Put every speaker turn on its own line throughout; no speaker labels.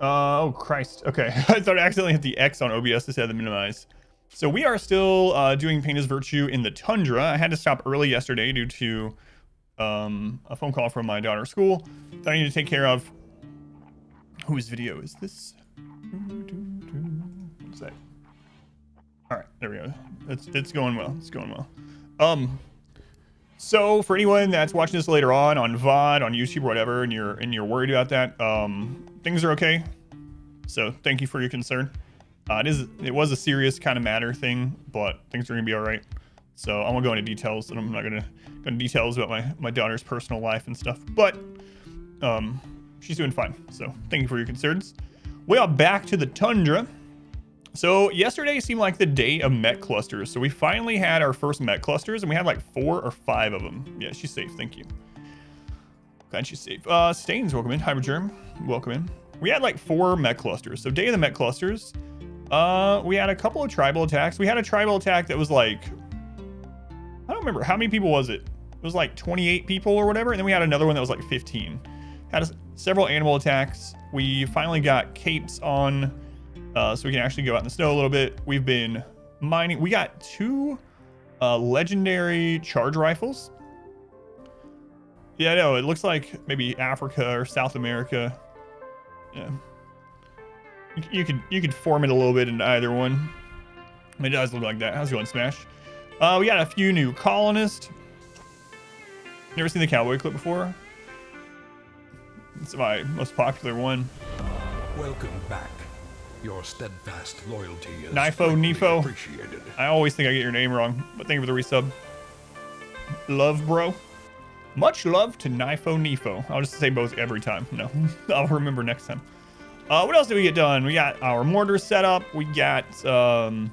Oh, Christ. Okay. I thought I accidentally hit the X on OBS instead of the minimize. So we are still doing Pain is Virtue in the Tundra. I had to stop early yesterday due to a phone call from my daughter's school that I need to take care of. Whose video is this? What's that? All right, there we go. It's going well. It's going well. So for anyone that's watching this later on VOD, on YouTube, or whatever, and you're worried about that, things are okay. So thank you for your concern. It was a serious kind of matter thing, but things are gonna be all right. So I won't go into details, and I'm not gonna go into details about my daughter's personal life and stuff. But she's doing fine. So thank you for your concerns. We are back to the Tundra. So yesterday seemed like the day of mech clusters. So we finally had our first mech clusters, and we had like 4 or 5 of them. Yeah, she's safe. Thank you. Glad she's safe. Stains, welcome in. Hypergerm, welcome in. We had like 4 mech clusters. So day of the mech clusters, we had a couple of tribal attacks. We had a tribal attack that was like, I don't remember how many people was it. It was like 28 people or whatever. And then we had another one that was like 15. Had several animal attacks. We finally got capes on. So we can actually go out in the snow a little bit. We've been mining. We got 2 legendary charge rifles. Yeah, I know. It looks like maybe Africa or South America. Yeah. You could form it a little bit into either one. It does look like that. How's it going, Smash? We got a few new colonists. Never seen the cowboy clip before. It's my most popular one.
Welcome back. Your steadfast loyalty is
Nifo.
appreciated.
I always think I get your name wrong, but thank you for the resub. Love, bro. Much love to Nifo. I'll just say both every time. No, I'll remember next time. What else did we get done? We got our mortar set up. We got some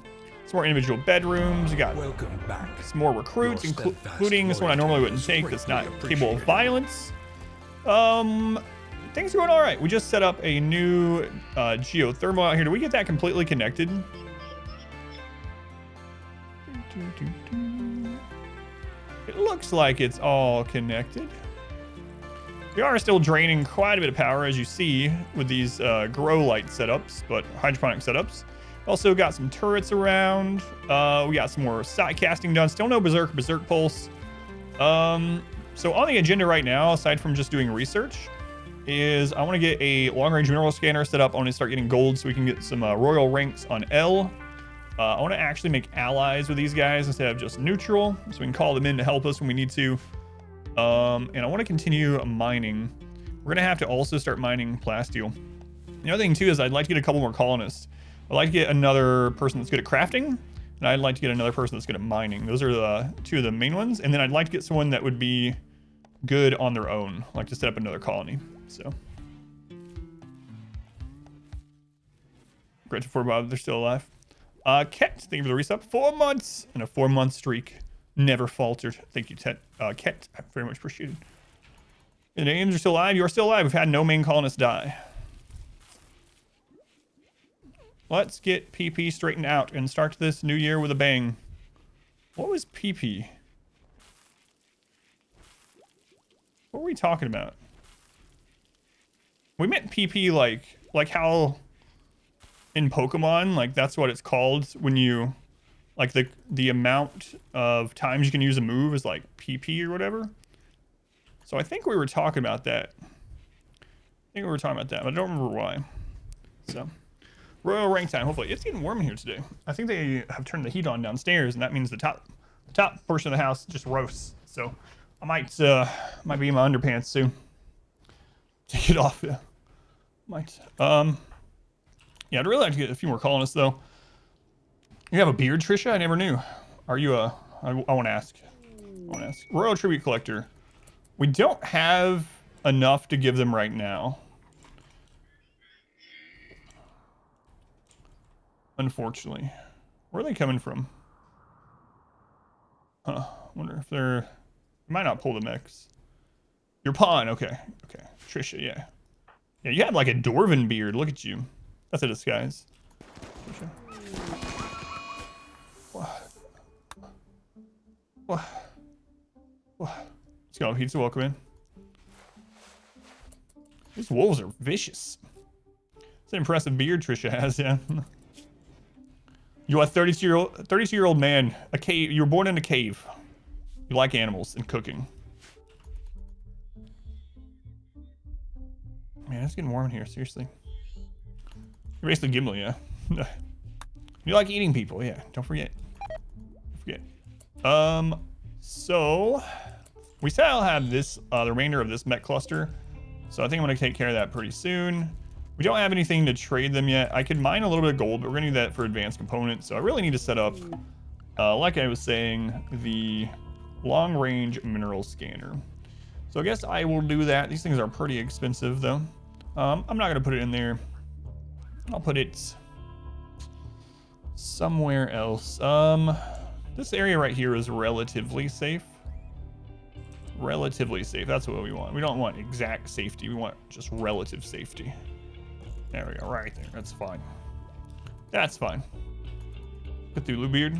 more individual bedrooms. We got
Welcome back.
some more recruits, including this one I normally wouldn't take. That's not capable of violence. Things are going all right. We just set up a new geothermal out here. Do we get that completely connected? It looks like it's all connected. We are still draining quite a bit of power, as you see, with these grow light setups, but hydroponic setups. Also got some turrets around. We got some more side casting done. Still no Berserk Pulse. So on the agenda right now, aside from just doing research, is I want to get a long-range mineral scanner set up. I want to start getting gold so we can get some royal ranks on L. I want to actually make allies with these guys instead of just neutral, so we can call them in to help us when we need to. And I want to continue mining. We're going to have to also start mining plasteel. The other thing, too, is I'd like to get a couple more colonists. I'd like to get another person that's good at crafting, and I'd like to get another person that's good at mining. Those are the 2 of the main ones. And then I'd like to get someone that would be good on their own, like to set up another colony. So, grateful for Bob, they're still alive. Ket, thank you for the resub. 4 months and a 4-month streak. Never faltered. Thank you, Ket. I very much appreciate it. The names are still alive. You are still alive. We've had no main colonists die. Let's get PP straightened out and start this new year with a bang. What was PP? What were we talking about? We meant PP like how in Pokemon, like that's what it's called when you, like the amount of times you can use a move is like PP or whatever. So I think we were talking about that. But I don't remember why. So, royal rank time. Hopefully, it's getting warm in here today. I think they have turned the heat on downstairs, and that means the top portion of the house just roasts. So, I might be in my underpants soon. Take it off. Yeah. Might. Yeah, I'd really like to get a few more colonists though. You have a beard, Trisha? I never knew. Are you a? I want to ask. Royal Tribute Collector. We don't have enough to give them right now. Unfortunately. Where are they coming from? Huh. Wonder if they're... might not pull the mechs. Your pawn. Okay. Trisha, yeah. Yeah, you have like a dwarven beard. Look at you. That's a disguise. Trisha. What? Let's go. Pizza, welcome in. These wolves are vicious. It's an impressive beard Trisha has, yeah. You are a 32-year-old man. A cave. You were born in a cave. You like animals and cooking. Man, it's getting warm in here, seriously. You're basically Gimli, yeah. You like eating people, yeah. Don't forget. Don't forget. So we said I'll have this, the remainder of this mech cluster. So I think I'm gonna take care of that pretty soon. We don't have anything to trade them yet. I could mine a little bit of gold, but we're gonna need that for advanced components. So I really need to set up, like I was saying, the long-range mineral scanner. So I guess I will do that. These things are pretty expensive though. I'm not gonna put it in there. I'll put it somewhere else. This area right here is relatively safe. Relatively safe, that's what we want. We don't want exact safety, we want just relative safety. There we go, right there, that's fine. That's fine. Cthulhu beard.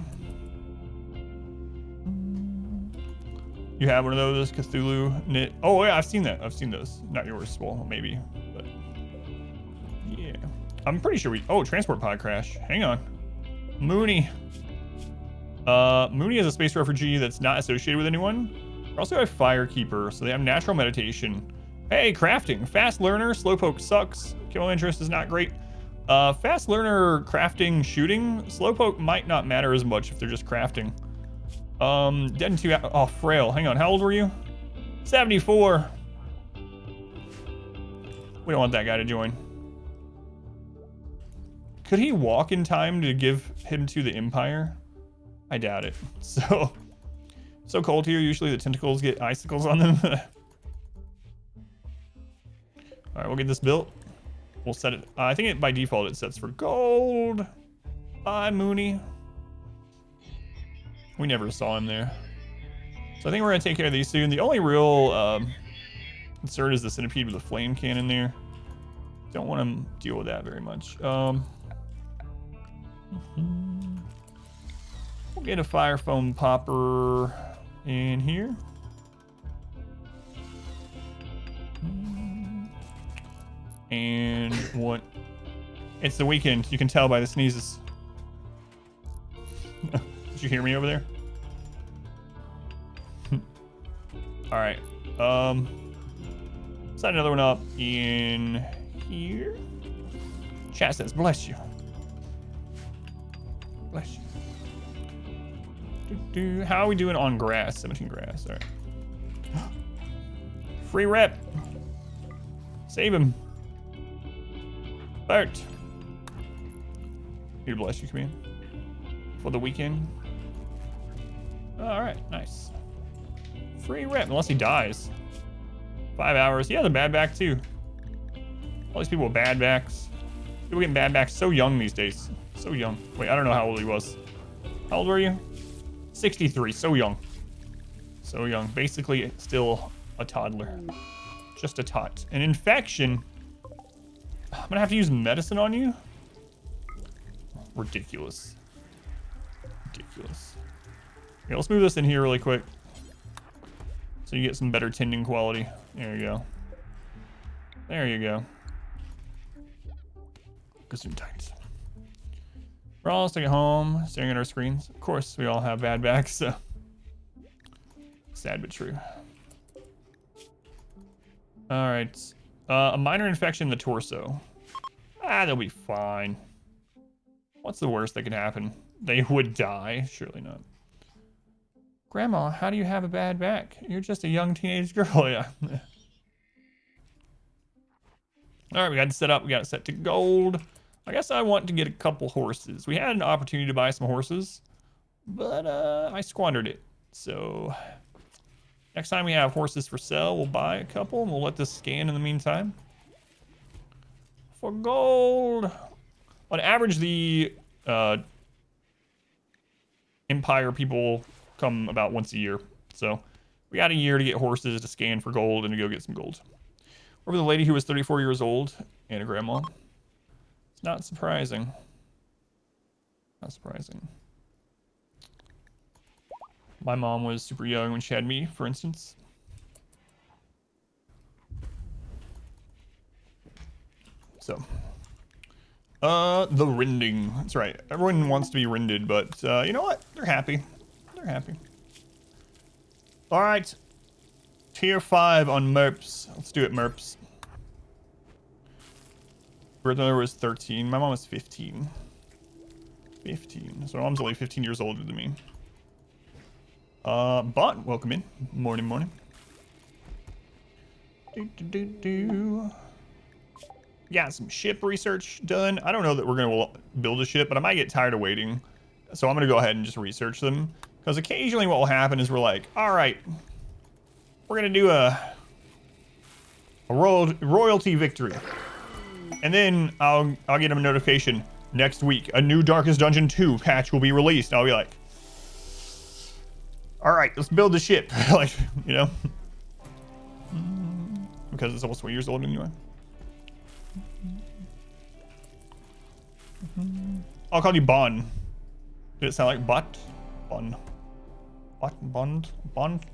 You have one of those Cthulhu knit. Oh yeah, I've seen that. I've seen those. Not yours, well, maybe, but yeah. I'm pretty sure we, oh, transport pod crash. Hang on. Mooney. Mooney is a space refugee that's not associated with anyone. We also have Firekeeper, so they have natural meditation. Hey, crafting. Fast learner, slowpoke sucks. Kill interest is not great. Fast learner, crafting, shooting. Slowpoke might not matter as much if they're just crafting. Dead in 2 hours. Oh, frail. Hang on, how old were you? 74. We don't want that guy to join. Could he walk in time to give him to the Empire? I doubt it. So cold here, usually the tentacles get icicles on them. All right, we'll get this built. We'll set it, I think it by default it sets for gold. Bye, Mooney. We never saw him there. So I think we're gonna take care of these soon. The only real concern is the centipede with a flame cannon there. Don't want to deal with that very much. We'll get a fire foam popper in here. And what? It's the weekend. You can tell by the sneezes. Did you hear me over there? All right. Set another one up in here. Chat says, bless you. Bless you. How are we doing on grass? 17 grass. All right. Free rep. Save him. Bert. Here, bless you, come in. For the weekend. All right, nice. Free rep, unless he dies. 5 hours. He has a bad back too. All these people with bad backs. People getting bad backs so young these days. So young. Wait, I don't know how old he was. How old were you? 63, so young. So young. Basically still a toddler. Just a tot. An infection. I'm gonna have to use medicine on you? Ridiculous. Ridiculous. Okay, let's move this in here really quick. So you get some better tending quality. There you go. There you go. Gesundheit. We're all staying at home, staring at our screens. Of course, we all have bad backs, so. Sad but true. All right. A minor infection in the torso. Ah, they'll be fine. What's the worst that could happen? They would die? Surely not. Grandma, how do you have a bad back? You're just a young teenage girl, yeah. All right, we got it set up. We got it set to gold. I guess I want to get a couple horses. We had an opportunity to buy some horses, but I squandered it. So next time we have horses for sale, we'll buy a couple and we'll let this scan in the meantime. For gold. On average, the Empire people come about once a year. So we got a year to get horses to scan for gold and to go get some gold. Over the lady who was 34 years old and a grandma. It's not surprising. Not surprising. My mom was super young when she had me, for instance. So, The rending. That's right. Everyone wants to be rended, but you know what? They're happy. They're happy. All right. Tier 5 on MERPs. Let's do it, MERPs. Brother was 13. My mom was 15. 15. So my mom's only 15 years older than me. Bot, welcome in. Morning, morning. Got some ship research done. I don't know that we're going to build a ship, but I might get tired of waiting. So I'm going to go ahead and just research them. Because occasionally what will happen is we're like, all right, we're going to do a royalty victory. And then I'll get a notification next week. A new Darkest Dungeon 2 patch will be released. And I'll be like, all right, let's build the ship. Like, you know, because it's almost 20 years old anyway. I'll call you Bon. Did it sound like Bot? Bon. Bot? Bond? Bond?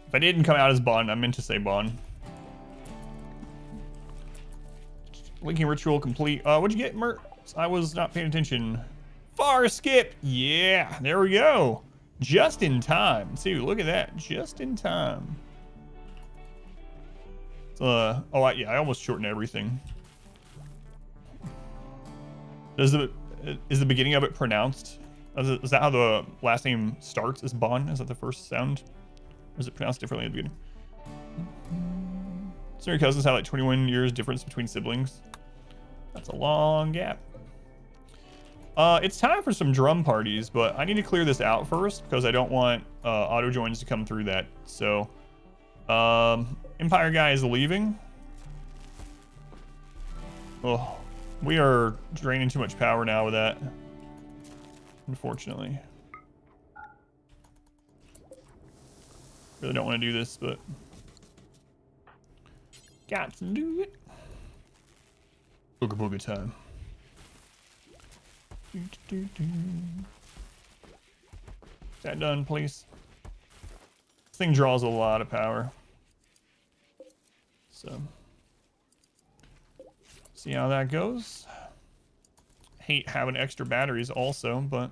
If I didn't come out as Bon, I meant to say Bon. Linking ritual complete. What'd you get, Mert? I was not paying attention. Far skip. Yeah, there we go. Just in time. See, look at that. Just in time. Oh, yeah, I almost shortened everything. Is the beginning of it pronounced? Is that how the last name starts? Is Bon? Is that the first sound? Or is it pronounced differently at the beginning? So your cousins have like 21 years difference between siblings. That's a long gap. It's time for some drum parties, but I need to clear this out first because I don't want auto joins to come through that. So, Empire guy is leaving. Oh, we are draining too much power now with that. Unfortunately. Really don't want to do this, but got to do it. Booga booga time. Is that done, please? This thing draws a lot of power. So, see how that goes. Hate having extra batteries also, but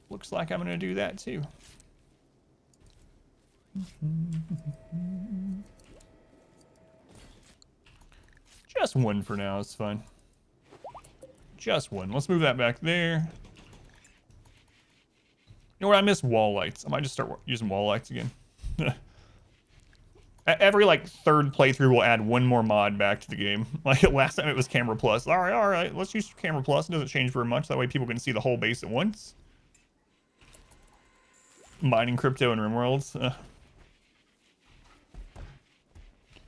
looks like I'm gonna do that too. Just one for now, it's fine. Just one. Let's move that back there. You know what? I miss wall lights. I might just start using wall lights again. Every like third playthrough will add one more mod back to the game. Like last time it was camera plus. All right. Let's use camera plus. It doesn't change very much. That way people can see the whole base at once. Mining crypto in RimWorlds.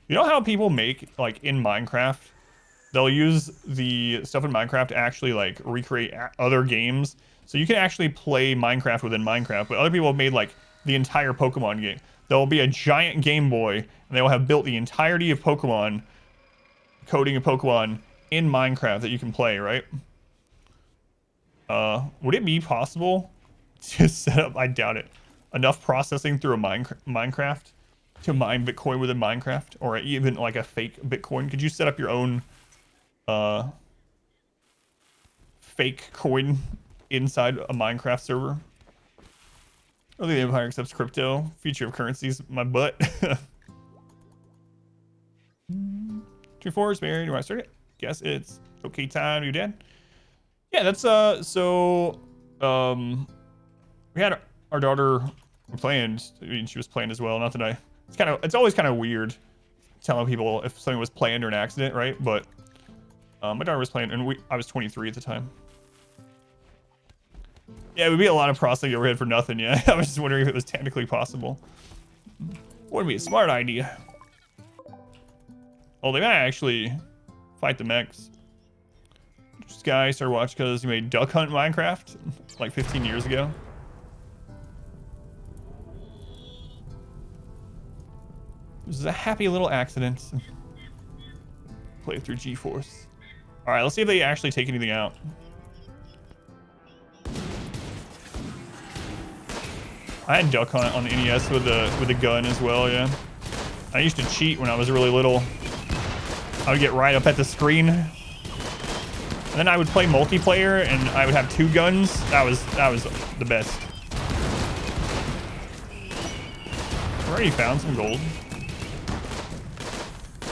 You know how people make like in Minecraft? They'll use the stuff in Minecraft to actually like recreate other games. So you can actually play Minecraft within Minecraft, but other people have made like the entire Pokemon game. There will be a giant Game Boy, and they will have built the entirety of Pokemon, coding of Pokemon in Minecraft that you can play, right? Would it be possible to set up, I doubt it, enough processing through a Minecraft to mine Bitcoin within Minecraft? Or even like a fake Bitcoin? Could you set up your own fake coin inside a Minecraft server? I think the Empire accepts crypto. Future of currencies, my butt. 2-4 is married. Do I start it? Guess it's okay time to do that. Yeah, that's we had our daughter planned. I mean, she was planned as well. Not that it's always kind of weird telling people if something was planned or an accident, right? But my daughter was planned, and I was 23 at the time. Yeah, it would be a lot of processing overhead for nothing, yeah. I was just wondering if it was technically possible. Wouldn't be a smart idea. Oh, they might actually fight the mechs. This guy started watching because he made Duck Hunt Minecraft like 15 years ago. This is a happy little accident. Play through G-Force. All right, let's see if they actually take anything out. I had Duck Hunt on the NES with a gun as well, yeah. I used to cheat when I was really little. I would get right up at the screen. And then I would play multiplayer and I would have 2 guns. That was the best. I already found some gold.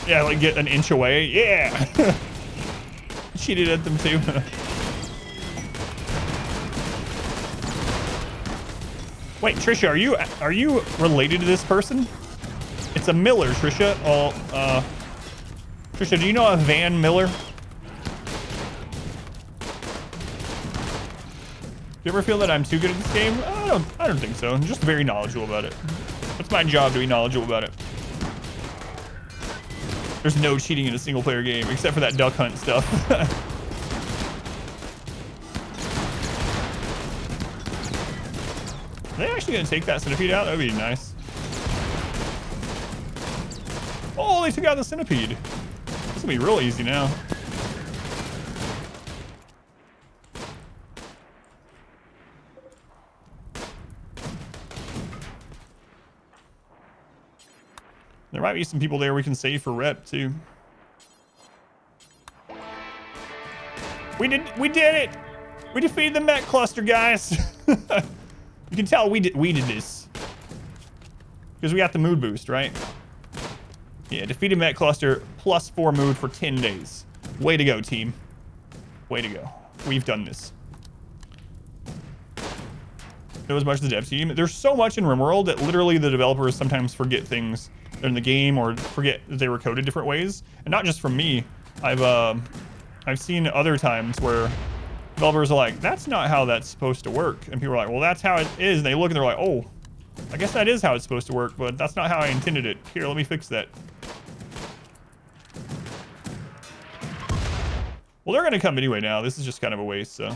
Yeah, like get an inch away. Yeah. Cheated at them too. Wait, Trisha, are you related to this person? It's a Miller, Trisha. Oh, Trisha, do you know a Van Miller? Do you ever feel that I'm too good at this game? I don't think so. I'm just very knowledgeable about it. It's my job to be knowledgeable about it. There's no cheating in a single player game except for that duck hunt stuff. Are they actually gonna take that centipede out? That'd be nice. Oh, they took out the centipede. This will be real easy now. There might be some people there we can save for rep too. We did it! We defeated the mech cluster, guys. You can tell we did this because we got the mood boost, right? Yeah, defeated mech cluster +4 mood for 10 days. Way to go, team. Way to go. We've done this. Know as much as the dev team. There's so much in RimWorld that literally the developers sometimes forget things in the game or forget that they were coded different ways. And not just from me. I've seen other times where developers are like, that's not how that's supposed to work. And people are like, well, that's how it is. And they look and they're like, oh, I guess that is how it's supposed to work, but that's not how I intended it. Here, let me fix that. Well, they're gonna come anyway now. This is just kind of a waste, so.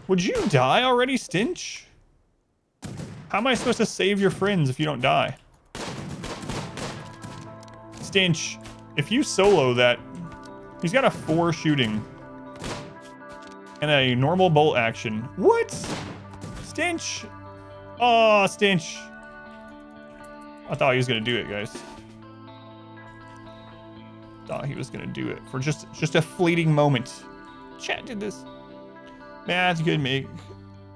Would you die already, Stinch? How am I supposed to save your friends if you don't die? Stinch, if you solo that, he's got a 4 shooting and a normal bolt action. What? Stinch. Oh, Stinch. I thought he was gonna do it, guys. Thought he was gonna do it for just a fleeting moment. Chat did this. Man, it's good. Make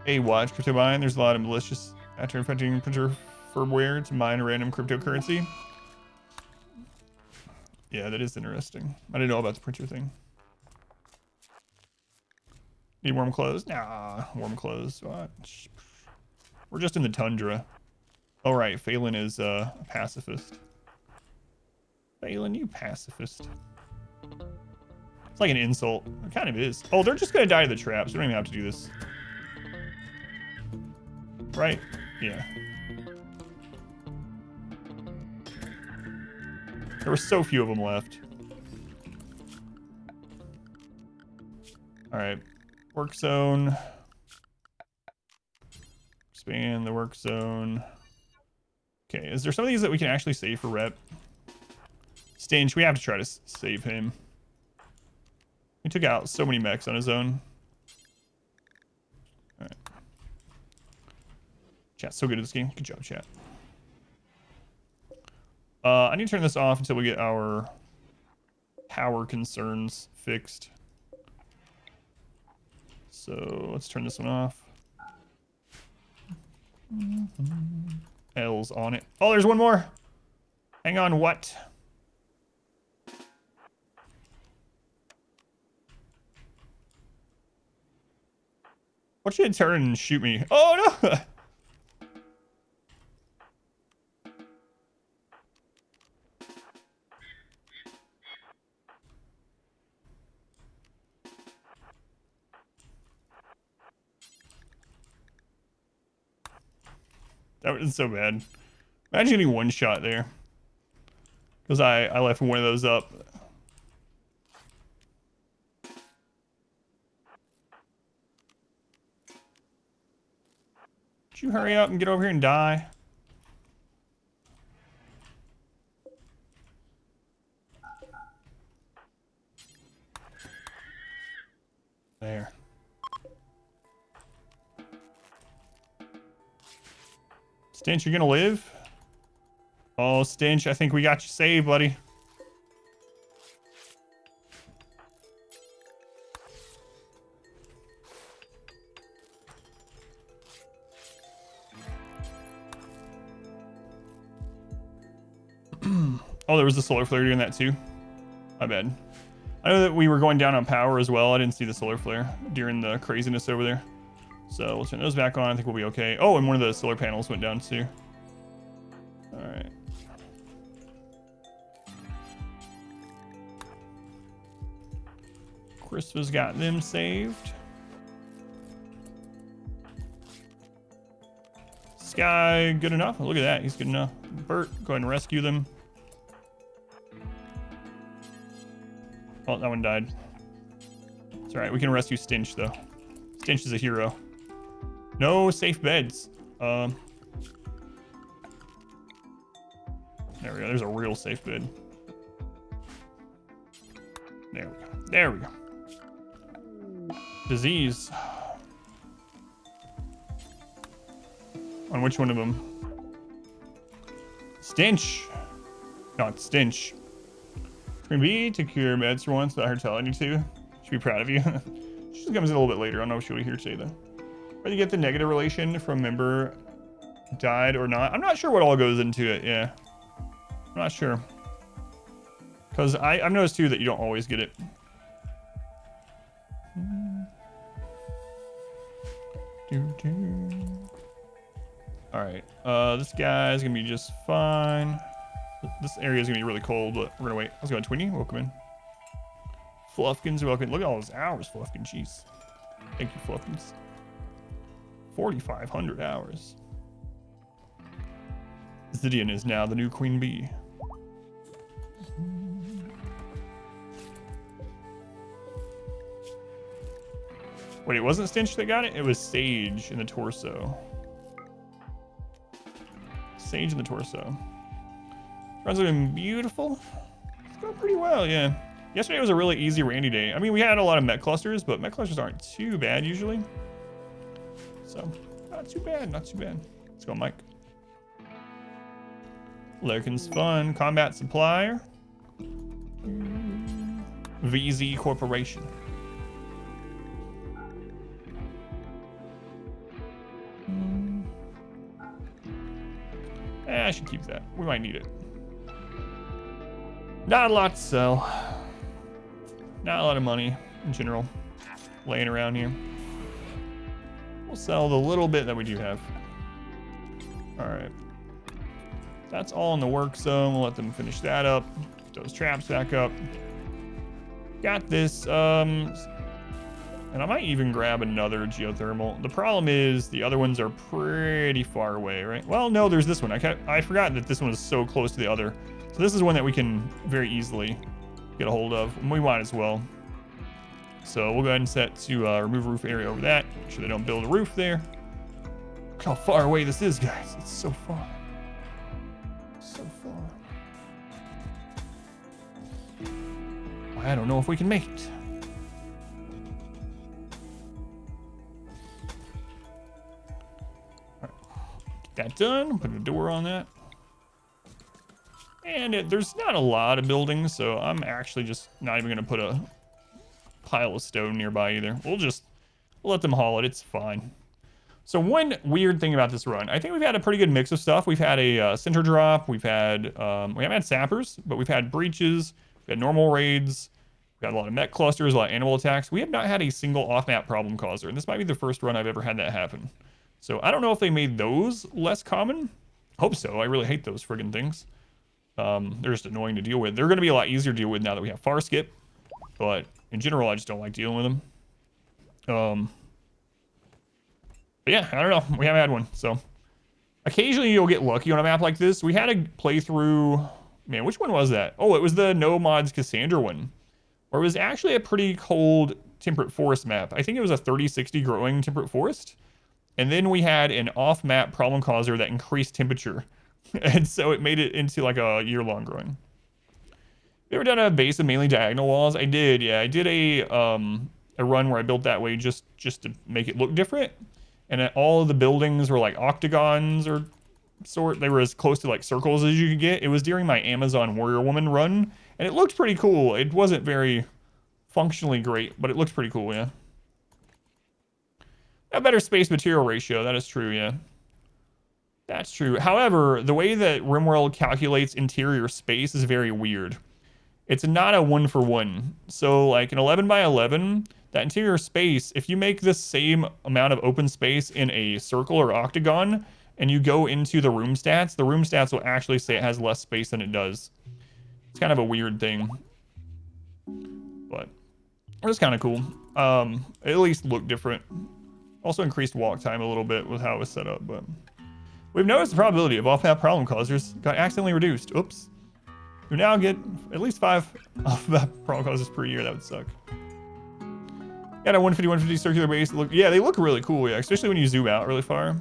a watch crypto mine. There's a lot of malicious after infecting printer firmware to mine random cryptocurrency. Yeah, that is interesting. I didn't know about the printer thing. Need warm clothes? Nah, warm clothes. What? We're just in the Tundra. All right, Phelan is a pacifist. Phelan, you pacifist. It's like an insult. It kind of is. Oh, they're just gonna die to the traps. We don't even have to do this. Right? Yeah. There were so few of them left. All right. Work zone. Expand the work zone. Okay, is there some of these that we can actually save for rep? Stinch, we have to try to save him. He took out so many mechs on his own. All right. Chat's so good at this game. Good job, chat. I need to turn this off until we get our power concerns fixed. So let's turn this one off. L's on it. Oh, there's one more. Hang on, what? Watch it turn and shoot me. Oh, no! That was so bad. Imagine getting one shot there. Because I left one of those up. Could you hurry up and get over here and die? There. Stench, you're gonna live? Oh, Stench, I think we got you saved, buddy. Oh, there was the solar flare doing that too. My bad. I know that we were going down on power as well. I didn't see the solar flare during the craziness over there. So we'll turn those back on. I think we'll be okay. Oh, and one of the solar panels went down too. All right. Crispus got them saved. Sky, good enough. Look at that. He's good enough. Bert, go ahead and rescue them. Oh, that one died. It's all right. We can rescue Stinch, though. Stinch is a hero. No safe beds. There we go. There's a real safe bed. There we go. There we go. Disease. On which one of them? Stench. Not Stench. Queen Bee, took your meds for once without her telling you to. Should be proud of you. She just comes in a little bit later. I don't know if she'll be here today, though. Whether you get the negative relation from member died or not. I'm not sure what all goes into it, yeah. I'm not sure. Because I've noticed, too, that you don't always get it. Alright, this guy's gonna be just fine. This area is gonna be really cold, but we're gonna wait. How's it going, Twinny? Welcome in. Fluffkins, welcome. Look at all those hours, Fluffkin. Jeez. Thank you, Fluffkins. 4,500 hours. Zidian is now the new Queen Bee. Wait, it wasn't Stench that got it? It was Sage in the torso. Sage in the torso. Runs looking beautiful. It's going pretty well, yeah. Yesterday was a really easy rainy day. I mean, we had a lot of mech clusters, but mech clusters aren't too bad usually. So, not too bad, not too bad. Let's go, Mike. Lurkin's fun. Combat supplier. VZ Corporation. I should keep that. We might need it. Not a lot to sell. Not a lot of money in general laying around here. We'll sell the little bit that we do have. All right. That's all in the work zone. We'll let them finish that up. Get those traps back up. Got this. And I might even grab another geothermal. The problem is the other ones are pretty far away, right? Well, no, there's this one. I forgot that this one is so close to the other. So this is one that we can very easily get a hold of. And we might as well. So we'll go ahead and set to remove roof area over that. Make sure they don't build a roof there. Look how far away this is, guys. It's so far. So far. I don't know if we can make it. That done. Put a door on that. And there's not a lot of buildings, so I'm actually just not even going to put a pile of stone nearby either. We'll let them haul it. It's fine. So one weird thing about this run, I think we've had a pretty good mix of stuff. We've had a center drop. We haven't had sappers, but we've had breaches. We've had normal raids. We've had a lot of mech clusters, a lot of animal attacks. We have not had a single off-map problem causer, and this might be the first run I've ever had that happen. So I don't know if they made those less common. Hope so. I really hate those friggin' things. They're just annoying to deal with. They're going to be a lot easier to deal with now that we have far skip. But in general, I just don't like dealing with them. But yeah, I don't know. We haven't had one. So occasionally you'll get lucky on a map like this. We had a playthrough. Man, which one was that? Oh, it was the No Mods Cassandra one. Where it was actually a pretty cold temperate forest map. I think it was a 30-60 growing temperate forest. And then we had an off-map problem causer that increased temperature. And so it made it into like a year-long growing. You ever done a base of mainly diagonal walls? I did, yeah. I did a run where I built that way just to make it look different. And all of the buildings were like octagons or sort. They were as close to like circles as you could get. It was during my Amazon Warrior Woman run. And it looked pretty cool. It wasn't very functionally great, but it looked pretty cool, yeah. A better space material ratio, that is true, yeah. That's true. However, the way that RimWorld calculates interior space is very weird. It's not a 1-for-1. So like an 11 by 11, that interior space, if you make the same amount of open space in a circle or octagon and you go into the room stats will actually say it has less space than it does. It's kind of a weird thing, but it was kind of cool. It at least looked different. Also increased walk time a little bit with how it was set up, but we've noticed the probability of off-map problem causers got accidentally reduced. Oops. We now get at least 5 off-map problem causers per year. That would suck. Got a 150 circular base. Yeah, they look really cool, yeah, especially when you zoom out really far.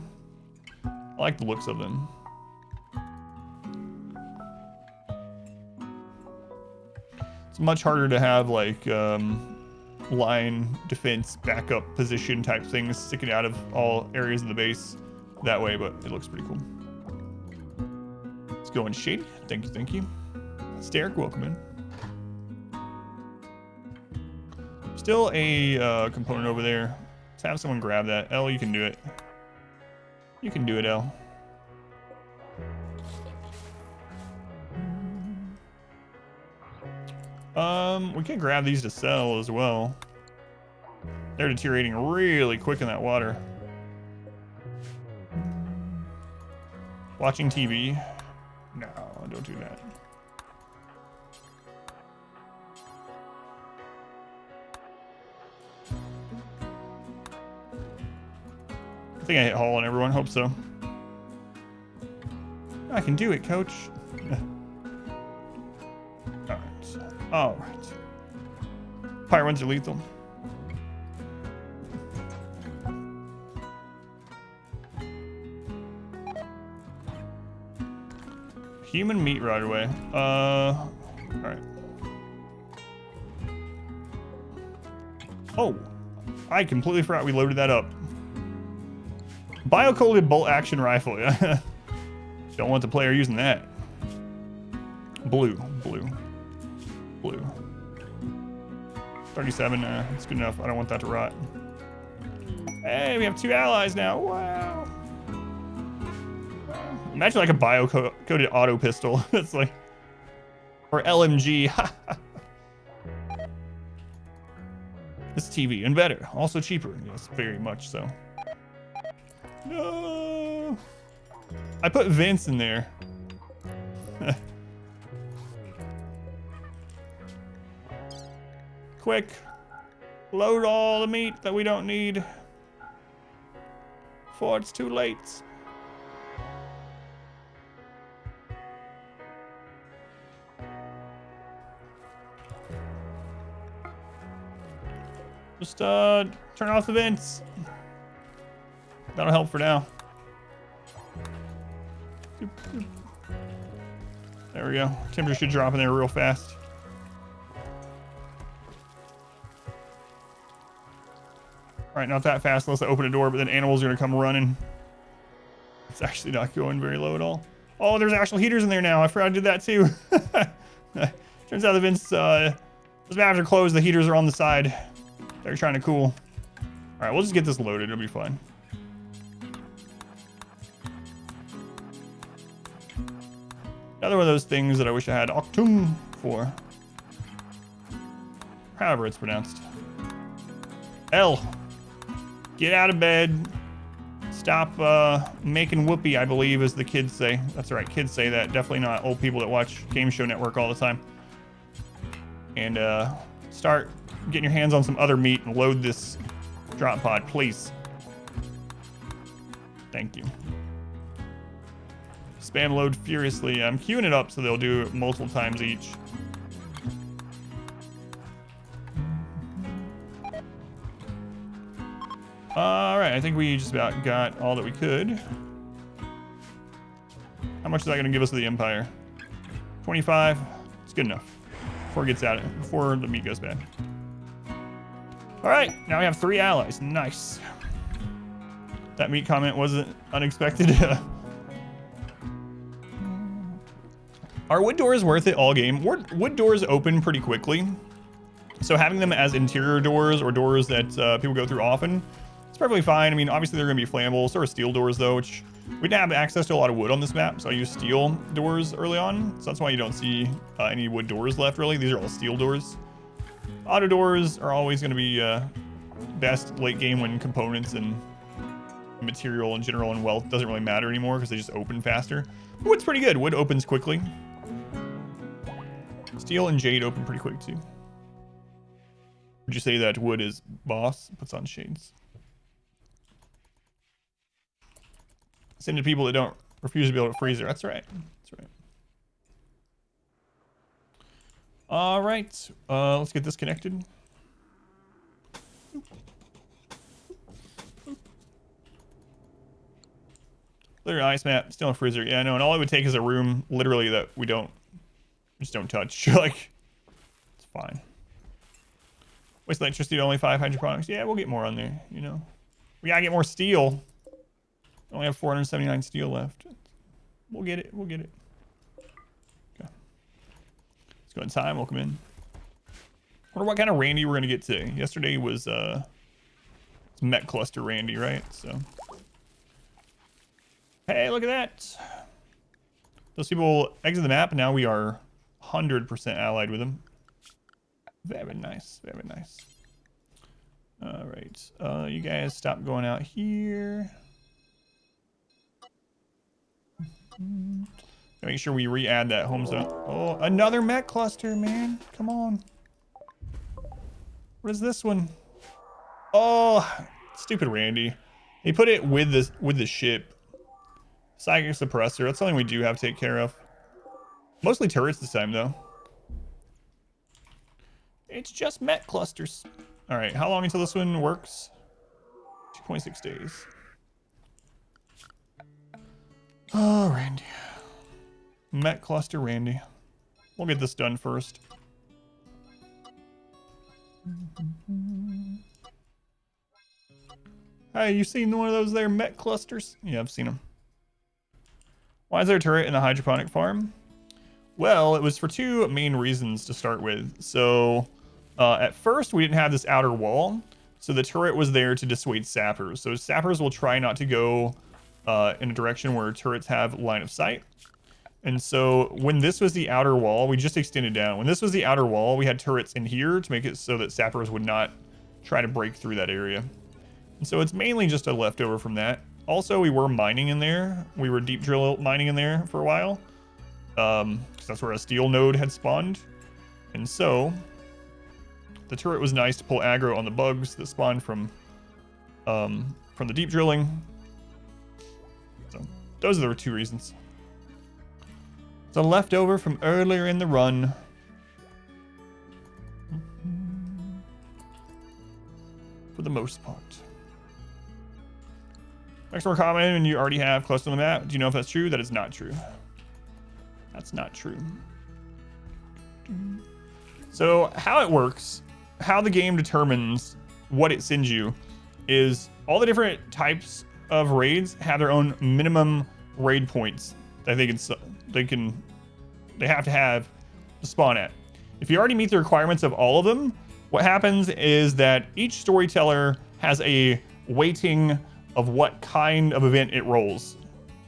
I like the looks of them. It's much harder to have like line defense backup position type things sticking out of all areas of the base that way, but it looks pretty cool. Let's go in shady. Thank you, thank you. Derek, welcome in. Still a component over there. Let's have someone grab that. L, you can do it. You can do it, L. We can grab these to sell as well. They're deteriorating really quick in that water. Watching TV? No, don't do that. I think I hit haul on everyone. Hope so. I can do it, coach. All right. Fire ones are lethal. Human meat right away. All right. Oh, I completely forgot we loaded that up. Biocoated bolt action rifle. Yeah. Don't want the player using that. Blue. 37, it's good enough. I don't want that to rot. Hey, we have 2 allies now. Wow. Imagine like a bio-coated auto pistol. It's like, or LMG. This TV and better, also cheaper. Yes, very much so. No. I put Vince in there. Quick, load all the meat that we don't need before it's too late. Just turn off the vents. That'll help for now. There we go. Temperature should drop in there real fast. All right, not that fast unless I open a door, but then animals are gonna come running. It's actually not going very low at all. Oh, there's actual heaters in there now. I forgot I did that too. Turns out the vents, those valves are closed. The heaters are on the side. They're trying to cool. All right, we'll just get this loaded. It'll be fine. Another one of those things that I wish I had Octung for. However it's pronounced. L. Get out of bed. Stop making whoopee, I believe, as the kids say. That's right, kids say that. Definitely not old people that watch Game Show Network all the time. And start getting your hands on some other meat and load this drop pod, please. Thank you. Spam load furiously. I'm queuing it up so they'll do it multiple times each. All right, I think we just about got all that we could. How much is that going to give us to the Empire? 25. It's good enough before it gets out, before the meat goes bad. All right, now we have 3 allies. Nice. That meat comment wasn't unexpected. Are wood doors worth it all game? Wood doors open pretty quickly. So having them as interior doors or doors that people go through often, It's perfectly fine. I mean, obviously they're going to be flammable. So are steel doors, though, which we didn't have access to a lot of wood on this map. So I used steel doors early on. So that's why you don't see any wood doors left, really. These are all steel doors. Auto doors are always going to be best late game when components and material in general and wealth doesn't really matter anymore because they just open faster. But wood's pretty good. Wood opens quickly. Steel and jade open pretty quick, too. Would you say that wood is boss? Puts on shades. Send to people that don't refuse to build a freezer. That's right. That's right. All right. Let's get this connected. Literally ice map, still a freezer. Yeah, I know. And all it would take is a room, literally, that we just don't touch. Like, it's fine. Waste electricity to only 5 hydroponics. Yeah, we'll get more on there, you know. We gotta get more steel. We only have 479 steel left. We'll get it. We'll get it. Okay. Let's go in time. Welcome in. Wonder what kind of Randy we're gonna get today. Yesterday was mech cluster Randy, right? So. Hey, look at that. Those people exit the map, and now we are 100% allied with them. Very nice. Very nice. All right. You guys stop going out here. Make sure we re-add that home zone. Oh, another mech cluster, man. Come on. What is this one? Oh, stupid Randy. He put it with the ship. Psychic suppressor. That's something we do have to take care of. Mostly turrets this time, though. It's just mech clusters. All right. How long until this one works? 2.6 days. Oh, Randy. Mech cluster Randy. We'll get this done first. Hey, you seen one of those there mech clusters? Yeah, I've seen them. Why is there a turret in the hydroponic farm? Well, it was for two main reasons to start with. So, at first, we didn't have this outer wall. So the turret was there to dissuade sappers. So sappers will try not to go in a direction where turrets have line of sight. And so when this was the outer wall, we just extended down. When this was the outer wall, we had turrets in here to make it so that sappers would not try to break through that area. And so it's mainly just a leftover from that. Also, we were mining in there. We were deep drill mining in there for a while. Because that's where a steel node had spawned. And so the turret was nice to pull aggro on the bugs that spawned from the deep drilling. So those are the two reasons. It's a leftover from earlier in the run. For the most part. Next more comment, and you already have cluster on the map. Do you know if that's true? That is not true. That's not true. So how it works, how the game determines what it sends you, is all the different types of raids have their own minimum raid points that they have to have to spawn at. If you already meet the requirements of all of them, what happens is that each storyteller has a weighting of what kind of event it rolls.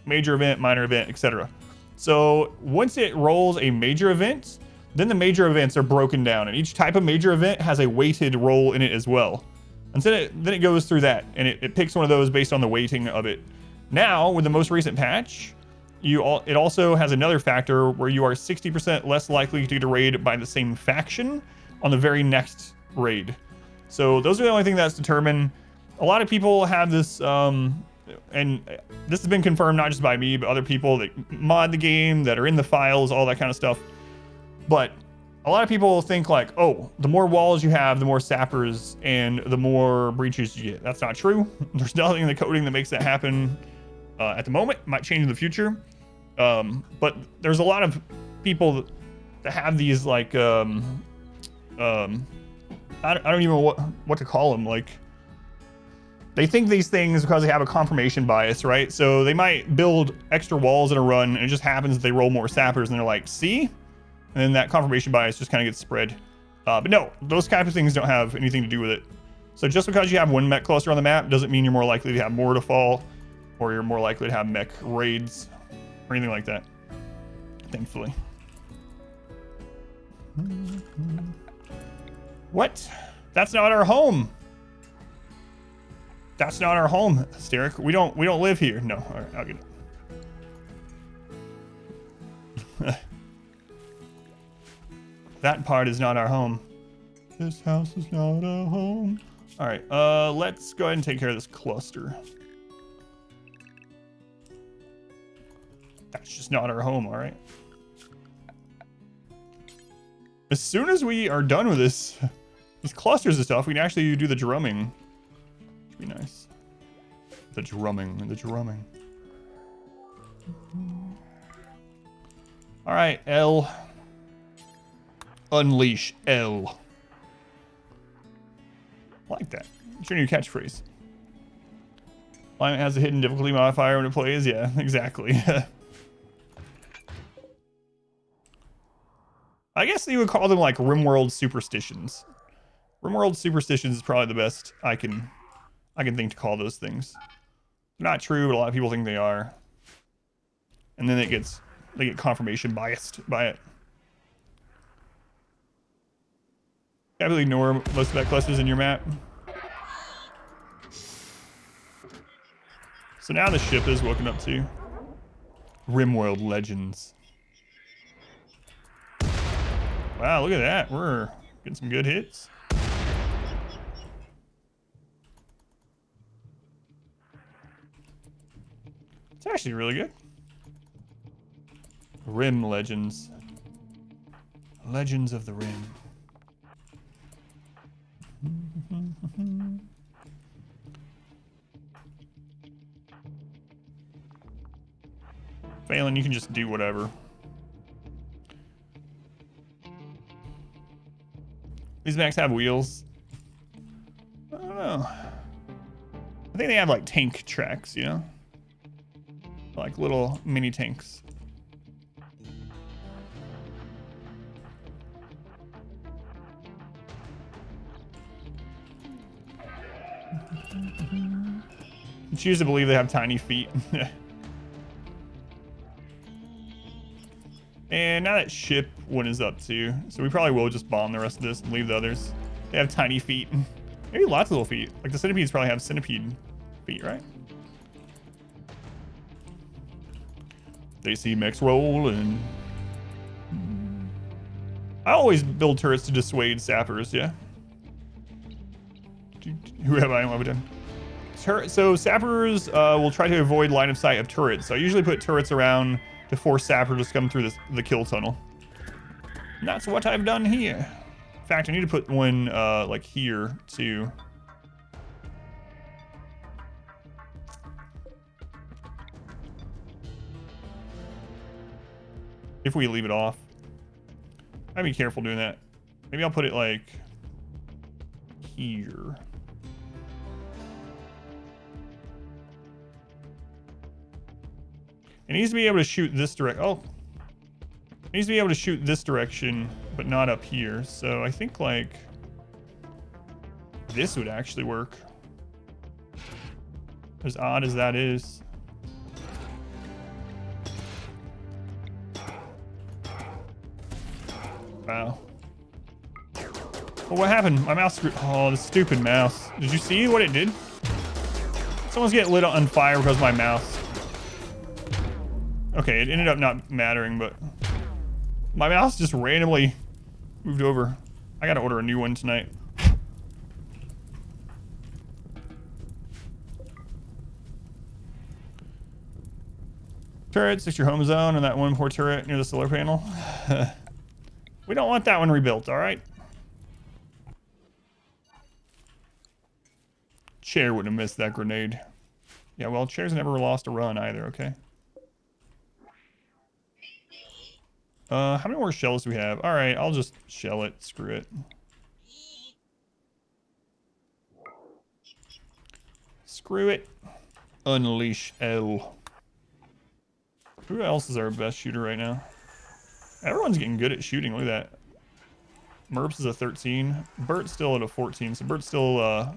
Major event, minor event, etc. So once it rolls a major event, then the major events are broken down, and each type of major event has a weighted roll in it as well. And then it goes through that, and it picks one of those based on the weighting of it. Now, with the most recent patch, it also has another factor where you are 60% less likely to get raided by the same faction on the very next raid. So those are the only thing that's determined. A lot of people have this, and this has been confirmed not just by me, but other people that mod the game, that are in the files, all that kind of stuff. But a lot of people think like, oh, the more walls you have, the more sappers and the more breaches you get. That's not true. There's nothing in the coding that makes that happen at the moment. It might change in the future. But there's a lot of people that have these like, I don't even know what to call them. Like, they think these things because they have a confirmation bias, right? So they might build extra walls in a run, and it just happens that they roll more sappers, and they're like, see? And then that confirmation bias just kind of gets spread. But no, those kinds of things don't have anything to do with it. So just because you have one mech cluster on the map doesn't mean you're more likely to have more to fall, or you're more likely to have mech raids, or anything like that. Thankfully. What? That's not our home. That's not our home, Hysteric. We don't live here. No, all right, I'll get it. That part is not our home. This house is not our home. All right, let's go ahead and take care of this cluster. That's just not our home, all right? As soon as we are done with these clusters and stuff, we can actually do the drumming. Which would be nice. The drumming. All right, L. Unleash L. I like that. It's your new catchphrase. Climate has a hidden difficulty modifier when it plays. Yeah, exactly. I guess you would call them like RimWorld superstitions. RimWorld superstitions is probably the best I can think to call those things. They're not true, but a lot of people think they are. And then they get confirmation biased by it. Probably ignore most of that clusters in your map. So now the ship is woken up to RimWorld Legends. Wow, look at that. We're getting some good hits. It's actually really good. Rim Legends. Legends of the Rim. Phelan, you can just do whatever. These mechs have wheels. I don't know. I think they have like tank tracks, you know? Like little mini tanks. I choose to believe they have tiny feet. And now that ship one is up too, so we probably will just bomb the rest of this and leave the others. They have tiny feet. Maybe lots of little feet. Like the centipedes probably have centipede feet, right? They see mechs rolling. I always build turrets to dissuade sappers, yeah. Who have I done? So sappers will try to avoid line of sight of turrets. So I usually put turrets around to force sappers to come through the kill tunnel. And that's what I've done here. In fact, I need to put one like here too. If we leave it off. I'd be careful doing that. Maybe I'll put it like here. It needs to be able to shoot this direct. Oh, it needs to be able to shoot this direction, but not up here. So I think like this would actually work. As odd as that is. Wow. Well, what happened? My mouse screwed. Oh, the stupid mouse. Did you see what it did? Someone's getting lit on fire because of my mouse. Okay, it ended up not mattering, but my mouse just randomly moved over. I gotta order a new one tonight. Turrets, it's your home zone, and that one poor turret near the solar panel. We don't want that one rebuilt, all right? Chair wouldn't have missed that grenade. Yeah, well, Chair's never lost a run either, okay? How many more shells do we have? All right, I'll just shell it. Screw it. Screw it. Unleash L. Who else is our best shooter right now? Everyone's getting good at shooting. Look at that. Merps is a 13. Bert's still at a 14, so Bert's still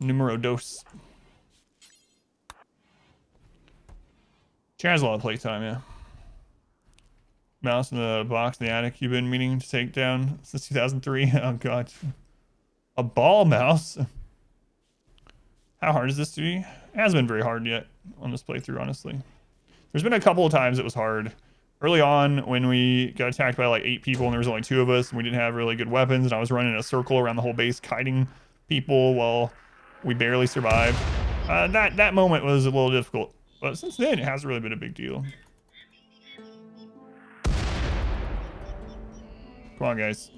numero dos. She has a lot of playtime, yeah. Mouse in the box in the attic you've been meaning to take down since 2003. Oh god. A ball mouse? How hard is this to be? It hasn't been very hard yet on this playthrough, honestly. There's been a couple of times it was hard. Early on, when we got attacked by like 8 people and there was only 2 of us, and we didn't have really good weapons, and I was running in a circle around the whole base, kiting people while we barely survived. That moment was a little difficult. But since then, it hasn't really been a big deal. Come on, guys.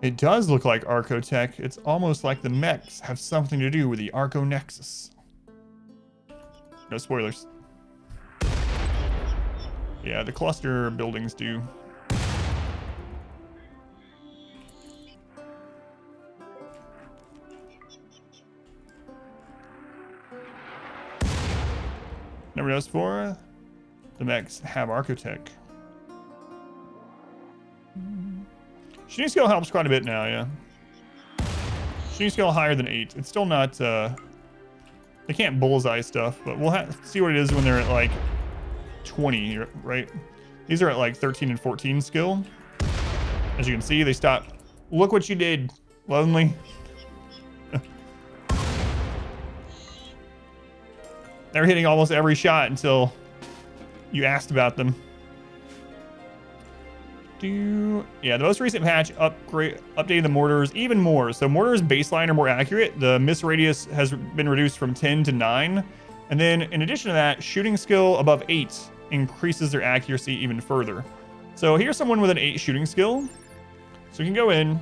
It does look like Arcotech. It's almost like the mechs have something to do with the Arco Nexus. No spoilers. Yeah, the cluster buildings do. Never noticed before. The mechs have Arcotech. Shooting skill helps quite a bit now, yeah. Shooting skill higher than 8. It's still not, they can't bullseye stuff, but we'll see what it is when they're at like 20, right? These are at like 13 and 14 skill. As you can see, they stop. Look what you did, Lonely. They're hitting almost every shot until you asked about them. Yeah, the most recent patch updated the mortars even more. So mortars baseline are more accurate. The miss radius has been reduced from 10 to 9. And then in addition to that, shooting skill above 8 increases their accuracy even further. So here's someone with an 8 shooting skill. So we can go in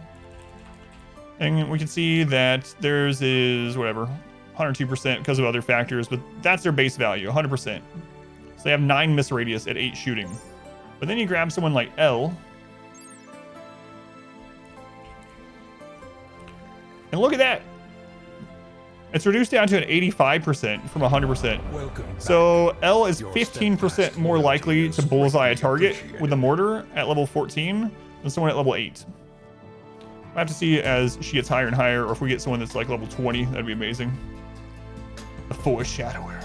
and we can see that theirs is whatever, 102% because of other factors, but that's their base value, 100%. So they have 9 miss radius at 8 shooting. But then you grab someone like L. And look at that. It's reduced down to an 85% from 100%. So L is 15% more likely to bullseye a target with a mortar at level 14 than someone at level 8. I have to see as she gets higher and higher, or if we get someone that's like level 20, that'd be amazing. The Foreshadower.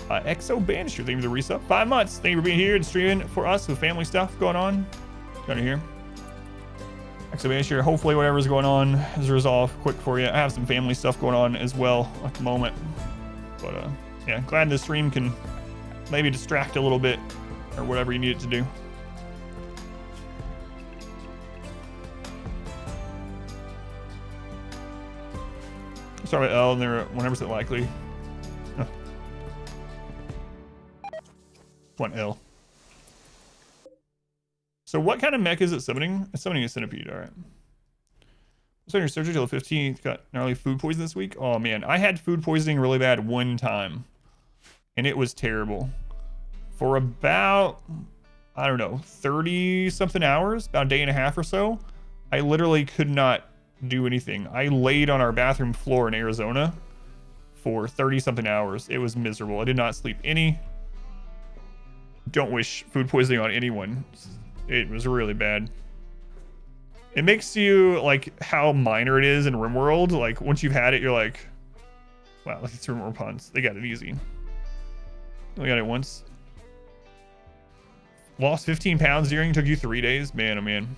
Exo Banisher, thank you for the resub. 5 months. Thank you for being here and streaming for us with family stuff going on. Down here. Exo Banisher, hopefully whatever's going on is resolved quick for you. I have some family stuff going on as well at the moment. But yeah, glad this stream can maybe distract a little bit or whatever you need it to do. Sorry about L, and they're 100% likely. One L. So what kind of mech is it summoning? It's summoning a centipede, alright. So your surgery till the 15th, got gnarly food poisoning this week. Oh man, I had food poisoning really bad one time. And it was terrible. For about, I don't know, 30 something hours, about a day and a half or so, I literally could not do anything. I laid on our bathroom floor in Arizona for 30 something hours. It was miserable. I did not sleep any. Don't wish food poisoning on anyone. It was really bad. It makes you like how minor it is in RimWorld. Like once you've had it, you're like, wow, look at these RimWorld puns. They got it easy. We got it once. Lost 15 pounds during, took you 3 days. Man, oh man.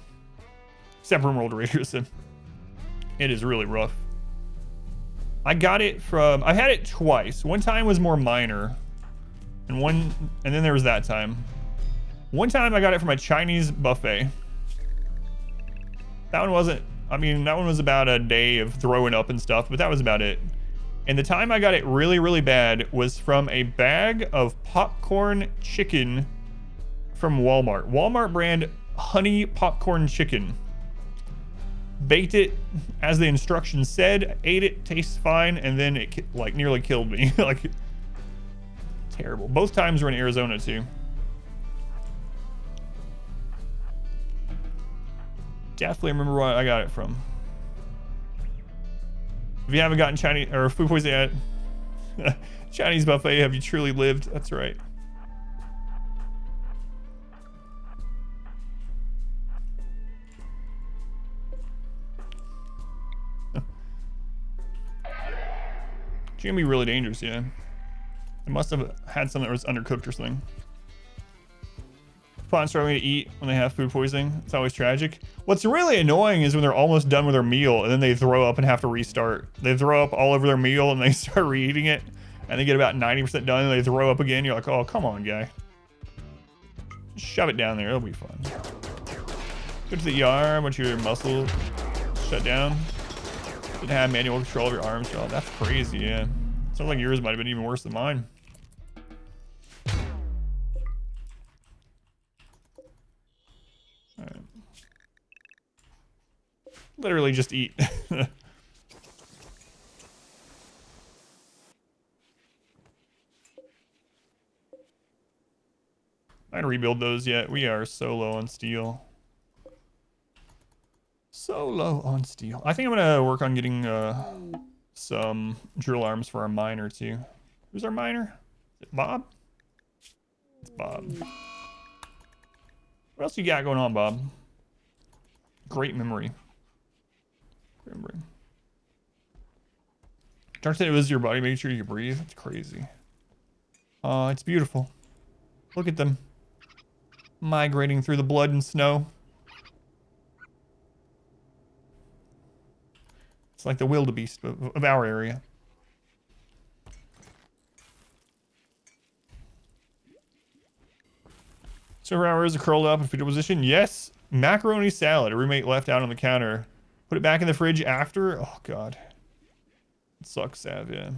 Except RimWorld Raiders. It is really rough. I got it from, I had it twice. One time was more minor. And then there was that time. One time I got it from a Chinese buffet. That one wasn't, I mean, that one was about a day of throwing up and stuff, but that was about it. And the time I got it really, really bad was from a bag of popcorn chicken from Walmart. Walmart brand honey popcorn chicken. Baked it as the instructions said, ate it, tastes fine, and then it like nearly killed me. Like, terrible. Both times were in Arizona too. Definitely remember where I got it from. If you haven't gotten Chinese or food poisoning yet, Chinese buffet, have you truly lived? That's right. It's gonna be really dangerous, yeah. It must have had something that was undercooked or something. Upon struggling to eat when they have food poisoning, it's always tragic. What's really annoying is when they're almost done with their meal and then they throw up and have to restart. They throw up all over their meal and they start re-eating it and they get about 90% done and they throw up again. You're like, oh, come on, guy. Shove it down there. It'll be fun. Go to the ER, bunch of your muscles shut down. Didn't have manual control of your arms. Oh, that's crazy, yeah. Sounds like yours might have been even worse than mine. All right. Literally just eat. I didn't rebuild those yet. We are so low on steel. So low on steel. I think I'm gonna work on getting some drill arms for our miner too. Who's our miner? Is it Bob? It's Bob. What else you got going on, Bob? Great memory. Great memory. Don't say it was your body. Make sure you can breathe. That's crazy. It's beautiful. Look at them migrating through the blood and snow. It's like the wildebeest of our area. Server hours are curled up in fetal position. Yes. Macaroni salad. A roommate left out on the counter. Put it back in the fridge after. Oh, God. It sucks, Sav, yeah.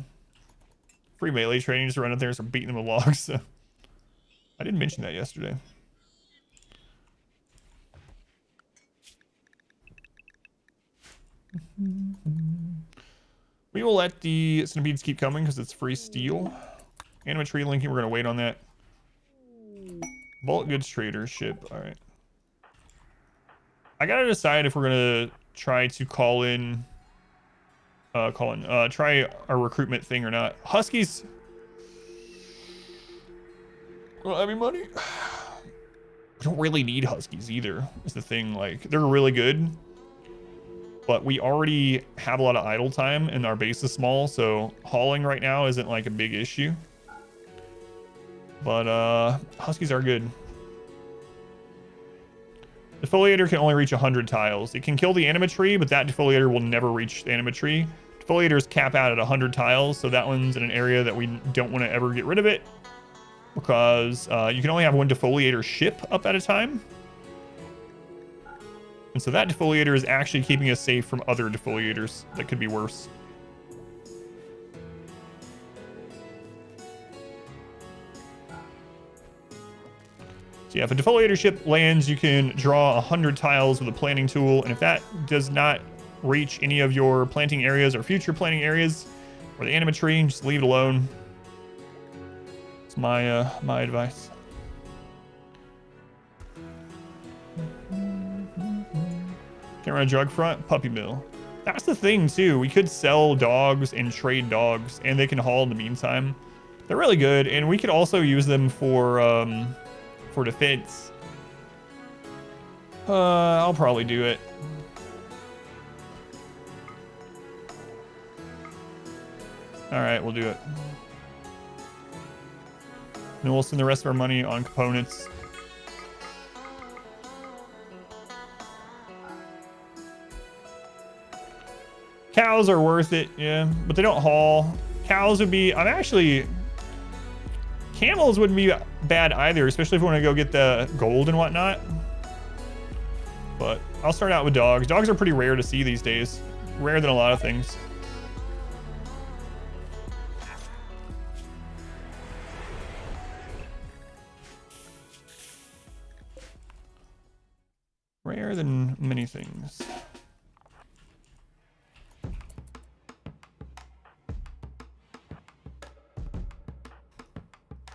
Free melee training. Just run up there and start beating them with logs. I didn't mention that yesterday. We will let the centipedes keep coming because it's free steel. Animatree linking, we're going to wait on that. Bullet goods trader ship. All right. I got to decide if we're going to try to try our recruitment thing or not. Huskies. Don't have any money. We don't really need huskies either, is the thing. Like, they're really good. But we already have a lot of idle time and our base is small, so hauling right now isn't like a big issue. But huskies are good. Defoliator can only reach 100 tiles. It can kill the animatree, but that defoliator will never reach the animatree. Defoliators cap out at 100 tiles, so that one's in an area that we don't want to ever get rid of it. Because you can only have one defoliator ship up at a time. And so that defoliator is actually keeping us safe from other defoliators that could be worse. So yeah, if a defoliator ship lands, you can draw 100 tiles with a planting tool. And if that does not reach any of your planting areas or future planting areas or the animatree, just leave it alone. It's my my advice. Camera drug front, puppy mill. That's the thing too. We could sell dogs and trade dogs, and they can haul in the meantime. They're really good, and we could also use them for defense. I'll probably do it. All right, we'll do it. And we'll spend the rest of our money on components. Cows are worth it, yeah, but they don't haul. Cows would be, camels wouldn't be bad either, especially if we want to go get the gold and whatnot. But I'll start out with dogs. Dogs are pretty rare to see these days. Rarer than a lot of things. Rare than many things.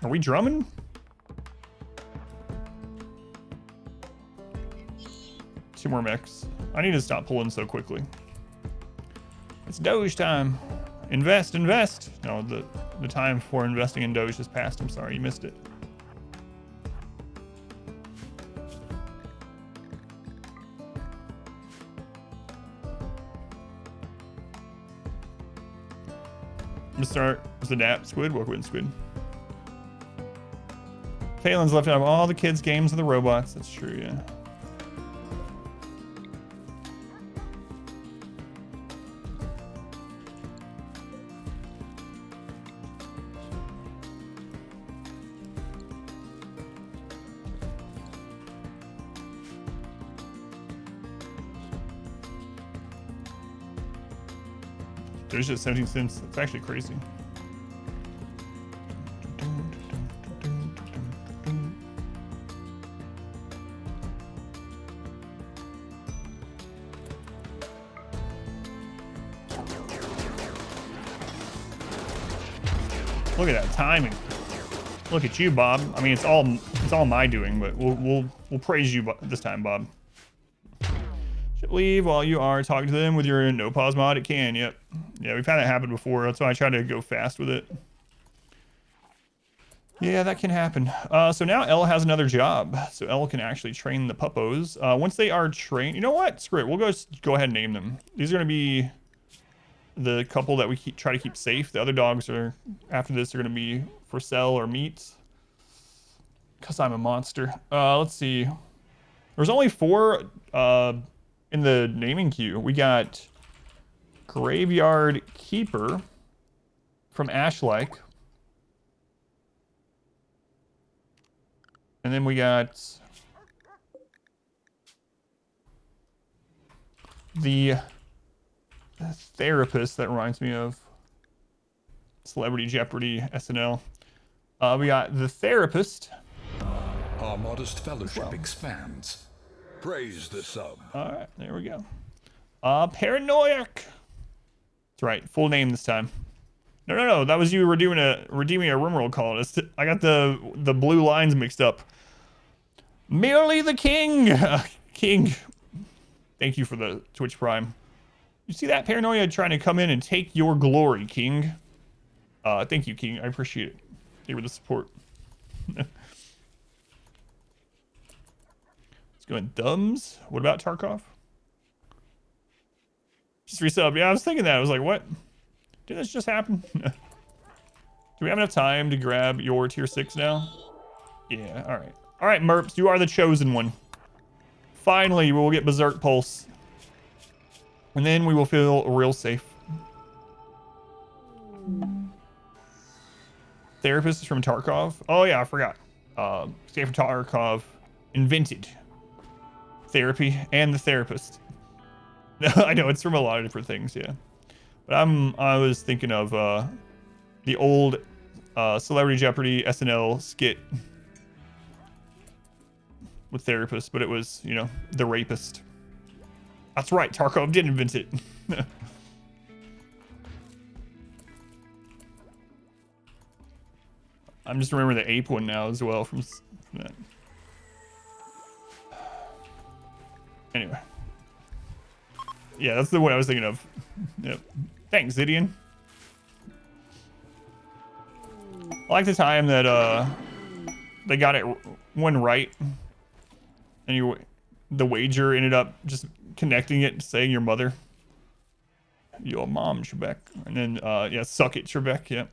Are we drumming? Two more mechs. I need to stop pulling so quickly. It's Doge time. Invest, invest. No, the The time for investing in Doge has passed. I'm sorry, you missed it. I'm gonna start with the Nap Squid. Walk with Squid. Palin's left out of all the kids' games of the robots. That's true, yeah. There's just 17 cents. It's actually crazy. Look at that timing. Look at you, Bob. I mean, it's all my doing, but we'll praise you this time, Bob. Should leave while you are talking to them with your no pause mod. It can. Yep. Yeah, we've had that happen before. That's why I try to go fast with it. Yeah, that can happen. So now Elle has another job. So Elle can actually train the puppos. Once they are trained, you know what? Screw it. We'll go ahead and name them. These are going to be the couple that we try to keep safe. The other dogs are, after this, are going to be for sale or meat. Because I'm a monster. Let's see. There's only 4 in the naming queue. We got Graveyard Keeper from Ashlike. And then we got the Therapist. That reminds me of Celebrity Jeopardy SNL. We got the Therapist.
Our modest fellowship expands. Praise the sub.
All right, there we go. Paranoiac. That's right, full name this time. No. That was you redeeming a RimWorld call. I got the blue lines mixed up. Merely the King. King. Thank you for the Twitch Prime. You see that Paranoia trying to come in and take your glory, King? Thank you, King. I appreciate it. Thank you for the support. Let's go in Thumbs. What about Tarkov? Just resub. Yeah, I was thinking that. I was like, what? Did this just happen? Do we have enough time to grab your tier 6 now? Yeah, all right. All right, Merps, you are the chosen one. Finally, we will get Berserk Pulse. And then we will feel real safe. Therapist is from Tarkov. Oh, yeah, I forgot. Stay from Tarkov. Invented. Therapy and the Therapist. I know, it's from a lot of different things, yeah. But I was thinking of the old Celebrity Jeopardy SNL skit with Therapist, but it was, you know, the rapist. That's right, Tarkov did invent it. I'm just remembering the ape one now as well from that. Anyway. Yeah, that's the one I was thinking of. Yep. Thanks, Zidian. I like the time that they got it one right, and the wager ended up just connecting it, saying your mother, your mom, Trebek, and then yeah, suck it, Trebek. Yep.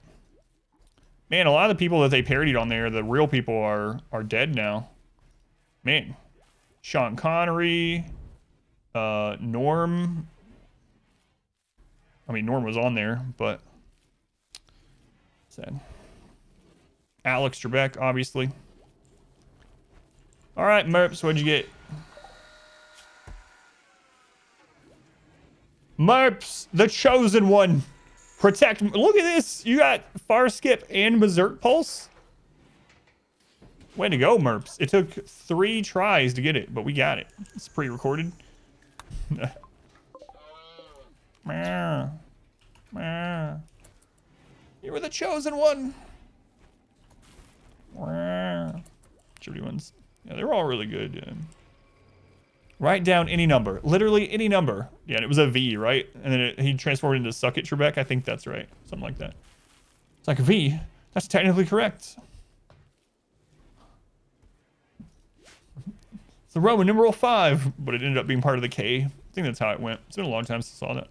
Man, a lot of the people that they parodied on there, the real people are dead now. Man, Sean Connery, Norm. I mean, Norm was on there, but sad. Alex Trebek, obviously. All right, Merps, what'd you get? Merps, the chosen one. Protect. Look at this. You got Far Skip and Berserk Pulse. Way to go, Merps. It took 3 tries to get it, but we got it. It's pre-recorded. You were the chosen one. Ones. Yeah, they're all really good. Yeah. Write down any number. Literally any number. Yeah, and it was a V, right? And then he transformed into Suck It Trebek. I think that's right. Something like that. like a V. That's technically correct. It's the Roman numeral 5, but it ended up being part of the K. I think that's how it went. It's been a long time since I saw that.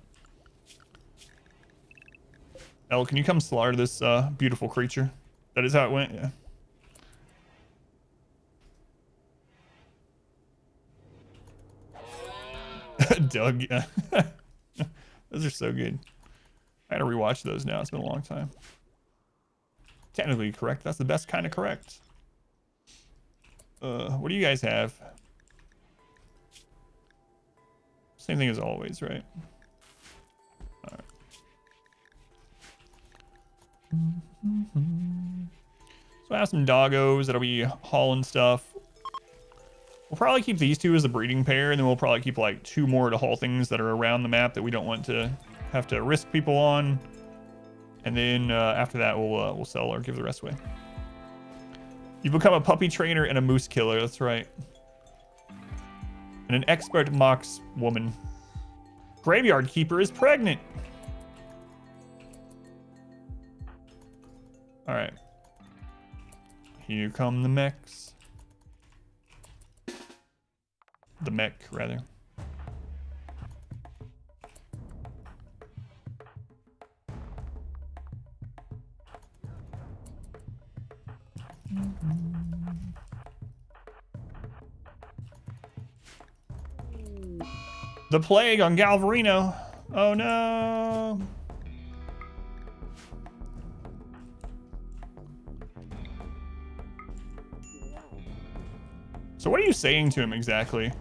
Elle, can you come slaughter this beautiful creature? That is how it went, yeah. Doug, yeah. Those are so good. I gotta rewatch those now. It's been a long time. Technically correct. That's the best kind of correct. What do you guys have? Same thing as always, right? All right. So I have some doggos that'll be hauling stuff. We'll probably keep these two as a breeding pair, and then we'll probably keep like 2 more to haul things that are around the map that we don't want to have to risk people on. And then after that, we'll sell or give the rest away. You've become a puppy trainer and a moose killer. That's right. And an expert mechs woman. Graveyard keeper is pregnant. All right. Here come the mechs. The mech, rather. The plague on Galvarino. Oh no. So what are you saying to him exactly?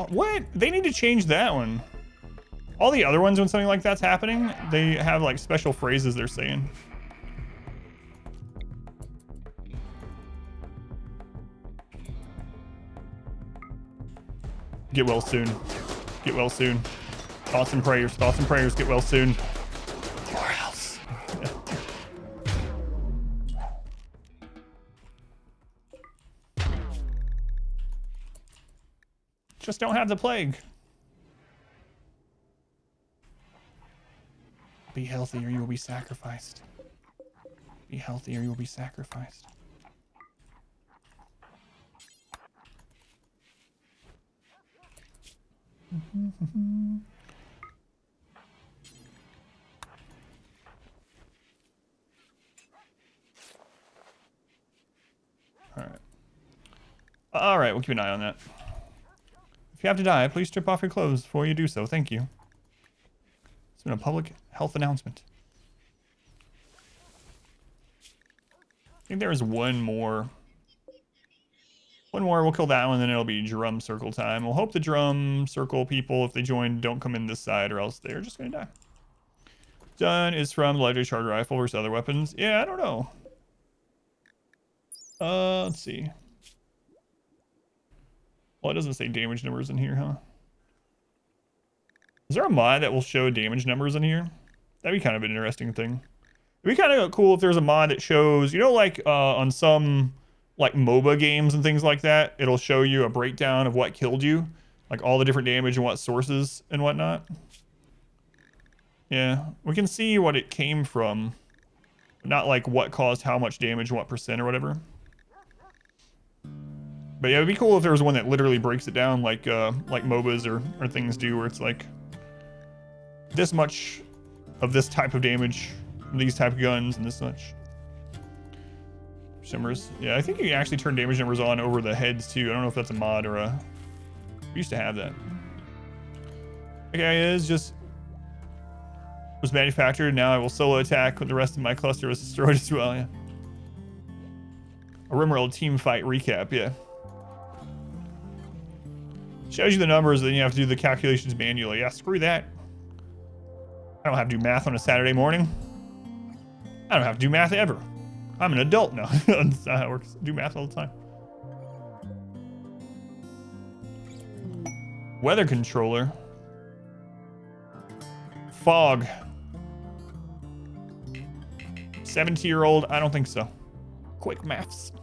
What? They need to change that one. All the other ones, when something like that's happening, they have like special phrases they're saying. Get well soon. Get well soon. Thoughts and prayers. Thoughts and prayers. Get well soon. Or else. Just don't have the plague. Be healthy or you will be sacrificed. Be healthy or you will be sacrificed. All right, we'll keep an eye on that. If you have to die, please strip off your clothes before you do so. Thank you. It's been a public health announcement. I think there is one more. One more, we'll kill that one, then it'll be drum circle time. We'll hope the drum circle people, if they join, don't come in this side, or else they're just gonna die. Done is from the legendary charge rifle versus other weapons. Yeah, I don't know. Let's see. Well, it doesn't say damage numbers in here, huh? Is there a mod that will show damage numbers in here? That'd be kind of an interesting thing. It'd be kind of cool if there's a mod that shows, you know, like on some like MOBA games and things like that, it'll show you a breakdown of what killed you, like all the different damage and what sources and whatnot. Yeah, we can see what it came from, not like what caused how much damage and what percent or whatever. But yeah, it'd be cool if there was one that literally breaks it down like MOBAs or things do, where it's like this much of this type of damage, these type of guns, and this much. Shimmers. Yeah, I think you can actually turn damage numbers on over the heads too. I don't know if that's a mod or a... We used to have that. Okay, it is just... was manufactured. Now I will solo attack when the rest of my cluster was destroyed as well, yeah. A RimWorld team fight recap, yeah. Shows you the numbers, then you have to do the calculations manually. Yeah, screw that. I don't have to do math on a Saturday morning. I don't have to do math ever. I'm an adult now. That's not how it works. I do math all the time. Weather controller. Fog. 70-year-old? I don't think so. Quick maths.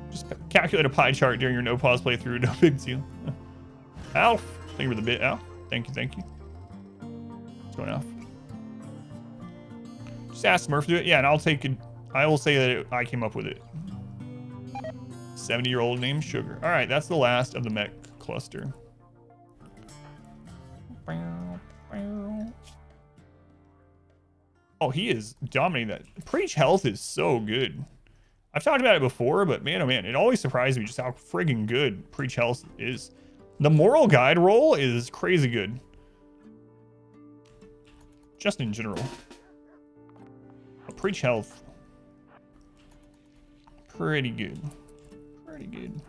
Just calculate a pie chart during your no pause playthrough. No big deal. Alf. Thank you for the bit, Alf. Thank you, thank you. It's going off. Just ask Smurf to do it. Yeah, and I'll take it. I will say that I came up with it. 70-year-old named Sugar. All right, that's the last of the mech cluster. Oh, he is dominating that. Preach health is so good. I've talked about it before, but man, oh man, it always surprised me just how friggin' good Preach health is. The moral guide roll is crazy good. Just in general. But Preach health. Pretty good. Pretty good.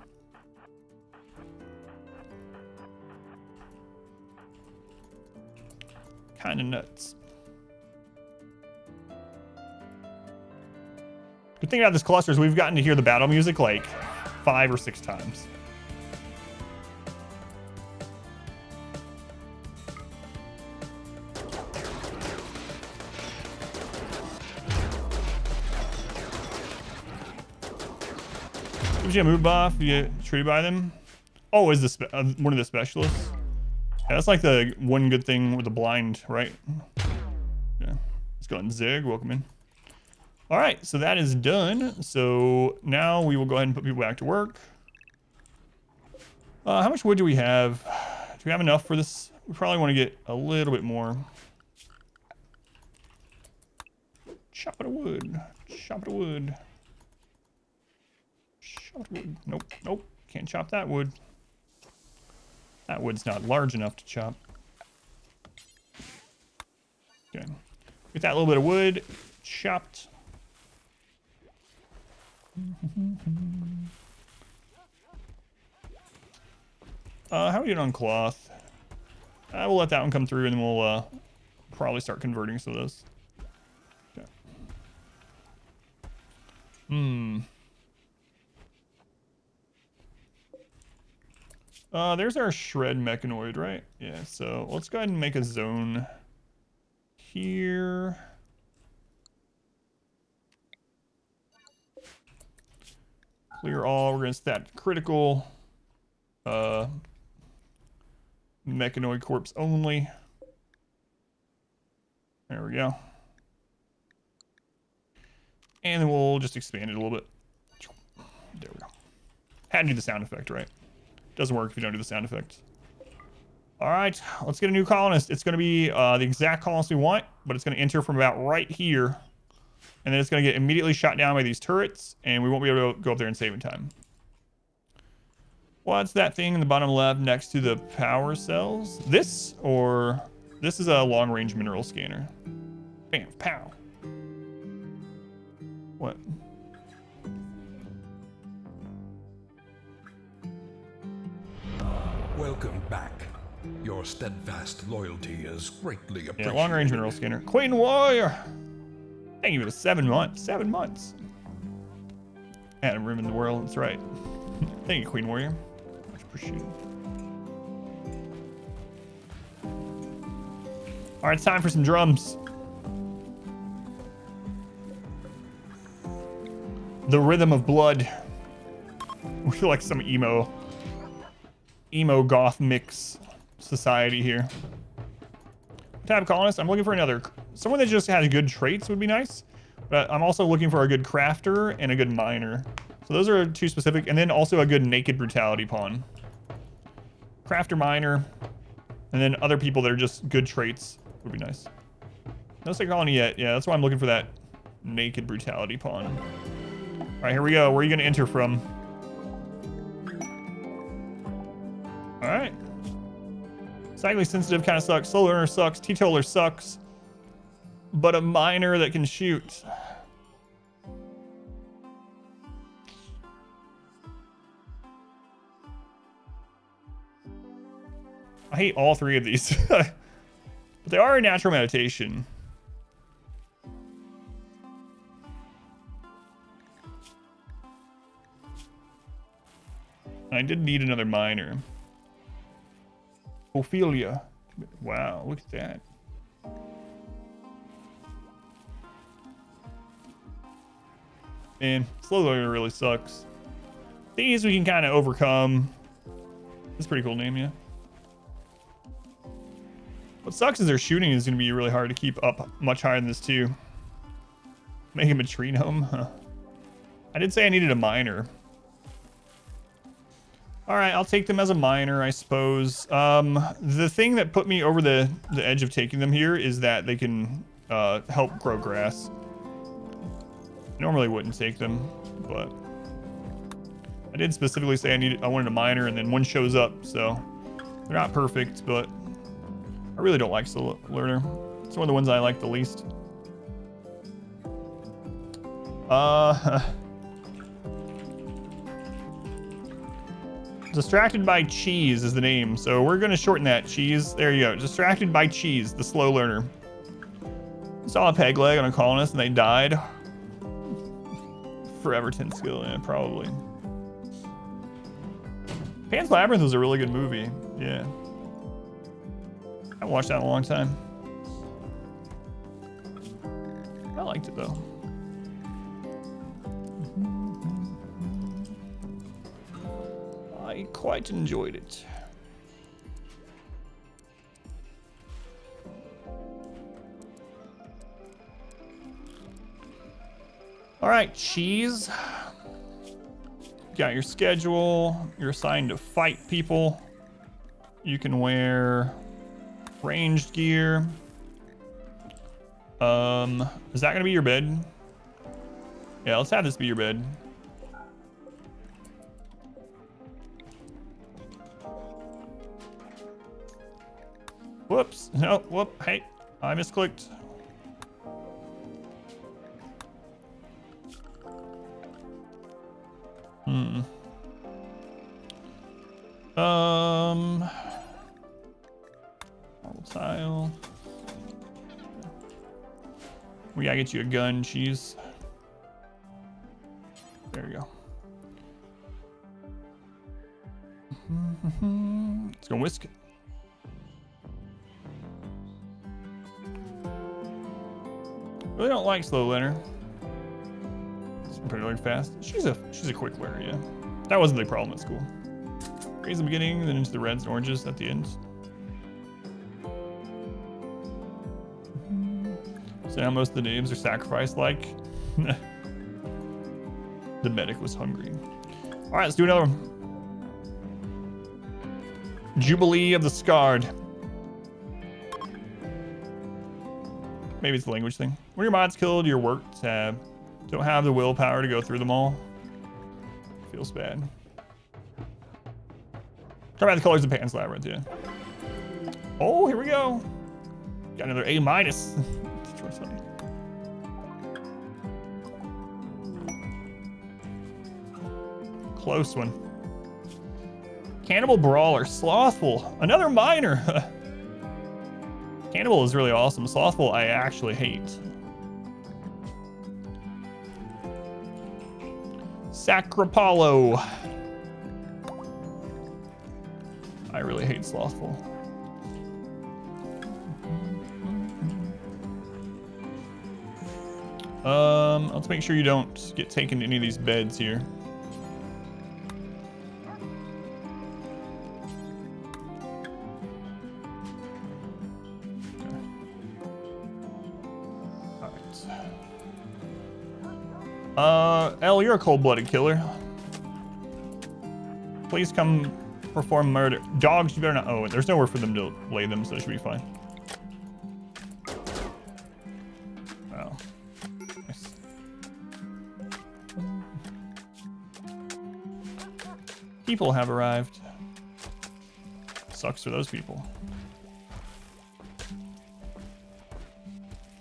Kind of nuts. Good thing about this cluster is we've gotten to hear the battle music like 5 or 6 times. Gives you a move buff, you get treated by them. Oh, is this one of the specialists? Yeah, that's like the one good thing with the blind, right? Yeah. Let's go and Zig, welcome in. All right, so that is done. So now we will go ahead and put people back to work. How much wood do we have? Do we have enough for this? We probably want to get a little bit more. Chop it of wood. Chop it of wood. Chop it of wood. Nope, nope. Can't chop that wood. That wood's not large enough to chop. Okay. Get that little bit of wood chopped. How are we doing on cloth? I will let that one come through and then we'll probably start converting some of those. Okay. There's our shred mechanoid, right? Yeah, so let's go ahead and make a zone here. Clear all. We're gonna stat critical. Mechanoid corpse only. There we go. And then we'll just expand it a little bit. There we go. Had to do the sound effect, right? Doesn't work if you don't do the sound effect. All right, let's get a new colonist. It's going to be the exact colonist we want, but it's going to enter from about right here. And then it's going to get immediately shot down by these turrets, and we won't be able to go up there and save in time. What's that thing in the bottom left next to the power cells? This, or this is a long-range mineral scanner. Bam, pow. What?
Welcome back. Your steadfast loyalty is greatly appreciated.
Yeah, long-range mineral scanner. Queen Warrior! Thank you for the 7 months. 7 months. And a room in the world, that's right. Thank you, Queen Warrior. Much appreciated. All right, it's time for some drums. The rhythm of blood. We feel like some emo goth mix society here. Tab colonist, I'm looking for someone that just has good traits would be nice, but I'm also looking for a good crafter and a good miner. So those are 2 specific, and then also a good Naked Brutality pawn. Crafter, miner, and then other people that are just good traits would be nice. No second colony yet. Yeah, that's why I'm looking for that Naked Brutality pawn. All right, here we go. Where are you going to enter from? All right. Psychically sensitive kind of sucks. Slow learner sucks. Teetotaler sucks. But a miner that can shoot. I hate all 3 of these. But they are a natural meditation. I did need another miner. Ophelia. Wow, look at that. Man, slow learner really sucks. These we can kind of overcome. That's a pretty cool name, yeah. What sucks is their shooting is going to be really hard to keep up much higher than this too. Make him a tree gnome? Huh. I did say I needed a miner. All right, I'll take them as a miner, I suppose. The thing that put me over the edge of taking them here is that they can help grow grass. I normally wouldn't take them, but I did specifically say I wanted a miner, and then one shows up, so they're not perfect, but I really don't like Slow Learner. It's one of the ones I like the least. Distracted by Cheese is the name, so we're gonna shorten that. Cheese, there you go. Distracted by Cheese, the slow learner. Saw a peg leg on a colonist and they died. Forever 10 skill, yeah, probably. Pan's Labyrinth was a really good movie, yeah. I haven't watched that in a long time. I liked it though. I quite enjoyed it. All right, Cheese. Got your schedule. You're assigned to fight people. You can wear ranged gear. Is that gonna be your bed? Yeah, let's have this be your bed. Whoops. No, whoop. Hey, I misclicked. Marble tile. We gotta get you a gun, Cheese. There you go. Let's go whisk it. Really don't like slow learner. It's pretty really fast. She's a quick learner, yeah. That wasn't the problem at school. Raise the beginning, then into the reds and oranges at the end. So now most of the names are sacrificed like. The medic was hungry. All right, let's do another one. Jubilee of the Scarred. Maybe it's the language thing. When your mods killed your work tab, don't have the willpower to go through them all. Feels bad. Talk about the colors of Pan's Labyrinth, yeah. Oh, here we go. Got another A-. Close one. Cannibal Brawler, Slothful, another miner. Cannibal is really awesome. Slothful, I actually hate. Sacropolo. I really hate Slothful. Let's make sure you don't get taken to any of these beds here. Elle, you're a cold-blooded killer. Please come perform murder. Dogs, you better not. Oh, there's nowhere for them to lay them, so it should be fine. Wow. Nice. People have arrived. Sucks for those people.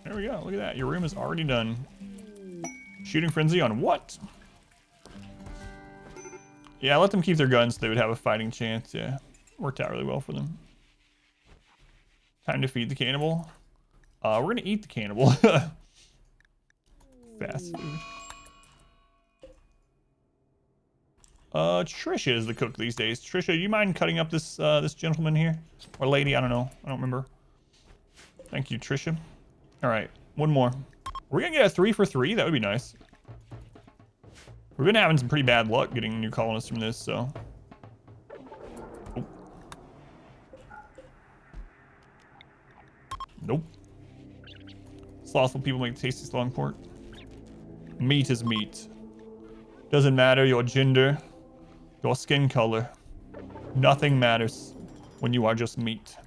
There we go. Look at that. Your room is already done. Shooting frenzy on what? Yeah, let them keep their guns so they would have a fighting chance. Yeah, worked out really well for them. Time to feed the cannibal. We're gonna eat the cannibal. Fast food. Trisha is the cook these days. Trisha, do you mind cutting up this this gentleman here? Or lady, I don't know. I don't remember. Thank you, Trisha. All right, one more. We're gonna get a 3 for 3. That would be nice. We've been having some pretty bad luck getting new colonists from this, so. Oh. Nope. Slothful people make tasty long pork. Meat is meat. Doesn't matter your gender, your skin color. Nothing matters when you are just meat.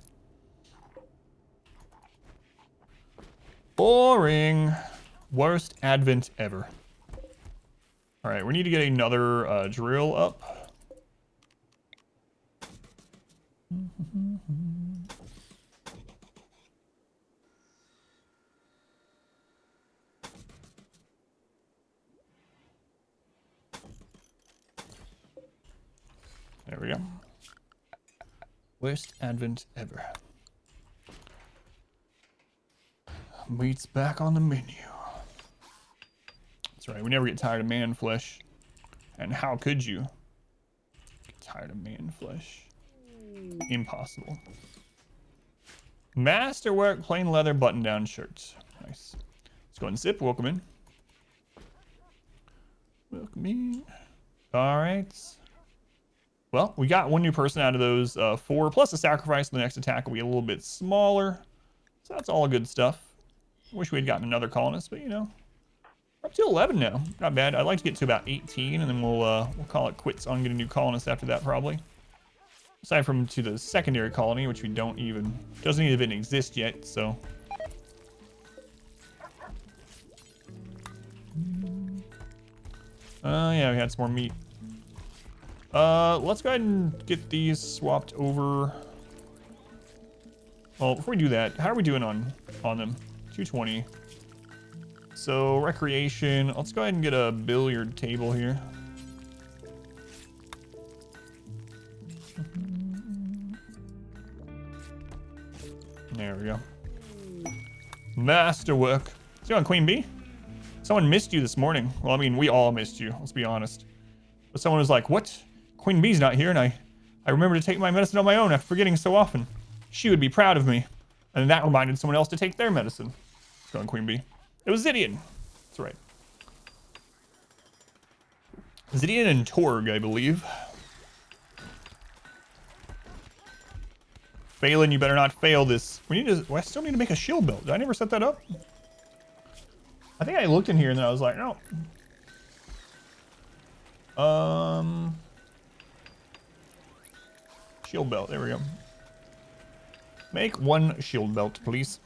Boring. Worst advent ever. All right, we need to get another drill up. There we go. Worst advent ever. Meat's back on the menu. That's right, we never get tired of man flesh. And how could you get tired of man flesh? Impossible. Masterwork plain leather button-down shirts. Nice. Let's go ahead and zip. Welcome in. Welcome in. All right. Well, we got one new person out of those 4, plus a sacrifice. The next attack will be a little bit smaller. So that's all good stuff. Wish we had gotten another colonist, but you know, we're up to 11 now. Not bad. I'd like to get to about 18, and then we'll call it quits on getting new colonists after that, probably. Aside from to the secondary colony, which we doesn't even exist yet. So. Yeah, we had some more meat. Let's go ahead and get these swapped over. Well, before we do that, how are we doing on them? 220. So recreation. Let's go ahead and get a billiard table here. There we go. Masterwork. So on Queen Bee. Someone missed you this morning. Well, I mean, we all missed you. Let's be honest. But someone was like, "What? Queen Bee's not here," and I remember to take my medicine on my own after forgetting so often. She would be proud of me. And that reminded someone else to take their medicine. Let's go on Queen Bee. It was Zidian. That's right. Zidian and Torg, I believe. Phelan, you better not fail this. I still need to make a shield belt. Did I never set that up? I think I looked in here and then I was like, no. Shield belt, there we go. Make one shield belt, please.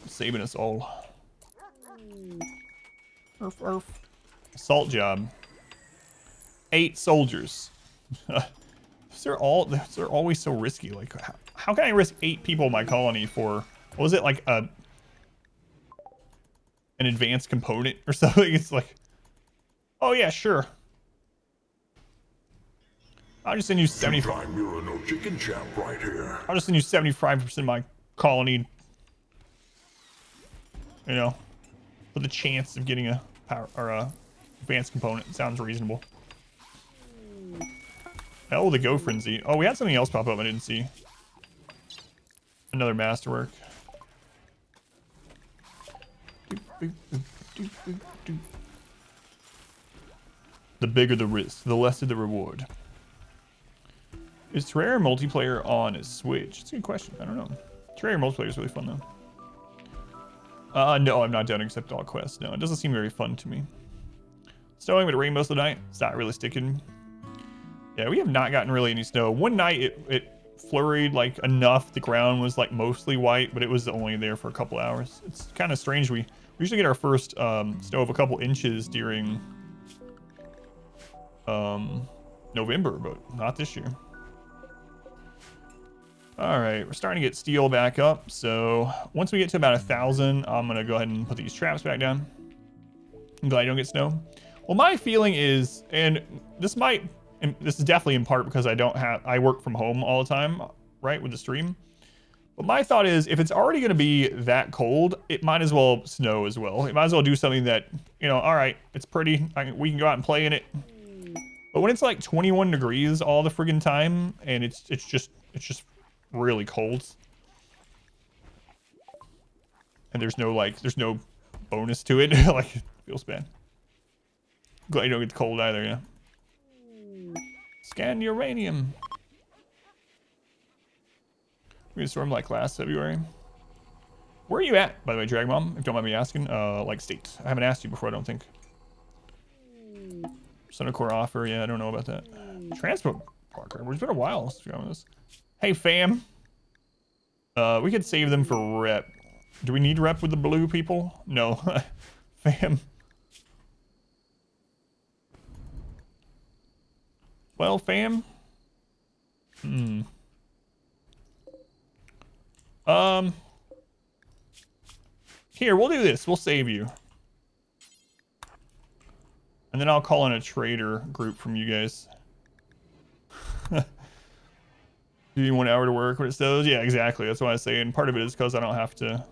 Saving us all. Urf, urf. Assault job. 8 soldiers. They're always so risky. Like, how can I risk 8 people in my colony for, what was it, like an advanced component or something? It's like, oh yeah, sure. I'll just send you 75.
No chicken chap right here.
I'll just send you 75% of my colony. You know, for the chance of getting a power or a advanced component. Sounds reasonable. Hell with a go frenzy. Oh, we had something else pop up I didn't see. Another masterwork. The bigger the risk, the lesser the reward. Is Terraria multiplayer on a Switch? It's a good question. I don't know. Terraria multiplayer is really fun though. No, I'm not down to accept all quests. No, it doesn't seem very fun to me. Snowing, but it rained most of the night. It's not really sticking. Yeah, we have not gotten really any snow. One night it flurried like enough. The ground was like mostly white, but it was only there for a couple hours. It's kind of strange. We usually get our first snow of a couple inches during November, but not this year. All right, we're starting to get steel back up. So once we get to about 1,000, I'm gonna go ahead and put these traps back down. I'm glad you don't get snow. Well, my feeling is, and this is definitely in part because I work from home all the time, right, with the stream. But my thought is, if it's already gonna be that cold, it might as well snow as well. It might as well do something that, you know, all right, it's pretty, we can go out and play in it. But when it's like 21 degrees all the friggin' time, and it's just really cold, and there's no bonus to it. Like, it feels bad. Glad you don't get the cold either, yeah. Scan uranium. We had a storm like last February. Where are you at, by the way, Drag Mom? If you don't mind me asking. Like state. I haven't asked you before, I don't think. Sonocore offer, yeah, I don't know about that. Transport Parker. It's been a while since we've done this. Hey, fam. We could save them for rep. Do we need rep with the blue people? No. Fam. Well, fam. Here, we'll do this. We'll save you. And then I'll call in a trader group from you guys. Do you 1 hour to work when it says? Yeah, exactly. That's what I say. And part of it is because I don't have to.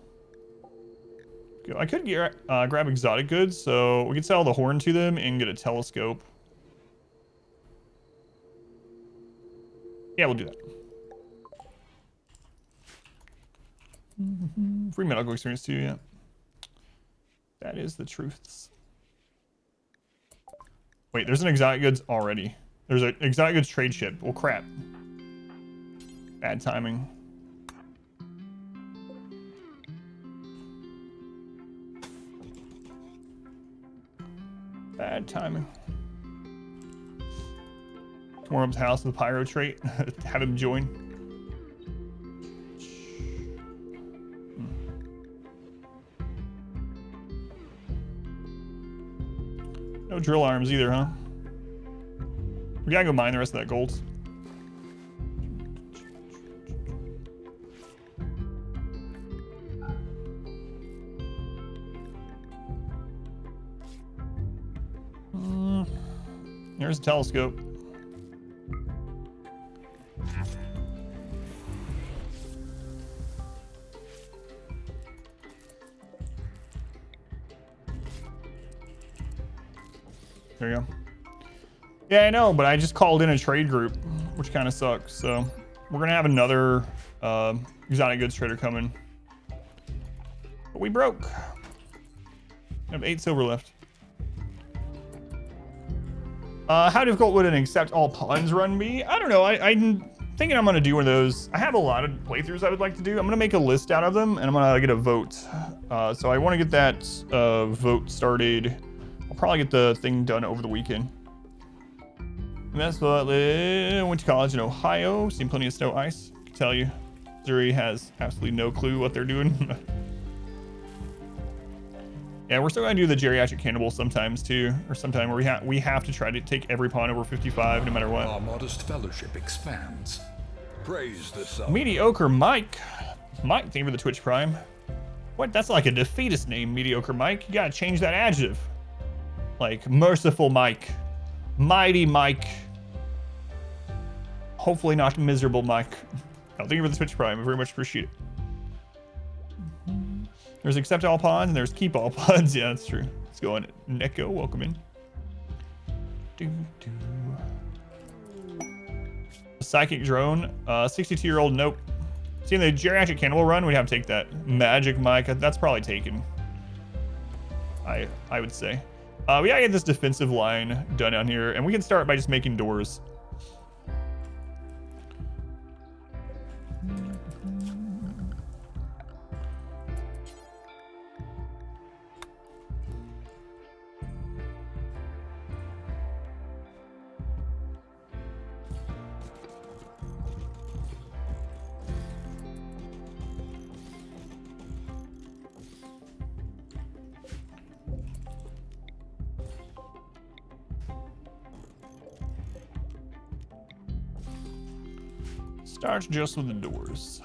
I could get, grab exotic goods, so we could sell the horn to them and get a telescope. Yeah, we'll do that. Free medical experience too, yeah. That is the truths. Wait, there's an exotic goods already. There's an exotic goods trade ship. Well, crap. Bad timing. Bad timing. Tomorrow up's house with the pyro trait. Have him join. No drill arms either, huh? We gotta go mine the rest of that gold. Here's a telescope. There you go. Yeah, I know, but I just called in a trade group, which kind of sucks. So we're gonna have another exotic goods trader coming. But we broke. I have 8 silver left. How difficult would an accept all pawns run be? I don't know. I'm thinking I'm gonna do one of those. I have a lot of playthroughs I would like to do. I'm gonna make a list out of them and I'm gonna get a vote. So I want to get that vote started. I'll probably get the thing done over the weekend. And that's what went to college in Ohio. Seen plenty of snow ice. I can tell you, Missouri has absolutely no clue what they're doing. Yeah, we're still gonna do the geriatric cannibal sometimes too, or sometime where we have to try to take every pawn over 55 no matter what.
Our modest fellowship expands. Praise the sun.
Mediocre Mike. Mike, thank you for the Twitch Prime. What? That's like a defeatist name, Mediocre Mike. You gotta change that adjective. Like merciful Mike, mighty Mike. Hopefully not miserable Mike. Oh, thank you for the Twitch Prime. I very much appreciate it. There's accept all pawns and there's keep all pawns. Yeah, that's true. Let's go on. Neko, welcome in. Psychic drone. 62-year-old, nope. See, in the geriatric cannibal run, we'd have to take that. Magic Mike, that's probably taken. I would say. We gotta get this defensive line done down here, and we can start by just making doors. Starts just with the doors.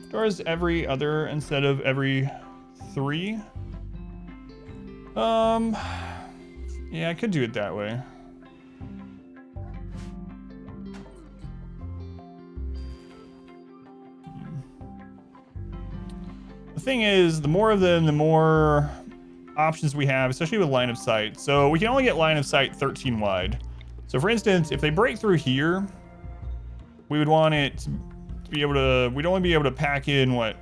Doors every other instead of every 3. Yeah, I could do it that way. The thing is, the more of them, the more options we have, especially with line of sight. So we can only get line of sight 13 wide. So for instance, if they break through here, we would want it to be able to, we'd only be able to pack in what,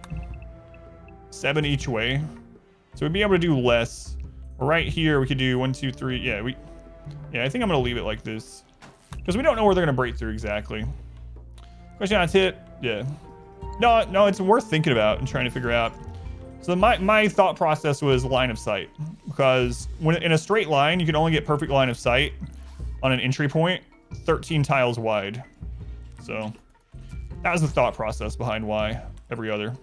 7 each way. So we'd be able to do less. Right here, we could do 1, 2, 3. Yeah, I think I'm gonna leave it like this because we don't know where they're gonna break through exactly. Question on tip. Yeah. No, it's worth thinking about and trying to figure out. So my thought process was line of sight, because when in a straight line, you can only get perfect line of sight on an entry point 13 tiles wide. So that was the thought process behind why every other.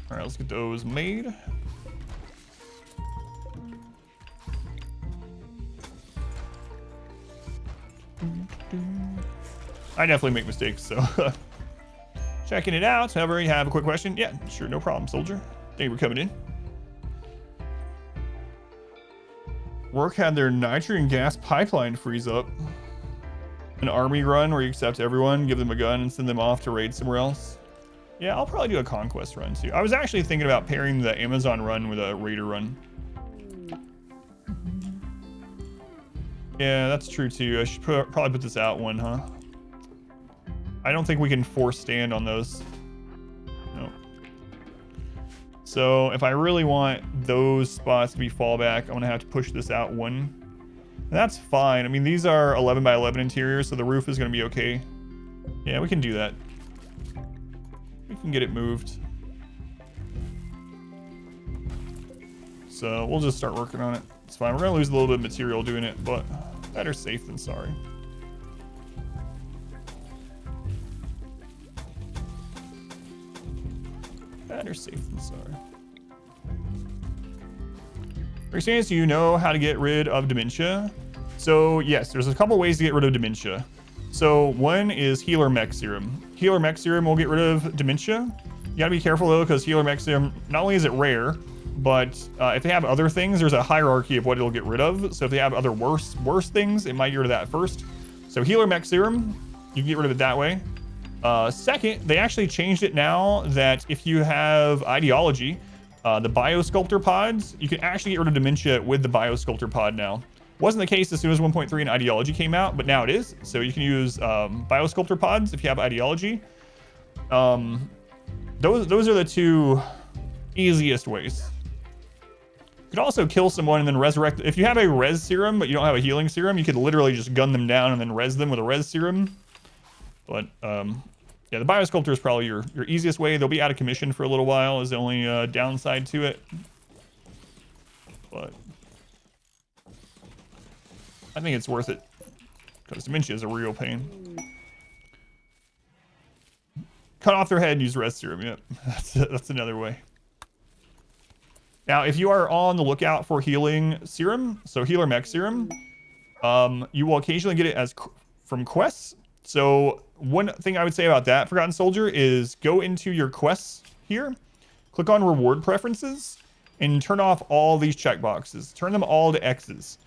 All right, let's get those made. I definitely make mistakes, so checking it out. However, you have a quick question? Yeah, sure, no problem, soldier. Thank you for coming in. Work had their nitrogen gas pipeline freeze up. An army run where you accept everyone, give them a gun, and send them off to raid somewhere else. Yeah, I'll probably do a conquest run too. I was actually thinking about pairing the Amazon run with a raider run. Yeah, that's true too. I should probably put this out one, huh? I don't think we can force stand on those. No. So if I really want those spots to be fallback, I'm gonna have to push this out one. And that's fine. I mean, these are 11 by 11 interiors, so the roof is gonna be okay. Yeah, we can do that. We can get it moved. So we'll just start working on it. It's fine. We're gonna lose a little bit of material doing it, but better safe than sorry. Better safe than sorry. For experience, do you know how to get rid of dementia? So yes, there's a couple ways to get rid of dementia. So one is healer mech serum. Healer mech serum will get rid of dementia. You gotta be careful though, because healer mech serum, not only is it rare, but if they have other things, there's a hierarchy of what it'll get rid of. So if they have other worse things, it might get rid of that first. So healer mech serum, you can get rid of it that way. Second, they actually changed it now that if you have ideology, the biosculptor pods, you can actually get rid of dementia with the biosculptor pod now. Wasn't the case as soon as 1.3 and ideology came out, but now it is. So you can use biosculptor pods if you have ideology. Those are the two easiest ways. You could also kill someone and then resurrect. If you have a res serum, but you don't have a healing serum, you could literally just gun them down and then res them with a res serum. But yeah, the biosculptor is probably your easiest way. They'll be out of commission for a little while is the only downside to it. But I think it's worth it because dementia is a real pain. Cut off their head and use res serum. Yep, that's another way. Now, if you are on the lookout for healing serum, so healer mech serum, you will occasionally get it as from quests. So one thing I would say about that, Forgotten Soldier, is go into your quests here, click on reward preferences, and turn off all these checkboxes. Turn them all to X's.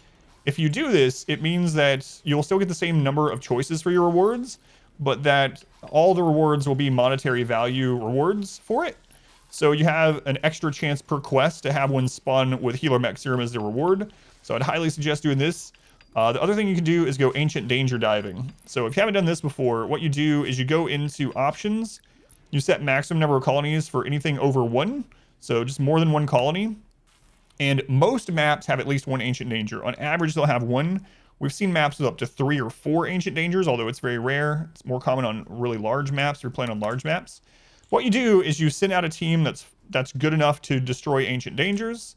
If you do this, it means that you'll still get the same number of choices for your rewards, but that all the rewards will be monetary value rewards for it. So you have an extra chance per quest to have one spawn with healer mech serum as the reward. So I'd highly suggest doing this. The other thing you can do is go ancient danger diving. So if you haven't done this before, what you do is you go into options, you set maximum number of colonies for anything over 1. So just more than 1 colony. And most maps have at least 1 ancient danger. On average, they'll have 1. We've seen maps with up to 3 or 4 ancient dangers, although it's very rare. It's more common on really large maps. If you're playing on large maps. What you do is you send out a team that's good enough to destroy ancient dangers.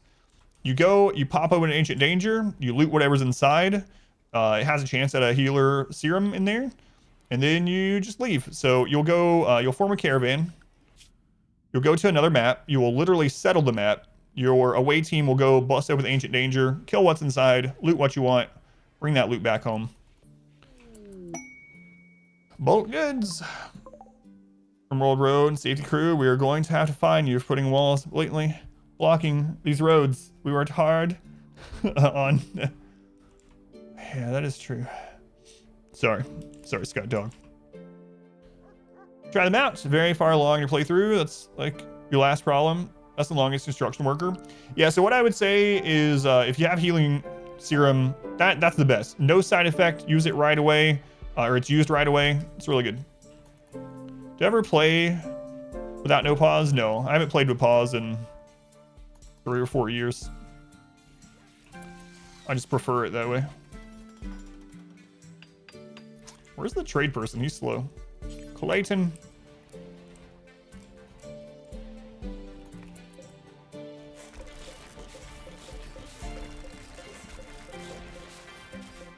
You go, you pop open an ancient danger, you loot whatever's inside. It has a chance at a healer serum in there, and then you just leave. So you'll go, you'll form a caravan. You'll go to another map. You will literally settle the map. Your away team will go bust open the ancient danger, kill what's inside, loot what you want, bring that loot back home. Bulk goods. RimWorld Road, safety crew, we are going to have to find you for putting walls blatantly blocking these roads. We worked hard on. Yeah, that is true. Sorry, Scott Dog. Try them out. Very far along your playthrough. That's like your last problem. That's the longest construction worker. Yeah, so what I would say is if you have healing serum, that's the best. No side effect, use it right away, or it's used right away. It's really good. Do you ever play without no pause? No, I haven't played with pause in 3 or 4 years. I just prefer it that way. Where's the trade person? He's slow. Clayton.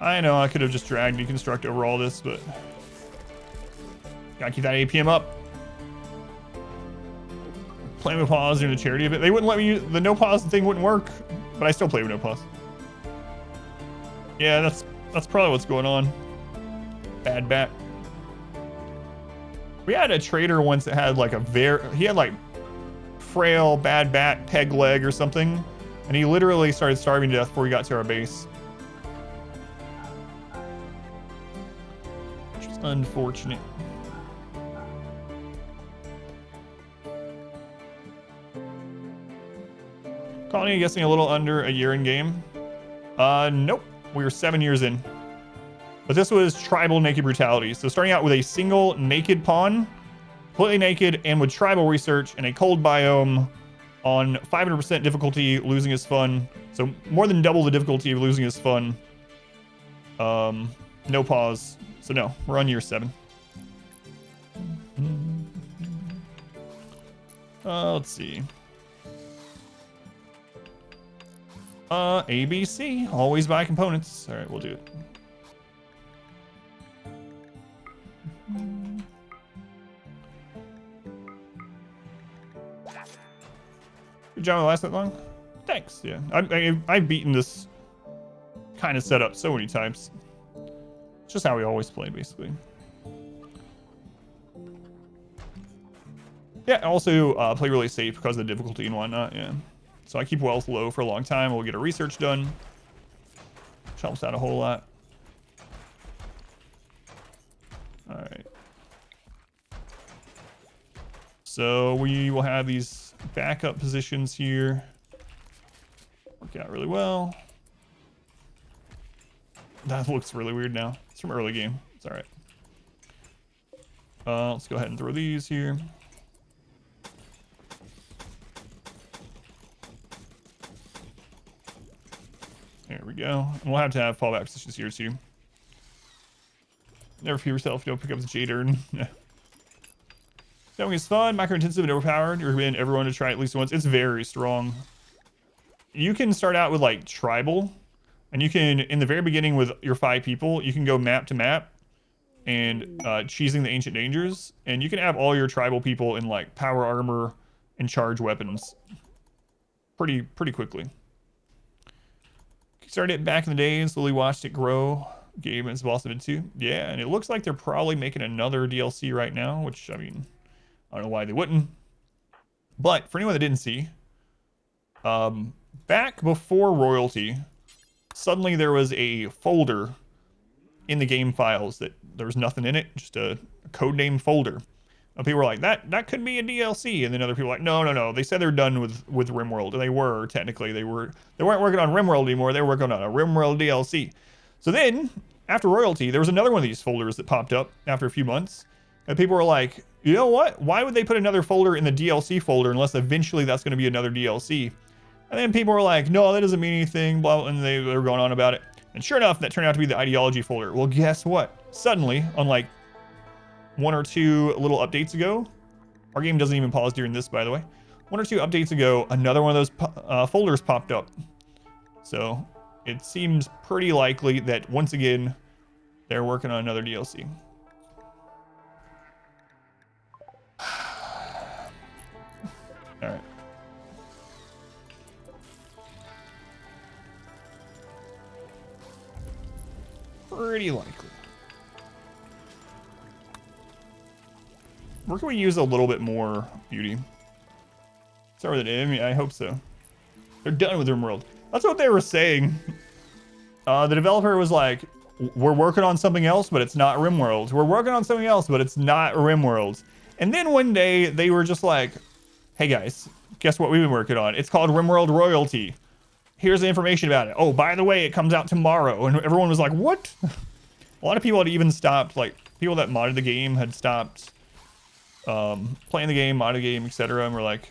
I know I could have just dragged deconstruct over all this, but gotta keep that APM up. Playing with pause doing a charity of it. They wouldn't let me use the no pause thing wouldn't work, but I still play with no pause. Yeah, that's probably what's going on. Bad bat. We had a trader once that had like he had like frail bad bat peg leg or something, and he literally started starving to death before he got to our base. Which is unfortunate. Colony guessing a little under a year in game. Nope. We were 7 years in. But this was tribal Naked Brutality. So starting out with a single naked pawn, completely naked, and with tribal research in a cold biome on 500% difficulty, losing is fun. So more than double the difficulty of losing is fun. No pause. So no, we're on year 7. Let's see. ABC. Always buy components. All right, we'll do it. Good job. Last that long. Thanks. Yeah, I've beaten this kind of setup so many times. It's just how we always play, basically. Yeah. Also, play really safe because of the difficulty and whatnot. Yeah. So I keep wealth low for a long time. We'll get our research done. Which helps out a whole lot. All right. So we will have these backup positions here. Work out really well. That looks really weird now. It's from early game. It's all right. Let's go ahead and throw these here. There we go. And we'll have to have fallback positions here too. Never fear yourself. Don't pick up the Jade Urn. Knowing is fun, micro-intensive and overpowered. You're recommend everyone to try it at least once. It's very strong. You can start out with like tribal, and you can, in the very beginning with your 5 people, you can go map to map and cheesing the ancient dangers, and you can have all your tribal people in like power armor and charge weapons pretty quickly. Started it back in the day and slowly watched it grow. Game is boss of it too. Yeah, and it looks like they're probably making another DLC right now, which I mean, I don't know why they wouldn't. But for anyone that didn't see, back before royalty, suddenly there was a folder in the game files that there was nothing in it, just a codename folder. And people were like, that could be a DLC, and then other people were like, no. They said they're done with RimWorld, and they were technically. They weren't working on RimWorld anymore. They were working on a RimWorld DLC. So then, after royalty, there was another one of these folders that popped up after a few months. And people were like, you know what? Why would they put another folder in the DLC folder unless eventually that's going to be another DLC? And then people were like, no, that doesn't mean anything, blah, and they were going on about it. And sure enough, that turned out to be the ideology folder. Well, guess what? Suddenly, on like 1 or 2 little updates ago, our game doesn't even pause during this, by the way. 1 or 2 updates ago, another one of those folders popped up. So it seems pretty likely that once again, they're working on another DLC. All right. Pretty likely. Where can we use a little bit more beauty? Start with it. I mean, I hope so. They're done with RimWorld. That's what they were saying. The developer was like, we're working on something else, but it's not RimWorld. We're working on something else, but it's not RimWorld. And then one day they were just like, hey guys, guess what we've been working on? It's called RimWorld Royalty. Here's the information about it. Oh, by the way, it comes out tomorrow. And everyone was like, what? A lot of people had even stopped, like, people that modded the game had stopped playing the game, modded the game, etc. And were like,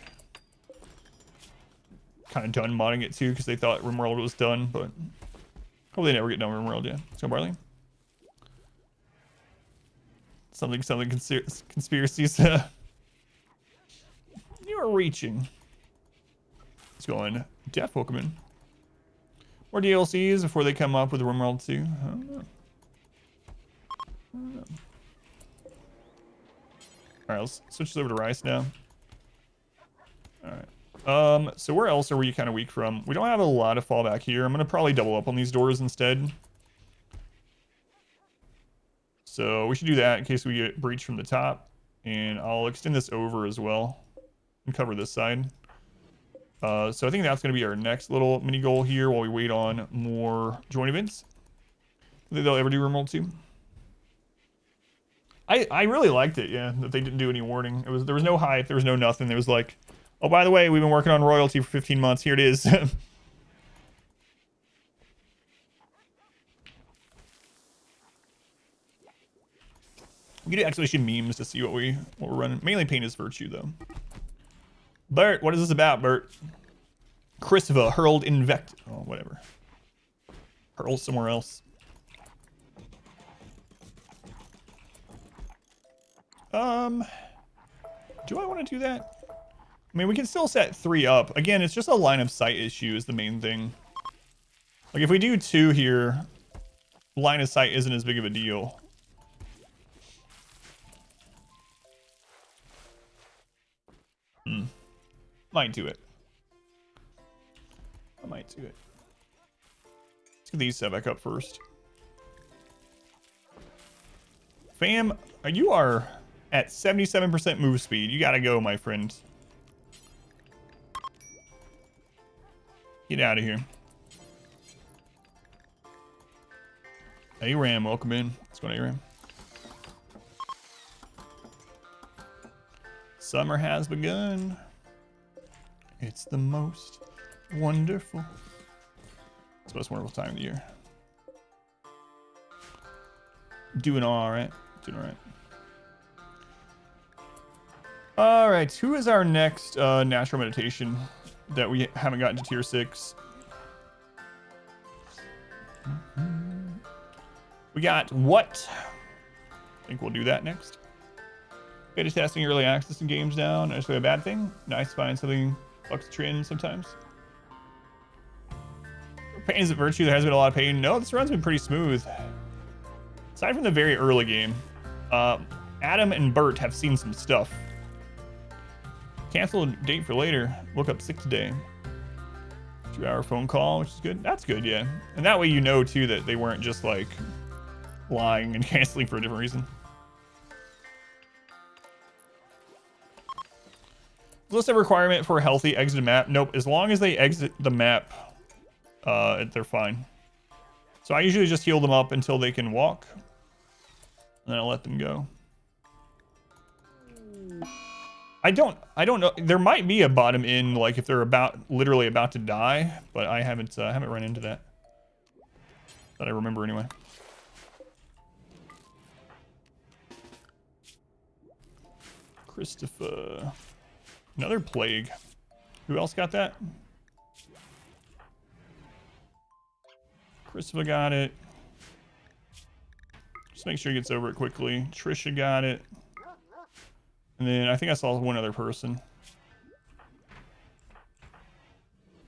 kind of done modding it too, because they thought RimWorld was done, but hopefully they never get done with RimWorld, yeah. Let's go, Barley. Something conspiracies. You are reaching. It's going. Jeff, welcome in. More DLCs before they come up with RimWorld 2. I don't know. Alright, let's switch this over to Rice now. Alright. So where else are we kind of weak from? We don't have a lot of fallback here. I'm going to probably double up on these doors instead. So we should do that in case we get breached from the top. And I'll extend this over as well and cover this side. So I think that's going to be our next little mini goal here while we wait on more joint events. Do think they'll ever do RimWorld 2? I really liked it, yeah, that they didn't do any warning. There was no hype, there was no nothing. There was like, oh, by the way, we've been working on royalty for 15 months. Here it is. We could actually shoot memes to see what we're running. Mainly paint is virtue though. Bert, what is this about, Bert? Christopher hurled invect. Oh, whatever. Hurl somewhere else. Do I want to do that? I mean, we can still set 3 up. Again, it's just a line of sight issue is the main thing. Like, if we do 2 here, line of sight isn't as big of a deal. Might do it. I might do it. Let's get these set back up first. Fam, you are at 77% move speed. You gotta go, my friend. Get out of here. ARAM, welcome in. Let's go to ARAM. Summer has begun. It's the most wonderful. It's the most wonderful time of the year. Doing all right. Doing all right. All right. Who is our next natural meditation that we haven't gotten to tier 6? We got what? I think we'll do that next. Beta testing early access in games now. Not necessarily a bad thing. Nice to find something bucks the trend sometimes. Pain is a virtue. There has been a lot of pain. No, this run's been pretty smooth. Aside from the very early game, Adam and Bert have seen some stuff. Cancel date for later. Woke up sick today. 2-hour phone call, which is good. That's good, yeah. And that way you know too that they weren't just like lying and canceling for a different reason. List of requirement for a healthy exit map. Nope. As long as they exit the map, they're fine. So I usually just heal them up until they can walk, and then I'll let them go. I don't know. There might be a bottom in, like if they're literally about to die, but I haven't run into that. That I remember anyway. Christopher. Another plague. Who else got that? Christopher got it. Just make sure he gets over it quickly. Trisha got it. And then I think I saw one other person.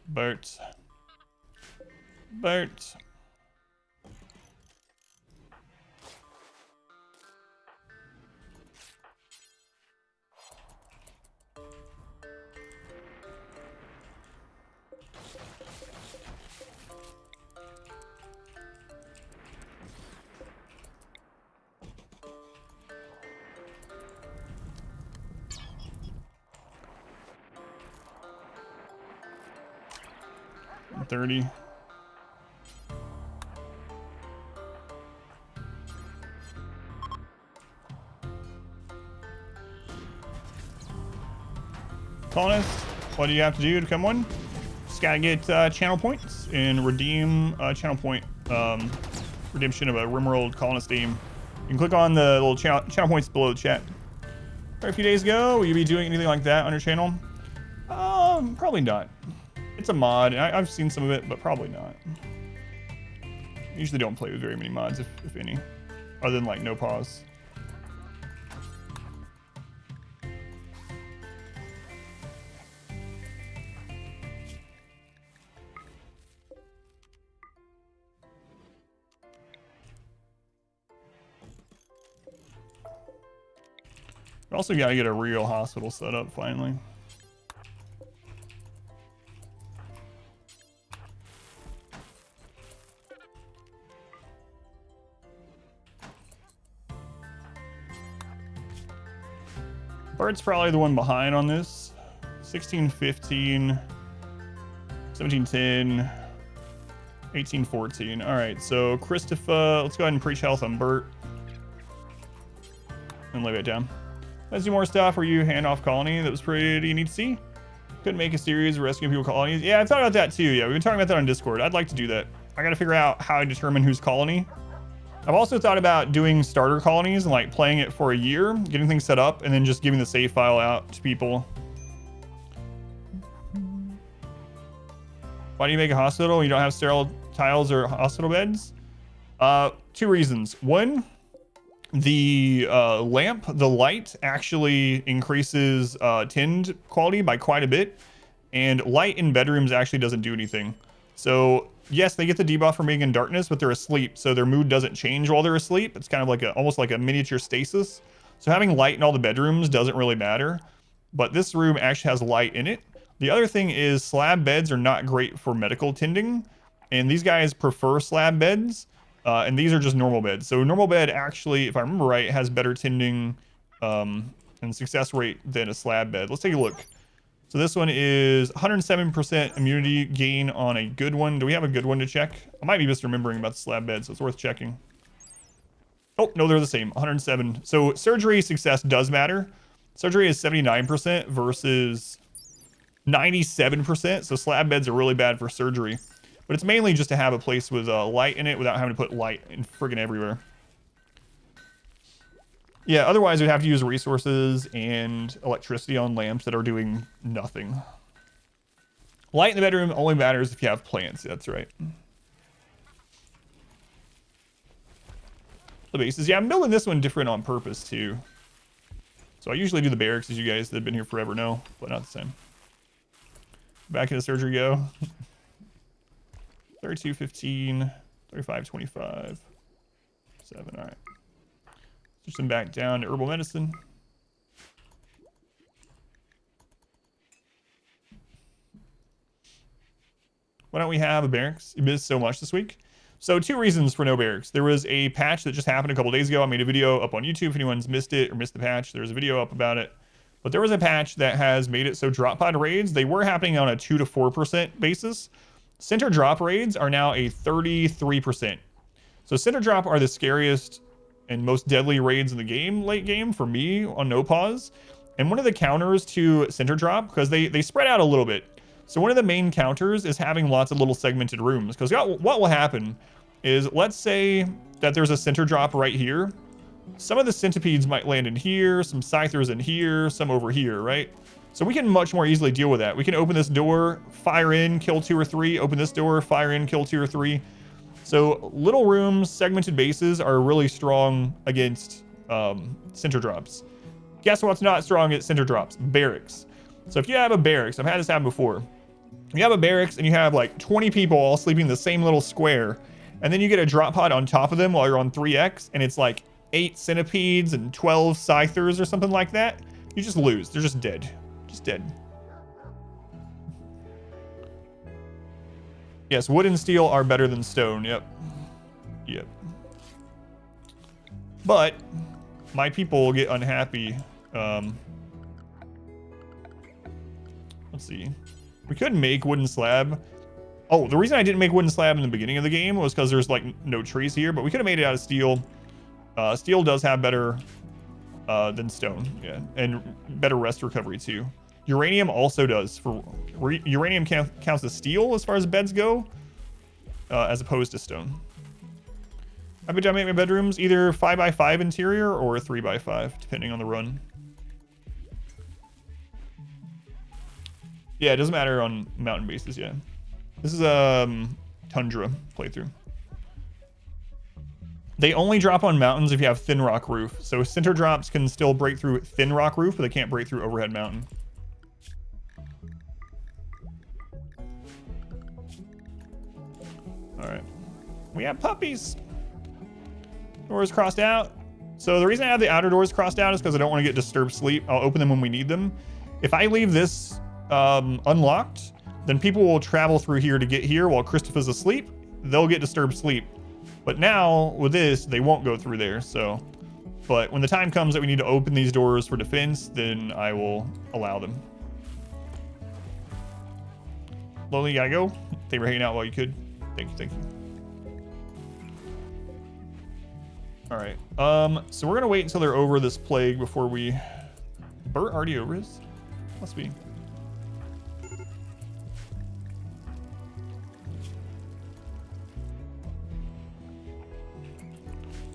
Bert. Bert. $30. Colonist. what do you have to do to become one? Just gotta get channel points and redeem channel point redemption of a RimWorld colonist theme. You can click on the little channel points below the chat. A few days ago, will you be doing anything like that on your channel? Probably not. It's a mod. I've seen some of it, but probably not. I usually don't play with very many mods, if any, other than like no pause. We also gotta get a real hospital set up finally. Bart's probably the one behind on this. 1615, 1710, 1814. All right, so Christopher, let's go ahead and preach health on Bert. And lay it down. Let's do more stuff where you hand off colony. That was pretty neat to see. Couldn't make a series of rescuing people colonies. Yeah, I thought about that too. Yeah, we've been talking about that on Discord. I'd like to do that. I gotta figure out how I determine who's colony. I've also thought about doing starter colonies and like playing it for a year, getting things set up, and then just giving the save file out to people. Why do you make a hospital when you don't have sterile tiles or hospital beds? 2 reasons. One, the lamp, the light actually increases tinned quality by quite a bit, and light in bedrooms actually doesn't do anything. So yes, they get the debuff from being in darkness, but they're asleep, so their mood doesn't change while they're asleep. It's kind of like almost like a miniature stasis. So having light in all the bedrooms doesn't really matter, but this room actually has light in it. The other thing is slab beds are not great for medical tending, and these guys prefer slab beds. And these are just normal beds. So normal bed actually, if I remember right, has better tending and success rate than a slab bed. Let's take a look. So this one is 107% immunity gain on a good one. Do we have a good one to check? I might be misremembering about the slab bed, so it's worth checking. Oh, no, they're the same, 107. So surgery success does matter. Surgery is 79% versus 97%. So slab beds are really bad for surgery. But it's mainly just to have a place with light in it without having to put light in friggin' everywhere. Yeah, otherwise we'd have to use resources and electricity on lamps that are doing nothing. Light in the bedroom only matters if you have plants. That's right. The bases. Yeah, I'm building this one different on purpose too. So I usually do the barracks, as you guys that have been here forever know, but not the same. Back into surgery go. 3215, 3525, 7. All right. Switch them back down to herbal medicine. Why don't we have a barracks? You missed so much this week. So 2 reasons for no barracks. There was a patch that just happened a couple days ago. I made a video up on YouTube. If anyone's missed it or missed the patch, there's a video up about it. But there was a patch that has made it so drop pod raids, they were happening on a 2 to 4% basis. Center drop raids are now a 33%. So center drop are the scariest and most deadly raids in the game, late game, for me on no pause. And one of the counters to center drop, because they spread out a little bit. So one of the main counters is having lots of little segmented rooms. Because what will happen is, let's say that there's a center drop right here. Some of the centipedes might land in here, some scythers in here, some over here, right? So we can much more easily deal with that. We can open this door, fire in, kill 2 or 3, open this door, fire in, kill 2 or 3. So little rooms, segmented bases are really strong against center drops. Guess what's not strong at center drops? Barracks. So if you have a barracks, I've had this happen before. You have a barracks and you have like 20 people all sleeping in the same little square, and then you get a drop pod on top of them while you're on 3x, and it's like 8 centipedes and 12 scythers or something like that. You just lose. They're just dead. Just dead. Yes, wood and steel are better than stone. Yep. Yep. But my people get unhappy. Let's see. We could make wooden slab. Oh, the reason I didn't make wooden slab in the beginning of the game was because there's like no trees here, but we could have made it out of steel. Steel does have better than stone, yeah, and better rest recovery too. Uranium also does. Uranium counts as steel as far as beds go, as opposed to stone. I bet I make my bedrooms either 5x5 interior or 3x5, depending on the run. Yeah, it doesn't matter on mountain bases, yeah. This is Tundra playthrough. They only drop on mountains if you have thin rock roof. So center drops can still break through thin rock roof, but they can't break through overhead mountain. All right. We have puppies. Doors crossed out. So the reason I have the outer doors crossed out is because I don't want to get disturbed sleep. I'll open them when we need them. If I leave this unlocked, then people will travel through here to get here while Christopher's asleep. They'll get disturbed sleep. But now with this, they won't go through there. So, but when the time comes that we need to open these doors for defense, then I will allow them. Lowly, you gotta go. Thank you for hanging out while you could. Thank you, thank you. All right. So we're gonna wait until they're over this plague before we. Bert already over his? Must be.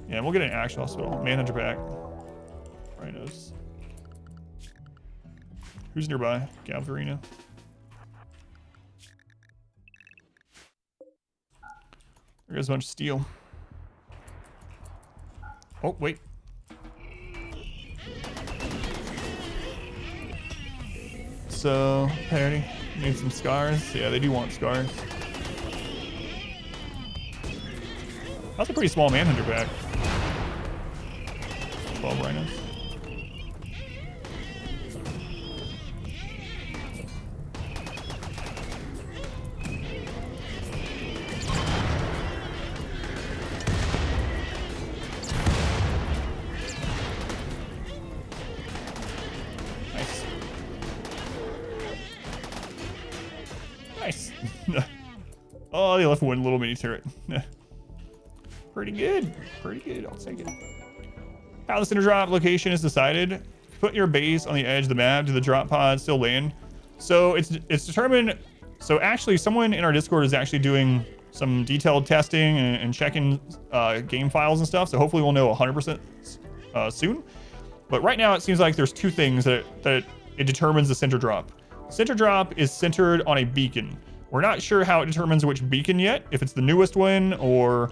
Yeah, we'll get an actual hospital. Manhunter back. Rhinos. Who's nearby? Galvarina. There's a bunch of steel. Oh, wait. So, Patty, need some scars? Yeah, they do want scars. That's a pretty small manhunter back. 12 rhinos. Nice. Nice. Oh, they left one little mini turret. Pretty good. Pretty good. I'll take it. How the center drop location is decided. Put your base on the edge of the map. Do the drop pods still land? So it's determined. So actually, someone in our Discord is actually doing some detailed testing and checking game files and stuff. So hopefully we'll know 100% soon. But right now it seems like there's two things that it determines the center drop. Center drop is centered on a beacon. We're not sure how it determines which beacon yet, if it's the newest one or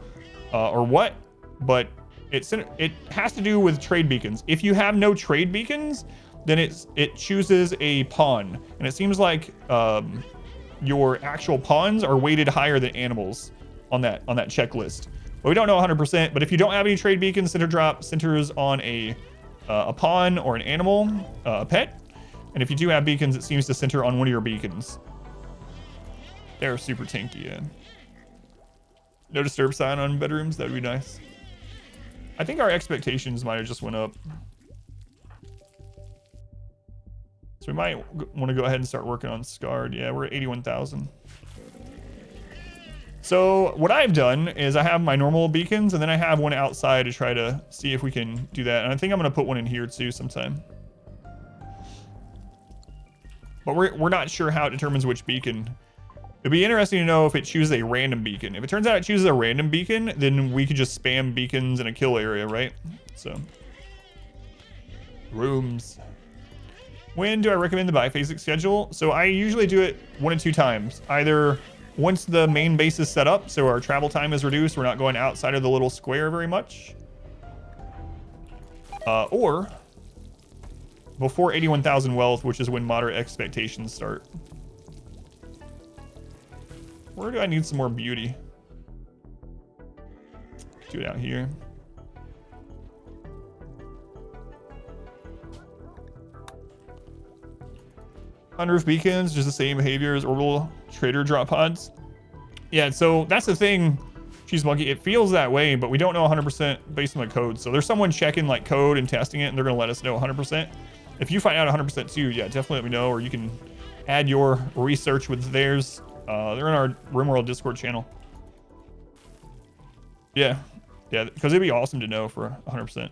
what, but it has to do with trade beacons. If you have no trade beacons, then it chooses a pawn, and it seems like your actual pawns are weighted higher than animals on that checklist. But we don't know 100%. But if you don't have any trade beacons, center drop centers on a pawn or an animal, a pet. And if you do have beacons, it seems to center on one of your beacons. They're super tanky, yeah. No disturb sign on bedrooms, that'd be nice. I think our expectations might have just went up. So we might want to go ahead and start working on Scarred. Yeah, we're at 81,000. So what I've done is I have my normal beacons, and then I have one outside to try to see if we can do that. And I think I'm going to put one in here too sometime. But we're not sure how it determines which beacon. It'd be interesting to know if it chooses a random beacon. If it turns out it chooses a random beacon, then we could just spam beacons in a kill area, right? So, rooms. When do I recommend the biphasic schedule? So I usually do it 1 of 2 times. Either once the main base is set up, so our travel time is reduced, we're not going outside of the little square very much. Or before 81,000 wealth, which is when moderate expectations start. Where do I need some more beauty? Do it out here. On-roof beacons, just the same behavior as orbital trader drop pods. Yeah, so that's the thing, Cheese Monkey. It feels that way, but we don't know 100% based on the code. So there's someone checking like code and testing it, and they're gonna let us know 100%. If you find out 100% too, yeah, definitely let me know, or you can add your research with theirs. They're in our RimWorld Discord channel. Yeah, because it'd be awesome to know for 100%.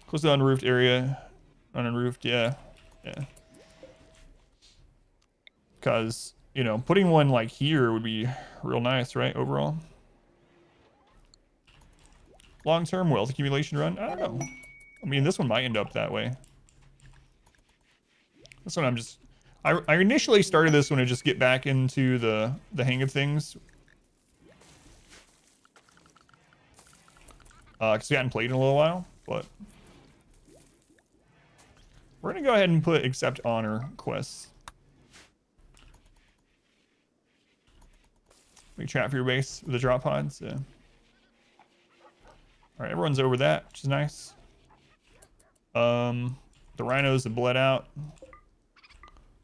Close to the unroofed area. unroofed, yeah. Yeah. Because, you know, putting one like here would be real nice, right? Overall. Long-term wealth accumulation run? I don't know. I mean, this one might end up that way. This one I'm just... I initially started this one to just get back into the hang of things. Because we hadn't played in a little while, but... We're going to go ahead and put accept honor quests. Make trap for your base with the drop pods. Yeah. Alright, everyone's over that, which is nice. The rhinos have bled out.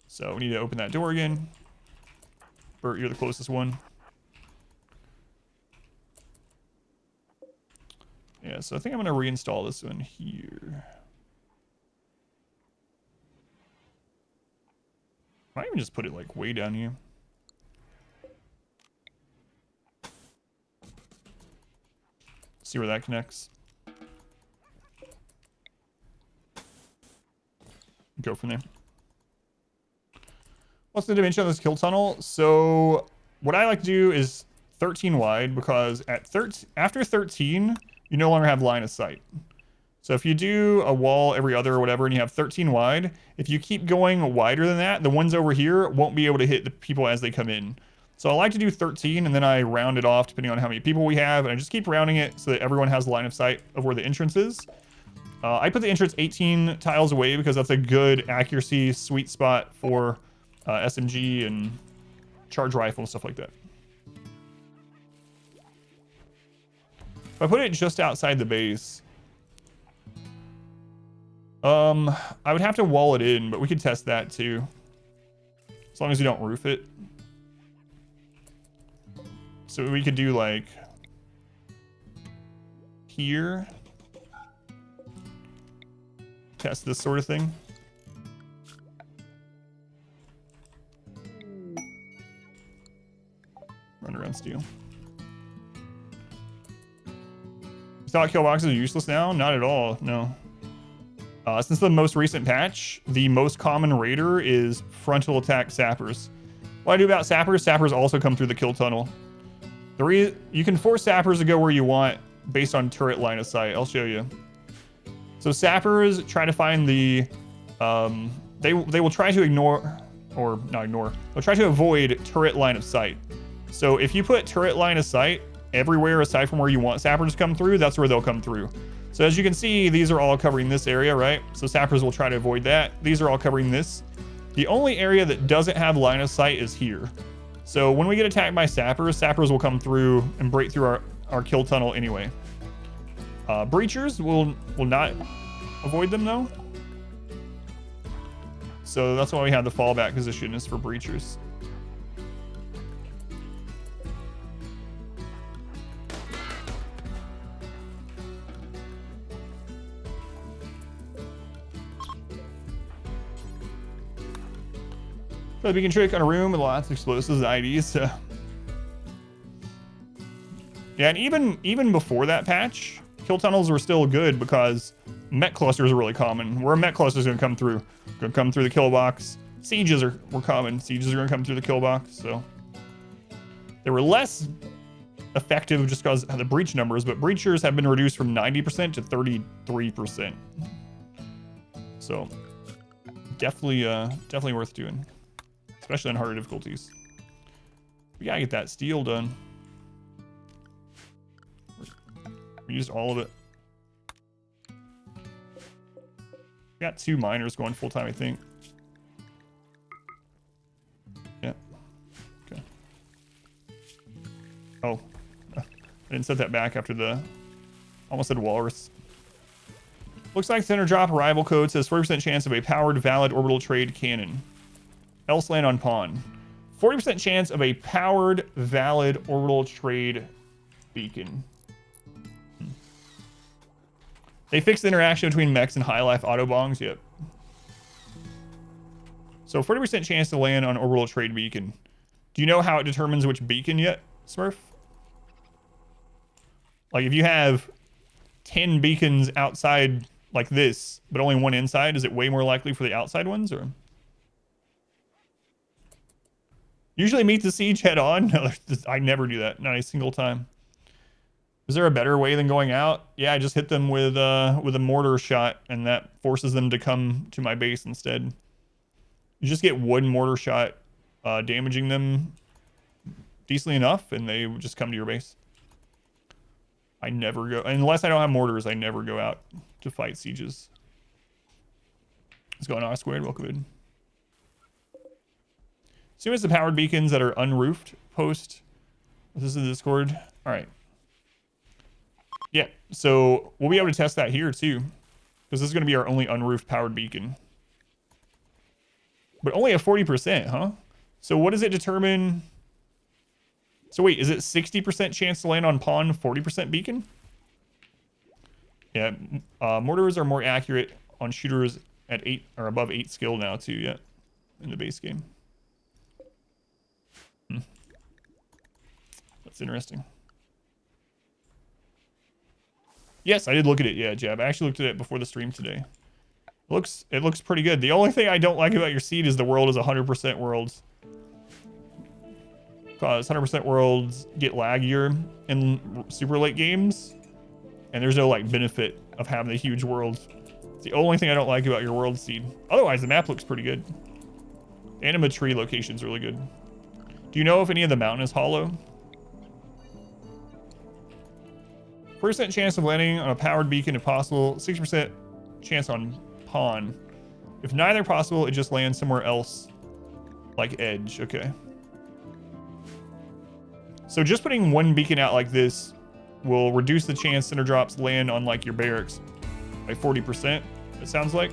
So we need to open that door again. Bert, you're the closest one. Yeah, so I think I'm going to reinstall this one here. Might even just put it like way down here. See where that connects. Go from there. What's the dimension of this kill tunnel? So what I like to do is 13 wide because at after 13, you no longer have line of sight. So if you do a wall every other or whatever and you have 13 wide, if you keep going wider than that, the ones over here won't be able to hit the people as they come in. So I like to do 13 and then I round it off depending on how many people we have, and I just keep rounding it so that everyone has line of sight of where the entrance is. I put the entrance 18 tiles away because that's a good accuracy sweet spot for SMG and charge rifle and stuff like that. If I put it just outside the base, I would have to wall it in, but we could test that too. As long as you don't roof it. So we could do like here. Test this sort of thing. Run around steel. You thought kill boxes are useless now? Not at all, no. Since the most recent patch, the most common raider is frontal attack sappers. What I do about sappers, sappers also come through the kill tunnel. You can force sappers to go where you want based on turret line of sight. I'll show you. So sappers try to find the, they will try to ignore, or not ignore, they'll try to avoid turret line of sight. So if you put turret line of sight everywhere aside from where you want sappers to come through, that's where they'll come through. So as you can see, these are all covering this area, right? So sappers will try to avoid that. These are all covering this. The only area that doesn't have line of sight is here. So when we get attacked by sappers, sappers will come through and break through our kill tunnel anyway. Breachers will not avoid them though. So that's why we have the fallback position is for breachers. So the beacon trick on a room with lots of explosives and IDs. So. Yeah, and even before that patch, kill tunnels were still good because mech clusters are really common. Where a mech cluster is going to come through the kill box. Sieges were common. Sieges are going to come through the kill box. So they were less effective just because of the breach numbers, but breachers have been reduced from 90% to 33%. So definitely worth doing. Especially on harder difficulties. We gotta get that steel done. We used all of it. We got 2 miners going full time, I think. Yeah. Okay. Oh. I didn't set that back after the... Almost said walrus. Looks like center drop arrival code says 40% chance of a powered valid orbital trade cannon. Else land on pawn. 40% chance of a powered valid orbital trade beacon. They fixed the interaction between mechs and high life auto bongs. Yep. So 40% chance to land on orbital trade beacon. Do you know how it determines which beacon yet, Smurf? Like if you have 10 beacons outside like this, but only one inside, is it way more likely for the outside ones, or? Usually meet the siege head on. No, I never do that. Not a single time. Is there a better way than going out? Yeah, I just hit them with a mortar shot, and that forces them to come to my base instead. You just get one mortar shot damaging them decently enough, and they just come to your base. I never go, unless I don't have mortars, I never go out to fight sieges. What's going on, R squared? Welcome in. Assume it's the powered beacons that are unroofed post. This is the Discord. All right. Yeah, so we'll be able to test that here too, because this is going to be our only unroofed powered beacon. But only a 40%, huh? So what does it determine? So wait, is it 60% chance to land on pawn, 40% beacon? Yeah, mortars are more accurate on shooters at 8 or above 8 skill now too, yeah, in the base game. That's interesting. Yes, I did look at it. Yeah, Jab. I actually looked at it before the stream today. It looks pretty good. The only thing I don't like about your seed is the world is 100% worlds. Because 100% worlds get laggier in super late games, and there's no like benefit of having the huge world. It's the only thing I don't like about your world seed. Otherwise, the map looks pretty good. The anima tree location's really good. Do you know if any of the mountain is hollow? 40% chance of landing on a powered beacon if possible. 60% chance on pawn. If neither possible, it just lands somewhere else, like edge. Okay. So just putting one beacon out like this will reduce the chance center drops land on like your barracks by 40%. It sounds like.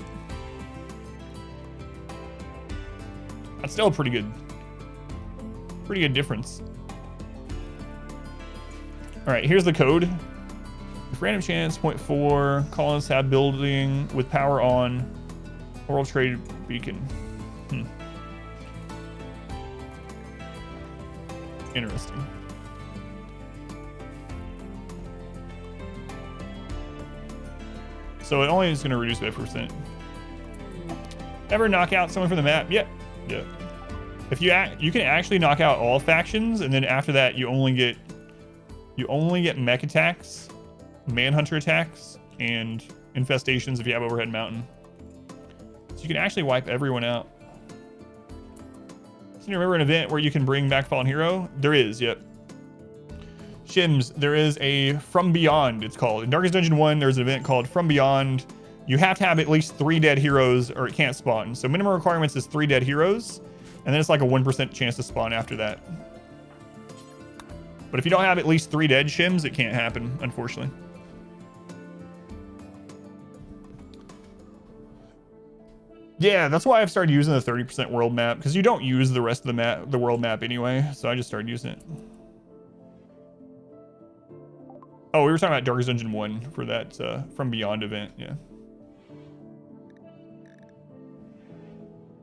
That's still a pretty good difference. All right, here's the code. If random chance, 0.4, colonists have building with power on, oral trade beacon. Interesting. So it only is going to reduce by 5%. Ever knock out someone from the map? Yep. Yeah. If you can actually knock out all factions, and then after that you only get mech attacks, manhunter attacks, and infestations if you have overhead mountain. So you can actually wipe everyone out. So you remember an event where you can bring back fallen hero? There is, yep. Shims, there is a From Beyond, it's called. In Darkest Dungeon 1, there's an event called From Beyond. You have to have at least 3 dead heroes or it can't spawn. So minimum requirements is 3 dead heroes, and then it's like a 1% chance to spawn after that. But if you don't have at least 3 dead shims, it can't happen, unfortunately. Yeah, that's why I've started using the 30% world map, because you don't use the rest of the map, the world map anyway, so I just started using it. Oh, we were talking about Darkest Dungeon 1 for that From Beyond event, yeah.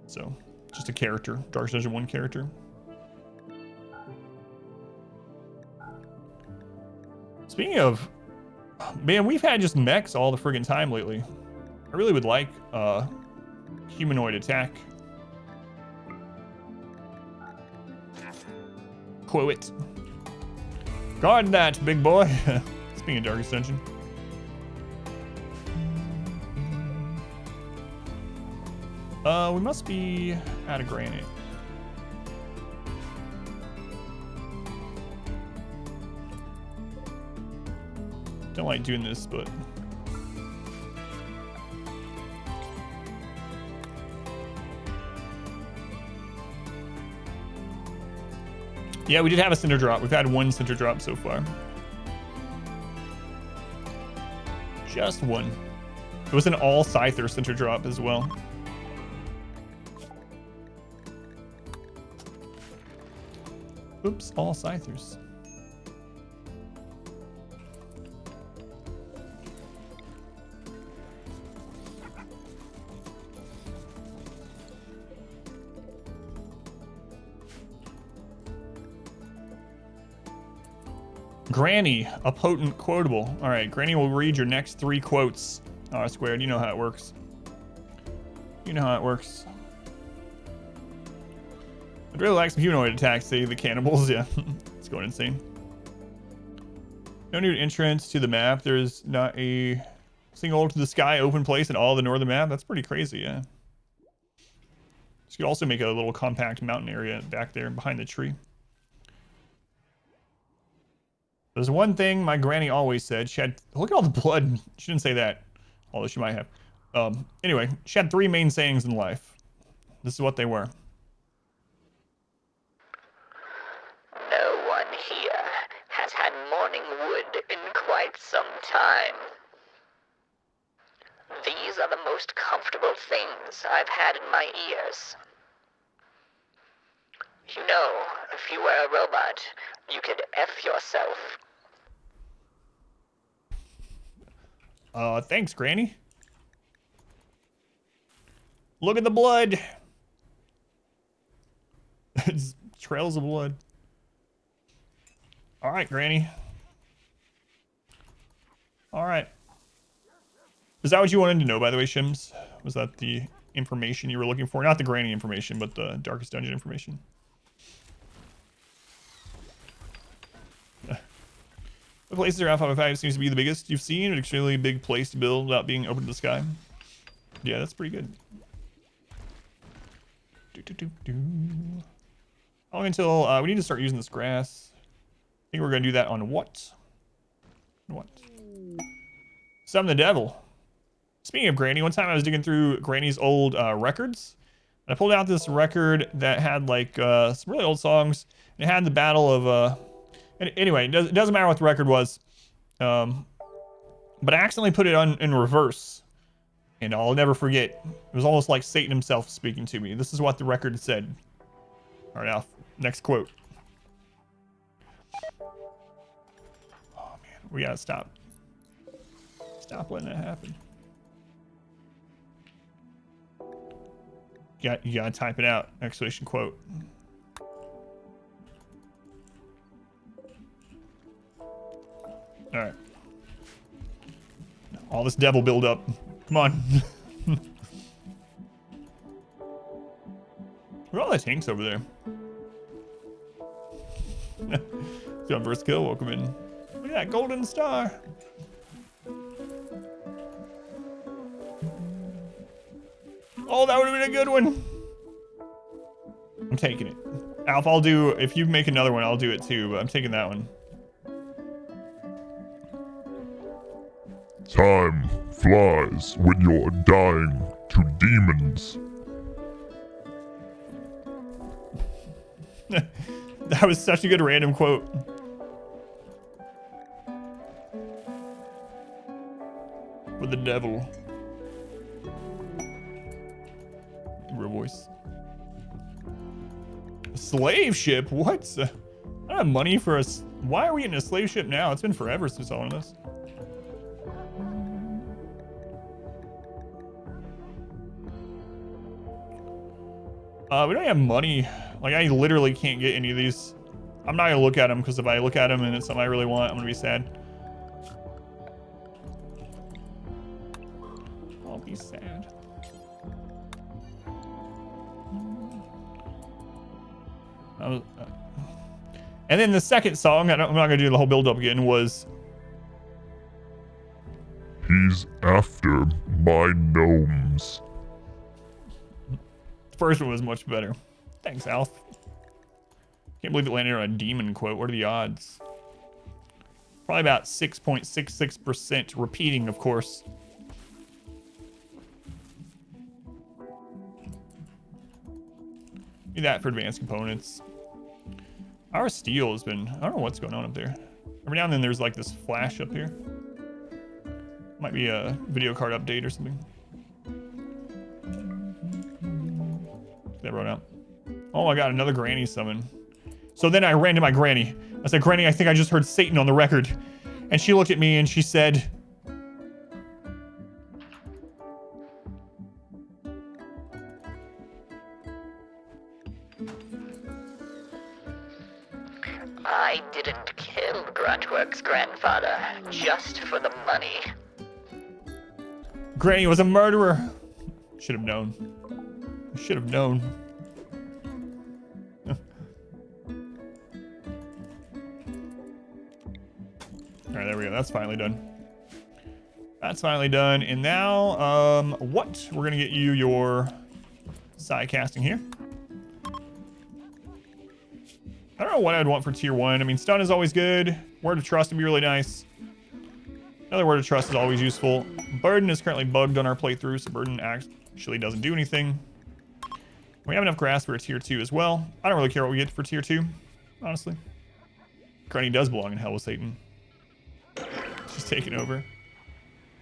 So, just a character, Darkest Dungeon 1 character. Speaking of, man, we've had just mechs all the friggin' time lately. I really would like humanoid attack. Quit. Guard that, big boy. Speaking of Darkest Dungeon. We must be out of granite. Don't like doing this, but yeah, we did have a center drop. We've had 1 center drop so far. Just 1. It was an all Scyther center drop as well. Oops, all Scythers. Granny, a potent quotable. All right, Granny will read your next 3 quotes R squared, you know how it works. You know how it works. I'd really like some humanoid attacks, say the cannibals. Yeah, it's going insane. No new entrance to the map. There's not a single to the sky open place in all the northern map. That's pretty crazy, yeah. You could also make a little compact mountain area back there behind the tree. There's one thing my granny always said. She had, look at all the blood. She didn't say that, although she might have. Anyway, she had 3 main sayings in life. This is what they were.
No one here has had morning wood in quite some time. These are the most comfortable things I've had in my ears. You know, if you were a robot, you could F yourself.
Thanks, Granny. Look at the blood. It's trails of blood. All right, Granny. All right. Is that what you wanted to know, by the way, Shims? Was that the information you were looking for? Not the Granny information, but the Darkest Dungeon information. The places around 505 seems to be the biggest you've seen. An extremely big place to build without being open to the sky. Yeah, that's pretty good. How long until we need to start using this grass? I think we're gonna do that on what? What? Summon the devil. Speaking of Granny, one time I was digging through Granny's old records. And I pulled out this record that had like some really old songs. And it had the battle of anyway, it doesn't matter what the record was. But I accidentally put it in reverse. And I'll never forget. It was almost like Satan himself speaking to me. This is what the record said. All right, Alf. Next quote. Oh, man. We gotta stop. Stop letting that happen. You gotta type it out. Exclamation quote. Alright. All this devil build up. Come on. Look at all the tanks over there. Jump first kill, welcome in. Look at that golden star. Oh, that would have been a good one. I'm taking it. Alf, I'll do, if you make another one, I'll do it too, but I'm taking that one.
Time flies when you're dying to demons.
That was such a good random quote. For the devil. Real voice. A slave ship? What? I don't have money for a... Why are we in a slave ship now? It's been forever since all of this. We don't have money. Like, I literally can't get any of these. I'm not gonna look at them, because if I look at them and it's something I really want, I'm gonna be sad. I'll be sad. And then the second song, I'm not gonna do the whole build up again, was...
He's after my gnomes.
The first one was much better. Thanks, Alf. Can't believe it landed on a demon quote. What are the odds? Probably about 6.66% repeating, of course. Do that for advanced components. Our steel has been... I don't know what's going on up there. Every now and then there's like this flash up here. Might be a video card update or something. That wrote out. Oh, I got another granny summon. So then I ran to my granny. I said, Granny, I think I just heard Satan on the record. And she looked at me and she said...
I didn't kill Gruntwork's grandfather just for the money.
Granny was a murderer. Should have known. Should have known. All right, there we go. That's finally done. That's finally done. And now, what? We're gonna get you your side casting here. I don't know what I'd want for tier 1. I mean, stun is always good. Word of trust would be really nice. Another word of trust is always useful. Burden is currently bugged on our playthrough, so Burden actually doesn't do anything. We have enough grass for a tier 2 as well. I don't really care what we get for tier 2, honestly. Granny does belong in hell with Satan. She's taking over.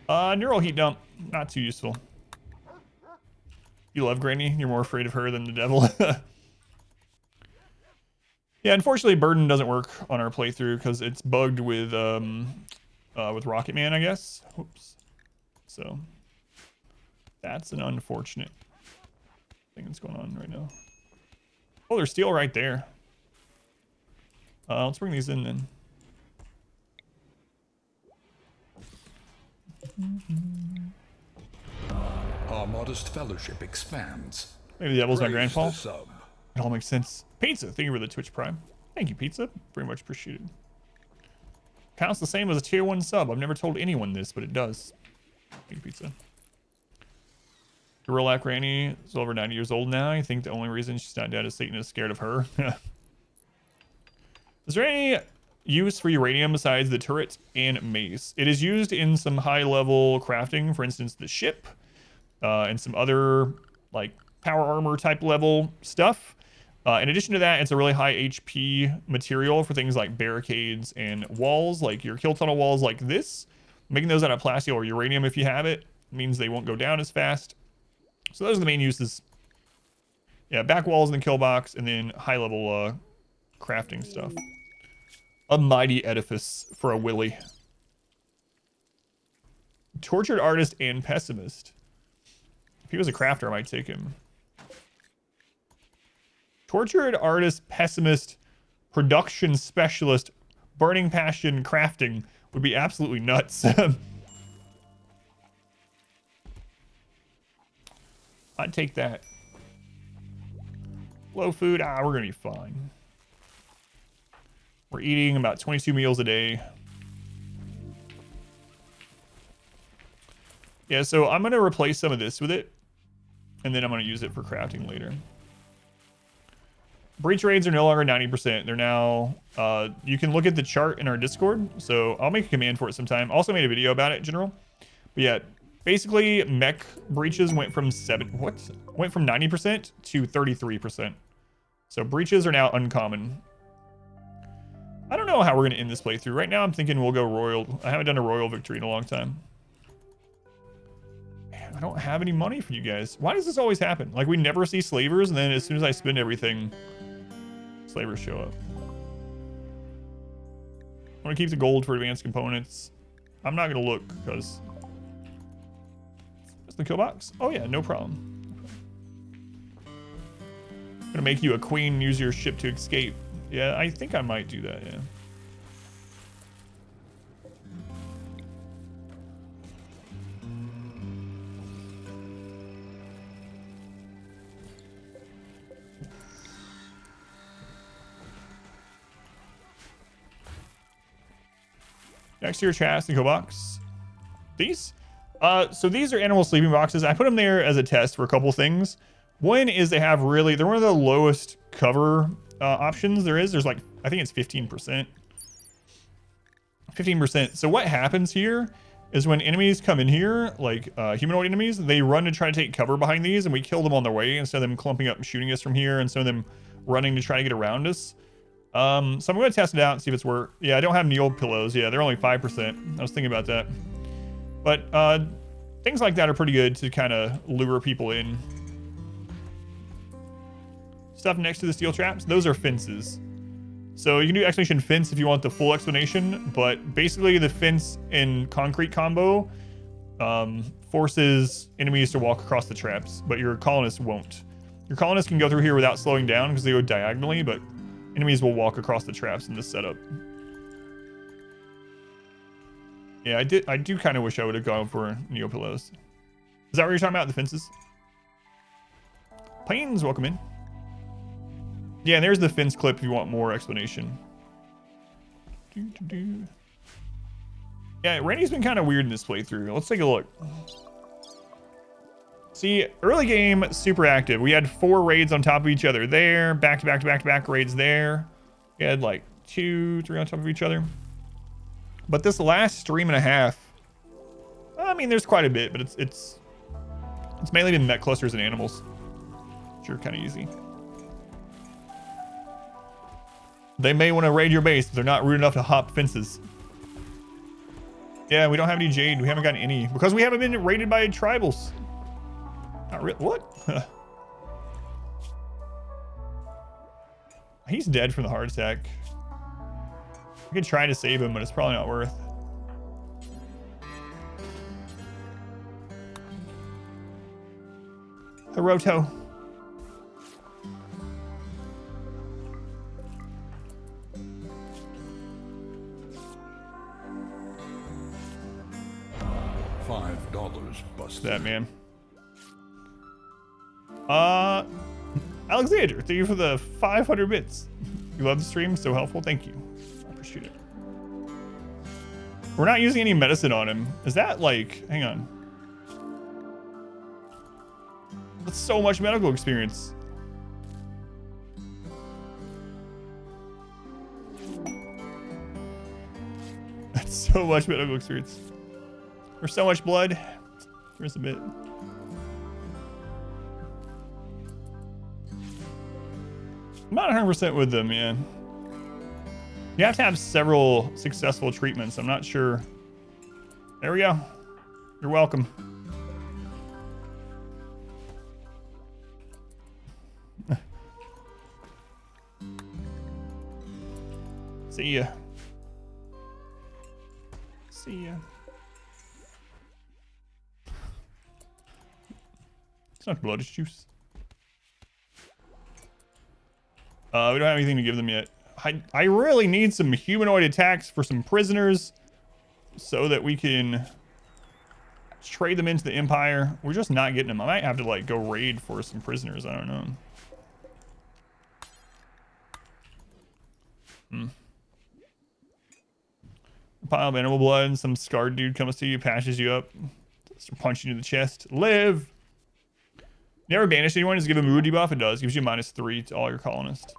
Neural heat dump, not too useful. You love Granny, you're more afraid of her than the devil. Yeah, unfortunately, Burden doesn't work on our playthrough because it's bugged with Rocketman, I guess. Oops. So that's an unfortunate thing that's going on right now. Oh, there's steel right there. Let's bring these in then.
Our modest fellowship expands.
Maybe the devil's my
Praise
grandpa.
the sub.
It all makes sense. Pizza, thank you for the Twitch Prime. Thank you, Pizza. Very much appreciated. Counts the same as a tier 1 sub. I've never told anyone this, but it does. Thank you, Pizza. Gorilla Granny is over 90 years old now. I think the only reason she's not dead is Satan is scared of her. Is there any use for uranium besides the turret and mace? It is used in some high-level crafting, for instance, the ship, and some other like power armor type level stuff. In addition to that, it's a really high HP material for things like barricades and walls, like your kill tunnel walls like this. Making those out of plasteel or uranium, if you have it, means they won't go down as fast. So those are the main uses. Yeah, back walls in the kill box, and then high level crafting stuff. A mighty edifice for a Willy. Tortured artist and pessimist. If he was a crafter, I might take him. Tortured artist, pessimist, production specialist, burning passion, crafting would be absolutely nuts. I'd take that. Low food, we're gonna be fine. We're eating about 22 meals a day. Yeah, so I'm gonna replace some of this with it, and then I'm gonna use it for crafting later. Breach raids are no longer 90%. They're now, you can look at the chart in our Discord. So I'll make a command for it sometime. Also made a video about it in general. But yeah, basically mech breaches went from 90% to 33%. So breaches are now uncommon. I don't know how we're going to end this playthrough. Right now I'm thinking we'll go royal. I haven't done a royal victory in a long time. Man, I don't have any money for you guys. Why does this always happen? Like we never see slavers, and then as soon as I spend everything, slavers show up. I'm gonna keep the gold for advanced components. I'm not gonna look because that's the kill box. Oh yeah, no problem. I'm gonna make you a queen, use your ship to escape. Yeah, I think I might do that, yeah. Next to your chest, the kill box. These? So these are animal sleeping boxes. I put them there as a test for a couple things. One is they're one of the lowest cover options there is. There's like, I think it's 15%. 15%. So what happens here is when enemies come in here, like humanoid enemies, they run to try to take cover behind these, and we kill them on their way instead of them clumping up and shooting us from here, and some of them running to try to get around us. So I'm going to test it out and see if it's worth. Yeah, I don't have Neil pillows. Yeah, they're only 5%. I was thinking about that. But things like that are pretty good to kind of lure people in. Stuff next to the steel traps, those are fences. So you can do exclamation fence if you want the full explanation, but basically the fence and concrete combo forces enemies to walk across the traps, but your colonists won't. Your colonists can go through here without slowing down because they go diagonally, but enemies will walk across the traps in this setup. Yeah, I do kind of wish I would have gone for Neo pillows. Is that what you're talking about? The fences? Planes, welcome in. Yeah, and there's the fence clip if you want more explanation. Yeah, Randy's been kind of weird in this playthrough. Let's take a look. See, early game, super active. We had 4 raids on top of each other there, back to back to back to back raids there. We had like 2, 3 on top of each other. But this last stream and a half, I mean, there's quite a bit, but it's mainly been mech clusters and animals, which are kind of easy. They may want to raid your base if they're not rude enough to hop fences. Yeah, we don't have any jade. We haven't gotten any because we haven't been raided by tribals. Not really. What? He's dead from the heart attack. I could try to save him, but it's probably not worth. Hiroto.
$5 busted.
That man. Alexander, thank you for the 500 bits. You love the stream, so helpful. Thank you. I appreciate it. We're not using any medicine on him. Is that like, hang on. That's so much medical experience. That's so much medical experience. There's so much blood. There's a bit. I'm not 100% with them, man. You have to have several successful treatments. I'm not sure. There we go. You're welcome. See ya. See ya. It's not blood, it's juice. We don't have anything to give them yet. I really need some humanoid attacks for some prisoners so that we can trade them into the Empire. We're just not getting them. I might have to like go raid for some prisoners. I don't know. A pile of animal blood and some scarred dude comes to you, patches you up, punching you in the chest. Live! Never banish anyone. Just give a mood debuff. It does. Gives you -3 to all your colonists.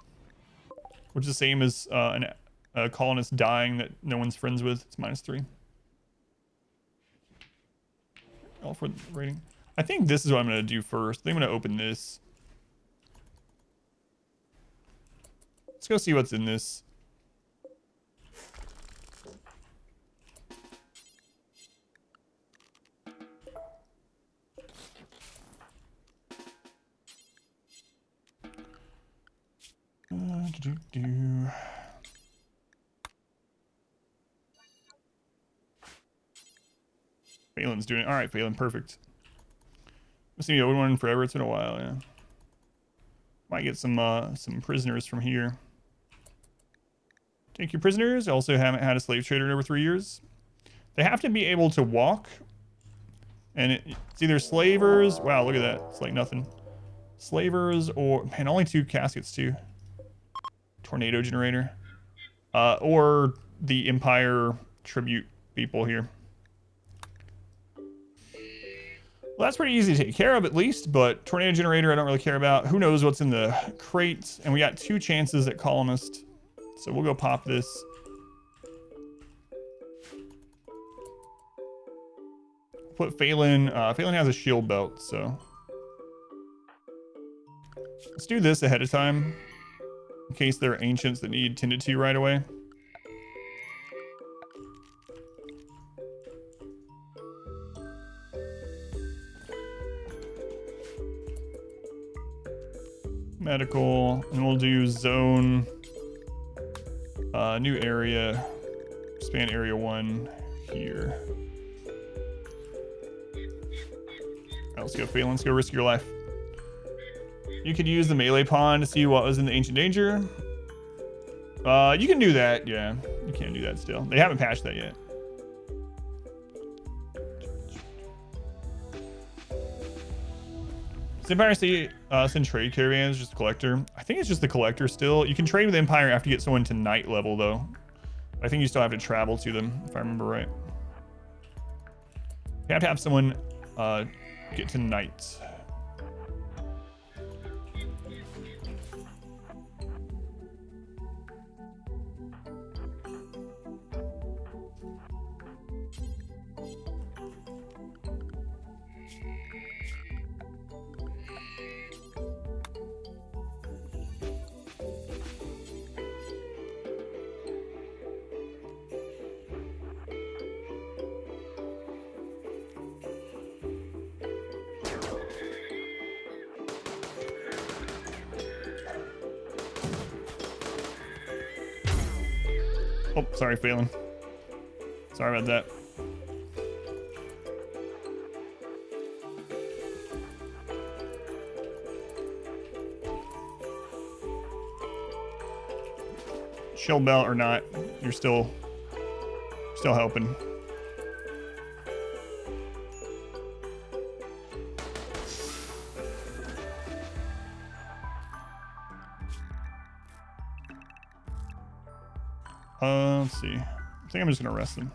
Which is the same as a colonist dying that no one's friends with. It's -3. All for the rating. I think this is what I'm going to do first. I think I'm going to open this. Let's go see what's in this. Phelan's doing it. All right, Phelan, perfect. I've seen the old one forever. It's been a while, yeah. Might get some prisoners from here. Take your prisoners. Also haven't had a slave trader in over 3 years. They have to be able to walk. And it's either slavers. Wow, look at that. It's like nothing. Slavers or... Man, only 2 caskets, too. Tornado generator. Or the Empire tribute people here. Well, that's pretty easy to take care of at least, but tornado generator I don't really care about. Who knows what's in the crate? And we got 2 chances at colonist. So we'll go pop this. Put Phelan. Phelan has a shield belt, so. Let's do this ahead of time. In case there are ancients that need tended to right away. Medical, and we'll do zone, new area, expand area 1 here. Right, let's go, Phelan. Let's go risk your life. You could use the melee pawn to see what was in the ancient danger. You can do that, yeah. You can do that still. They haven't patched that yet. Does Empire say send trade caravans, just collector? I think it's just the collector still. You can trade with Empire after you get someone to knight level though. I think you still have to travel to them, if I remember right. You have to have someone get to knight. Oh, sorry, failing. Sorry about that. Shield belt or not, you're still helping. Let's see. I think I'm just gonna arrest them.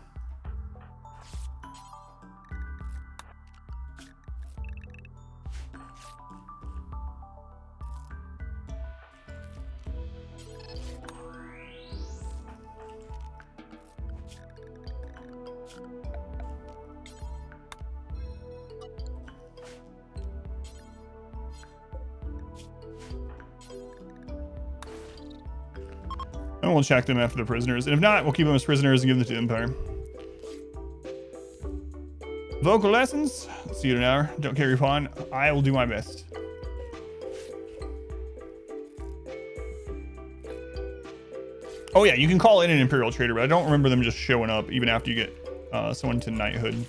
And we'll check them after the prisoners. And if not, we'll keep them as prisoners and give them to the Empire. Vocal lessons? See you in an hour. Don't carry pawn. I will do my best. Oh yeah, you can call in an Imperial Trader, but I don't remember them just showing up even after you get someone to knighthood.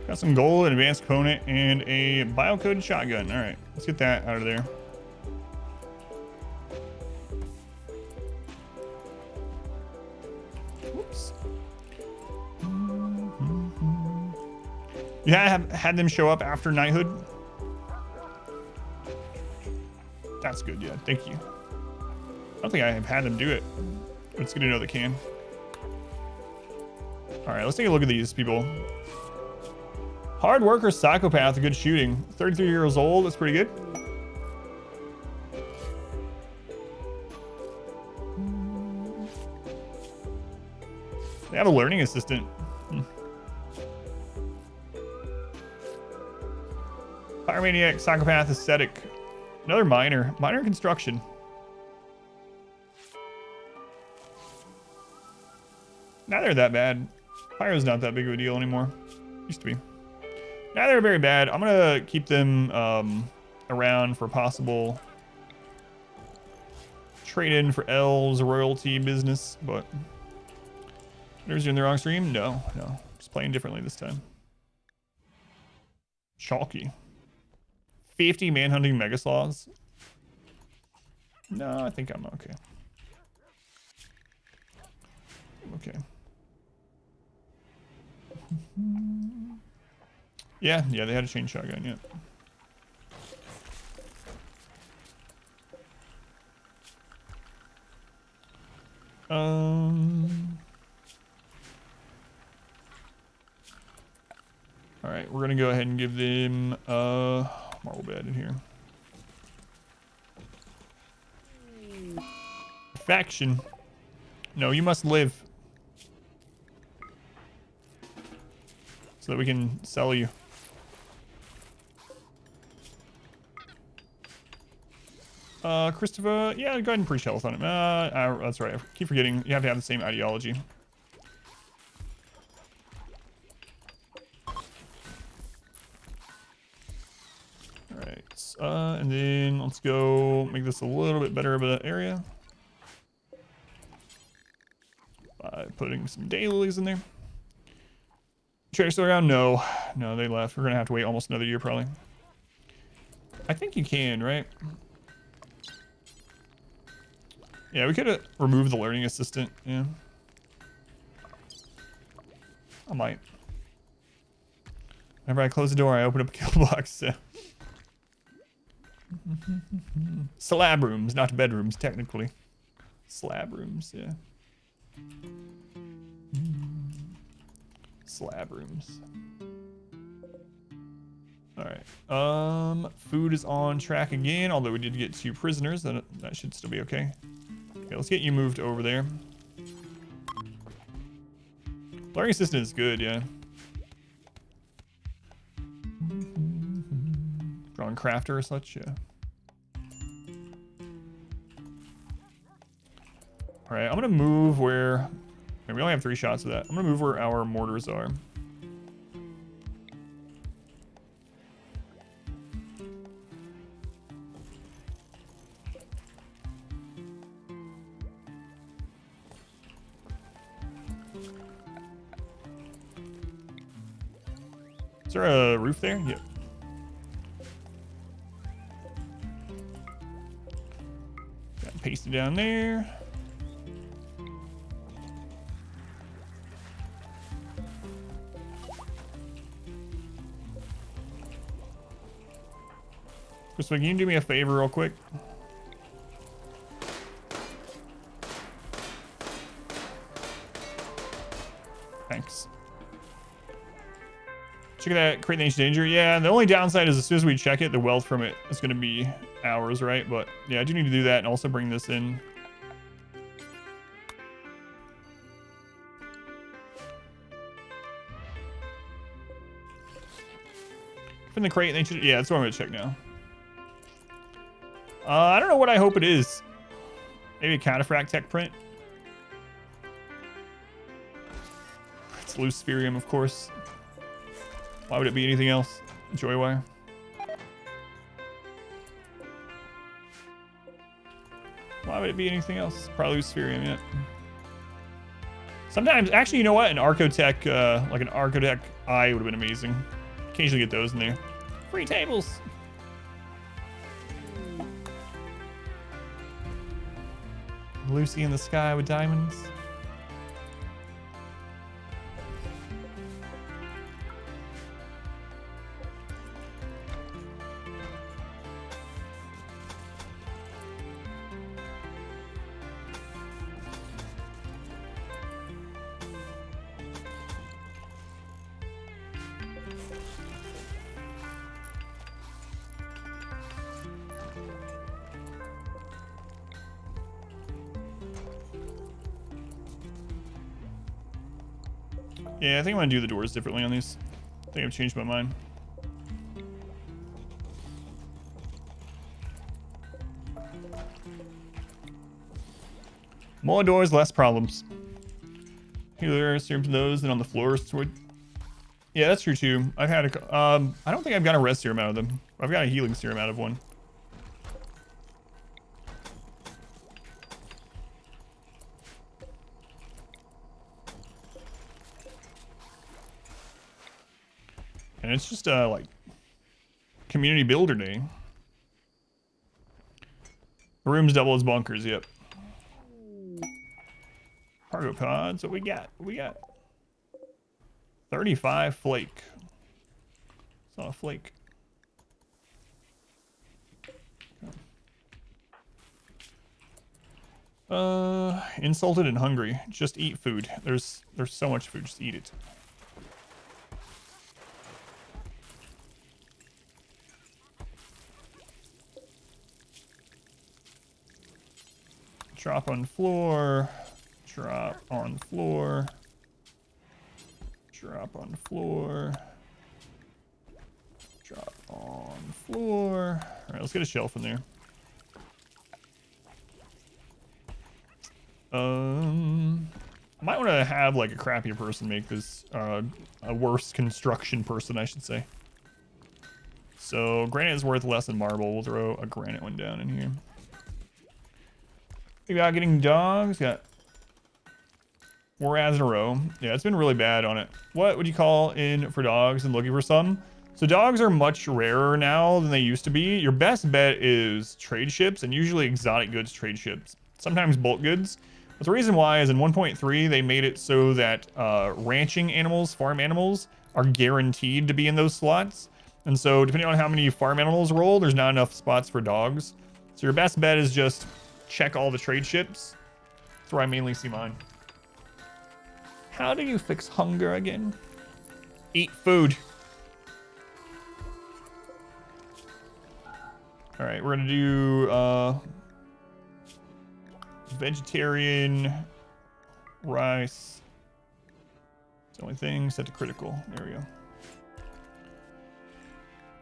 Got some gold, an advanced component, and a biocoded shotgun. All right, let's get that out of there. Whoops. You have had them show up after knighthood? That's good, yeah, thank you. I don't think I have had them do it. But it's good to know they can. All right, let's take a look at these people. Hard worker, psychopath, good shooting. 33 years old, that's pretty good. They have a learning assistant. Pyromaniac, psychopath, ascetic. Another miner. Miner construction. Neither that bad. Pyro's not that big of a deal anymore. Used to be. Neither are very bad. I'm gonna keep them around for possible trade-in for L's royalty business, but whatever's in the wrong stream? No. Just playing differently this time. Chalky. 50 manhunting megaslaws. No, I think I'm okay. Okay. Yeah, they had a chain shotgun, yeah. All right, we're gonna go ahead and give them marble bed in here. Faction. No, you must live. So that we can sell you. Christopher, yeah, go ahead and preach health on him. That's right. I keep forgetting. You have to have the same ideology. All right. And then let's go make this a little bit better of an area. by putting some daylilies in there. Trader still around? No. No, they left. We're gonna have to wait almost another year probably. I think you can, right? Yeah, we could have removed the learning assistant. Yeah. I might. Whenever I close the door, I open up a kill box. So. Slab rooms, not bedrooms, technically. Slab rooms, yeah. Slab rooms. Alright. Food is on track again, although we did get 2 prisoners. That should still be okay. Okay, let's get you moved over there. Learning assistant is good, yeah. Drawing crafter or such, yeah. Alright, I'm gonna move where... Okay, we only have 3 shots of that. I'm gonna move where our mortars are. Is there a roof there? Yep. Got it pasted down there. Crispin, can you do me a favor real quick? Thanks. Check that, create the ancient danger. Yeah, the only downside is as soon as we check it, the wealth from it is going to be ours, right? But yeah, I do need to do that and also bring this in. From the crate, ancient. Yeah, that's what I'm going to check now. I don't know what I hope it is. Maybe a cataphract tech print. It's loose spherium, of course. Why would it be anything else? Joy wire. Why would it be anything else? Probably loose spherium, yeah. Sometimes, actually, you know what? An Archotech, like an Archotech eye would have been amazing. Occasionally get those in there. Free tables. Lucy in the sky with diamonds. Yeah, I think I'm gonna do the doors differently on these. I think I've changed my mind. More doors, less problems. Healer serum to those than on the floor. Sword. Yeah, that's true too. I've had a. I don't think I've got a rest serum out of them. I've got a healing serum out of one. And it's just like community builder day. The room's double as bunkers, yep. Cargo pods, what we got? What we got? 35 flake. It's not a flake. Insulted and hungry. Just eat food. There's so much food, just eat it. Drop on floor, drop on floor, drop on floor, drop on floor. All right, let's get a shelf in there. I might want to have like a crappier person make this, a worse construction person, I should say. So granite is worth less than marble. We'll throw a granite one down in here. We got getting dogs. Got 4 ads in a row. Yeah, it's been really bad on it. What would you call in for dogs and looking for some? So dogs are much rarer now than they used to be. Your best bet is trade ships, and usually exotic goods trade ships. Sometimes bulk goods. But the reason why is in 1.3 they made it so that ranching animals, farm animals, are guaranteed to be in those slots. And so depending on how many farm animals roll, there's not enough spots for dogs. So your best bet is just check all the trade ships. That's where I mainly see mine. How do you fix hunger again? Eat food. All right, we're gonna do vegetarian rice. It's the only thing set to critical. There we go.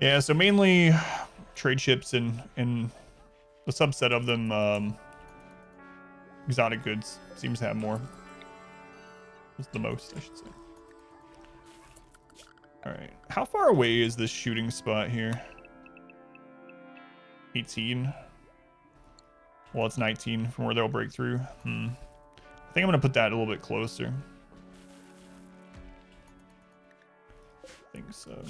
Yeah, so mainly trade ships and the subset of them, exotic goods seems to have more. It's the most, I should say. All right, how far away is this shooting spot here? 18. Well, it's 19 from where they'll break through. I think I'm gonna put that a little bit closer. I think so.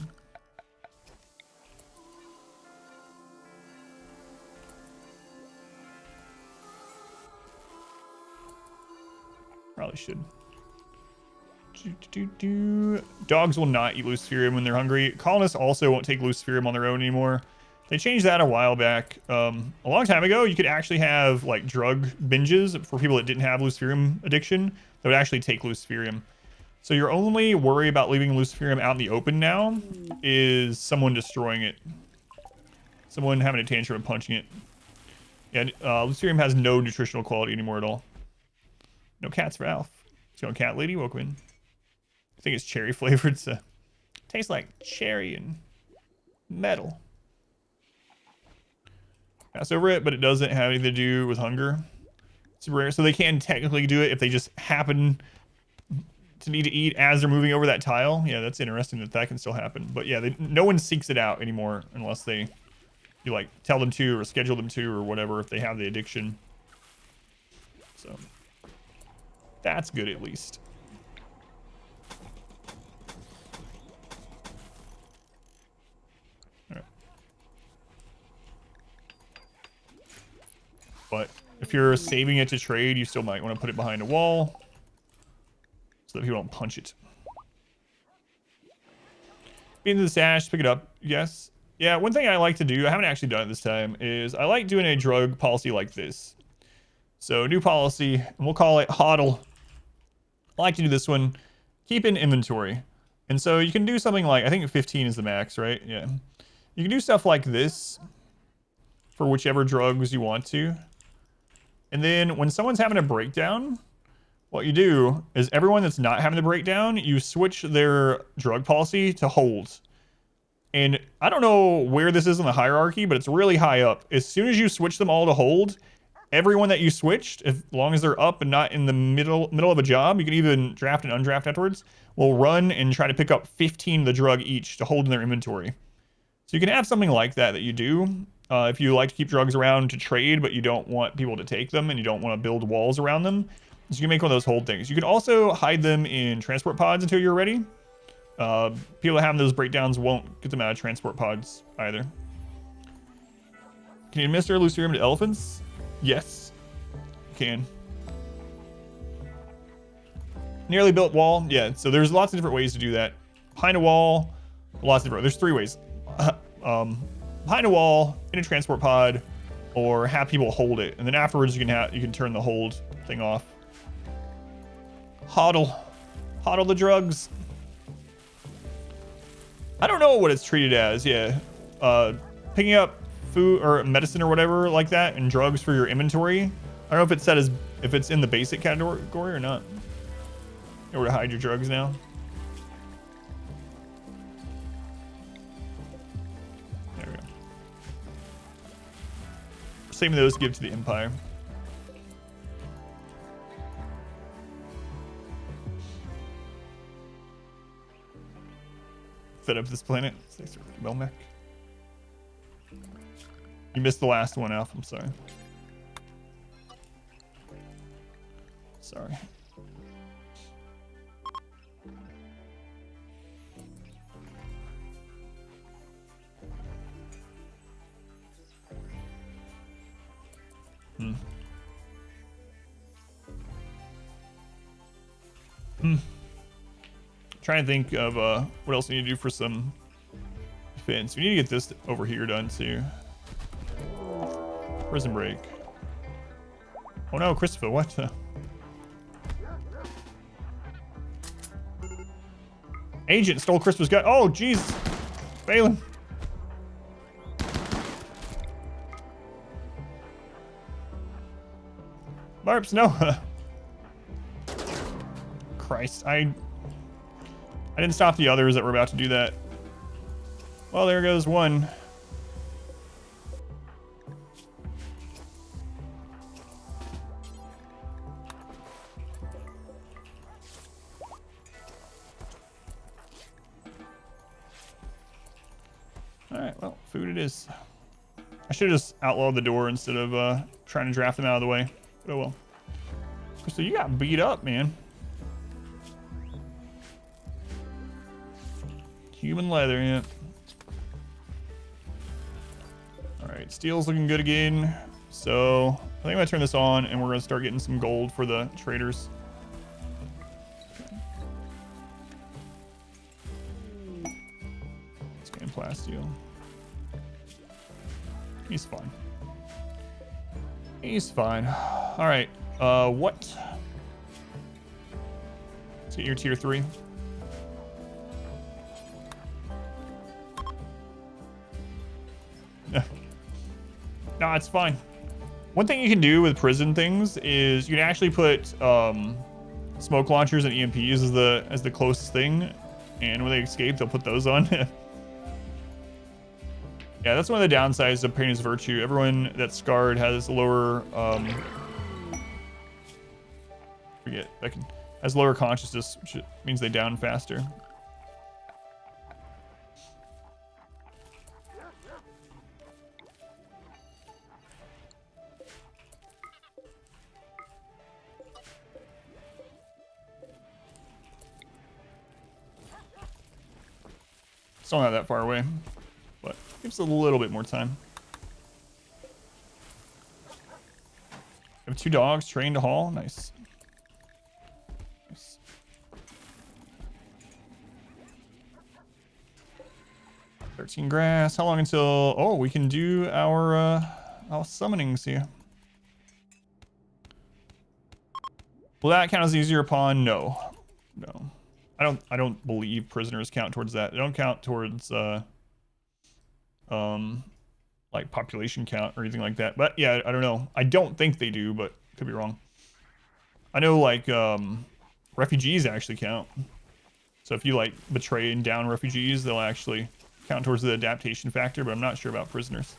Probably should. Dogs will not eat luciferium when they're hungry. Colonists also won't take luciferium on their own anymore. They changed that a while back. A long time ago, you could actually have like drug binges for people that didn't have luciferium addiction that would actually take luciferium. So your only worry about leaving luciferium out in the open now is someone destroying it. Someone having a tantrum and punching it. Yeah, luciferium has no nutritional quality anymore at all. No cats for Alf. Let's go, cat lady. Welcome in. I think it's cherry flavored, so tastes like cherry and metal. Pass over it, but it doesn't have anything to do with hunger. It's rare, so they can technically do it if they just happen to need to eat as they're moving over that tile. Yeah, that's interesting that can still happen. But yeah, no one seeks it out anymore unless you like tell them to or schedule them to or whatever if they have the addiction. So that's good at least. All right. But if you're saving it to trade, you still might want to put it behind a wall so that people don't punch it. Be into the stash, pick it up. Yes. Yeah, one thing I like to do, I haven't actually done it this time, is I like doing a drug policy like this. So new policy, and we'll call it HODL. I like to do this one. Keep in inventory. And so you can do something like, I think 15 is the max, right? Yeah. You can do stuff like this for whichever drugs you want to. And then when someone's having a breakdown, what you do is everyone that's not having the breakdown, you switch their drug policy to hold. And I don't know where this is in the hierarchy, but it's really high up. As soon as you switch them all to hold, everyone that you switched, as long as they're up and not in the middle of a job, you can even draft and undraft afterwards, will run and try to pick up 15 of the drug each to hold in their inventory. So you can have something like that you do. If you like to keep drugs around to trade, but you don't want people to take them and you don't want to build walls around them, so you can make one of those hold things. You can also hide them in transport pods until you're ready. People that have those breakdowns won't get them out of transport pods either. Can you administer luciferium to elephants? Yes, you can. Nearly built wall. Yeah, so there's lots of different ways to do that. Behind a wall, lots of different. There's 3 ways. Behind a wall, in a transport pod, or have people hold it, and then afterwards you can turn the hold thing off. HODL the drugs. I don't know what it's treated as. Yeah, picking up food or medicine or whatever like that and drugs for your inventory. I don't know if it's set as if it's in the basic category or not. You know where to hide your drugs now. There we go. Same of those give to the Empire. Fed up this planet. Mech. You missed the last one, Alf. I'm sorry. Trying to think of what else we need to do for some defense. We need to get this over here done too. Prison break. Oh no, Christopher, what the? Agent stole Christopher's gun. Oh, jeez. Phelan. Marps, no. Christ, I didn't stop the others that were about to do that. Well, there goes one. Alright, well, food it is. I should have just outlawed the door instead of trying to draft them out of the way. But oh well. So you got beat up, man. Human leather, yeah. Alright, steel's looking good again. So I think I'm gonna turn this on and we're gonna start getting some gold for the traders. Scan plasteel. He's fine. He's fine. Alright, what? Let's get your tier 3. No, it's fine. One thing you can do with prison things is you can actually put smoke launchers and EMPs as the closest thing, and when they escape, they'll put those on. Yeah, that's one of the downsides of Pain is Virtue. Everyone that's scarred has lower has lower consciousness, which means they down faster. Still not that far away, but gives us a little bit more time. We have 2 dogs trained to haul. Nice. Nice. $13 grass. How long until? Oh, we can do our summonings here. Will that count as easier upon? No. No. I don't believe prisoners count towards that. They don't count towards like population count or anything like that. But yeah, I don't know. I don't think they do, but could be wrong. I know like refugees actually count. So if you like betray and down refugees, they'll actually count towards the adaptation factor, but I'm not sure about prisoners.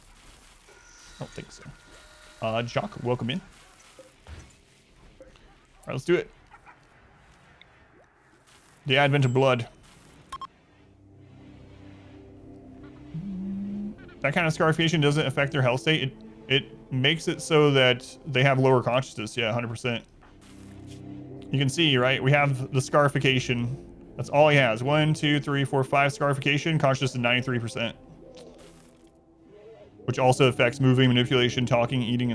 I don't think so. Jock, welcome in. All right, let's do it. The advent of blood. That kind of scarification doesn't affect their health state. It makes it so that they have lower consciousness. Yeah, 100%. You can see, right? We have the scarification. That's all he has. 1, 2, 3, 4, 5 scarification. Consciousness is 93%. Which also affects moving, manipulation, talking, eating,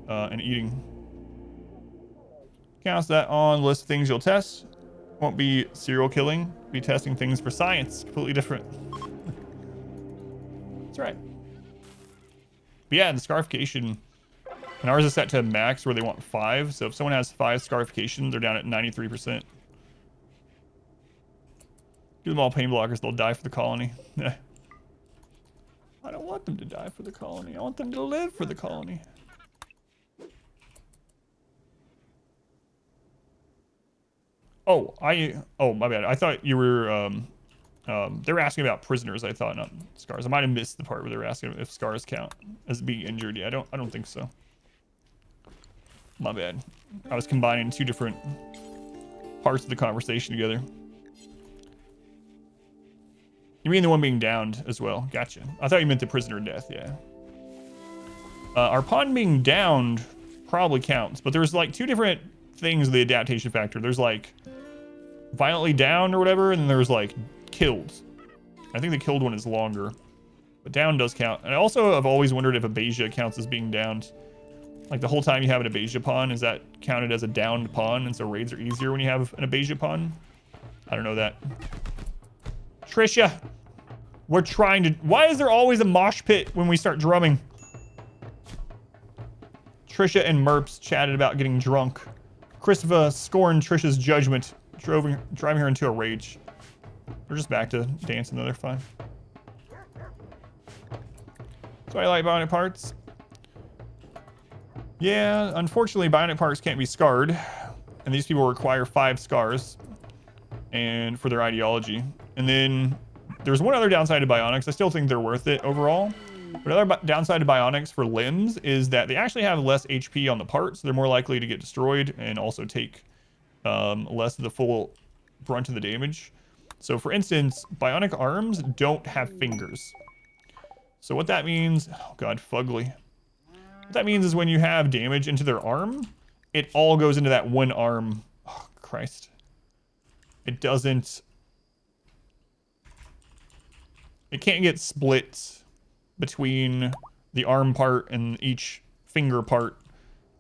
and eating. Counts that on list of things you'll test. Won't be serial killing. Be testing things for science. Completely different. That's right. But yeah, the scarification. And ours is set to max where they want 5. So if someone has 5 scarification, they're down at 93%. Give them all pain blockers. They'll die for the colony. I don't want them to die for the colony. I want them to live for the colony. Oh, my bad. I thought you were, they were asking about prisoners. I thought, not scars. I might have missed the part where they were asking if scars count as being injured. Yeah, I don't think so. My bad. I was combining 2 different parts of the conversation together. You mean the one being downed as well? Gotcha. I thought you meant the prisoner in death, yeah. Our pawn being downed probably counts, but there's like 2 different things of the adaptation factor. There's like violently downed or whatever, and then there's like killed. I think the killed one is longer, but down does count. And I also have always wondered if Abasia counts as being downed. Like the whole time you have an Abasia pawn, is that counted as a downed pawn, and so raids are easier when you have an Abasia pawn? I don't know that. Trisha, we're trying to... Why is there always a mosh pit when we start drumming? Trisha and Merps chatted about getting drunk. Christopher scorned Trisha's judgment, driving her into a rage. We're just back to dancing though, they're fine. So I like bionic parts. Yeah, unfortunately bionic parts can't be scarred. And these people require 5 scars and for their ideology. And then there's one other downside to bionics. I still think they're worth it overall. But another downside to bionics for limbs is that they actually have less HP on the part, so they're more likely to get destroyed and also take less of the full brunt of the damage. So for instance, bionic arms don't have fingers. So what that means, oh god, fugly. What that means is when you have damage into their arm, it all goes into that one arm. Oh, Christ. It doesn't... It can't get split between the arm part and each finger part.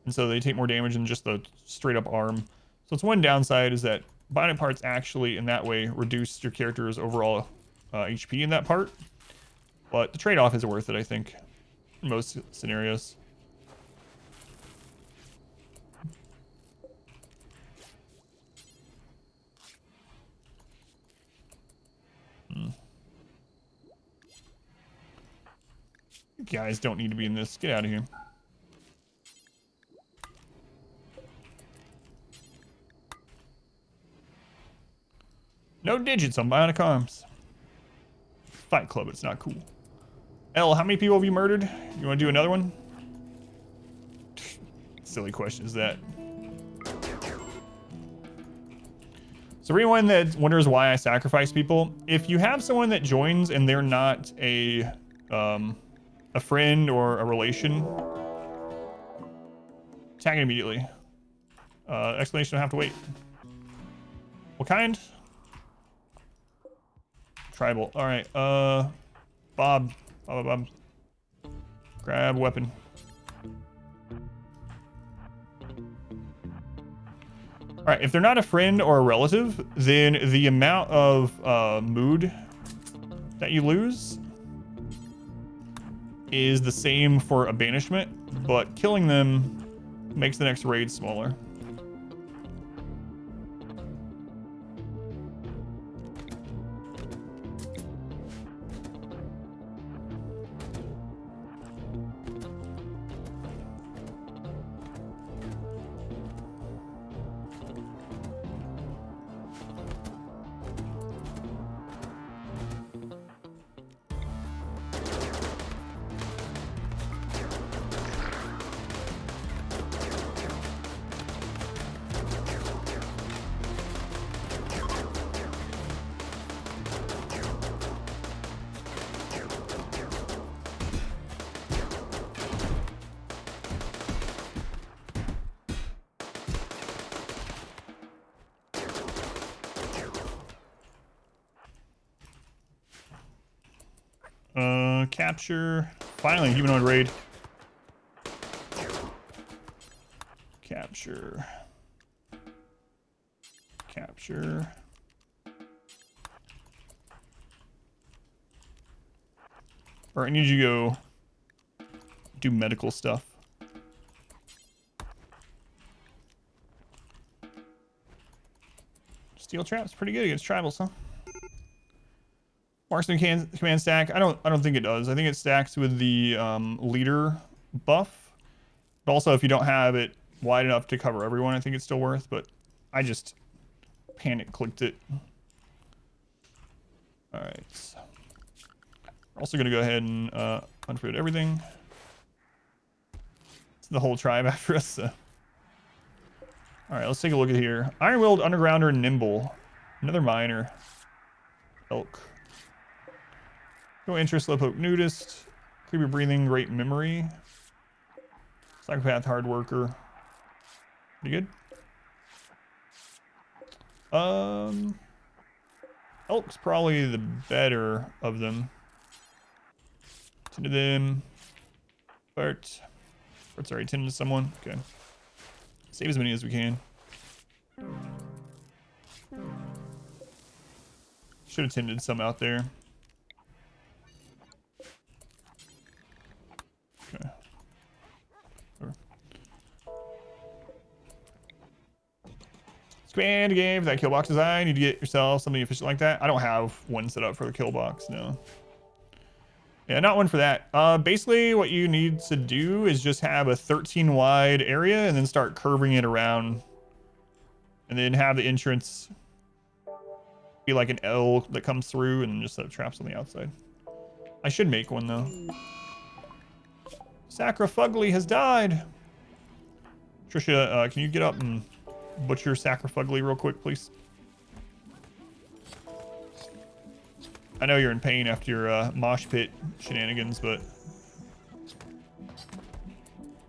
And so they take more damage than just the straight up arm. So it's one downside is that bionic parts actually, in that way, reduce your character's overall HP in that part. But the trade-off is worth it, I think, in most scenarios. You guys don't need to be in this. Get out of here. No digits on bionic arms. Fight Club, it's not cool. L, how many people have you murdered? You want to do another one? Silly question is that. So for anyone that wonders why I sacrifice people, if you have someone that joins and they're not a friend or a relation, attack it immediately. Explanation, I have to wait. What kind? Tribal. All right. Bob. Grab weapon. All right. If they're not a friend or a relative, then the amount of mood that you lose is the same for a banishment, but killing them makes the next raid smaller. Capture. Finally, humanoid raid. Capture. Capture. Or I need you to go do medical stuff. Steel trap's pretty good against tribals, huh? Marksman command stack. I don't think it does. I think it stacks with the leader buff. But also, if you don't have it wide enough to cover everyone, I think it's still worth. But I just panic clicked it. All right. We're also gonna go ahead and unfruit everything. It's the whole tribe after us. So. All right, let's take a look at here. Iron-willed, undergrounder, nimble. Another miner. Elk. No interest, slowpoke, nudist. Creepy breathing, great memory. Psychopath, hard worker. Pretty good. Elk's probably the better of them. To them. Bart. It's already tending to someone. Okay. Save as many as we can. Should have tended some out there. Okay. Expand game for that kill box design. You need to get yourself something efficient like that. I don't have one set up for the kill box, no. Yeah, not one for that. Basically, what you need to do is just have a 13 wide area and then start curving it around. And then have the entrance be like an L that comes through and just set up traps on the outside. I should make one, though. Sacrifugly has died. Trisha, can you get up and butcher Sacrifugly real quick, please? I know you're in pain after your mosh pit shenanigans, but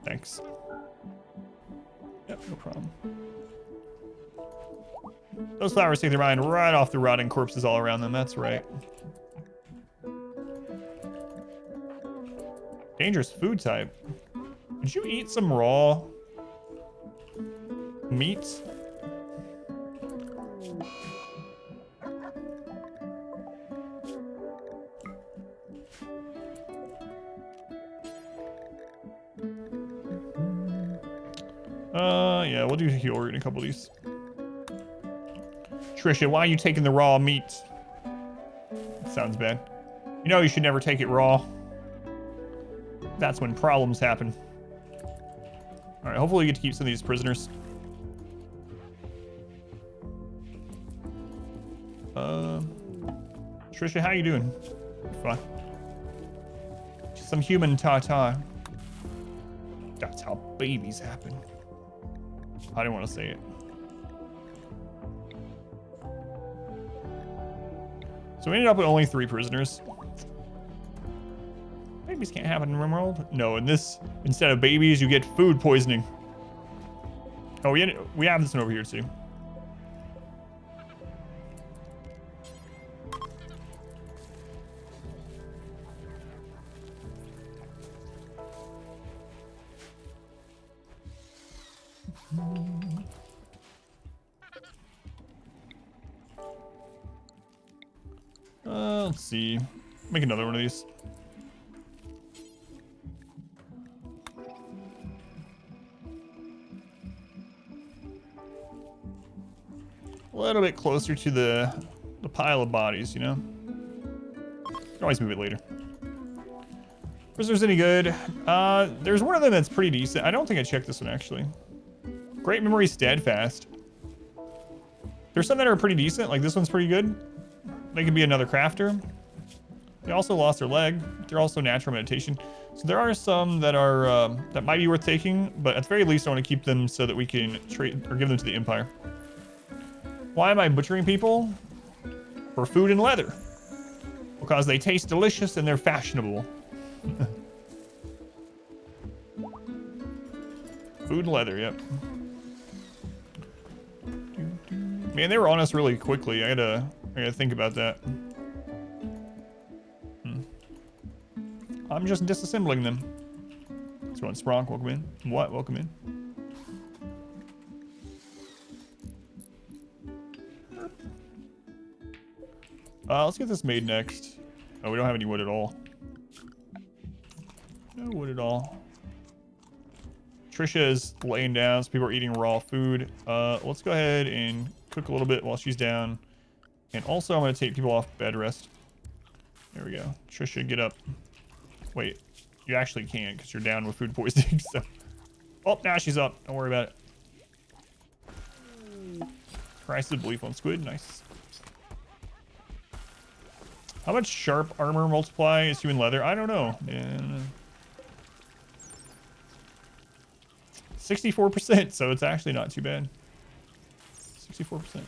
thanks. Yep, no problem. Those flowers take their mind right off the rotting corpses all around them. That's right. Dangerous food type. Did you eat some raw meat? Yeah, we'll do healer in a couple of these. Trisha, why are you taking the raw meat? That sounds bad. You know you should never take it raw. That's when problems happen. Alright, hopefully we get to keep some of these prisoners. Trisha, how you doing? Fine. Some human ta-ta. That's how babies happen. I didn't want to say it. So we ended up with only 3 prisoners. Babies can't happen in RimWorld. No, in this, instead of babies, you get food poisoning. Oh, we have this one over here too. Let's see. Make another one of these. A little bit closer to the pile of bodies, you know? You can always move it later. Prisoners any good? There's one of them that's pretty decent. I don't think I checked this one, actually. Great memory, steadfast. There's some that are pretty decent. Like, this one's pretty good. They could be another crafter. They also lost their leg. They're also natural meditation. So there are some that are that might be worth taking, but at the very least I want to keep them so that we can trade or give them to the Empire. Why am I butchering people? For food and leather. Because they taste delicious and they're fashionable. Food and leather, yep. Man, they were on us really quickly. I gotta think about that. I'm just disassembling them. So on Spronk, welcome in. What? Welcome in. Let's get this made next. Oh, we don't have any wood at all. No wood at all. Trisha is laying down, so people are eating raw food. Let's go ahead and cook a little bit while she's down. And also, I'm going to take people off bed rest. There we go. Trisha, get up. Wait, you actually can't because you're down with food poisoning. So, oh, now she's up. Don't worry about it. Crisis of belief on squid. Nice. How much sharp armor multiply is human leather? I don't know. 64%, so it's actually not too bad. 64%.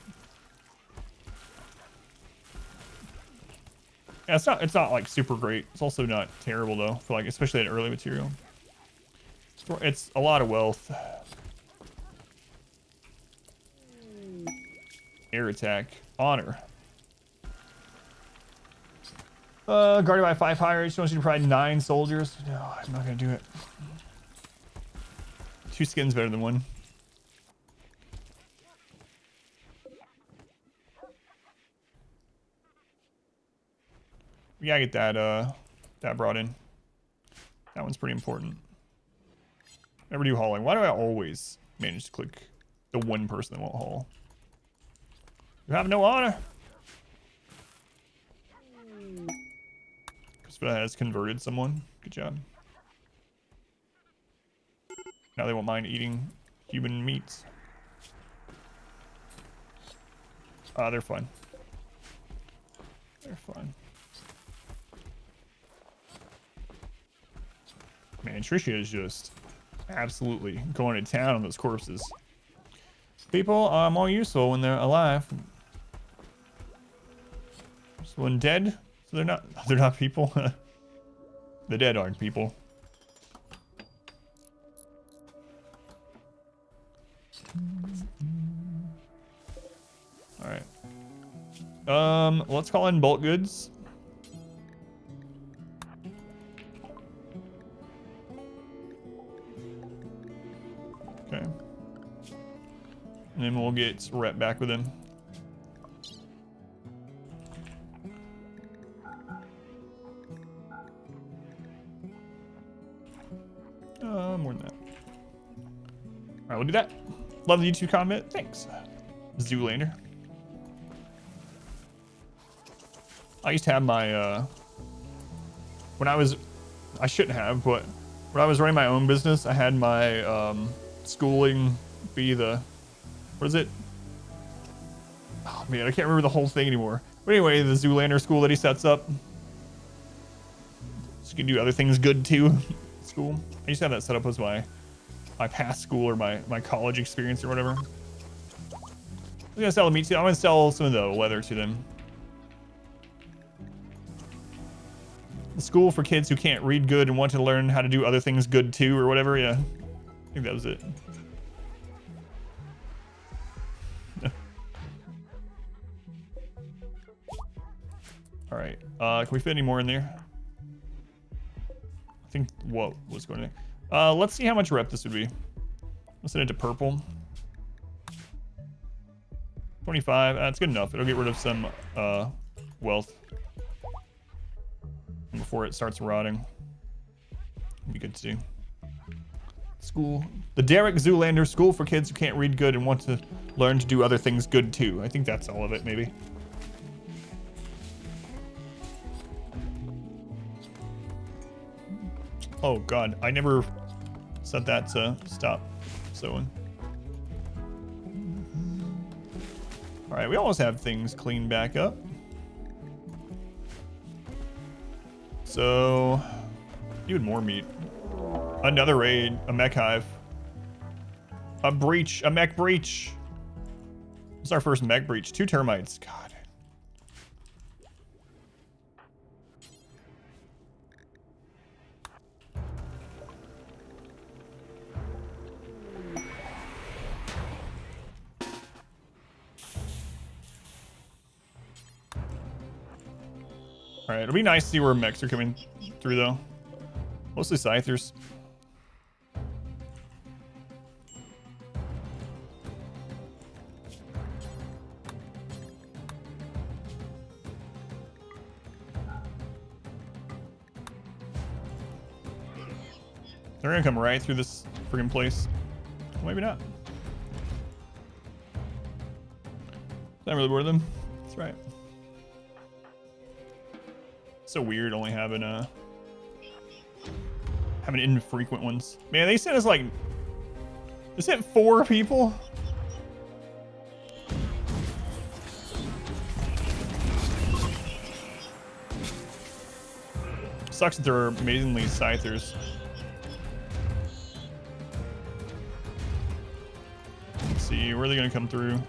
Yeah, it's not like super great. It's also not terrible though, for like especially that early material. It's a lot of wealth. Air attack, honor. Guarded by 5 pirates. She wants you to provide 9 soldiers. No, I'm not gonna do it. 2 skins better than 1. We gotta get that brought in. That one's pretty important. Never do hauling. Why do I always manage to click the one person that won't haul? You have no honor. Because has converted someone. Good job. Now they won't mind eating human meats. They're fine. They're fine. Man, Tricia is just absolutely going to town on those corpses. People are more useful when they're alive. So when dead, so they're not people. The dead aren't people. All right. Let's call in bulk goods. Okay. And then we'll get Rep back with him. More than that. All right, we'll do that. Love the YouTube comment. Thanks, Zoolander. I used to have my, when I shouldn't have, but when I was running my own business, I had my, schooling be the, what is it? Oh man, I can't remember the whole thing anymore. But anyway, the Zoolander school that he sets up. So you can do other things good too. School. I used to have that set up as my past school or my college experience or whatever. I'm gonna sell the meat too. I'm gonna sell some of the leather to them. The school for kids who can't read good and want to learn how to do other things good too or whatever. Yeah, I think that was it. All right, can we fit any more in there? I think what was going on. Let's see how much rep this would be. Let's set it to purple. 25, that's good enough. It'll get rid of some wealth before it starts rotting. Be good to do. School. The Derek Zoolander School for kids who can't read good and want to learn to do other things good too. I think that's all of it, maybe. Oh god, I never set that to stop sewing. All right, we almost have things cleaned back up. So, even more meat. Another raid, a mech hive. A breach, a mech breach. This is our first mech breach. 2 termites, god. All right, it'll be nice to see where mechs are coming through though. Mostly scythers. They're gonna come right through this friggin' place. Well, maybe not. Not really bored of them. That's right. So weird only having infrequent ones. Man, they sent us like, they sent 4 people. Sucks that they're amazingly scythers. Let's see, where are they gonna come through?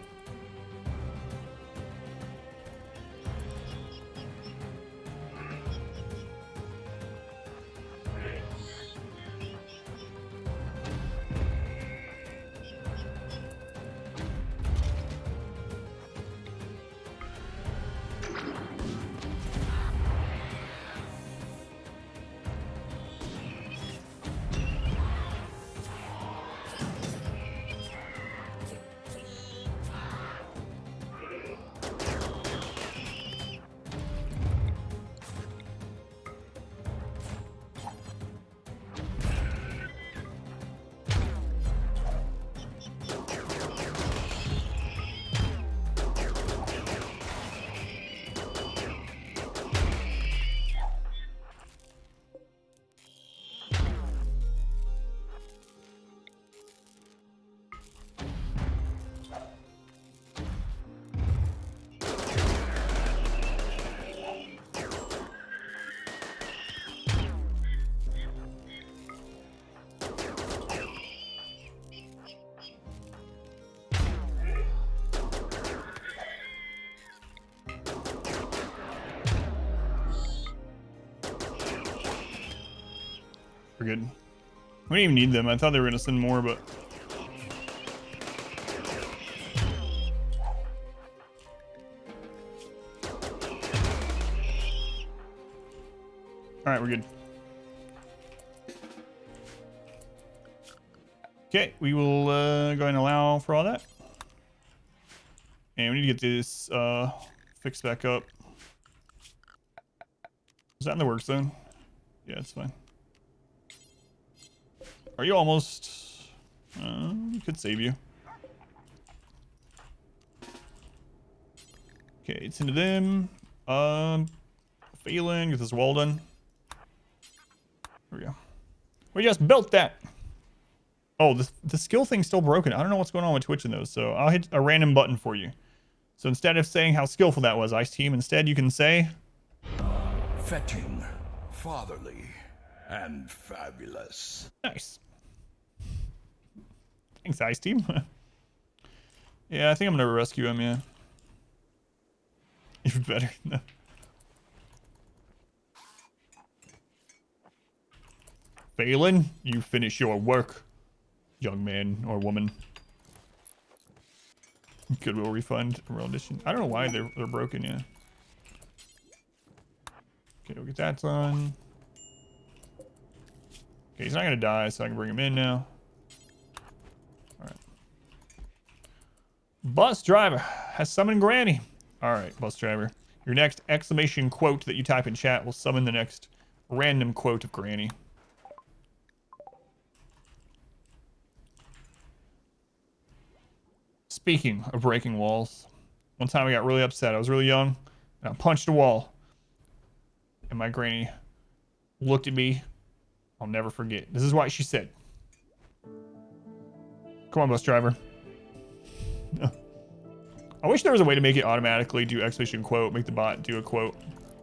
We're good. We don't even need them. I thought they were gonna send more, but. All right, we're good. Okay, we will go ahead and allow for all that. And we need to get this fixed back up. Is that in the work zone? Yeah, it's fine. Are you almost... we could save you. Okay, it's into them. Failing, get this wall done. There we go. We just built that. Oh, the skill thing's still broken. I don't know what's going on with Twitch in those, so I'll hit a random button for you. So instead of saying how skillful that was, Ice Team, instead you can say...
Fetching, fatherly, and fabulous.
Nice. Thanks, Ice Team. Yeah, I think I'm gonna rescue him, yeah. Even better. No. Phelan, you finish your work, young man or woman. Goodwill refund, Royal Edition. I don't know why they're broken, yeah. Okay, we'll get that done. Okay, he's not gonna die, so I can bring him in now. Alright. Bus driver has summoned Granny. Alright, bus driver. Your next exclamation quote that you type in chat will summon the next random quote of Granny. Speaking of breaking walls, one time I got really upset. I was really young, and I punched a wall. And my granny looked at me. I'll never forget. This is what she said. Come on, bus driver. I wish there was a way to make it automatically do exclamation quote, make the bot do a quote.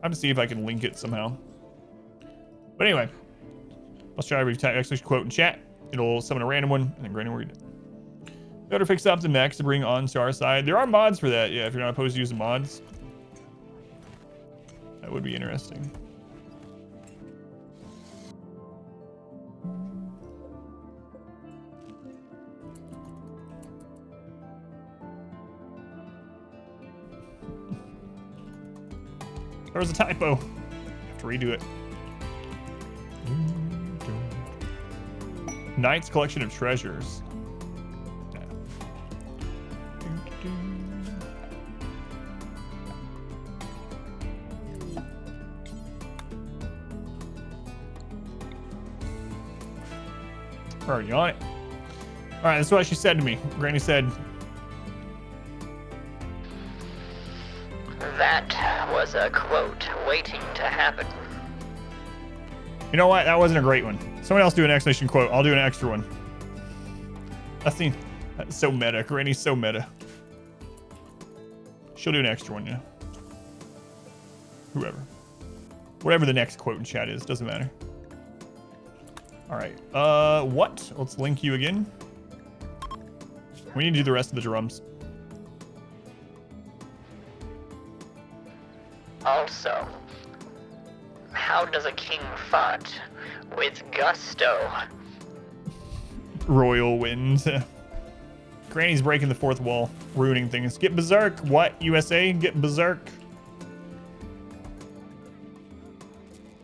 I have to see if I can link it somehow. But anyway, bus driver, you type exclamation quote in chat. It'll summon a random one, and then granny will read it. Better fix up the mechs to bring on to our side. There are mods for that, yeah, if you're not opposed to using mods. That would be interesting. There was a typo. Have to redo it. Knight's collection of treasures. Already on it. All right, that's what she said to me. Granny said,
That was a quote waiting to happen.
you know what? That wasn't a great one. Someone else do an exclamation quote. I'll do an extra one. That's so meta. Granny's so meta. She'll do an extra one, yeah. Whoever. Whatever the next quote in chat is, doesn't matter. All right. What? Let's link you again. We need to do the rest of the drums.
Also, how does a king fight? With gusto.
Royal wins. Granny's breaking the fourth wall, ruining things. Get berserk. What? USA? Get berserk.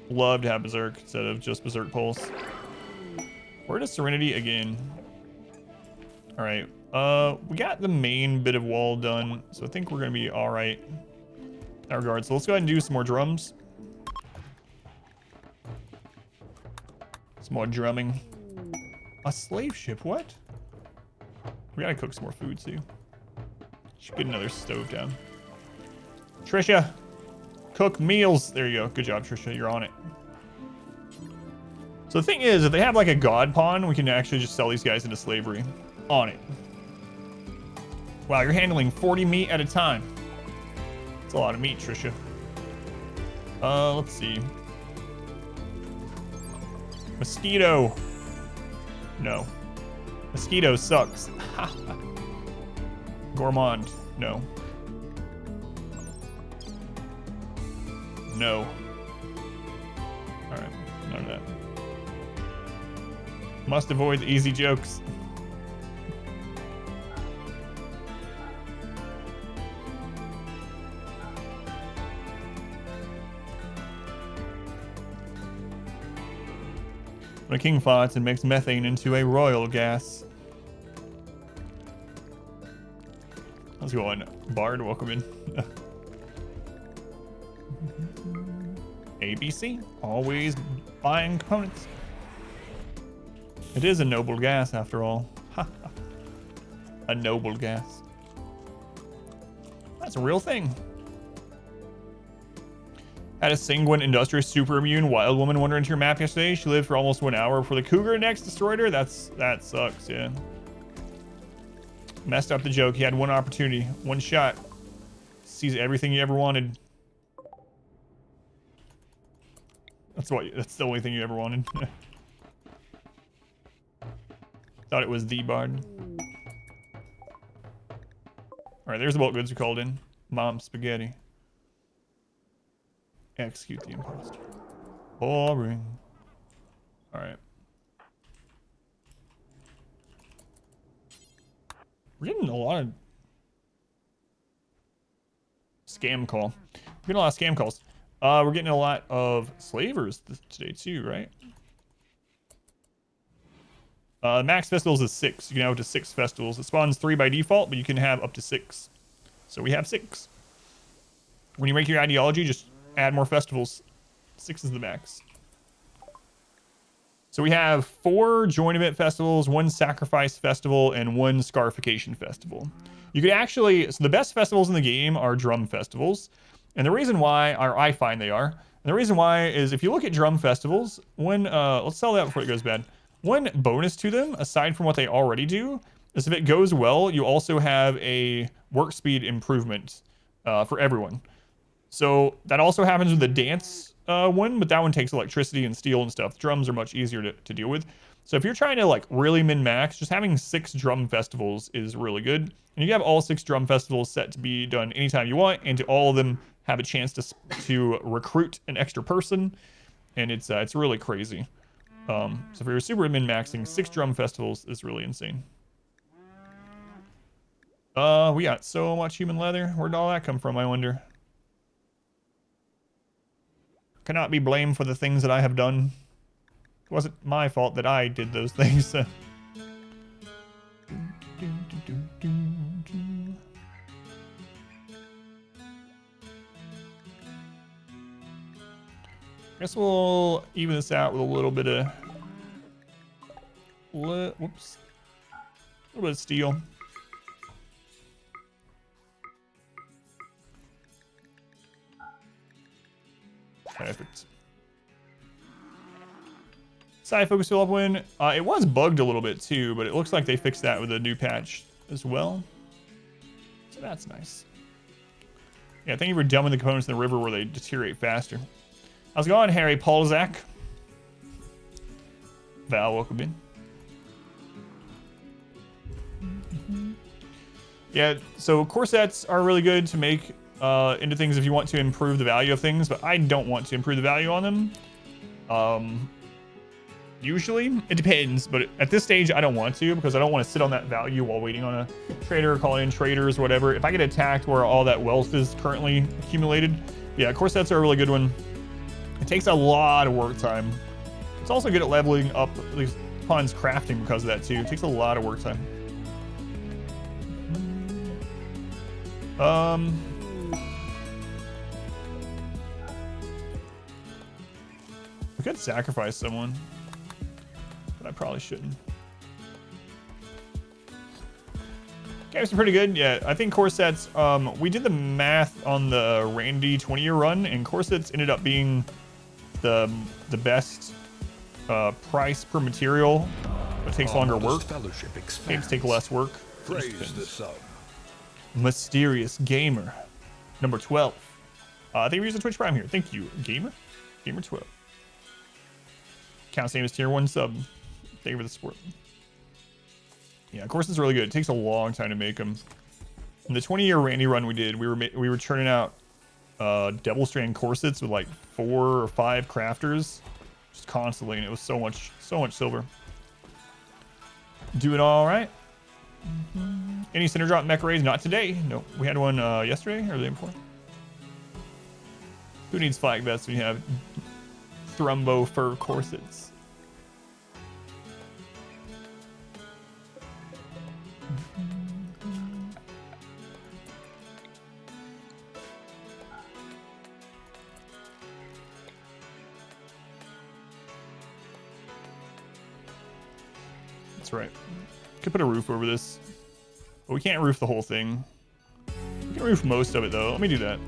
Love to have berserk instead of just berserk pulse. Where does Serenity again? All right. We got the main bit of wall done, so I think we're gonna be all right in that regard. So let's go ahead and do some more drums. Some more drumming. A slave ship? What? We gotta cook some more food too. Should get another stove down. Trisha, cook meals. There you go. Good job, Trisha. You're on it. So the thing is, if they have like a god pawn, we can actually just sell these guys into slavery. On it. Wow, you're handling 40 meat at a time. That's a lot of meat, Trisha. Let's see. Mosquito. No. Mosquito sucks. Gourmand. No. No. Alright. None of that. Must avoid the easy jokes. When a king farts and makes methane into a royal gas. How's it going, Bard? Welcome in. ABC, always buying components. It is a noble gas after all. A noble gas. That's a real thing. Had a sanguine, industrious, super immune wild woman wander into your map yesterday. She lived for almost 1 hour before the cougar next destroyed her. That sucks, yeah. Messed up the joke. He had one opportunity, one shot. Sees everything he ever wanted. That's the only thing you ever wanted. Thought it was the Bard. Alright, there's the bulk goods we called in. Mom spaghetti. Execute the imposter. Boring. Alright. We're getting a lot of scam call. We're getting a lot of scam calls. We're getting a lot of slavers today too, right? Max festivals is 6. You can have up to 6 festivals. It spawns 3 by default, but you can have up to 6. So we have 6. When you make your ideology, just add more festivals. 6 is the max. So we have 4 join event festivals, 1 sacrifice festival, and 1 scarification festival. You could actually, so the best festivals in the game are drum festivals. And the reason why, or I find they are, and the reason why is if you look at drum festivals, when, let's sell that before it goes bad. One bonus to them, aside from what they already do, is if it goes well, you also have a work speed improvement for everyone. So that also happens with the dance one, but that one takes electricity and steel and stuff. Drums are much easier to deal with. So if you're trying to like really min-max, just having 6 drum festivals is really good. And you have all 6 drum festivals set to be done anytime you want, and to all of them have a chance to recruit an extra person. And it's really crazy. So if you're super min-maxing, 6 drum festivals is really insane. We got so much human leather. Where'd all that come from, I wonder? Cannot be blamed for the things that I have done. It wasn't my fault that I did those things. Guess we'll even this out with a little bit of whoops. A little bit of steel. Perfect. Side focus fill up win. It was bugged a little bit too, but it looks like they fixed that with a new patch as well. So that's nice. Yeah, thank you for dumping the components in the river where they deteriorate faster. How's it going, Harry Paulzak? Val, welcome in. Yeah, so corsets are really good to make into things if you want to improve the value of things, but I don't want to improve the value on them. Usually, it depends, but at this stage, I don't want to because I don't want to sit on that value while waiting on a trader, calling in traders, whatever. If I get attacked where all that wealth is currently accumulated, yeah, corsets are a really good one. It takes a lot of work time. It's also good at leveling up these pawns crafting because of that too. It takes a lot of work time. We could sacrifice someone, but I probably shouldn't. Games are pretty good. Yeah, I think corsets, we did the math on the Randy 20-year run, and corsets ended up being the best price per material. It takes longer work. Games take less work.
Praise the sun.
Mysterious Gamer, number 12. Thank you for using Twitch Prime here. Thank you, Gamer. Gamer 12. Count same as tier 1 sub. Thank you for the support. Yeah, of course it's really good. It takes a long time to make them. In the 20-year Randy run we did, we were churning out double strand corsets with like 4 or 5 crafters just constantly, and it was so much silver. Doing all right. Any center drop mech raids? Not today. No, we had one yesterday or the day before. Who needs flag vests when you have thrumbo fur corsets? That's right. Could put a roof over this, but we can't roof the whole thing. We can roof most of it though. Let me do that.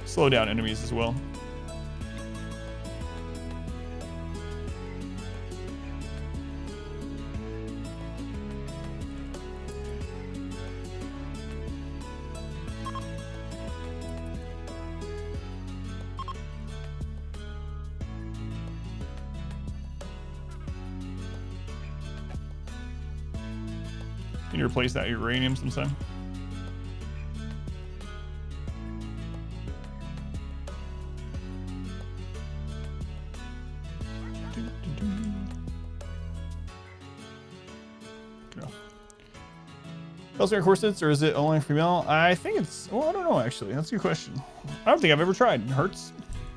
Slow down enemies as well. Can you replace that uranium sometime? Healthcare corsets, or is it only female? I think it's, well, I don't know actually. That's a good question. I don't think I've ever tried. It hurts?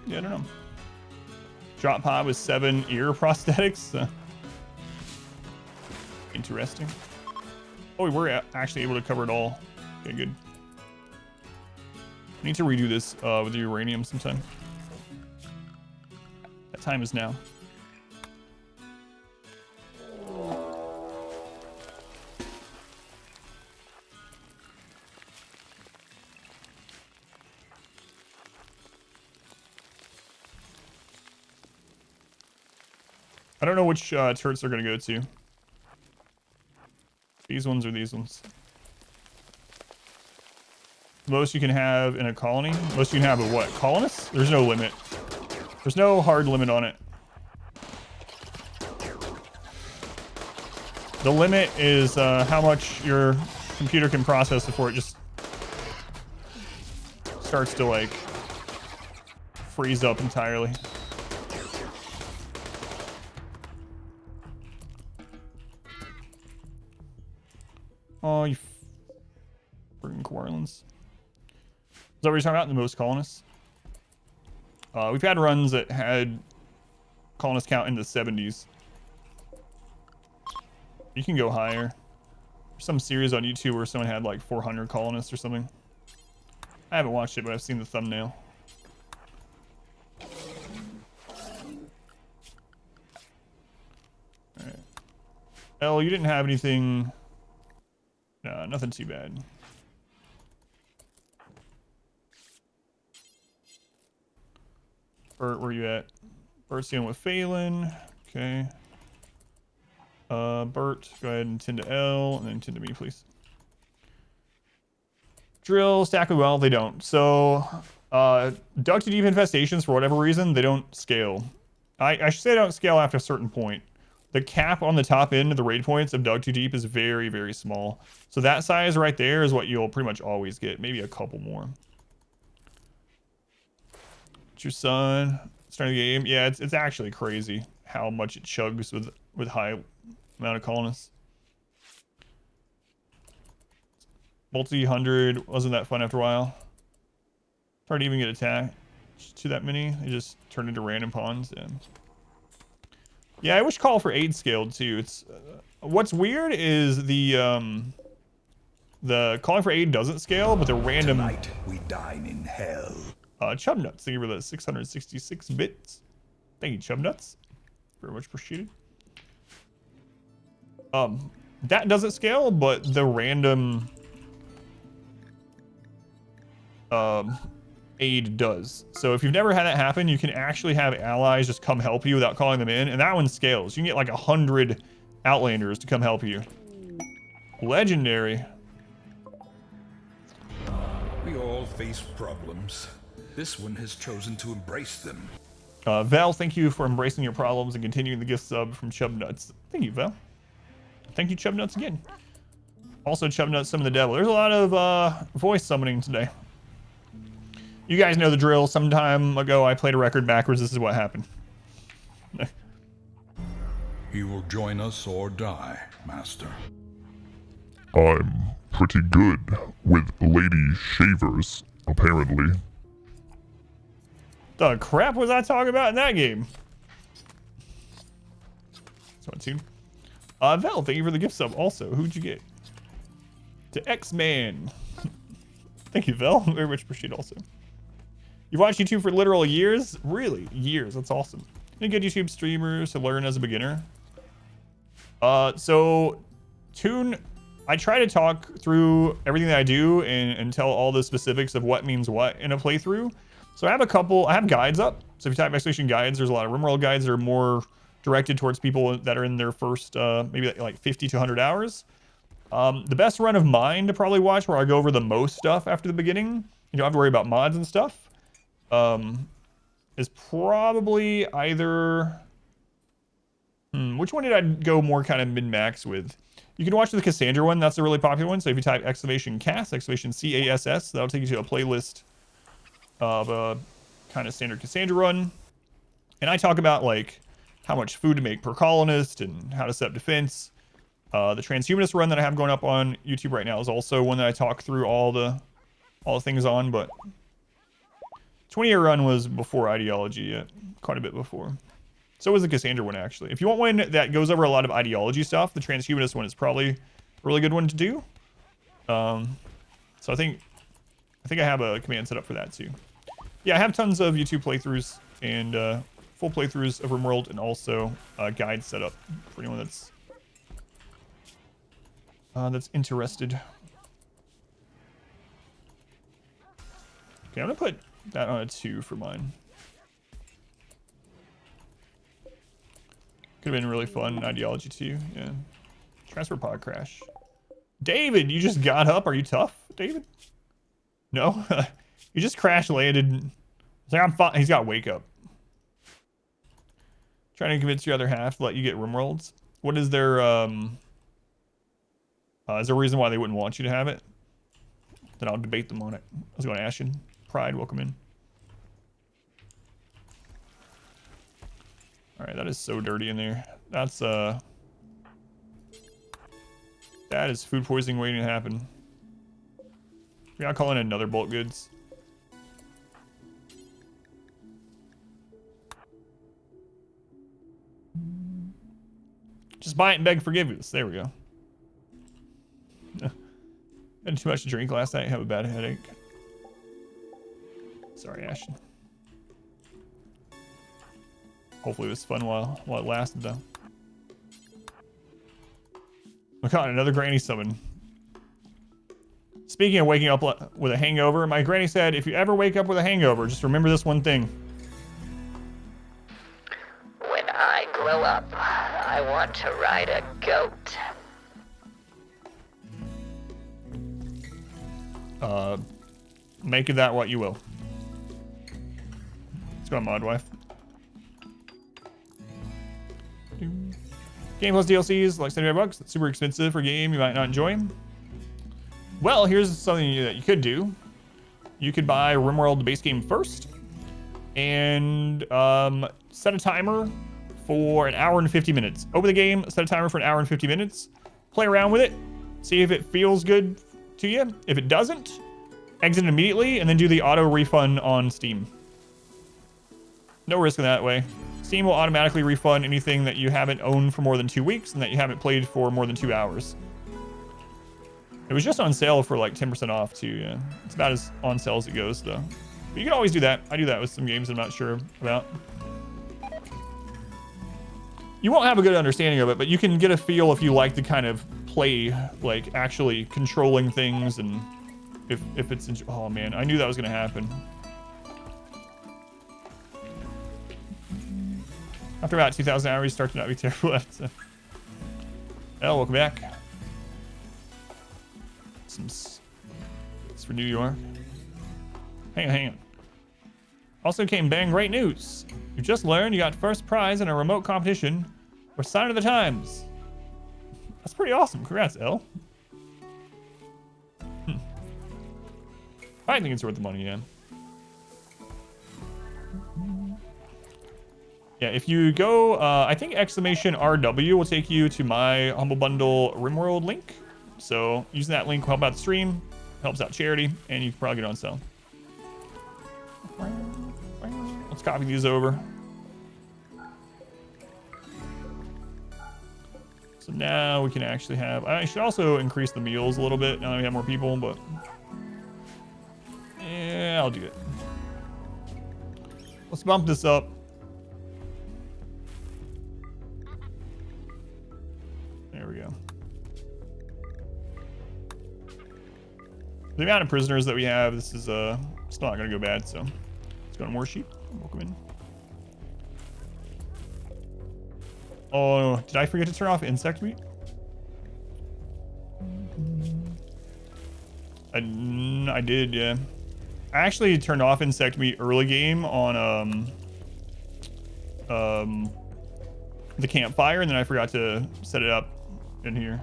Yeah, I don't know. Drop pod with 7 ear prosthetics. Interesting. Oh, we were actually able to cover it all. Okay, good. I need to redo this with the uranium sometime. That time is now. I don't know which turrets they're going to go to. These ones or these ones. Most you can have in a colony? Most you can have a what? Colonists? There's no limit. There's no hard limit on it. The limit is how much your computer can process before it just starts to like freeze up entirely. Oh, you freaking Quarlins. Is that what you're talking about? The most colonists? We've had runs that had colonist count in the 70s. You can go higher. There's some series on YouTube where someone had like 400 colonists or something. I haven't watched it, but I've seen the thumbnail. Alright. Elle, you didn't have anything... No, nothing too bad. Bert, where you at? Bert's dealing with Phelan. Okay. Bert, go ahead and tend to L, and then tend to me, please. Drill, stack them well, they don't. So, duct to deep infestations, for whatever reason, they don't scale. I should say they don't scale after a certain point. The cap on the top end of the raid points of Dug Too Deep is very, very small. So that size right there is what you'll pretty much always get. Maybe a couple more. It's your son. Starting the game. Yeah, it's actually crazy how much it chugs with high amount of colonists. Multi-100 wasn't that fun after a while. Hard to even get attacked to that many. They just turn into random pawns. Yeah, I wish Call for Aid scaled too. It's what's weird is the Calling for Aid doesn't scale, but the random.
Tonight we dine in hell.
Chubnuts, thank you for the 666 bits. Thank you, Chubnuts. Very much appreciated. That doesn't scale, but the random aid does. So if you've never had that happen, you can actually have allies just come help you without calling them in, and that one scales. You can get like 100 Outlanders to come help you. Legendary.
We all face problems. This one has chosen to embrace them.
Val, thank you for embracing your problems and continuing the gift sub from Chubnuts. Thank you, Val. Thank you, Chubnuts, again. Also, Chubnuts, Summon the Devil. There's a lot of voice summoning today. You guys know the drill. Some time ago, I played a record backwards. This is what happened.
He will join us or die, Master.
I'm pretty good with lady shavers, apparently.
The crap was I talking about in that game? So tune. Val, thank you for the gift sub. Also, who'd you get? To X-Man. Thank you, Val. Very much appreciate it also. You've watched YouTube for literal years? Really? Years. That's awesome. Any good YouTube streamers to learn as a beginner? So, Tune, I try to talk through everything that I do and tell all the specifics of what means what in a playthrough. So I have guides up. So if you type exclamation guides, there's a lot of RimWorld guides that are more directed towards people that are in their first, maybe like 50 to 100 hours. The best run of mine to probably watch, where I go over the most stuff after the beginning, you don't have to worry about mods and stuff, is probably either... which one did I go more kind of min-max with? You can watch the Cassandra one. That's a really popular one. So if you type exclamation CASS, exclamation CASS, that'll take you to a playlist of a kind of standard Cassandra run. And I talk about like how much food to make per colonist and how to set up defense. The transhumanist run that I have going up on YouTube right now is also one that I talk through all the things on, but 20-year run was before ideology, quite a bit before. So was the Cassandra one, actually. If you want one that goes over a lot of ideology stuff, the transhumanist one is probably a really good one to do. So I think I have a command set up for that too. Yeah, I have tons of YouTube playthroughs and full playthroughs of RimWorld, and also guides set up for anyone that's interested. Okay, I'm gonna put that on a 2 for mine. Could have been really fun. Ideology too. Yeah. Transfer pod crash. David, you just got up. Are you tough, David? No? You just crash landed. It's like, I'm fine. He's got wake up. Trying to convince your other half to let you get RimWorlds. What is their, is there a reason why they wouldn't want you to have it? Then I'll debate them on it. How's it going, Ashton? Pride, welcome in. Alright, that is so dirty in there. That's, that is food poisoning waiting to happen. We gotta call in another bulk goods. Just buy it and beg forgiveness. There we go. Had too much to drink last night. Have a bad headache. Sorry, Ashton. Hopefully it was fun while it lasted, though. Oh god, another granny summon. Speaking of waking up with a hangover, my granny said, if you ever wake up with a hangover, just remember this one thing.
When I grow up, I want to ride a goat.
Make of that what you will. Let's go on, mod wife. Game plus DLCs, like $75. That's super expensive for a game you might not enjoy. Well, here's something that you could do. You could buy RimWorld the base game first, and set a timer for an hour and 50 minutes. Open the game, set a timer for an hour and 50 minutes. Play around with it. See if it feels good to you. If it doesn't, exit immediately, and then do the auto refund on Steam. No risk in that way. Steam will automatically refund anything that you haven't owned for more than 2 weeks and that you haven't played for more than 2 hours. It was just on sale for like 10% off too, yeah. It's about as on sale as it goes though. But you can always do that. I do that with some games I'm not sure about. You won't have a good understanding of it, but you can get a feel if you like to kind of play, like actually controlling things, and if it's, oh man, I knew that was gonna happen. After about 2,000 hours, you start to not be terrible at it. Oh, welcome back. It's for New York. Hang on. Also came bang, great news. You just learned you got first prize in a remote competition for Sign of the Times. That's pretty awesome. Congrats, L. I think it's worth the money, yeah. Yeah, if you go, I think exclamation RW will take you to my Humble Bundle RimWorld link. So using that link will help out the stream, helps out charity, and you can probably get on sale. Let's copy these over. So now we can actually have, I should also increase the meals a little bit now that we have more people, but yeah, I'll do it. Let's bump this up. There we go. The amount of prisoners that we have, this is still not gonna go bad, so let's go to more sheep. Welcome in. Oh, did I forget to turn off insect meat? I did, yeah. I actually turned off insect meat early game on the campfire, and then I forgot to set it up in here.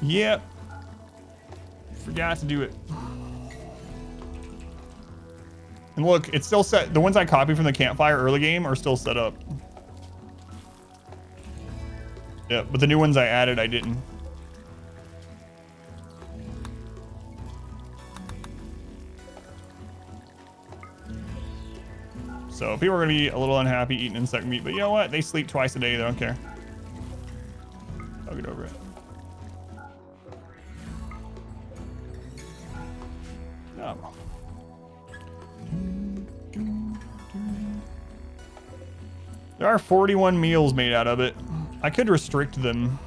Yep. Forgot to do it. And look, it's still set. The ones I copied from the campfire early game are still set up. Yeah, but the new ones I added, I didn't. So people are gonna be a little unhappy eating insect meat, but you know what? They sleep twice a day. They don't care. I'll get over it. Oh. There are 41 meals made out of it. I could restrict them.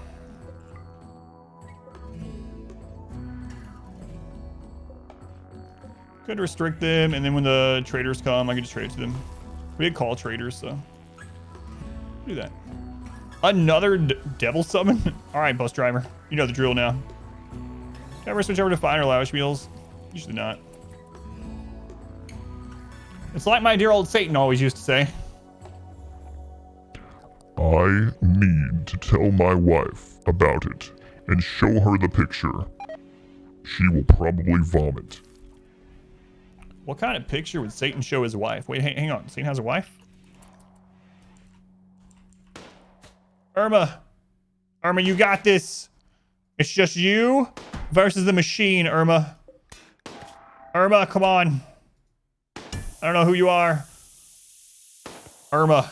Could restrict them, and then when the traders come, I can just trade it to them. We did call traders, so do that. Another devil summon? All right, bus driver. You know the drill now. Can I ever switch over to fine or lavish meals? Usually not. It's like my dear old Satan always used to say.
I need to tell my wife about it and show her the picture. She will probably vomit.
What kind of picture would Satan show his wife? Wait, hang on. Satan has a wife? Irma, you got this. It's just you versus the machine, Irma. Irma, come on. I don't know who you are. Irma.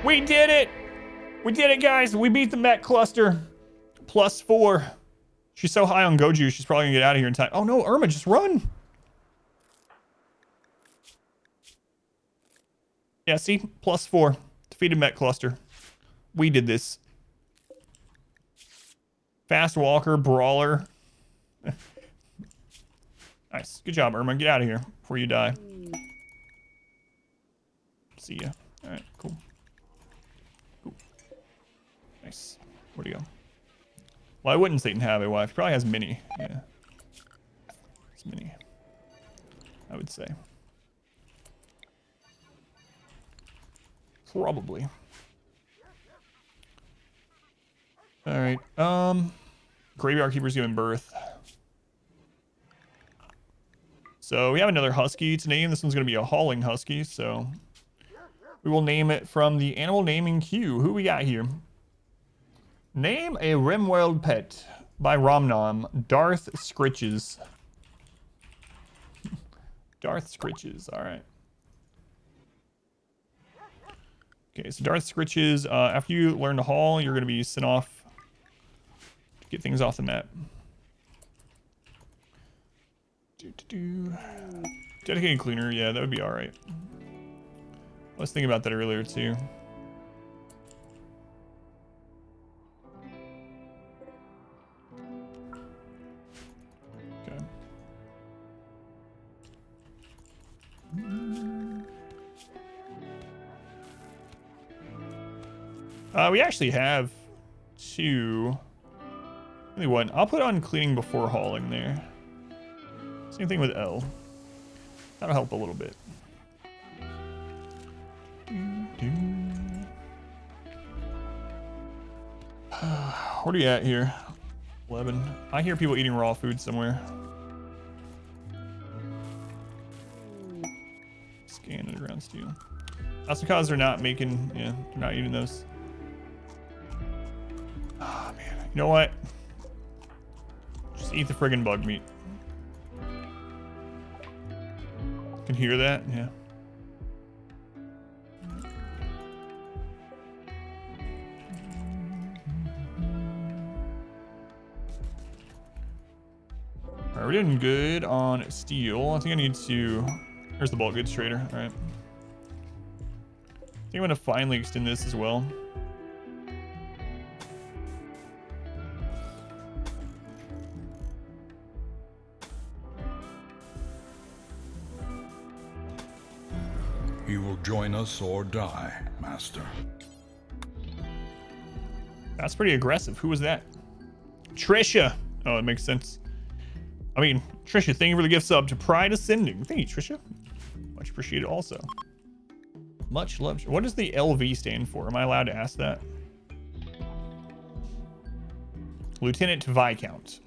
We did it! We did it, guys. We beat the mech cluster. +4. She's so high on Goju, she's probably gonna get out of here in time. Oh no, Irma, just run. Yeah, see? +4. Defeated mech cluster. We did this. Fast walker, brawler. Nice. Good job, Irma. Get out of here before you die. See ya. Alright, cool. Nice. Where'd he go? Why wouldn't Satan have a wife? He probably has Minnie. Yeah. It's Minnie. I would say. Probably. Alright. Graveyard Keeper's giving birth. So we have another husky to name. This one's going to be a hauling husky, so we will name it from the animal naming queue. Who we got here? Name a RimWorld pet by Romnom. Darth Scritches. Darth Scritches. All right. Okay, so Darth Scritches. After you learn to haul, you're going to be sent off to get things off the map. Dedicated cleaner. Yeah, that would be all right. I was thinking about that earlier too. We actually have 2. Only 1. I'll put on cleaning before hauling there. Same thing with L. That'll help a little bit. What are you at here? 11. I hear people eating raw food somewhere. Scan underground steel. That's because they're not making, yeah, they're not eating those. Oh man, you know what? Just eat the friggin' bug meat. Can hear that? Yeah. Alright, we're doing good on steel. I think I need to... There's the bulk goods trader. Alright. I think I'm going to finally extend this as well.
You will join us or die, Master.
That's pretty aggressive. Who was that? Trisha. Oh, it makes sense. I mean, Trisha, thank you for the gift sub to Pride Ascending. Thank you, Trisha. Much appreciated also. Much love. What does the LV stand for? Am I allowed to ask that? Lieutenant to Viscount.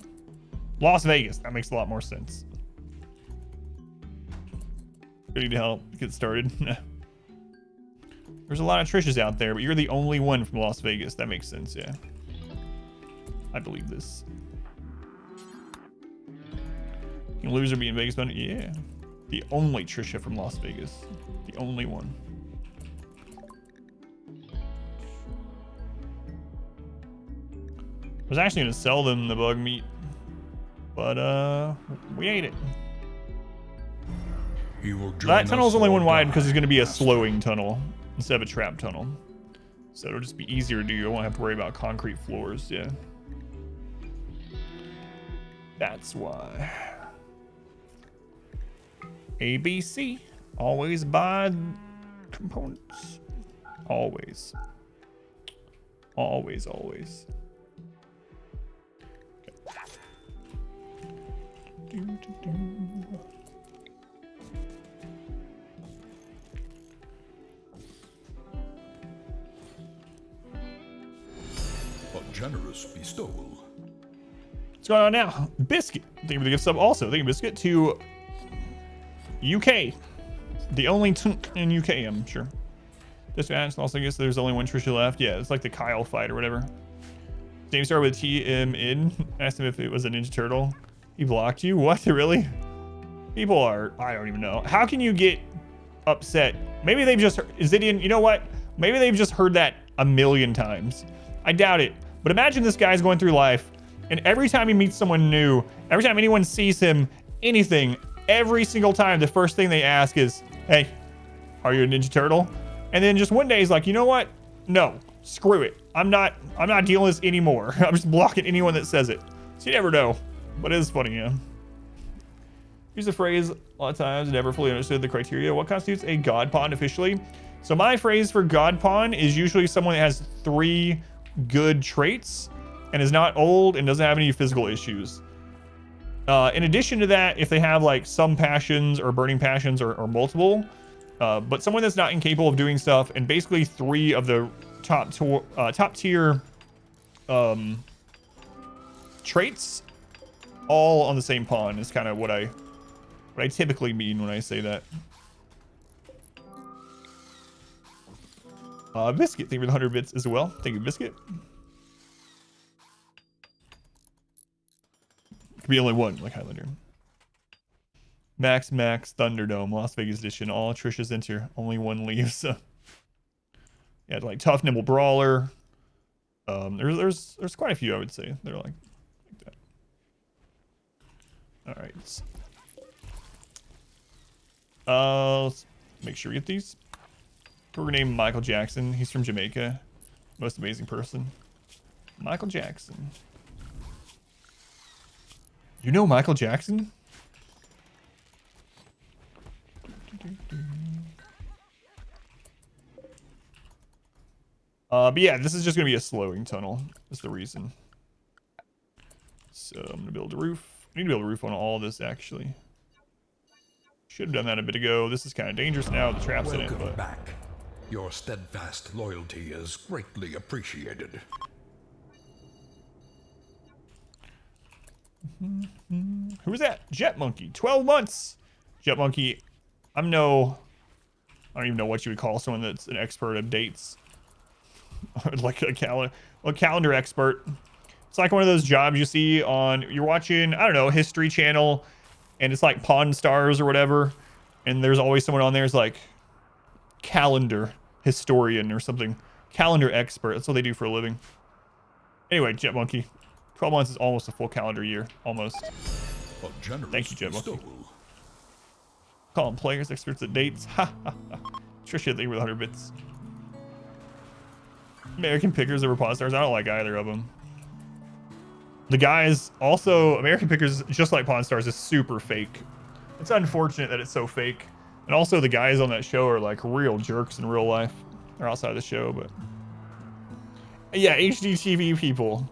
Las Vegas. That makes a lot more sense. I need help get started. There's a lot of Trishas out there, but you're the only one from Las Vegas. That makes sense, yeah. I believe this. Can loser be in Vegas? Yeah. The only Trisha from Las Vegas. The only one. I was actually going to sell them the bug meat, but we ate it. That tunnel's only one wide because it's going to be a slowing tunnel instead of a trap tunnel. So it'll just be easier to do. I won't have to worry about concrete floors, yeah. That's why. ABC. Always buy components. Always. Always, always. Okay.
A generous bestowal.
What's going on now? Biscuit. Thank you for the gift sub also. Thank you, Biscuit, to UK. The only tunk in UK, I'm sure. This match also, I guess there's only one Trisha left. Yeah, it's like the Kyle fight or whatever. Name started with TM in. Asked him if it was a Ninja Turtle. He blocked you? What? Really? People are, I don't even know. How can you get upset? Maybe they've just heard, is it in, you know what? Maybe they've just heard that a million times. I doubt it. But imagine this guy's going through life, and every time he meets someone new, every time anyone sees him, anything, every single time, the first thing they ask is, hey, are you a Ninja Turtle? And then just one day he's like, you know what? No, screw it. I'm not dealing with this anymore. I'm just blocking anyone that says it. So you never know. But it is funny, yeah. Use the phrase a lot of times, never fully understood the criteria. What constitutes a God Pawn officially? So my phrase for God Pawn is usually someone that has 3 good traits and is not old and doesn't have any physical issues. In addition to that, if they have like some passions or burning passions or multiple, but someone that's not incapable of doing stuff, and basically 3 of the top tier traits all on the same pawn is kind of what I typically mean when I say that. Biscuit, thank you for the 100 bits as well. Thank you, Biscuit. Could be only one, like Highlander. Max, Thunderdome, Las Vegas edition. All Trisha's enter. Only one leaves. Yeah, like Tough Nimble Brawler. There's quite a few, I would say. They're like that. All right. Let's make sure we get these. We're gonna name Michael Jackson. He's from Jamaica. Most amazing person. Michael Jackson. You know Michael Jackson? But yeah, this is just gonna be a slowing tunnel. That's the reason. So I'm gonna build a roof. I need to build a roof on all this actually. Should have done that a bit ago. This is kind of dangerous now. The trap's in it, but
back. Your steadfast loyalty is greatly appreciated.
Who is that? Jet Monkey. 12 months. Jet Monkey. I don't even know what you would call someone that's an expert at dates. Like a calendar expert. It's like one of those jobs you see on, you're watching, I don't know, History Channel, and it's like Pawn Stars or whatever, and there's always someone on there who's like calendar historian or something. Calendar expert. That's what they do for a living. Anyway, Jet Monkey. 12 months is almost a full calendar year. Almost. Thank you, Jet Monkey. Call them players, experts at dates. Ha ha ha. Trisha, thank you with 100 bits. American Pickers over Pawn Stars. I don't like either of them. The guys, also, American Pickers, just like Pawn Stars, is super fake. It's unfortunate that it's so fake. And also, the guys on that show are like real jerks in real life. They're outside the show, but yeah, HDTV people.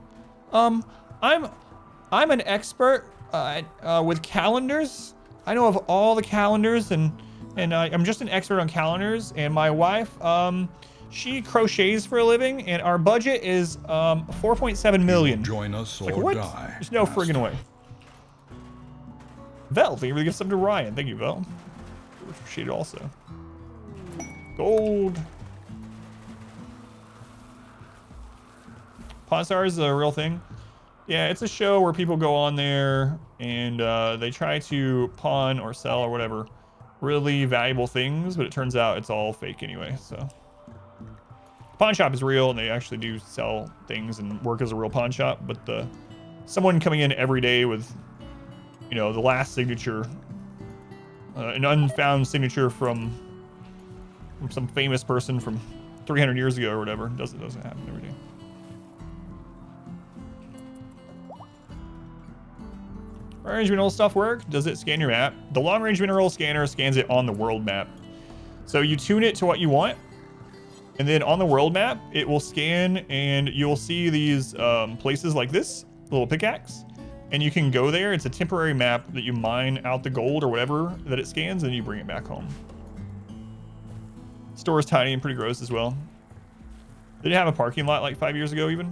I'm an expert with calendars. I know of all the calendars, and I'm just an expert on calendars. And my wife, she crochets for a living, and our budget is 4.7 million.
Join us or
Like, what?
die.
There's no friggin' way. Vel, thank you for the gift sub to Ryan. Thank you, Vel. Appreciate it also. Gold. Pawn Stars is a real thing. Yeah, it's a show where people go on there and they try to pawn or sell or whatever really valuable things, but it turns out it's all fake anyway. So pawn shop is real, and they actually do sell things and work as a real pawn shop, but someone coming in every day with, you know, the last signature, an unfound signature from some famous person from 300 years ago or whatever, doesn't happen every day. Long-range mineral stuff work? Does it scan your map? The long-range mineral scanner scans it on the world map. So you tune it to what you want, and then on the world map, it will scan, and you'll see these places like this, little pickaxe, and you can go there. It's a temporary map that you mine out the gold or whatever that it scans, and you bring it back home. Store is tiny and pretty gross as well. Did it have a parking lot like 5 years ago even?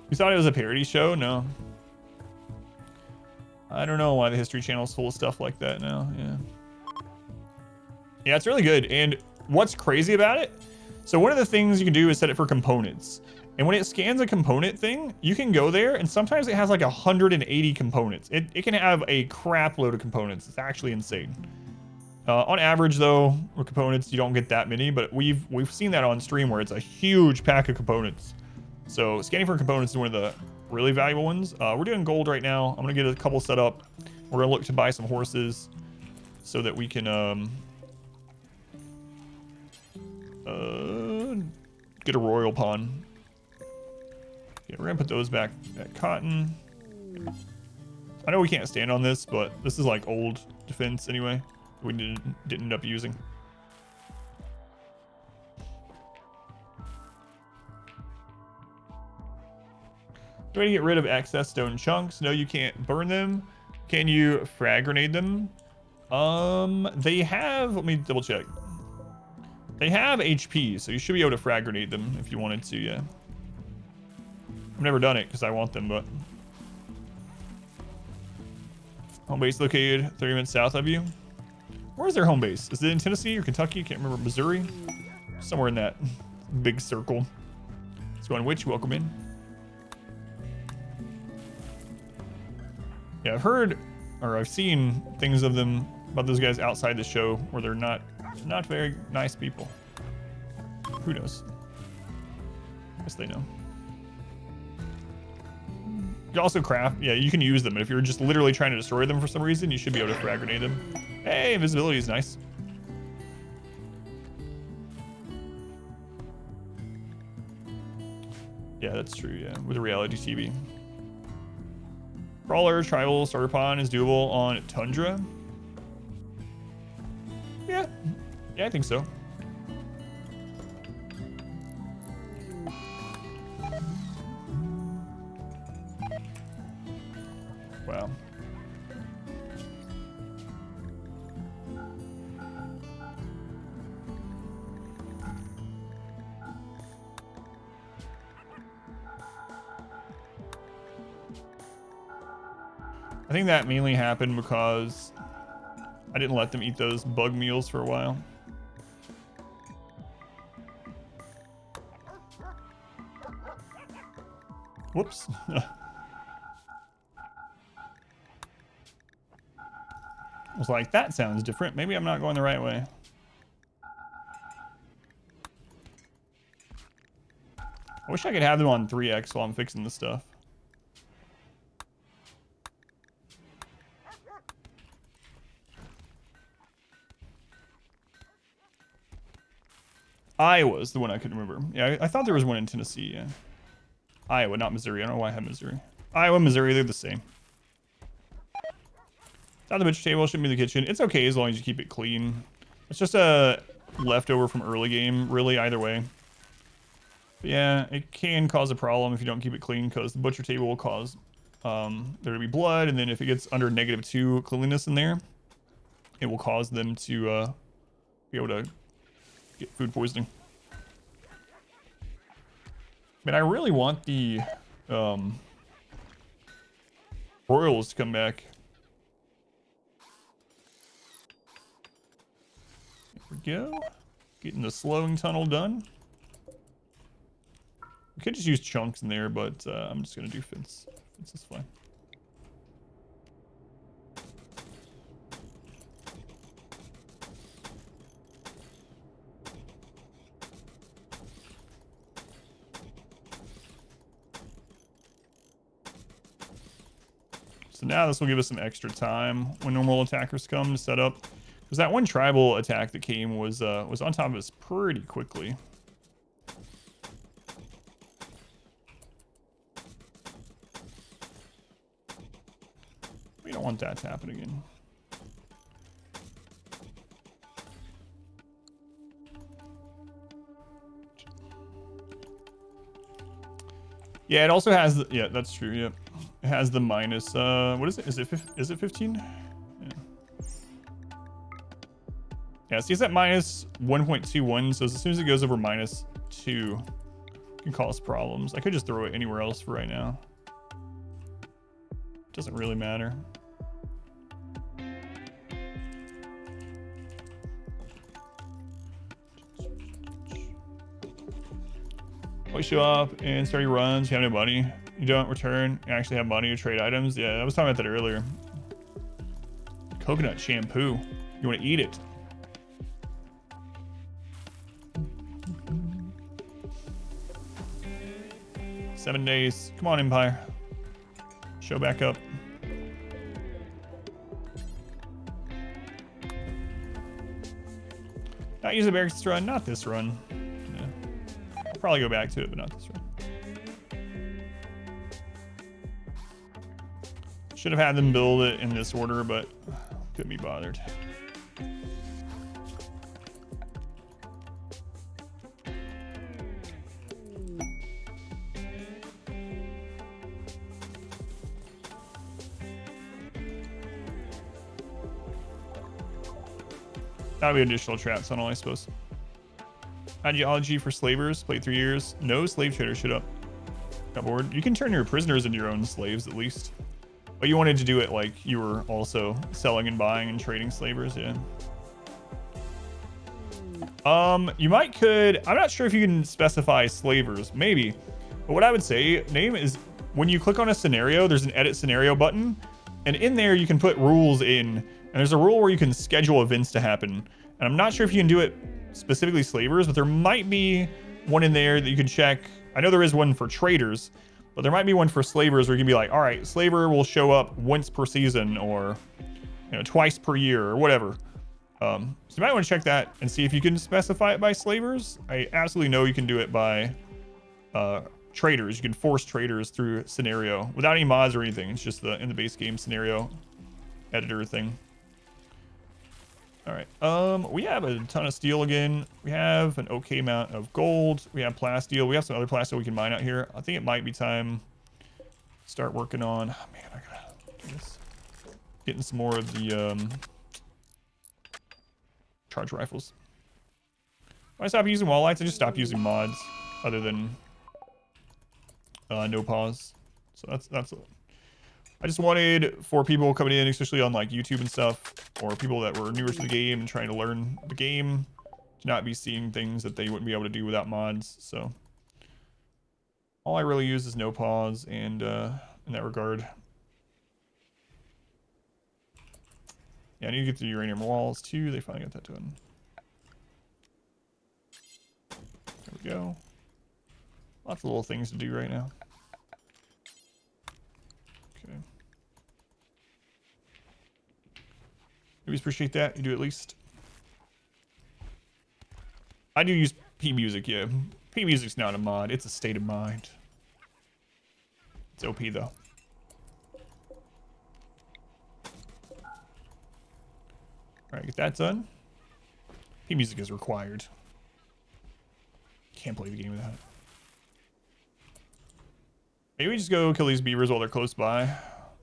You thought it was a parody show? No. I don't know why the History Channel is full of stuff like that now. Yeah, it's really good. And what's crazy about it? So one of the things you can do is set it for components. And when it scans a component thing, you can go there, and sometimes it has like 180 components. It can have a crap load of components. It's actually insane. On average, though, with components, you don't get that many, but we've seen that on stream where it's a huge pack of components. So scanning for components is one of the really valuable ones. We're doing gold right now. I'm gonna get a couple set up. We're gonna look to buy some horses so that we can get a royal pawn. Yeah, we're gonna put those back at cotton. I know we can't stand on this, but this is like old defense anyway. We didn't end up using. Do I get rid of excess stone chunks? No, you can't burn them. Can you frag grenade them? They have, let me double check. They have HP, so you should be able to frag grenade them if you wanted to, yeah. I've never done it because I want them, but. Home base located 30 minutes south of you. Where's their home base? Is it in Tennessee or Kentucky? Can't remember. Missouri? Somewhere in that big circle. Let's go on Witch, welcome in. Yeah, I've heard, or I've seen things of them, about those guys outside the show where they're not very nice people. Who knows? I guess they know. You can also craft, yeah, you can use them, but if you're just literally trying to destroy them for some reason, you should be able to frag grenade them. Hey, invisibility is nice. Yeah, that's true, yeah, with a reality TV. Crawler, tribal, starter pawn is doable on Tundra. Yeah, I think so. Wow. I think that mainly happened because I didn't let them eat those bug meals for a while. Whoops. I was like, that sounds different. Maybe I'm not going the right way. I wish I could have them on 3x while I'm fixing this stuff. Iowa's the one I couldn't remember. Yeah, I thought there was one in Tennessee, yeah. Iowa, not Missouri. I don't know why I have Missouri. Iowa, Missouri, they're the same. Not the butcher table, shouldn't be the kitchen. It's okay as long as you keep it clean. It's just a leftover from early game, really, either way. But yeah, it can cause a problem if you don't keep it clean, because the butcher table will cause there to be blood, and then if it gets under -2 cleanliness in there, it will cause them to be able to get food poisoning. Man, I really want the Royals to come back. There we go. Getting the slowing tunnel done. We could just use chunks in there, but I'm just gonna do fence. Fence is fine. So now this will give us some extra time when normal attackers come to set up. Because that one tribal attack that came was on top of us pretty quickly. We don't want that to happen again. Yeah, it also has the, yeah, that's true. Yep. It has the minus what is it? Is it 15? Yeah. Yeah, see, it's at minus 1.21, so as soon as it goes over -2, it can cause problems. I could just throw it anywhere else for right now. Doesn't really matter. You show up and start your runs, you have no money. You don't return, you actually have money to trade items. Yeah, I was talking about that earlier. Coconut shampoo. You want to eat it. Seven days. Come on, Empire. Show back up. Not use the barracks this run, not this run. Yeah. I'll probably go back to it, but not this run. Should have had them build it in this order, but couldn't be bothered. That'll be additional trap tunnel, I suppose. Ideology for slavers. Played 3 years. No slave trader shit up. Got bored. You can turn your prisoners into your own slaves at least. But you wanted to do it like you were also selling and buying and trading slavers, yeah. You could, I'm not sure if you can specify slavers, maybe. But what I would say, name is, when you click on a scenario, there's an edit scenario button. And in there, you can put rules in. And there's a rule where you can schedule events to happen. And I'm not sure if you can do it specifically slavers, but there might be one in there that you can check. I know there is one for traders, but there might be one for slavers where you can be like, all right, slaver will show up once per season or, you know, twice per year or whatever. So you might want to check that and see if you can specify it by slavers. I absolutely know you can do it by traders. You can force traders through scenario without any mods or anything. It's just in the base game scenario editor thing. All right, we have a ton of steel again. We have an okay amount of gold. We have plasteel. We have some other plasteel we can mine out here. I think it might be time to start working on, oh man, I gotta do this. Getting some more of the charge rifles. When I stop using wall lights, I just stopped using mods other than no pause. So that's I just wanted for people coming in, especially on like YouTube and stuff, or people that were newer to the game and trying to learn the game, to not be seeing things that they wouldn't be able to do without mods. So all I really use is no pause, and in that regard. Yeah, I need to get the uranium walls too. They finally got that done. There we go. Lots of little things to do right now. Okay. Always appreciate that. You do at least. I do use P music, yeah. P music's not a mod, it's a state of mind. It's OP though. Alright, get that done. P music is required. Can't play the game without it. Maybe we just go kill these beavers while they're close by,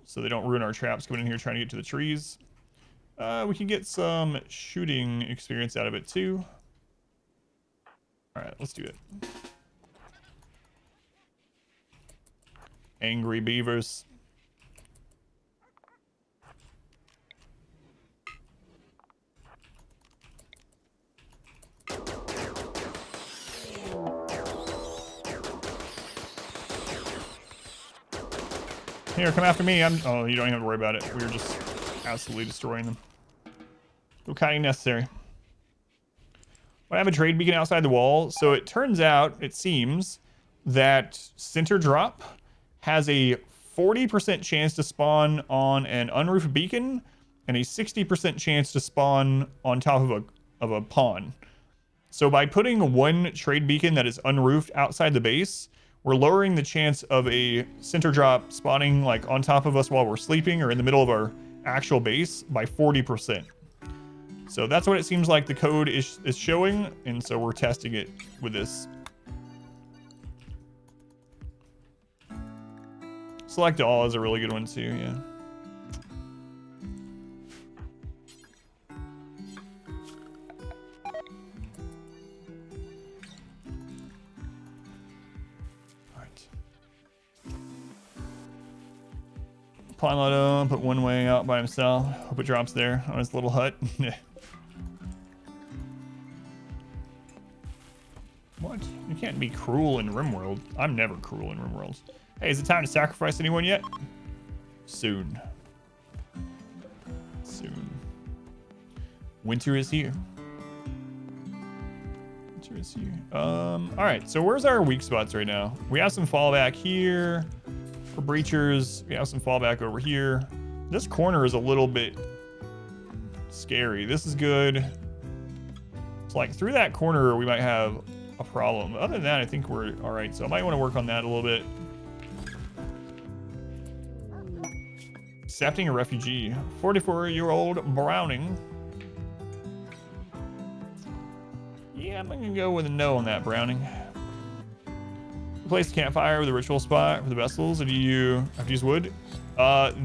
so they don't ruin our traps coming in here trying to get to the trees. We can get some shooting experience out of it too. Alright, let's do it. Angry beavers. Here, come after me. Oh, you don't even have to worry about it. We were just absolutely destroying them. No kiting necessary. I have a trade beacon outside the wall, so it turns out, it seems, that center drop has a 40% chance to spawn on an unroofed beacon and a 60% chance to spawn on top of a pawn. So by putting one trade beacon that is unroofed outside the base, we're lowering the chance of a center drop spawning like on top of us while we're sleeping or in the middle of our actual base by 40%. So that's what it seems like the code is showing, and so we're testing it with this. Select all is a really good one too, yeah. Alright. Pilot put one way out by himself. Hope it drops there on his little hut. What? You can't be cruel in RimWorld. I'm never cruel in RimWorld. Hey, is it time to sacrifice anyone yet? Soon. Soon. Winter is here. Winter is here. Alright, so where's our weak spots right now? We have some fallback here. For breachers, we have some fallback over here. This corner is a little bit scary. This is good. It's like through that corner we might have a problem. Other than that, I think we're all right. So I might want to work on that a little bit. Accepting a refugee. 44-year-old Browning. Yeah, I'm gonna go with a no on that, Browning. Place the campfire with a ritual spot for the vessels. Or do you have to use wood?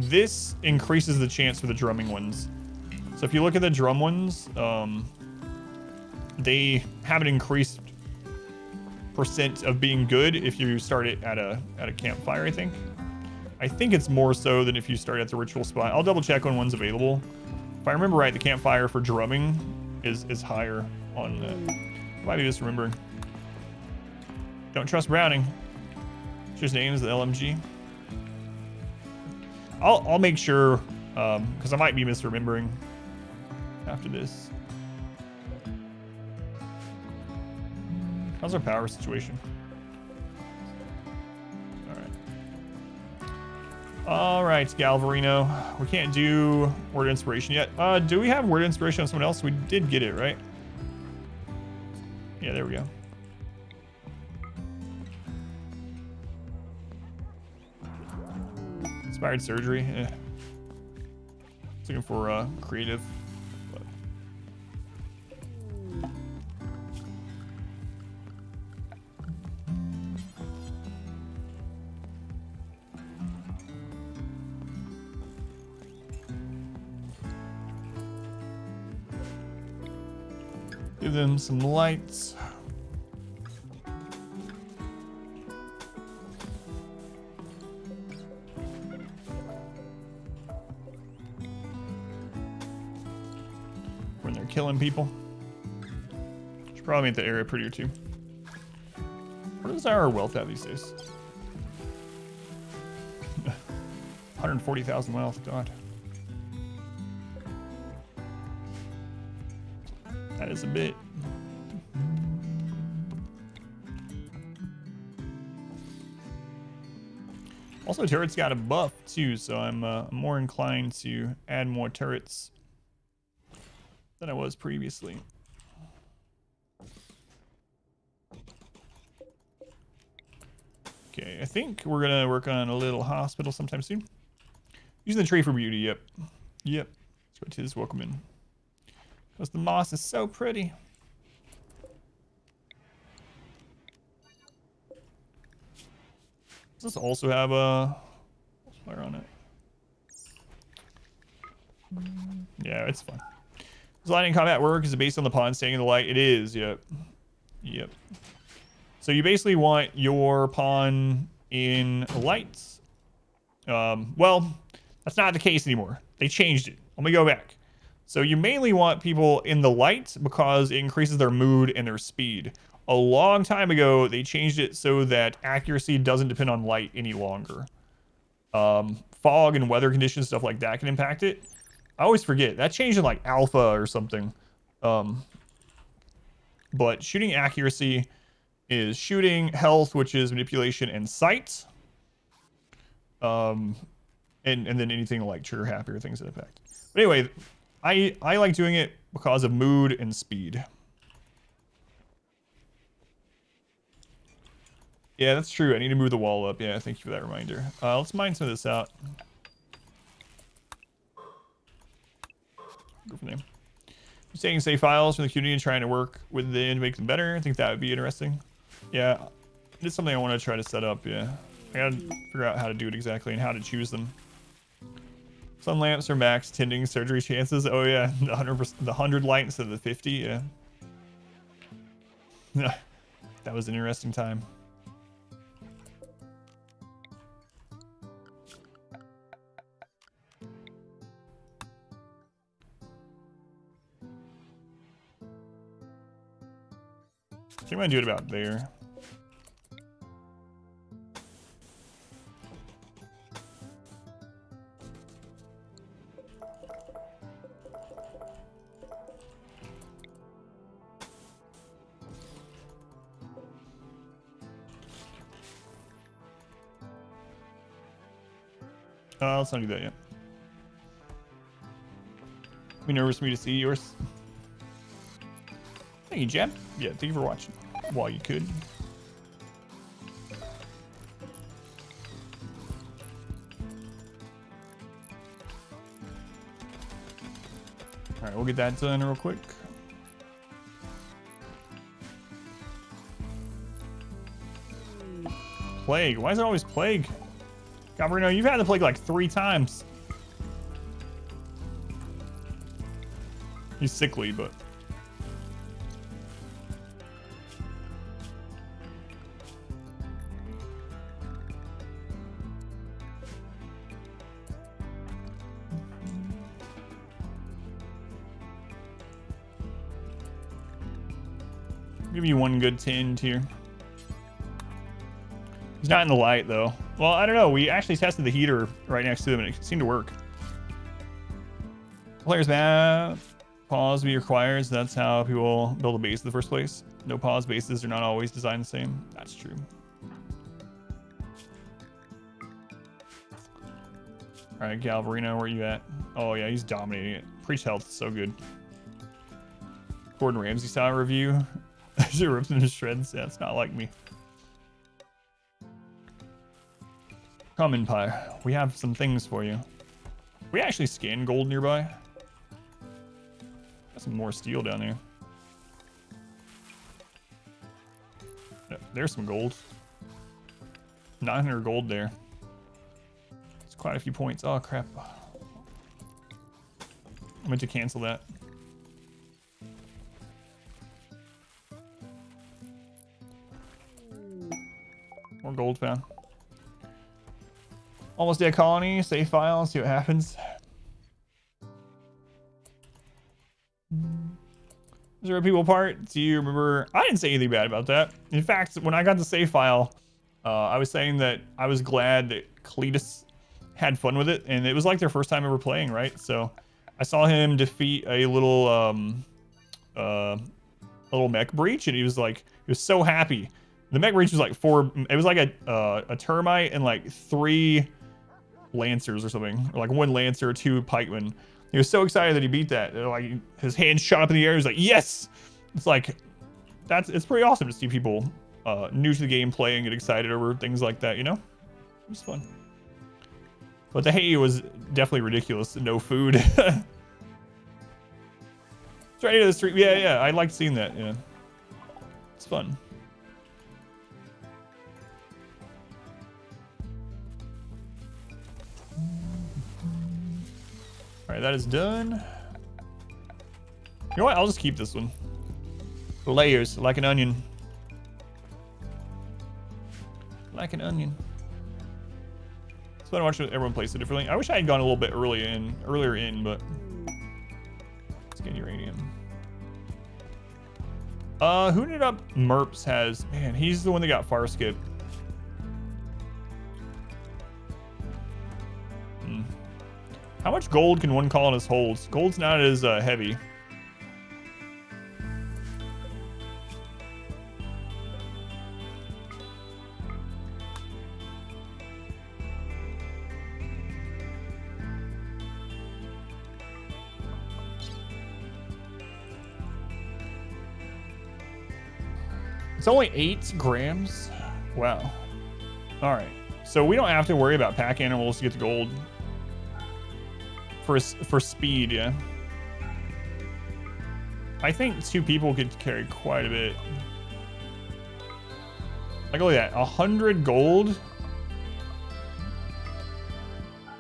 This increases the chance for the drumming ones. So if you look at the drum ones, they have an increased percent of being good if you start it at a campfire, I think. I think it's more so than if you start at the ritual spot. I'll double check when one's available. If I remember right, the campfire for drumming is higher on I might be misremembering. Don't trust Browning. His name is the LMG. I'll make sure because I might be misremembering after this. How's our power situation? All right, Galvarino. We can't do word inspiration yet. Do we have word inspiration on someone else? We did get it, right? Yeah, there we go. Inspired surgery. Looking for creative. But... Give them some lights. when they're killing people. Should probably make the area prettier too. What is our wealth at these days? 140,000 wealth, God. That is a bit. Also, turrets got a buff too, so I'm more inclined to add more turrets than I was previously. Okay, I think we're gonna work on a little hospital sometime soon. Using the tree for beauty, yep. Yep. That's what it is, welcome in. Because the moss is so pretty. Does this also have a fire on it? Yeah, it's fine. Does lighting combat work? Is it based on the pawn staying in the light? It is, yep. Yep. So you basically want your pawn in lights. Well, that's not the case anymore. They changed it. Let me go back. So you mainly want people in the light because it increases their mood and their speed. A long time ago, they changed it so that accuracy doesn't depend on light any longer. Fog and weather conditions, stuff like that can impact it. I always forget. That changed in like alpha or something. But shooting accuracy is shooting, health, which is manipulation, and sight. And then anything like trigger happy or things that impact. But anyway, I like doing it because of mood and speed. Yeah, that's true. I need to move the wall up. Yeah, thank you for that reminder. Let's mine some of this out. Go from there. Just taking save files from the community and trying to work with them to make them better. I think that would be interesting. Yeah, it's something I want to try to set up. Yeah, I gotta figure out how to do it exactly and how to choose them. Sun lamps are max tending surgery chances. Oh yeah, the 100%, the 100 light instead of the 50. Yeah, that was an interesting time. I think I'm gonna do it about there. Let's not do that yet. Be nervous for me to see yours. Thank you, Jeb. Yeah, thank you for watching while you could. All right, we'll get that done real quick. Plague. Why is it always plague? Gavrino, you've had the plague like 3 times. He's sickly, but... give you one good tint here. He's not in the light though. Well, I don't know. We actually tested the heater right next to him and it seemed to work. Player's map. Pause be required, so that's how people build a base in the first place. No pause bases are not always designed the same. That's true. All right, Galvarino, where are you at? Oh yeah, he's dominating it. Preach health, so good. Gordon Ramsay style review. She rips into shreds. Yeah, it's not like me. Come, Empire. We have some things for you. We actually scan gold nearby. Got some more steel down there. Yeah, there's some gold. 900 gold there. It's quite a few points. Oh, crap. I meant to cancel that. More gold found. Almost dead colony. Save file. See what happens. Zero people part. Do you remember? I didn't say anything bad about that. In fact, when I got the save file, I was saying that I was glad that Cletus had fun with it, and it was like their first time ever playing, right? So I saw him defeat a little mech breach, and he was so happy. The mech breach was like it was like a termite and like 3 lancers or something, or like 1 lancer, 2 pikemen. He was so excited that he beat that. Like his hands shot up in the air. He was like, "Yes!" It's like it's pretty awesome to see people new to the game playing, get excited over things like that. You know, it was fun. But the hay was definitely ridiculous. No food. It's right into the street. Yeah. I liked seeing that. Yeah, it's fun. All right, that is done. You know what? I'll just keep this one. Layers, like an onion. Like an onion. It's fun to watch everyone plays it differently. I wish I had gone a little bit earlier in, but let's get uranium. Who ended up Merps has? Man, he's the one that got far skip. How much gold can one colonist hold? Gold's not as heavy. It's only 8 grams. Wow. All right. So we don't have to worry about pack animals to get the gold. For speed, yeah. I think 2 people could carry quite a bit. Like, look at that. 100 gold.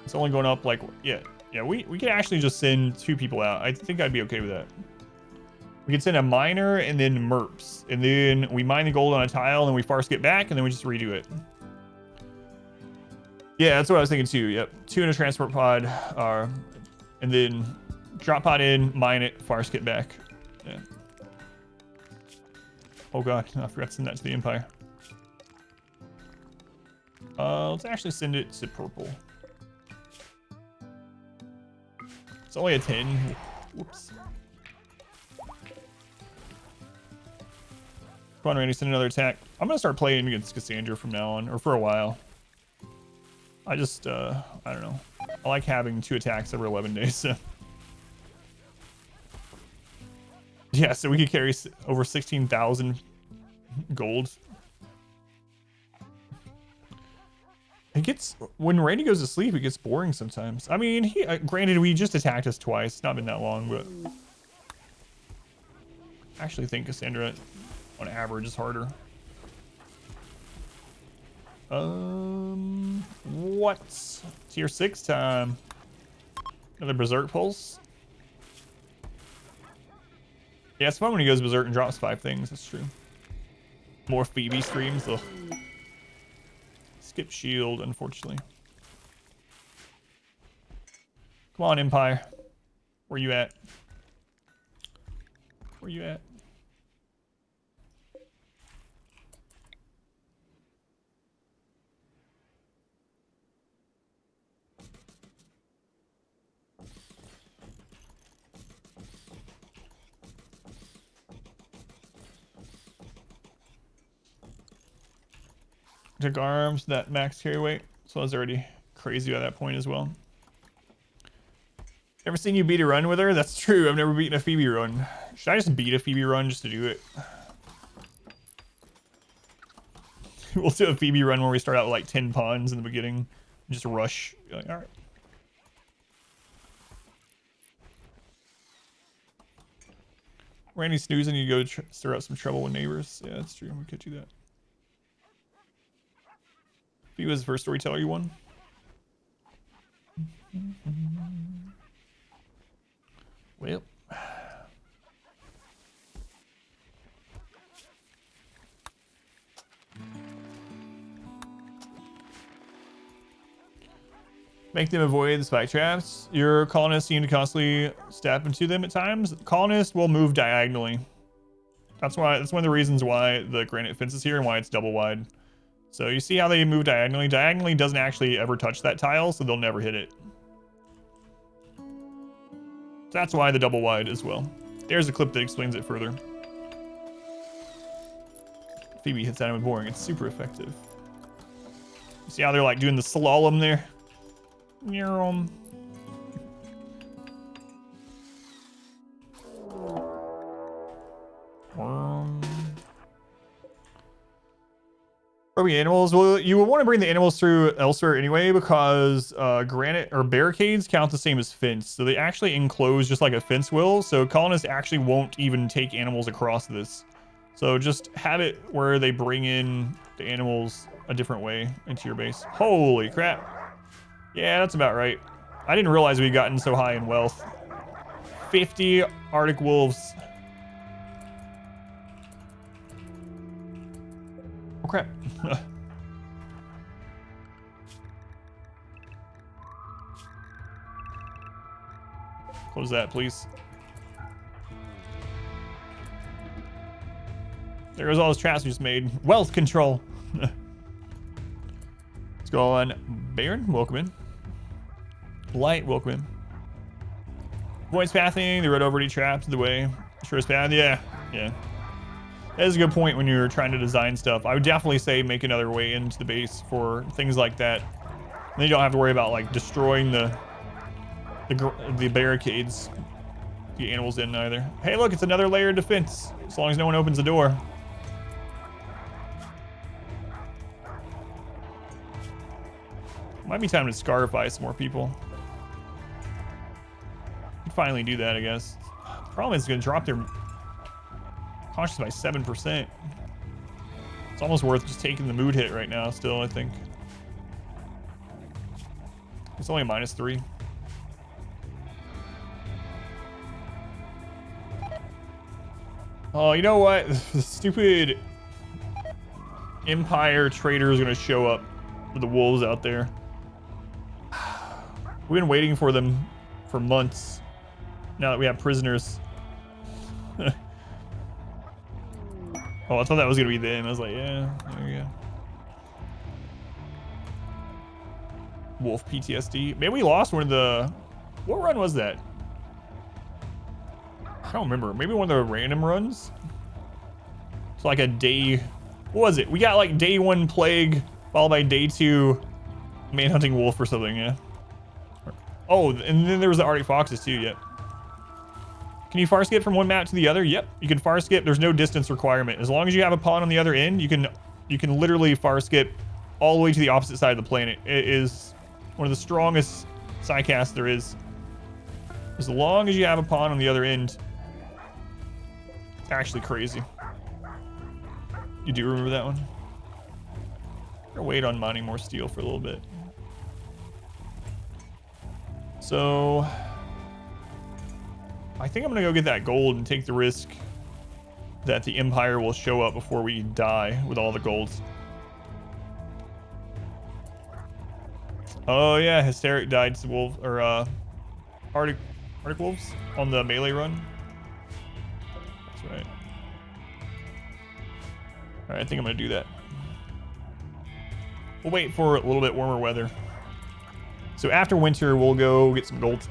It's only going up like, yeah, we could actually just send 2 people out. I think I'd be okay with that. We could send a miner and then Merps. And then we mine the gold on a tile and then we far skip back and then we just redo it. Yeah, that's what I was thinking too. Yep. 2 in a transport pod. And then drop pod in, mine it, far skip back. Yeah. Oh god, I forgot to send that to the Empire. Let's actually send it to purple. It's only a 10. Whoops. Come on, Randy, send another attack. I'm gonna start playing against Cassandra from now on, or for a while. I just, I don't know. I like having 2 attacks every 11 days, so. Yeah, so we could carry over 16,000 gold. It gets, when Randy goes to sleep, it gets boring sometimes. I mean, granted, we just attacked us twice. It's not been that long, but. I actually think Cassandra, on average, is harder. What? Tier 6 time. Another Berserk Pulse. Yeah, it's fun when he goes Berserk and drops 5 things. That's true. More Phoebe streams. Ugh. Skip shield, unfortunately. Come on, Empire. Where you at? Where you at? Took arms, that max carry weight, so I was already crazy at that point as well. Ever seen you beat a run with her? That's true. I've never beaten a Phoebe run. Should I just beat a Phoebe run just to do it? We'll do a Phoebe run where we start out with like 10 pawns in the beginning and just rush. You're like, all right. Randy snoozing, you go stir up some trouble with neighbors. Yeah, that's true. We could do that. He was the first storyteller you won. Well. Make them avoid the spike traps. Your colonists seem to constantly step into them at times. Colonists will move diagonally. That's one of the reasons why the granite fence is here and why it's double wide. So you see how they move diagonally? Diagonally doesn't actually ever touch that tile, so they'll never hit it. That's why the double wide as well. There's a clip that explains it further. Phoebe hits that with boring. It's super effective. You see how they're like doing the slalom there? Probably animals. Well, you would want to bring the animals through elsewhere anyway because granite or barricades count the same as fence. So they actually enclose just like a fence will. So colonists actually won't even take animals across this. So just have it where they bring in the animals a different way into your base. Holy crap. Yeah, that's about right. I didn't realize we'd gotten so high in wealth. 50 Arctic wolves. Oh crap. Close that, please. There goes all those traps we just made. Wealth control. Let's go on. Baron, welcome in. Light, welcome in. Voice pathing, the red overdy traps the way. Surest path, yeah. That is a good point when you're trying to design stuff. I would definitely say make another way into the base for things like that. Then you don't have to worry about like destroying the barricades. The animals in either. Hey, look, it's another layer of defense. As long as no one opens the door. Might be time to scarify some more people. Could finally do that, I guess. The problem is it's going to drop their conscious by 7%. It's almost worth just taking the mood hit right now still, I think. It's only a -3. Oh, you know what? The stupid Empire trader is going to show up with the wolves out there. We've been waiting for them for months. Now that we have prisoners. Oh, I thought that was going to be them. I was like, yeah, there you go. Wolf PTSD. Maybe we lost one of the... What run was that? I don't remember. Maybe one of the random runs? It's like a day... What was it? We got like day 1 plague, followed by day 2 manhunting wolf or something, yeah. Oh, and then there was the Arctic foxes too, yep. Can you far skip from one map to the other? Yep, you can far skip. There's no distance requirement. As long as you have a pawn on the other end, you can literally far skip all the way to the opposite side of the planet. It is one of the strongest sidecasts there is. As long as you have a pawn on the other end. It's actually crazy. You do remember that one? I'm gonna wait on mining more steel for a little bit. So I think I'm gonna go get that gold and take the risk that the Empire will show up before we die with all the golds. Oh yeah, Hysteric died to wolf or Arctic wolves on the melee run. That's right. All right, I think I'm gonna do that. We'll wait for a little bit warmer weather. So after winter, we'll go get some gold.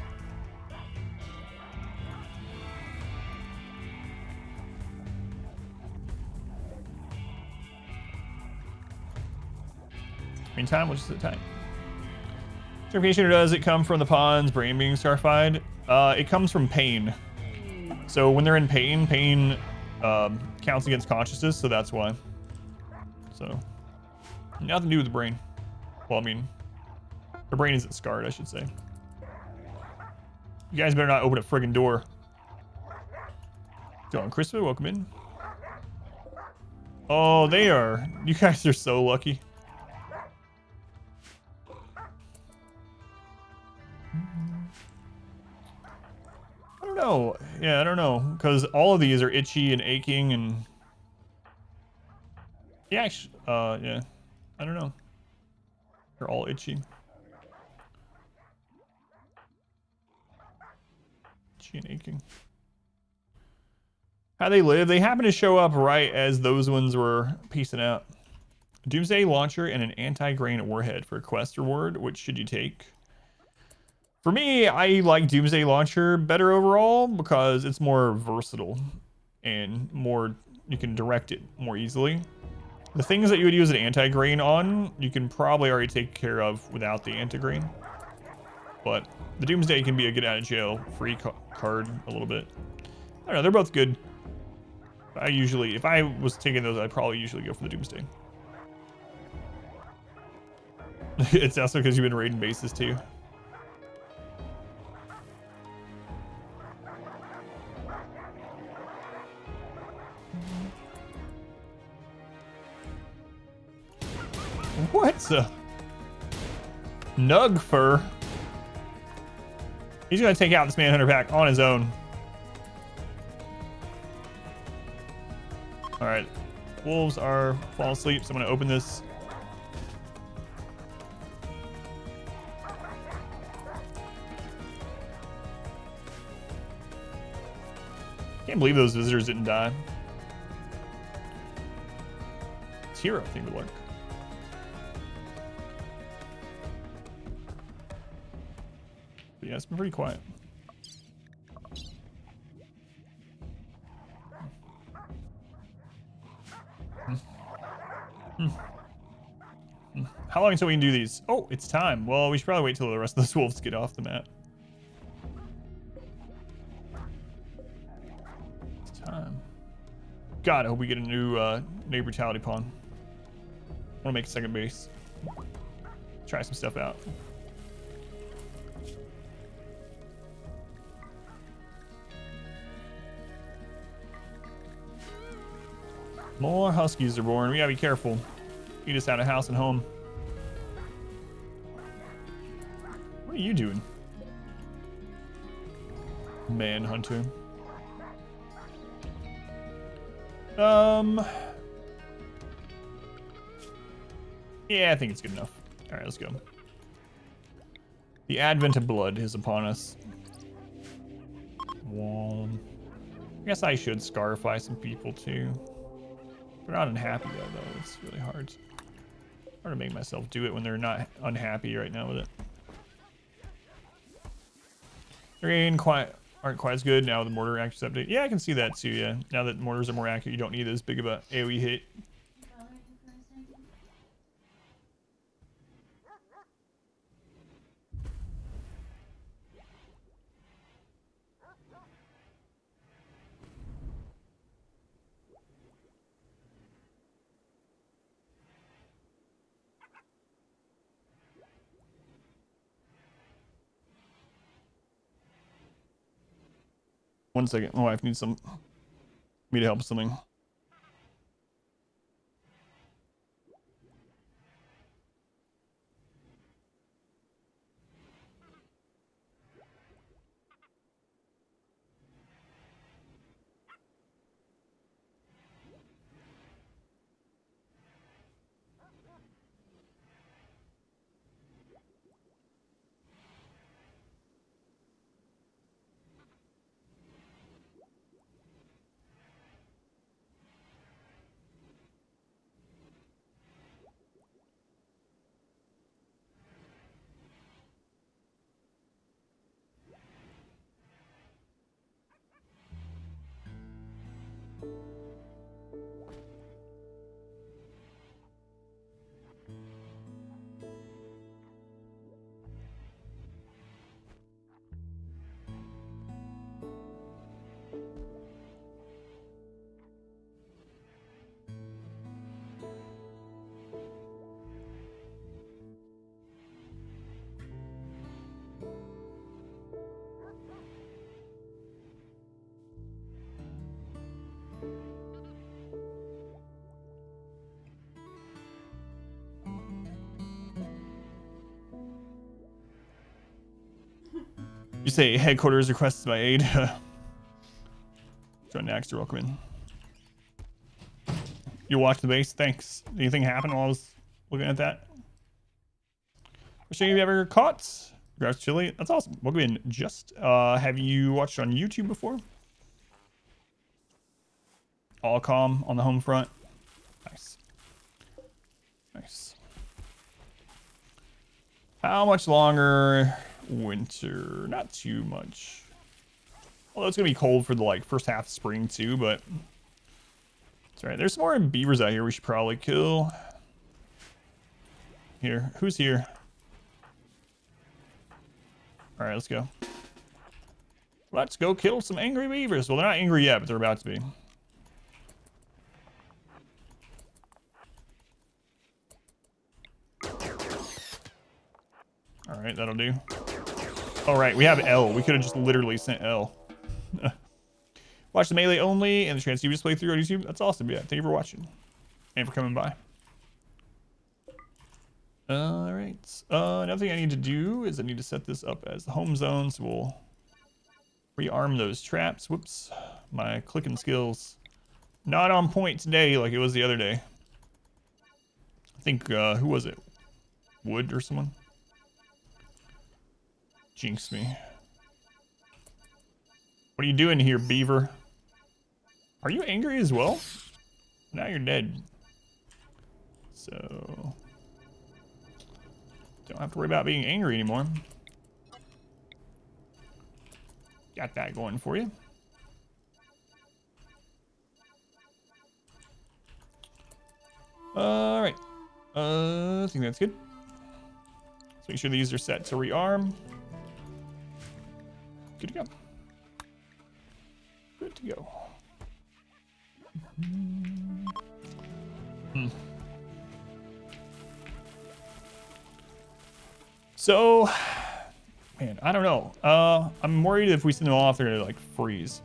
Meantime, we'll just sit tight. Certification, does it come from the pawns, brain being scarified? It comes from pain. So when they're in pain, pain counts against consciousness, so that's why. So, nothing to do with the brain. Well, I mean, the brain isn't scarred, I should say. You guys better not open a friggin' door. Going, Christopher, welcome in. Oh, they are. You guys are so lucky. I don't know. Yeah, I don't know. Because all of these are itchy and aching and... Yeah, actually, yeah. I don't know. They're all itchy. Itchy and aching. How they live? They happen to show up right as those ones were piecing out. Doomsday launcher and an anti-grain warhead for a quest reward. Which should you take? For me, I like Doomsday launcher better overall because it's more versatile and more, you can direct it more easily. The things that you would use an anti-grain on, you can probably already take care of without the anti-grain. But the Doomsday can be a get out of jail free card a little bit. I don't know, they're both good. I usually, if I was taking those, I'd probably usually go for the Doomsday. It's also because you've been raiding bases too. What's a Nug fur? He's gonna take out this Manhunter pack on his own. All right, wolves are falling asleep, so I'm gonna open this. Can't believe those visitors didn't die. It's hero thing to work. But yeah, it's been pretty quiet. How long until we can do these? Oh, it's time. Well, we should probably wait till the rest of those wolves get off the map. It's time. God, I hope we get a new Naked Brutality pawn. I want to make a second base. Try some stuff out. More huskies are born. We gotta be careful. Eat us out of house and home. What are you doing? Manhunter. Yeah, I think it's good enough. All right, let's go. The advent of blood is upon us. Well, I guess I should scarify some people too. They're not unhappy though. It's really hard. Hard to make myself do it when they're not unhappy right now with it. They're aren't quite as good now with the mortar accuracy update. Yeah, I can see that too. Yeah, now that mortars are more accurate, you don't need as big of a AOE hit. 1 second. My wife needs me to help with something. You say headquarters requested my aid. Join next to Rocketman. You watch the base? Thanks. Anything happen while I was looking at that? Which thing have you ever caught? Congrats, Chili. That's awesome. Welcome in. Just have you watched on YouTube before? All calm on the home front. Nice. Nice. How much longer? Winter. Not too much. Although it's gonna be cold for the like first half of spring too, but it's alright. There's some more beavers out here we should probably kill. Here. Who's here? Alright, let's go. Let's go kill some angry beavers. Well, they're not angry yet, but they're about to be. Alright, that'll do. Alright, we have L. We could have just literally sent L. Watch the melee only and the transceiver play through on YouTube. That's awesome. Yeah, thank you for watching and for coming by. All right. Another thing I need to do is I need to set this up as the home zone, so we'll rearm those traps. Whoops, my clicking skills not on point today like it was the other day. I think who was it? Wood or someone? Jinxed me. What are you doing here, beaver? Are you angry as well? Now you're dead. So don't have to worry about being angry anymore. Got that going for you. All right. I think that's good. Let's make sure these are set to rearm. Good to go. Good to go. So, man, I don't know. I'm worried if we send them off, they're gonna like freeze.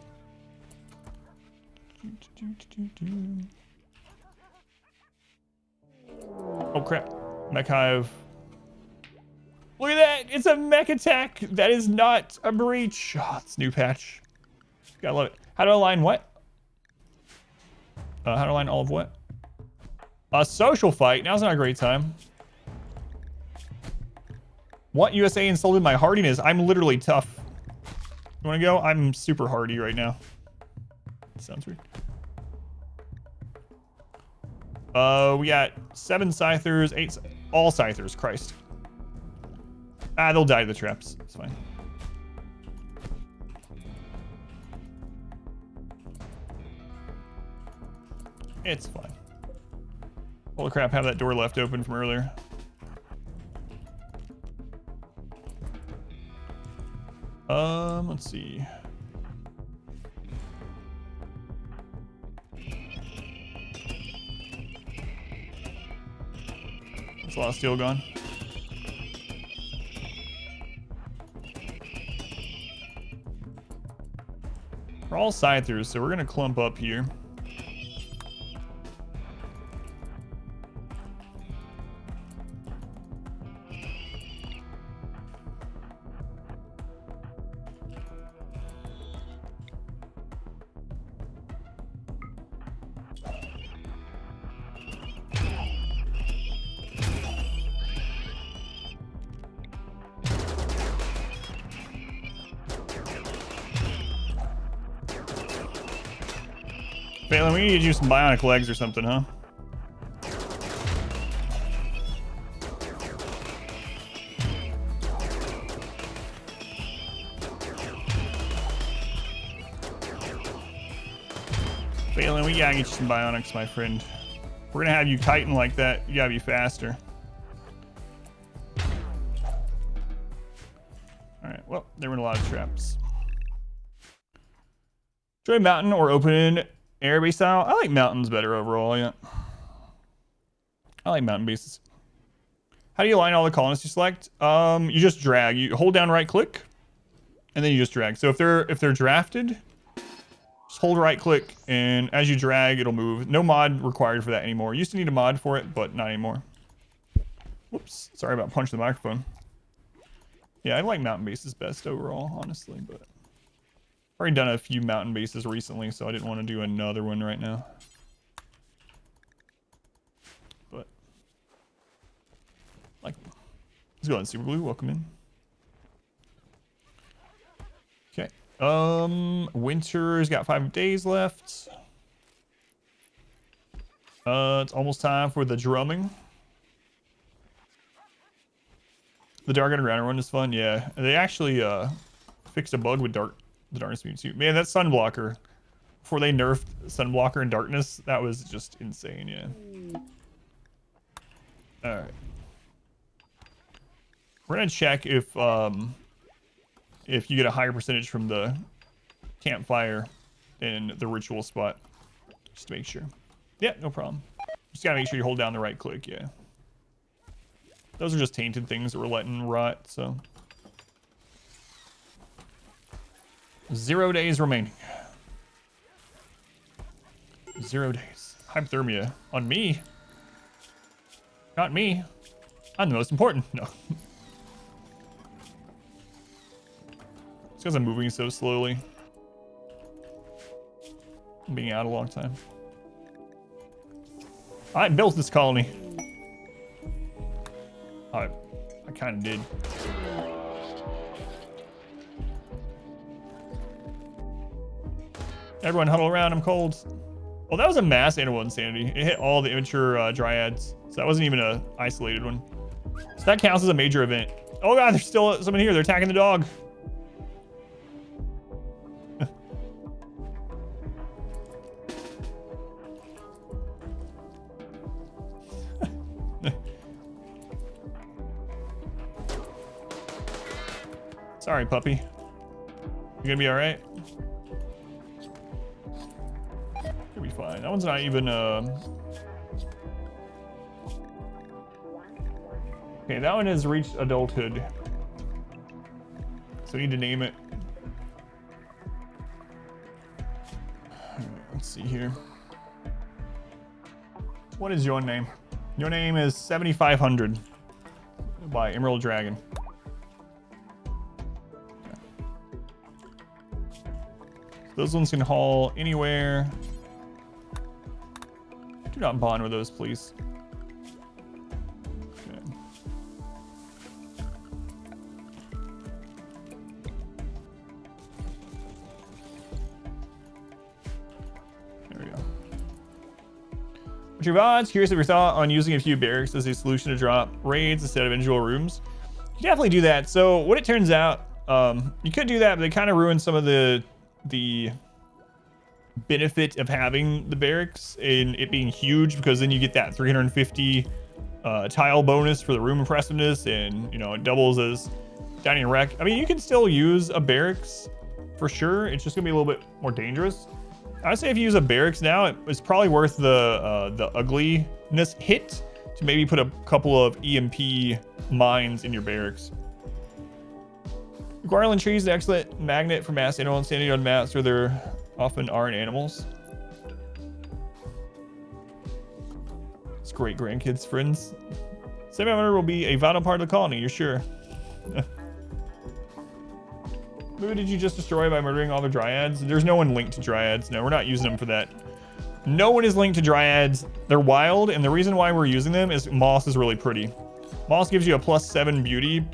Oh crap! Mech hive. Look at that! It's a mech attack. That is not a breach. Oh, it's new patch. Gotta love it. How to align what? How to align all of what? A social fight. Now's not a great time. What? USA insulted my hardiness. I'm literally tough. You wanna go? I'm super hardy right now. Sounds weird. We got 7 scythers, 8... all scythers. Christ. Ah, they'll die to the traps. It's fine. It's fine. Holy crap, have that door left open from earlier. Let's see. There's a lot of steel gone. We're all scythers, so we're gonna clump up here. Phelan, we need to use some bionic legs or something, huh? Phelan, we gotta get you some bionics, my friend. We're gonna have you chitin like that. You gotta be faster. Alright, well, there were a lot of traps. Try mountain or open air base style. I like mountains better overall, yeah. I like mountain bases. How do you align all the colonists you select? You just drag. You hold down right click, and then you just drag. So if they're drafted, just hold right click, and as you drag, it'll move. No mod required for that anymore. Used to need a mod for it, but not anymore. Whoops. Sorry about punching the microphone. Yeah, I like mountain bases best overall, honestly, but already done a few mountain bases recently, so I didn't want to do another one right now. But like, let's go on Super Blue. Welcome in. Okay. Winter's got 5 days left. It's almost time for the drumming. The Dark Underground run is fun, yeah. They actually fixed a bug with the darkness beam suit. Man, that sunblocker. Before they nerfed sunblocker and darkness, that was just insane, yeah. Alright. We're gonna check if you get a higher percentage from the campfire than the ritual spot. Just to make sure. Yeah, no problem. Just gotta make sure you hold down the right click, yeah. Those are just tainted things that we're letting rot, so. 0 days remaining. 0 days. Hypothermia. On me? Not me. I'm the most important. No. It's because I'm moving so slowly. I'm being out a long time. I built this colony. I kind of did. Everyone huddle around, I'm cold. Well, that was a mass animal insanity. It hit all the immature dryads. So that wasn't even a isolated one. So that counts as a major event. Oh god, there's still someone here. They're attacking the dog. Sorry, puppy. You gonna be all right? You'll be fine. That one's not even Okay, that one has reached adulthood. So we need to name it. Alright, let's see here. What is your name? Your name is 7500 by Emerald Dragon. Those ones can haul anywhere. Do not bond with those, please. Okay. There we go. What's your VODs? Curious of your thought on using a few barracks as a solution to drop raids instead of individual rooms. You can definitely do that. So what it turns out, you could do that, but they kind of ruin some of the benefit of having the barracks and it being huge, because then you get that 350 tile bonus for the room impressiveness, and you know, it doubles as dining rec. I mean, you can still use a barracks for sure. It's just gonna be a little bit more dangerous. I'd say if you use a barracks now, it's probably worth the ugliness hit to maybe put a couple of EMP mines in your barracks. Guardian trees, an excellent magnet for mass animal insanity on maps where there often aren't animals. It's great grandkids, friends. 700 will be a vital part of the colony, you're sure. Who did you just destroy by murdering all the dryads? There's no one linked to dryads. No, we're not using them for that. No one is linked to dryads. They're wild, and the reason why we're using them is moss is really pretty. Moss gives you a +7 beauty.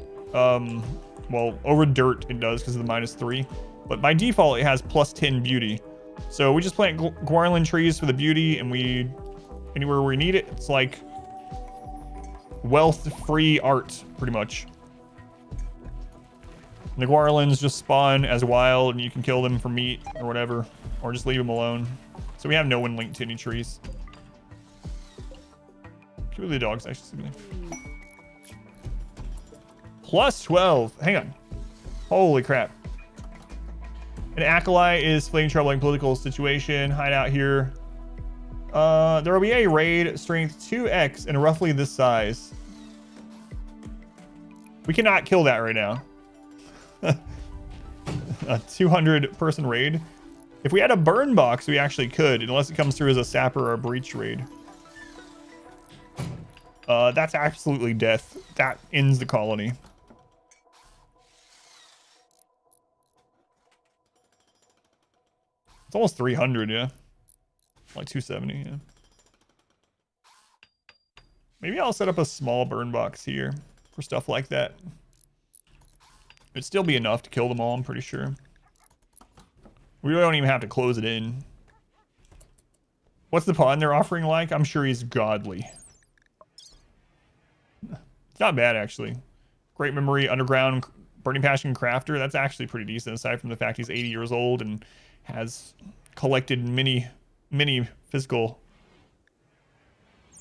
Well, over dirt it does because of the -3, but by default it has +10 beauty. So we just plant guardian trees for the beauty, and we anywhere we need it, it's like wealth-free art, pretty much. And the guardians just spawn as wild, and you can kill them for meat or whatever, or just leave them alone. So we have no one linked to any trees. Kill the dogs, actually. +12. Hang on. Holy crap. An acolyte is fleeing troubling political situation. Hide out here. There will be a raid strength 2x and roughly this size. We cannot kill that right now. A 200 person raid. If we had a burn box, we actually could, unless it comes through as a sapper or a breach raid. That's absolutely death. That ends the colony. It's almost 300, yeah. Like 270, yeah. Maybe I'll set up a small burn box here for stuff like that. It'd still be enough to kill them all, I'm pretty sure. We don't even have to close it in. What's the pawn they're offering like? I'm sure he's godly. It's not bad, actually. Great memory, underground, burning passion crafter. That's actually pretty decent, aside from the fact he's 80 years old and has collected many physical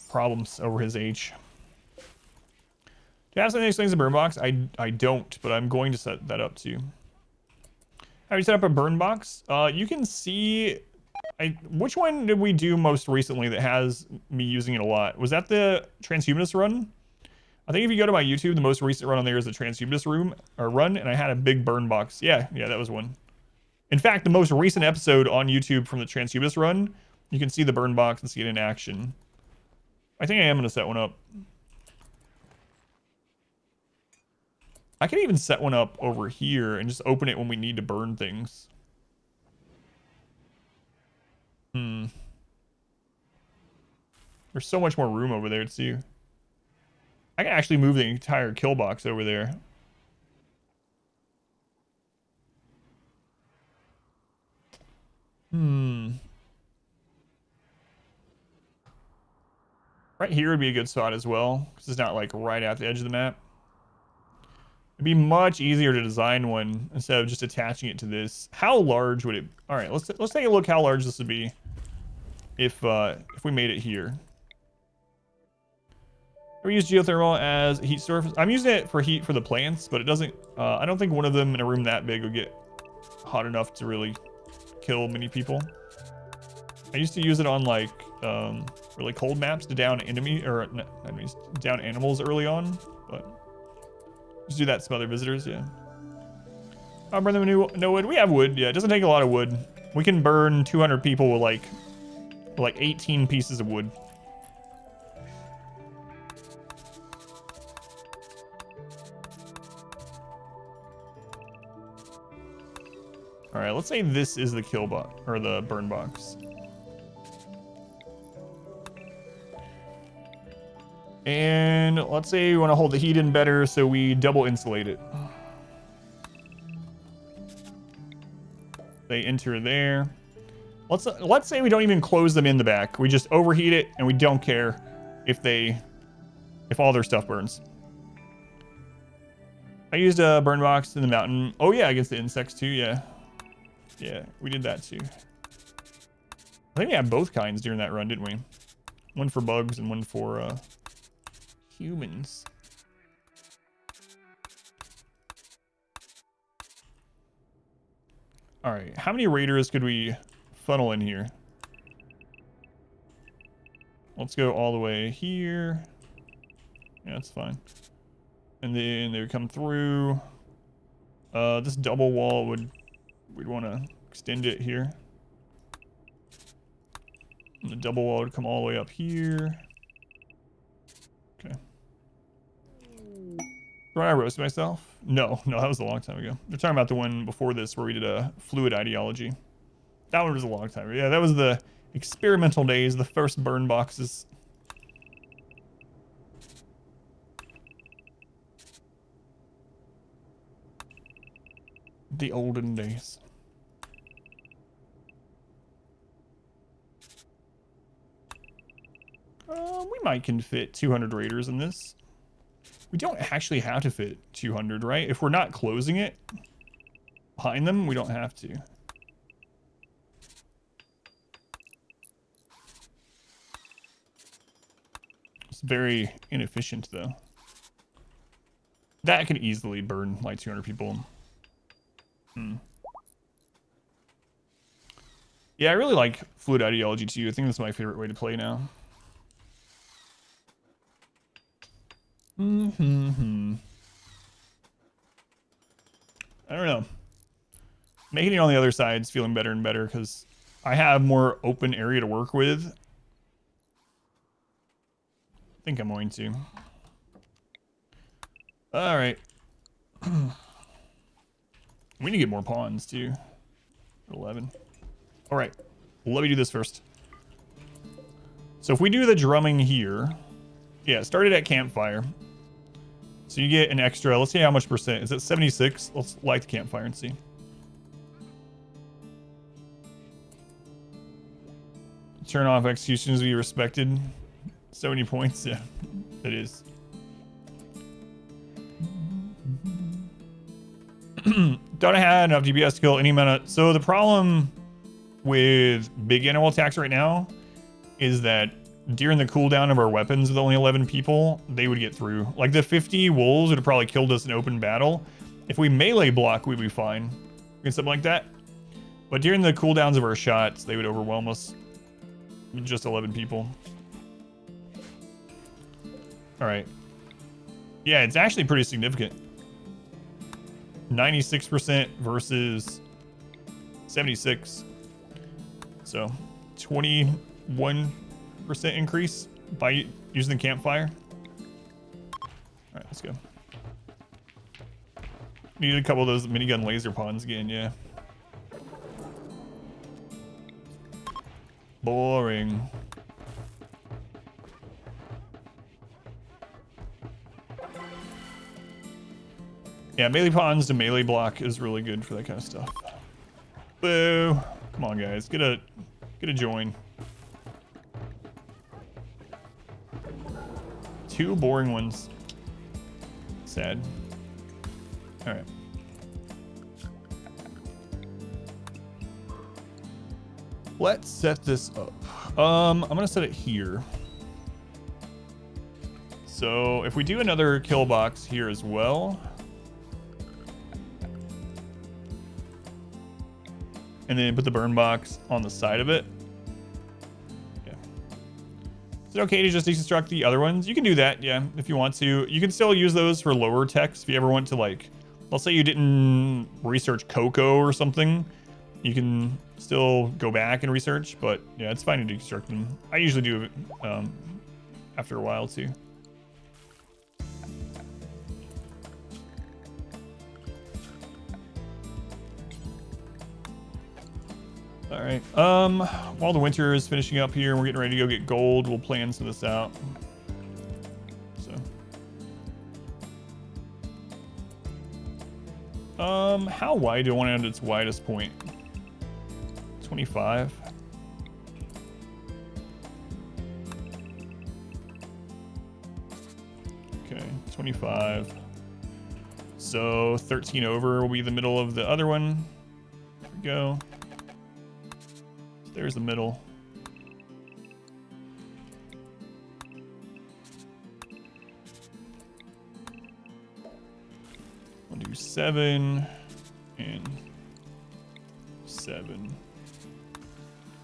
problems over his age. Do you have some of these things in burn box? I don't, but I'm going to set that up too. How do you set up a burn box? You can see... which one did we do most recently that has me using it a lot? Was that the transhumanist run? I think if you go to my YouTube, the most recent run on there is the transhumanist run, and I had a big burn box. Yeah, that was one. In fact, the most recent episode on YouTube from the transhumanist run, you can see the burn box and see it in action. I think I am going to set one up. I can even set one up over here and just open it when we need to burn things. There's so much more room over there too. I can actually move the entire kill box over there. Right here would be a good spot as well, because it's not like right at the edge of the map. It'd be much easier to design one instead of just attaching it to this. How large would it? All right, let's take a look how large this would be if we made it here. We use geothermal as heat surface. I'm using it for heat for the plants, but it doesn't. I don't think one of them in a room that big would get hot enough to really kill many people. I used to use it on like really cold maps to down enemies, down animals early on, but just do that to some other visitors. Yeah. I'll burn them with no wood. We have wood. Yeah, it doesn't take a lot of wood. We can burn 200 people with like 18 pieces of wood. All right, let's say this is the kill box or the burn box. And let's say we want to hold the heat in better, so we double insulate it. They enter there. Let's say we don't even close them in the back. We just overheat it, and we don't care if all their stuff burns. I used a burn box in the mountain. Oh yeah, against the insects too. Yeah, we did that too. I think we had both kinds during that run, didn't we? One for bugs and one for humans. All right, how many raiders could we funnel in here? Let's go all the way here. Yeah, that's fine. And then they would come through. This double wall we'd want to extend it here. And the double wall would come all the way up here. Okay. Did I roast myself? No, that was a long time ago. They're talking about the one before this where we did a fluid ideology. That one was a long time ago. Yeah, that was the experimental days, the first burn boxes. The olden days. We might can fit 200 raiders in this. We don't actually have to fit 200, right? If we're not closing it behind them, we don't have to. It's very inefficient, though. That could easily burn like 200 people. Yeah, I really like fluid ideology too. I think that's my favorite way to play now. I don't know. Making it on the other side is feeling better and better because I have more open area to work with. I think I'm going to. All right. We need to get more pawns too. 11. All right. Let me do this first. So if we do the drumming here, yeah, started at campfire. So you get an extra, let's see how much percent. Is it 76? Let's light the campfire and see. turn off executions to be respected. So many points. Yeah, it is. Don't have enough DPS to kill any amount of... So the problem with big animal attacks right now is that during the cooldown of our weapons with only 11 people, they would get through. Like the 50 wolves would have probably killed us in open battle. If we melee block, we'd be fine. Something like that. But during the cooldowns of our shots, they would overwhelm us. Just 11 people. All right. Yeah, it's actually pretty significant. 96% versus 76. So 21% increase by using the campfire. All right, let's go. Need a couple of those minigun laser pawns again, yeah. Boring. Yeah, melee pawns to melee block is really good for that kind of stuff. Boo! Come on, guys, get a join. 2 boring ones. Sad. All right. Let's set this up. I'm gonna set it here. So if we do another kill box here as well, and then put the burn box on the side of it. Yeah. Is it okay to just deconstruct the other ones? You can do that, yeah, if you want to. You can still use those for lower techs if you ever want to, like, let's say you didn't research Coco or something. You can still go back and research, but yeah, it's fine to deconstruct them. I usually do it after a while too. All right. While the winter is finishing up here and we're getting ready to go get gold, we'll plan some of this out. So, how wide do I want it at its widest point? 25. Okay, 25. So 13 over will be the middle of the other one. There we go. There's the middle. We'll do 7 and 7.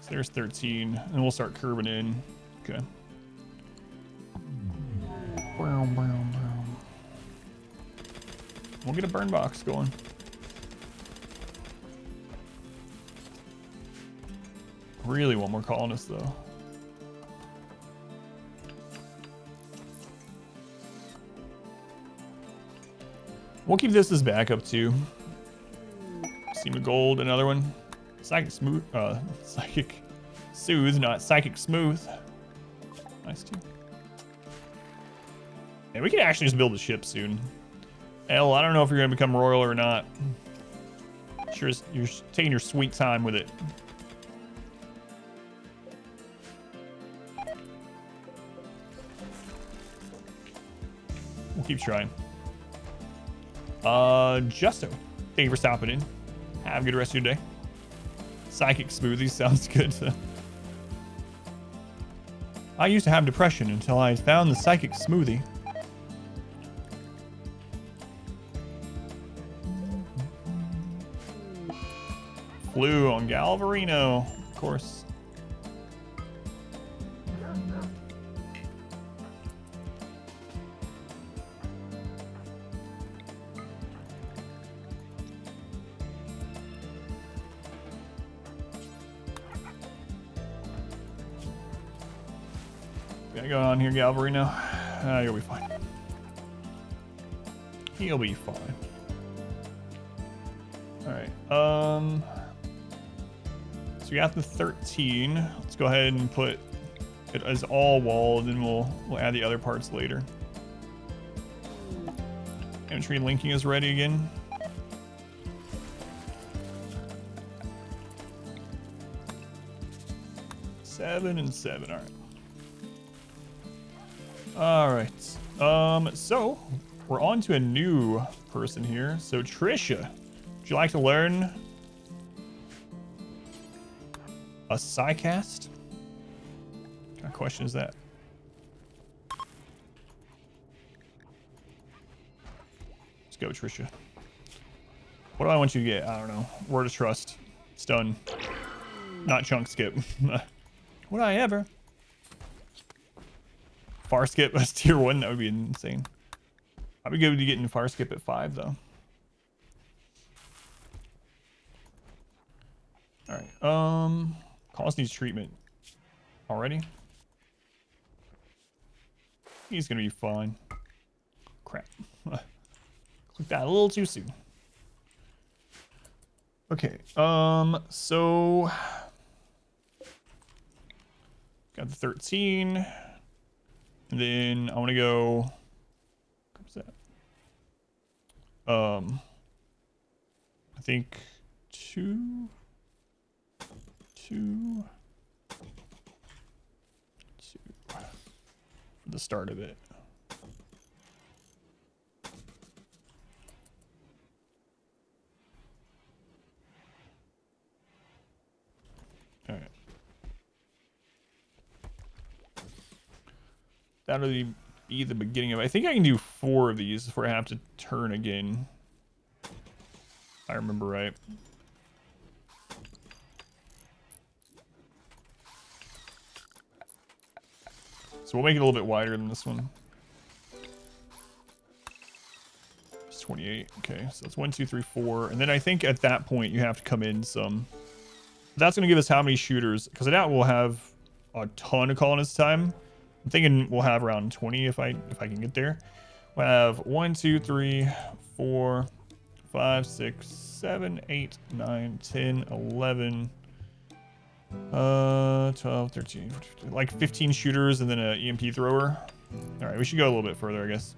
So there's 13, and we'll start curving in. Okay. We'll get a burn box going. Really want more colonists though. We'll keep this as backup too. Seam of gold, another one. Psychic smooth, psychic soothe, not psychic smooth. Nice too. And we can actually just build a ship soon. Hell, I don't know if you're gonna become royal or not. Sure, you're taking your sweet time with it. We'll keep trying. Justo, thank you for stopping in. Have a good rest of your day. Psychic smoothie sounds good. I used to have depression until I found the psychic smoothie. Flew on Galvarino, of course. Got going on here, Galvarino. You'll be fine. He'll be fine. All right. So we got the 13. Let's go ahead and put it as all walled, and we'll add the other parts later. Infantry linking is ready again. 7 and 7. All right. So we're on to a new person here. So Trisha, would you like to learn a psycast? What kind of question is that? Let's go, Trisha. What do I want you to get? I don't know. Word of trust. Stun. Not chunk skip. Would I ever? Far skip as tier 1? That would be insane. I'd be good to getting far skip at 5 though. Alright. Cost needs treatment. Already? He's gonna be fine. Crap. Clicked that a little too soon. Okay, so got the 13, and then I want to go. What's that? I think two. For the start of it. All right. That'll be the beginning of it. I think I can do 4 of these before I have to turn again. If I remember right. So we'll make it a little bit wider than this one. It's 28. Okay, so it's 1, 2, 3, 4. And then I think at that point you have to come in some. That's going to give us how many shooters? Because I doubt we'll have a ton of colonists time. I'm thinking we'll have around 20 if I can get there. We'll have 1, 2, 3, 4, 5, 6, 7, 8, 9, 10, 11, 12, 13, 14, like 15 shooters and then an EMP thrower. All right, we should go a little bit further, I guess.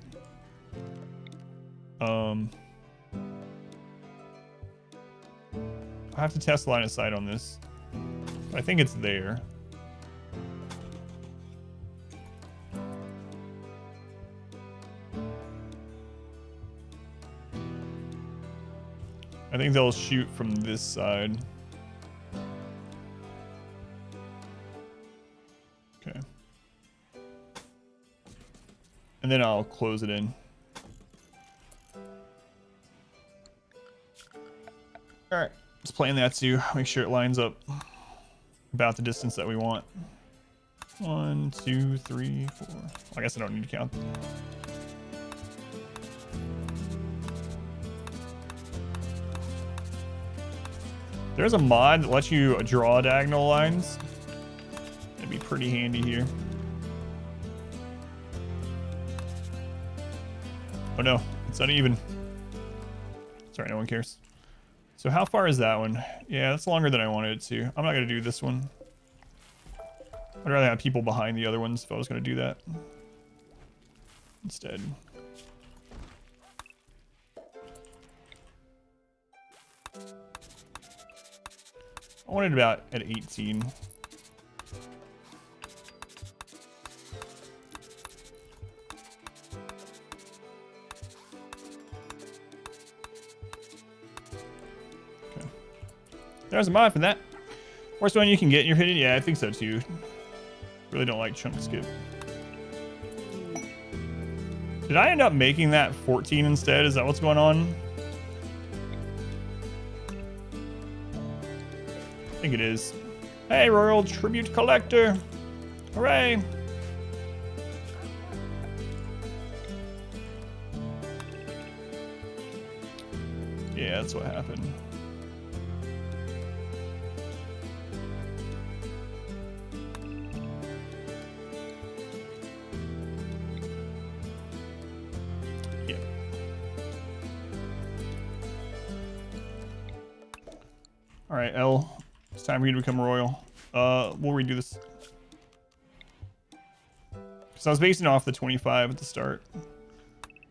I have to test line of sight on this. I think it's there. I think they'll shoot from this side. Okay. And then I'll close it in. All right. Let's plan that too. Make sure it lines up about the distance that we want. 1, 2, 3, 4. I guess I don't need to count. There's a mod that lets you draw diagonal lines. It'd be pretty handy here. Oh no, it's uneven. Sorry, no one cares. So how far is that one? Yeah, that's longer than I wanted it to. I'm not gonna do this one. I'd rather have people behind the other ones if I was gonna do that. Instead. I wanted about at 18. Okay. There's a mod for that. Worst one you can get, you're hitting? Yeah, I think so too. Really don't like chunk skip. Did I end up making that 14 instead? Is that what's going on? I think it is. Hey, Royal Tribute Collector. Hooray. Yeah, that's what happened. Yeah. All right, L. It's time for you to become royal. We'll redo this. So I was basing off the 25 at the start.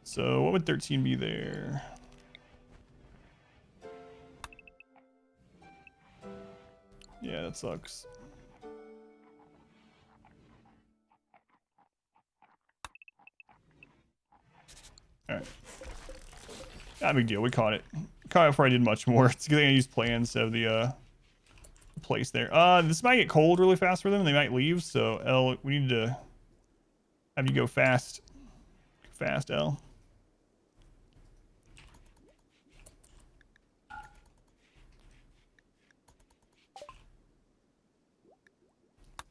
So what would 13 be there? Yeah, that sucks. All right. Not a big deal. We caught it. Caught it before I did much more. It's a good thing I used play instead of the place there. This might get cold really fast for them. And they might leave. So L, we need to have you go fast. Fast, L.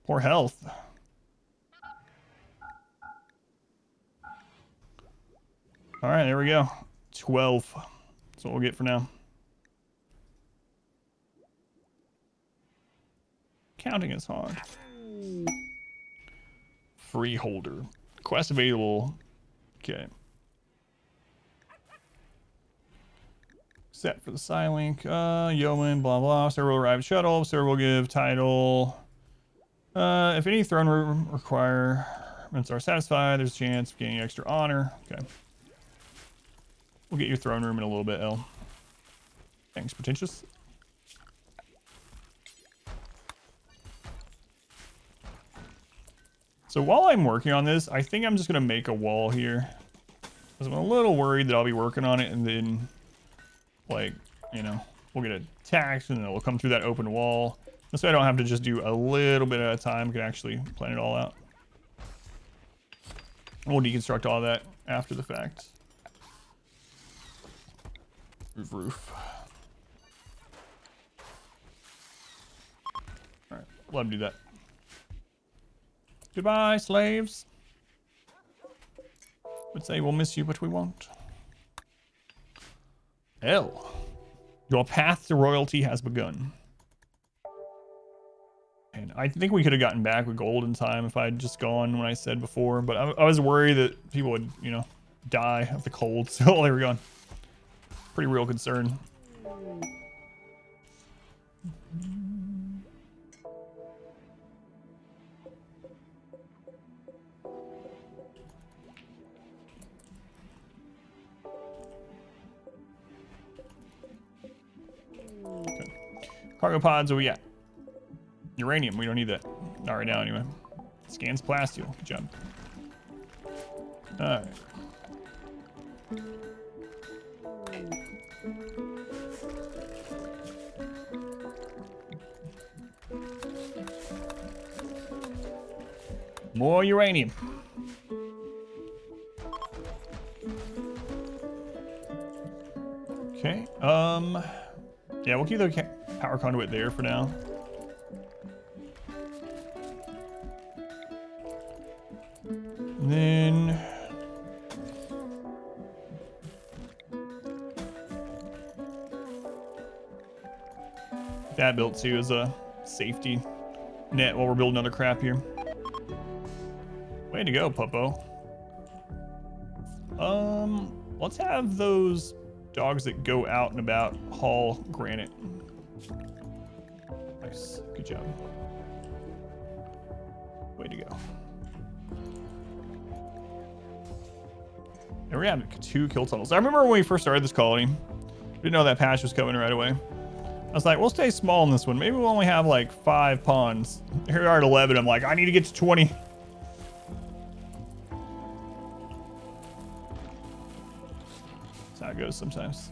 Poor health. All right, there we go. 12. That's what we'll get for now. Counting is hard. Freeholder. Quest available. Okay. Set for the Psylink. Yeoman, blah, blah. Server will arrive at shuttle. Server will give title. If any throne room requirements are satisfied, there's a chance of gaining extra honor. Okay. We'll get your throne room in a little bit, L. Thanks, pretentious. So while I'm working on this, I think I'm just going to make a wall here. Because I'm a little worried that I'll be working on it and then, like, you know, we'll get attacked and then we'll come through that open wall. This way I don't have to just do a little bit at a time. We can actually plan it all out. We'll deconstruct all that after the fact. Roof. All right, let him do that. Goodbye, slaves. Would say we'll miss you, but we won't. L. Your path to royalty has begun. And I think we could have gotten back with gold in time if I had just gone when I said before, but I was worried that people would, you know, die of the cold. So there we go. Pretty real concern. Okay. Cargo pods, what we got? Uranium, we don't need that. Not right now anyway. Scans plasteel, good job. Alright. More uranium. Okay, yeah, we'll keep the power conduit there for now. And then that built too as a safety net while we're building other crap here. Way to go, Puppo. Let's have those dogs that go out and about haul granite. Nice, good job. Way to go. And we have 2 kill tunnels. I remember when we first started this colony, we didn't know that patch was coming right away. I was like, we'll stay small in this one. Maybe we'll only have like 5 pawns. Here we are at 11. I'm like, I need to get to 20. That's how it goes sometimes.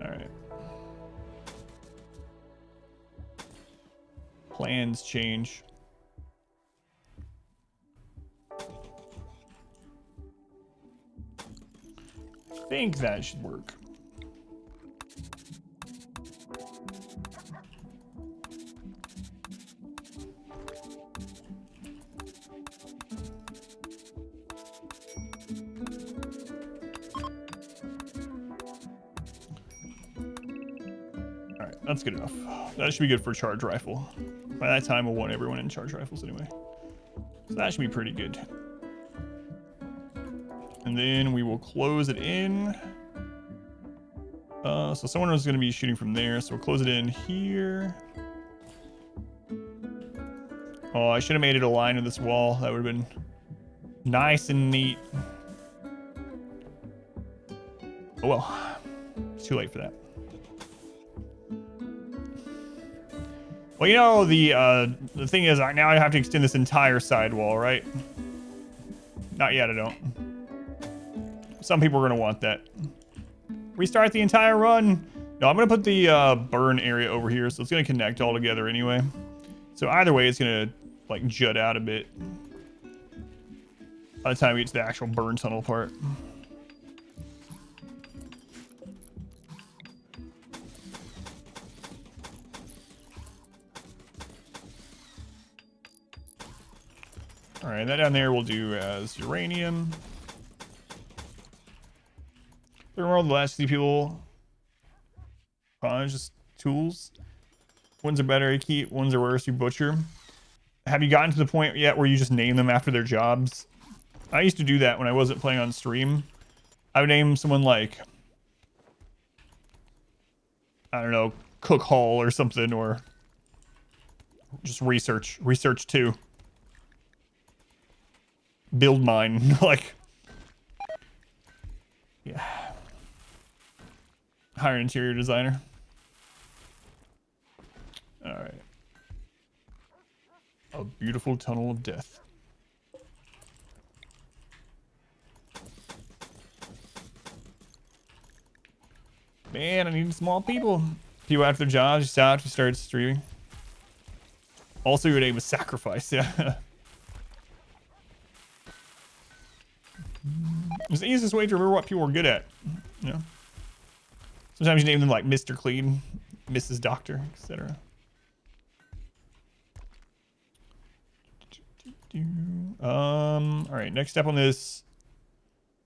All right. Plans change. I think that should work. All right, that's good enough. That should be good for charge rifle. By that time, we'll want everyone in charge rifles anyway. So that should be pretty good. And then we will close it in. So someone was going to be shooting from there, so we'll close it in here. Oh, I should have made it a line of this wall. That would have been nice and neat. Oh well, it's too late for that. Well, you know, the thing is, now I have to extend this entire sidewall, right? Not yet, I don't. Some people are going to want that. Restart the entire run. No, I'm going to put the burn area over here, so it's going to connect all together anyway. So either way, it's going to, like, jut out a bit by the time we get to the actual burn tunnel part. All right, that down there we'll do as uranium. RimWorld, the last few people. Just tools. Ones are better, you keep. Ones are worse, you butcher. Have you gotten to the point yet where you just name them after their jobs? I used to do that when I wasn't playing on stream. I would name someone like, I don't know, Cook Hall or something, or just research 2. Build mine. Like, yeah. Hire an interior designer. All right. A beautiful tunnel of death. Man, I need small people. People after their jobs, you stop, you start streaming. Also, your name is Sacrifice, yeah. It's the easiest way to remember what people are good at. You know? Sometimes you name them like Mr. Clean, Mrs. Doctor, etc. All right, next step on this,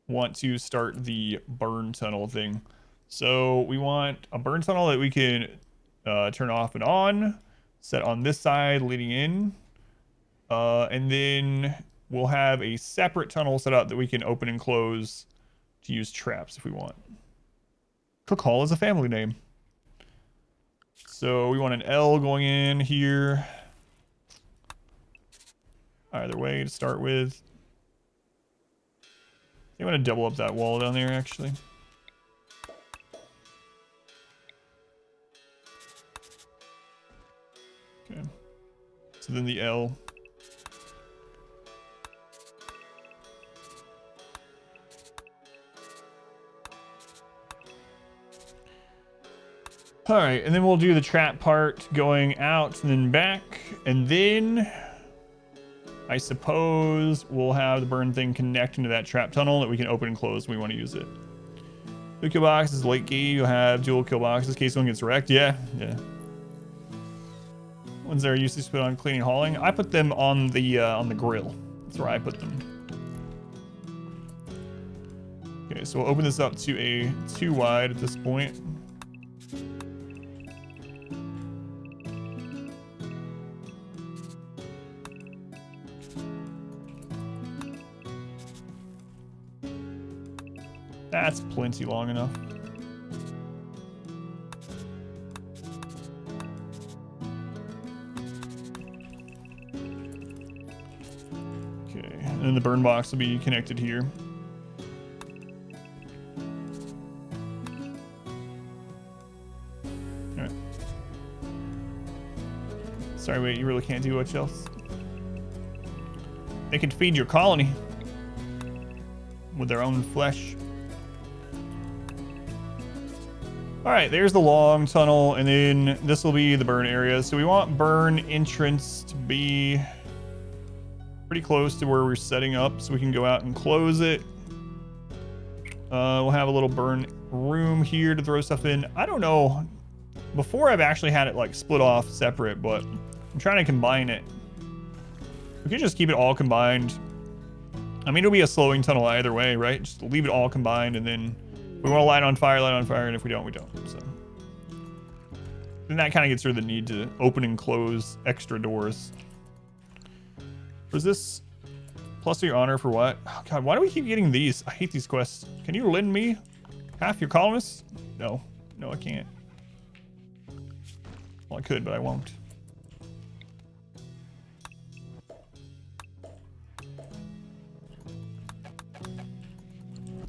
want to start the burn tunnel thing. So we want a burn tunnel that we can turn off and on, set on this side leading in, and then we'll have a separate tunnel set up that we can open and close to use traps if we want. Cook Hall is a family name. So we want an L going in here. Either way to start with. I want to double up that wall down there actually. Okay. So then the L. All right, and then we'll do the trap part going out and then back, and then I suppose we'll have the burn thing connect into that trap tunnel that we can open and close when we want to use it. The kill box is late key. You'll have dual kill boxes in case one gets wrecked. Yeah. Ones that are usually put on cleaning, hauling. I put them on the grill. That's where I put them. Okay, so we'll open this up to a 2 wide at this point. That's plenty long enough. Okay, and then the burn box will be connected here. All right. Sorry, wait, you really can't do much else. They can feed your colony with their own flesh. All right, there's the long tunnel, and then this will be the burn area. So we want burn entrance to be pretty close to where we're setting up so we can go out and close it. We'll have a little burn room here to throw stuff in. I don't know. Before I've actually had it like split off separate, but I'm trying to combine it. We could just keep it all combined. I mean, it'll be a slowing tunnel either way, right? Just leave it all combined, and then we want to light on fire, and if we don't, we don't. So then that kind of gets rid of the need to open and close extra doors. Was this plus your honor for what? Oh God, why do we keep getting these? I hate these quests. Can you lend me half your colonists? No, I can't. Well, I could, but I won't.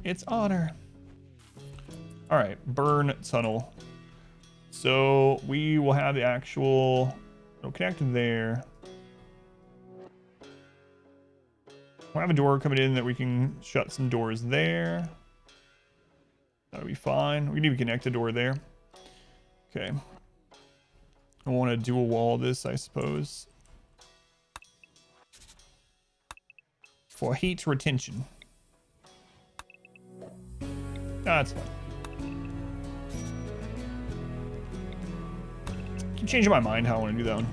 It's honor. All right, burn tunnel. So we will have the actual It'll connect there. We'll have a door coming in that we can shut some doors there. That'll be fine. We can even connect a door there. Okay. I want to dual wall this, I suppose. For heat retention. That's fine. Keep changing my mind how I want to do that one.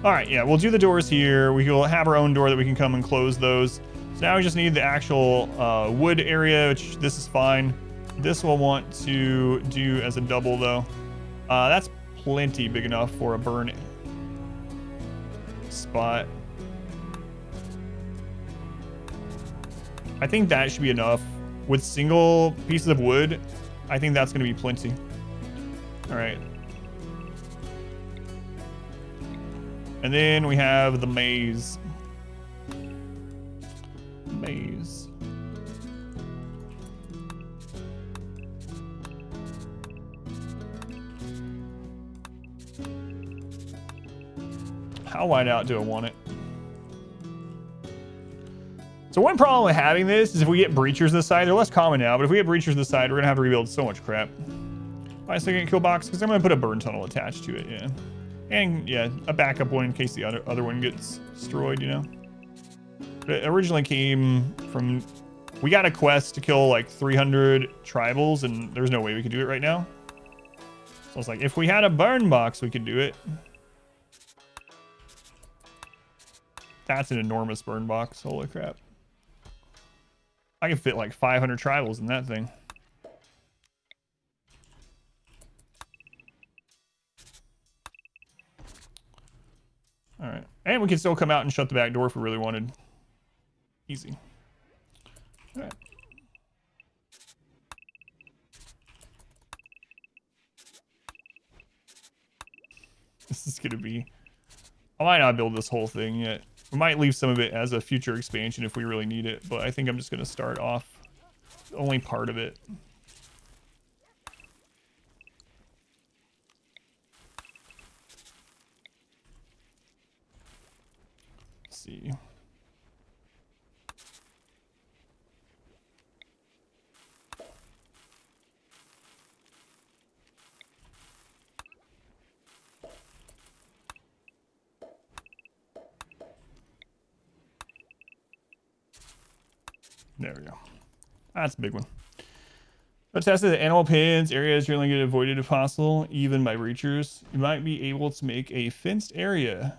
All right, yeah, we'll do the doors here. We will have our own door that we can come and close those. So now we just need the actual wood area, which this is fine. This we'll want to do as a double though. That's plenty big enough for a burn spot. I think that should be enough. With single pieces of wood, I think that's going to be plenty. All right. And then we have the maze. Maze. How wide out do I want it? So one problem with having this is if we get breachers this side, they're less common now, but if we get breachers this side, we're gonna have to rebuild so much crap. My second kill box, because I'm gonna put a burn tunnel attached to it, yeah. And yeah, a backup one in case the other one gets destroyed, you know? But it originally came from, we got a quest to kill like 300 tribals and there's no way we could do it right now. So I was like, if we had a burn box, we could do it. That's an enormous burn box, holy crap. I can fit like 500 tribals in that thing. All right. And we can still come out and shut the back door if we really wanted. Easy. All right. This is going to be... I might not build this whole thing yet. We might leave some of it as a future expansion if we really need it, but I think I'm just going to start off only part of it. Let's see. There we go. That's a big one. But tested the animal pens. Areas generally get avoided if possible, even by breachers. You might be able to make a fenced area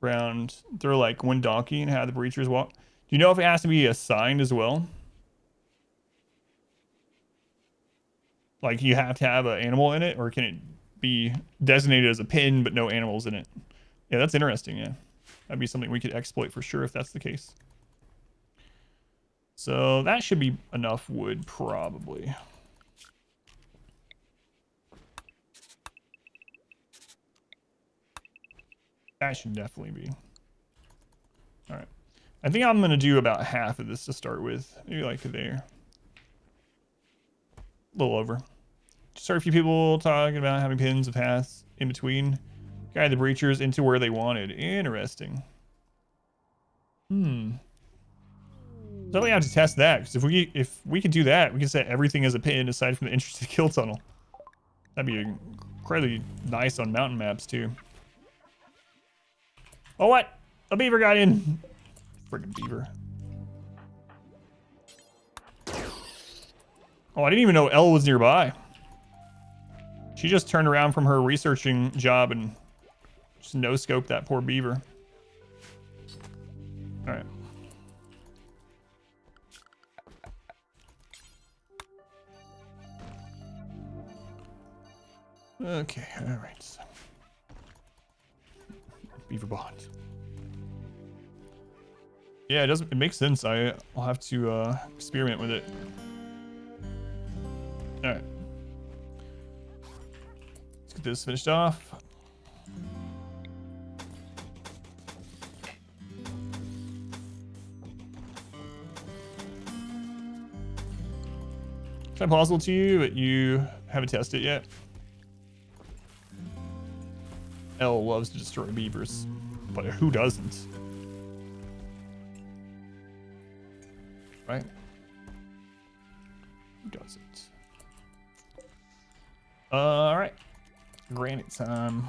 around, throw like one donkey and have the breachers walk. Do you know if it has to be assigned as well? Like you have to have an animal in it, or can it be designated as a pen but no animals in it? Yeah, that's interesting, yeah. That'd be something we could exploit for sure if that's the case. So that should be enough wood, probably. That should definitely be. All right. I think I'm going to do about half of this to start with. Maybe like there. A little over. Just heard a few people talking about having pins of paths in between. Guide the breachers into where they wanted. Interesting. So we have to test that, because if we could do that, we can set everything as a pin aside from the entrance to the kill tunnel. That'd be incredibly nice on mountain maps too. Oh, what? A beaver got in. Friggin' beaver. Oh, I didn't even know Elle was nearby. She just turned around from her researching job and just no-scoped that poor beaver. All right. Okay, all right. Beaver bond. Yeah, it makes sense. I'll have to experiment with it. All right. Let's get this finished off. Is that plausible to you, but you haven't tested it yet? L loves to destroy beavers, but who doesn't? Right? Who doesn't? All right. Granite time.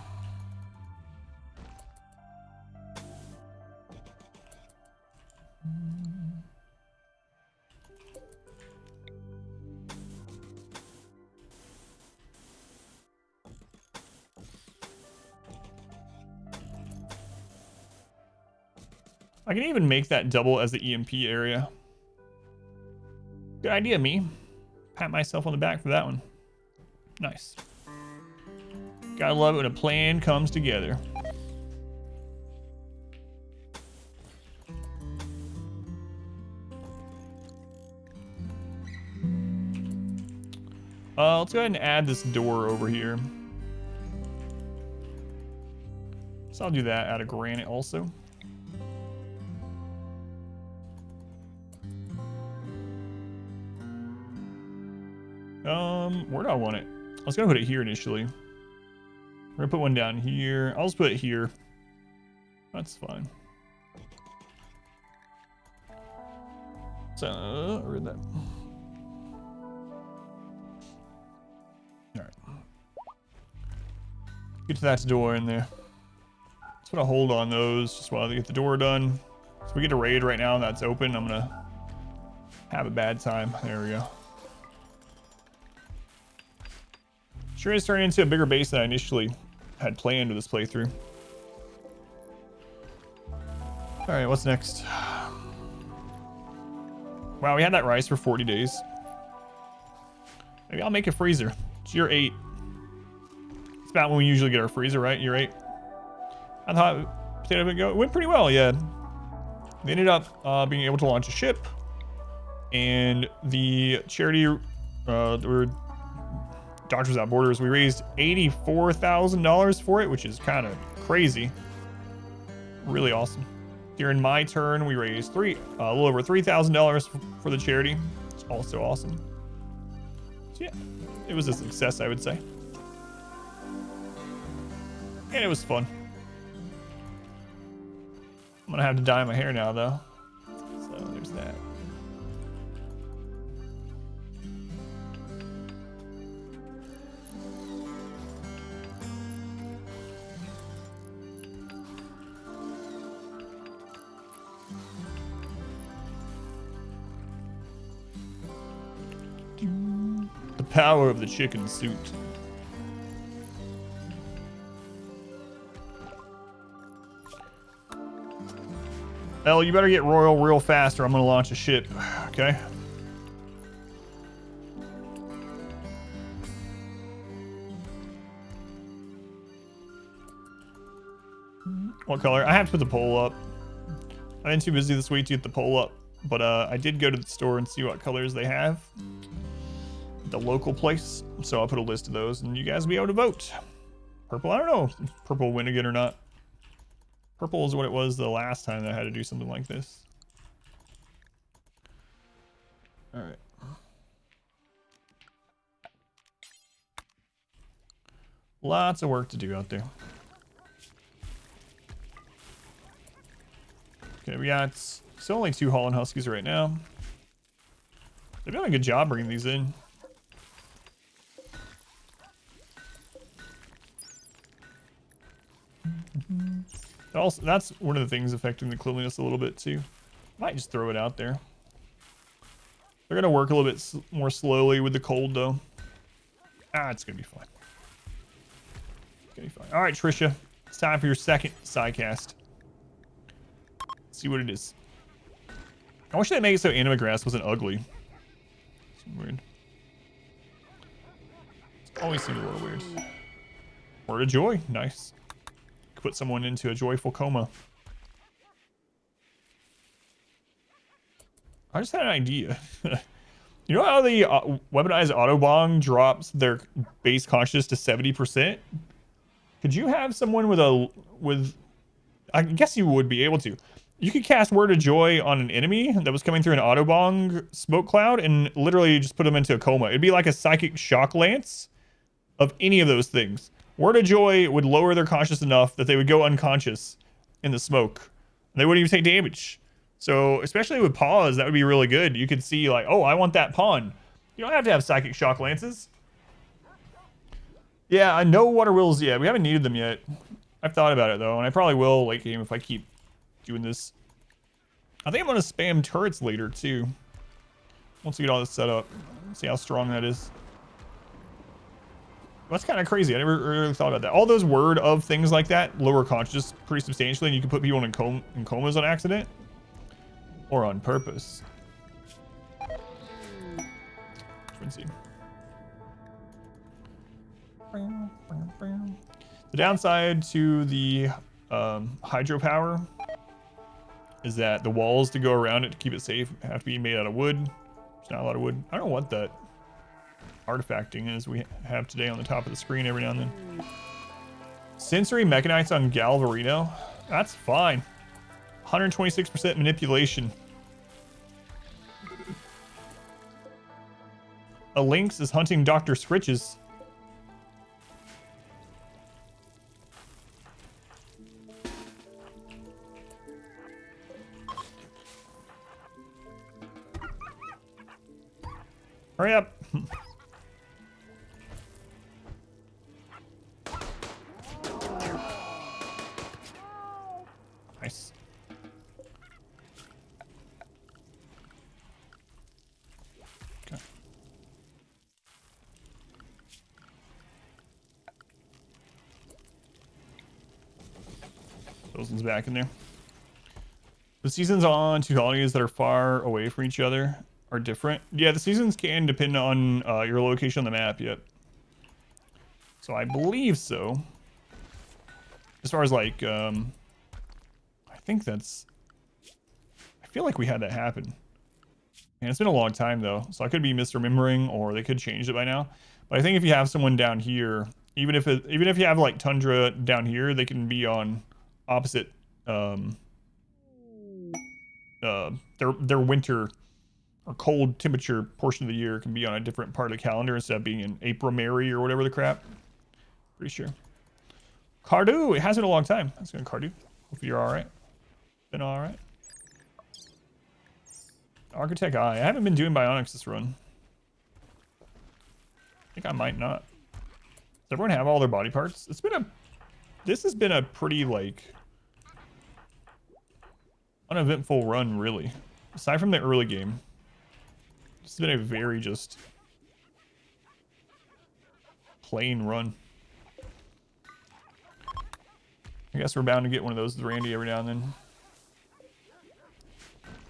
I can even make that double as the EMP area. Good idea, me. Pat myself on the back for that one. Nice. Gotta love it when a plan comes together. Let's go ahead and add this door over here. So I'll do that out of granite also. Where do I want it? I was gonna put it here initially. We're gonna put one down here. I'll just put it here. That's fine. So, read that. Alright. Get to that door in there. Just want to hold on those just while they get the door done. So we get a raid right now and that's open. I'm gonna have a bad time. There we go. Sure is turning into a bigger base than I initially had planned with this playthrough. Alright, what's next? Wow, we had that rice for 40 days. Maybe I'll make a freezer. It's year 8. It's about when we usually get our freezer, right? Year 8. I thought potato would go. It went pretty well, yeah. They ended up being able to launch a ship. And the charity, Doctors Without Borders, we raised $84,000 for it, which is kind of crazy. Really awesome. During my turn, we raised a little over $3,000 for the charity. It's also awesome. So yeah, it was a success, I would say. And it was fun. I'm gonna have to dye my hair now, though. So there's that. The power of the chicken suit. Elle, you better get royal real fast or I'm gonna launch a ship, okay? What color? I have to put the poll up. I've been too busy this week to get the poll up, but I did go to the store and see what colors they have. The local place, so I'll put a list of those and you guys will be able to vote. Purple, I don't know if purple will win again or not. Purple is what it was the last time that I had to do something like this. All right. Lots of work to do out there. Okay, we got still only 2 Holland Huskies right now. They've done a good job bringing these in. Also, that's one of the things affecting the cleanliness a little bit too. Might just throw it out there. They're gonna work a little bit more slowly with the cold though. It's gonna be fine. It's gonna be fine. All right, Trisha, it's time for your second sidecast. Let's see what it is. I wish they'd make it so anima grass wasn't ugly. It's weird. It's always seemed a little weird. Word of joy, nice. Put someone into a joyful coma. I just had an idea. You know how the weaponized autobong drops their base consciousness to 70%? Could you have someone with I guess you would be able to. You could cast Word of Joy on an enemy that was coming through an autobong smoke cloud and literally just put them into a coma. It'd be like a psychic shock lance of any of those things. Word of Joy would lower their conscious enough that they would go unconscious in the smoke. They wouldn't even take damage. So especially with paws, that would be really good. You could see like, oh, I want that pawn. You don't have to have psychic shock lances. Yeah, I know water wheels. Yeah, we haven't needed them yet. I've thought about it though, and I probably will late game if I keep doing this. I think I'm gonna spam turrets later too. Once we get all this set up, see how strong that is. That's kind of crazy. I never really thought about that. All those word of things like that lower conscious pretty substantially, and you can put people in comas on accident or on purpose. Let's see. The downside to the hydropower is that the walls to go around it to keep it safe have to be made out of wood. There's not a lot of wood. I don't know what that artifacting is we have today on the top of the screen every now and then. Sensory mechanites on Galvarino. That's fine. 126% manipulation. A lynx is hunting Dr. Scritches. Hurry up. Nice. Okay. Those ones back in there. The seasons on two colonies that are far away from each other are different. Yeah, the seasons can depend on your location on the map. Yep. So I believe so. As far as like, I think that's. I feel like we had that happen. And it's been a long time though, so I could be misremembering, or they could change it by now. But I think if you have someone down here, even if you have like Tundra down here, they can be on opposite. Their winter or cold temperature portion of the year can be on a different part of the calendar instead of being in April, Mary, or whatever the crap. Pretty sure. Cardu, it has been a long time. That's going Cardu. Hope you're all right. Been all right. Architect Eye. I haven't been doing bionics this run. I think I might not. Does everyone have all their body parts? This has been a pretty like uneventful run, really. Aside from the early game, this has been a very just plain run. I guess we're bound to get one of those with Randy every now and then.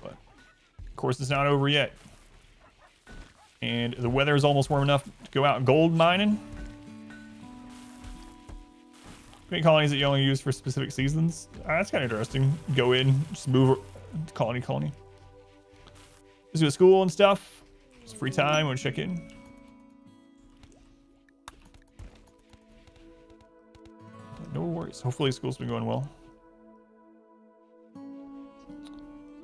But, of course, it's not over yet. And the weather is almost warm enough to go out gold mining. Make colonies that you only use for specific seasons. That's kind of interesting. Go in, just move colony. Just do a school and stuff. It's free time, want to check in. No worries. Hopefully school's been going well.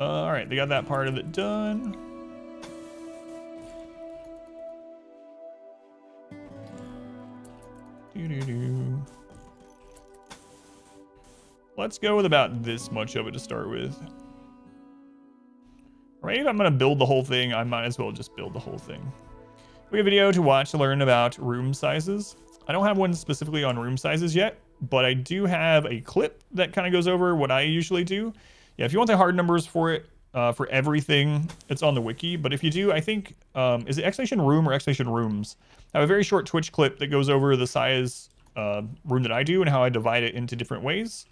All right, they got that part of it done. Let's go with about this much of it to start with. Right, if I'm going to build the whole thing, I might as well just build the whole thing. We have a video to watch to learn about room sizes. I don't have one specifically on room sizes yet, but I do have a clip that kind of goes over what I usually do. Yeah, if you want the hard numbers for it, for everything, it's on the wiki. But if you do, I think, is it Exclamation Room or Exclamation Rooms? I have a very short Twitch clip that goes over the size room that I do and how I divide it into different ways.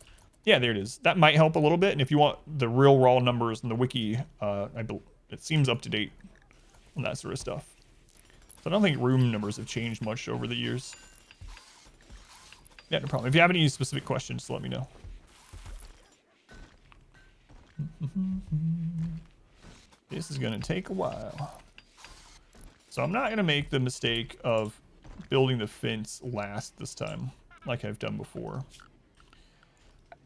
Yeah, there it is. That might help a little bit. And if you want the real raw numbers in the wiki, it seems up to date on that sort of stuff. So I don't think room numbers have changed much over the years. Yeah, no problem. If you have any specific questions, let me know. This is going to take a while. So I'm not going to make the mistake of building the fence last this time, like I've done before.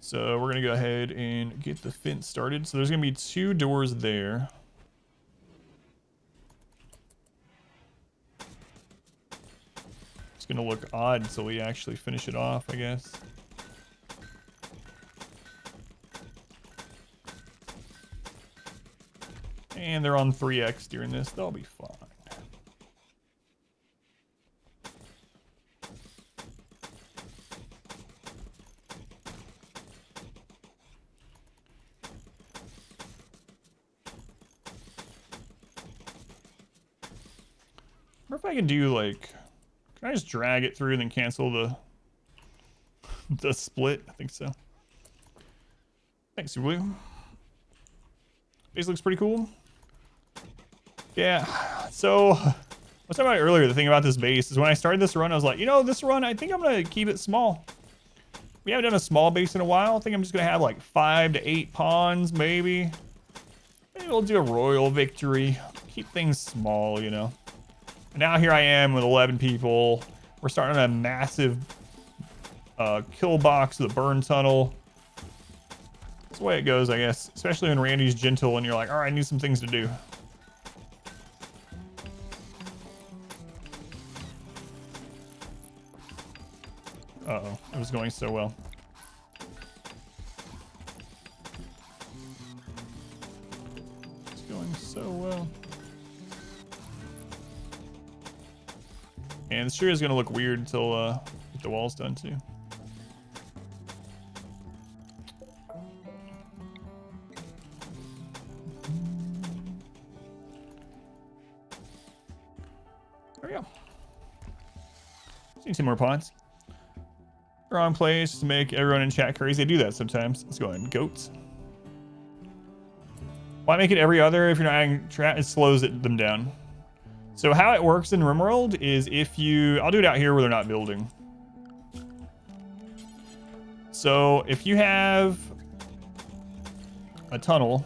So we're going to go ahead and get the fence started. So there's going to be 2 doors there. It's gonna look odd until we actually finish it off, I guess. And they're on 3x during this. They'll be fine. I wonder if I can do like, can I just drag it through and then cancel the split? I think so. Thanks, Blue. Base looks pretty cool. Yeah, so I was talking about earlier, the thing about this base is when I started this run, I was like, you know, this run, I think I'm gonna keep it small. We haven't done a small base in a while. I think I'm just gonna have like 5 to 8 pawns, maybe. Maybe we'll do a royal victory. Keep things small, you know. And now here I am with 11 people. We're starting a massive kill box with a burn tunnel. That's the way it goes, I guess. Especially when Randy's gentle and you're like, all right, I need some things to do. Uh-oh, it was going so well. It's going so well. And this sure is going to look weird until the wall's done too. There we go. Need 2 more pods. Wrong place to make everyone in chat crazy. They do that sometimes. Let's go ahead. Goats. Why make it every other if you're not adding chat? It slows them down. So how it works in RimWorld is if you... I'll do it out here where they're not building. So if you have a tunnel...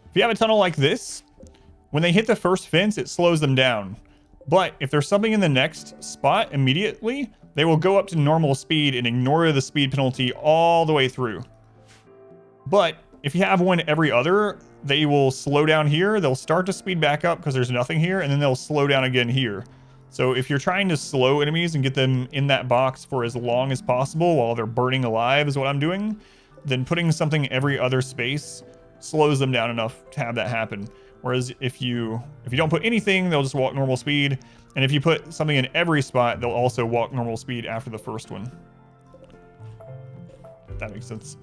If you have a tunnel like this, when they hit the first fence, it slows them down. But if there's something in the next spot immediately, they will go up to normal speed and ignore the speed penalty all the way through. But if you have one every other, they will slow down here. They'll start to speed back up because there's nothing here, and then they'll slow down again here. So if you're trying to slow enemies and get them in that box for as long as possible while they're burning alive is what I'm doing, then putting something every other space slows them down enough to have that happen. Whereas if you don't put anything, they'll just walk normal speed. And if you put something in every spot, they'll also walk normal speed after the first one. If that makes sense.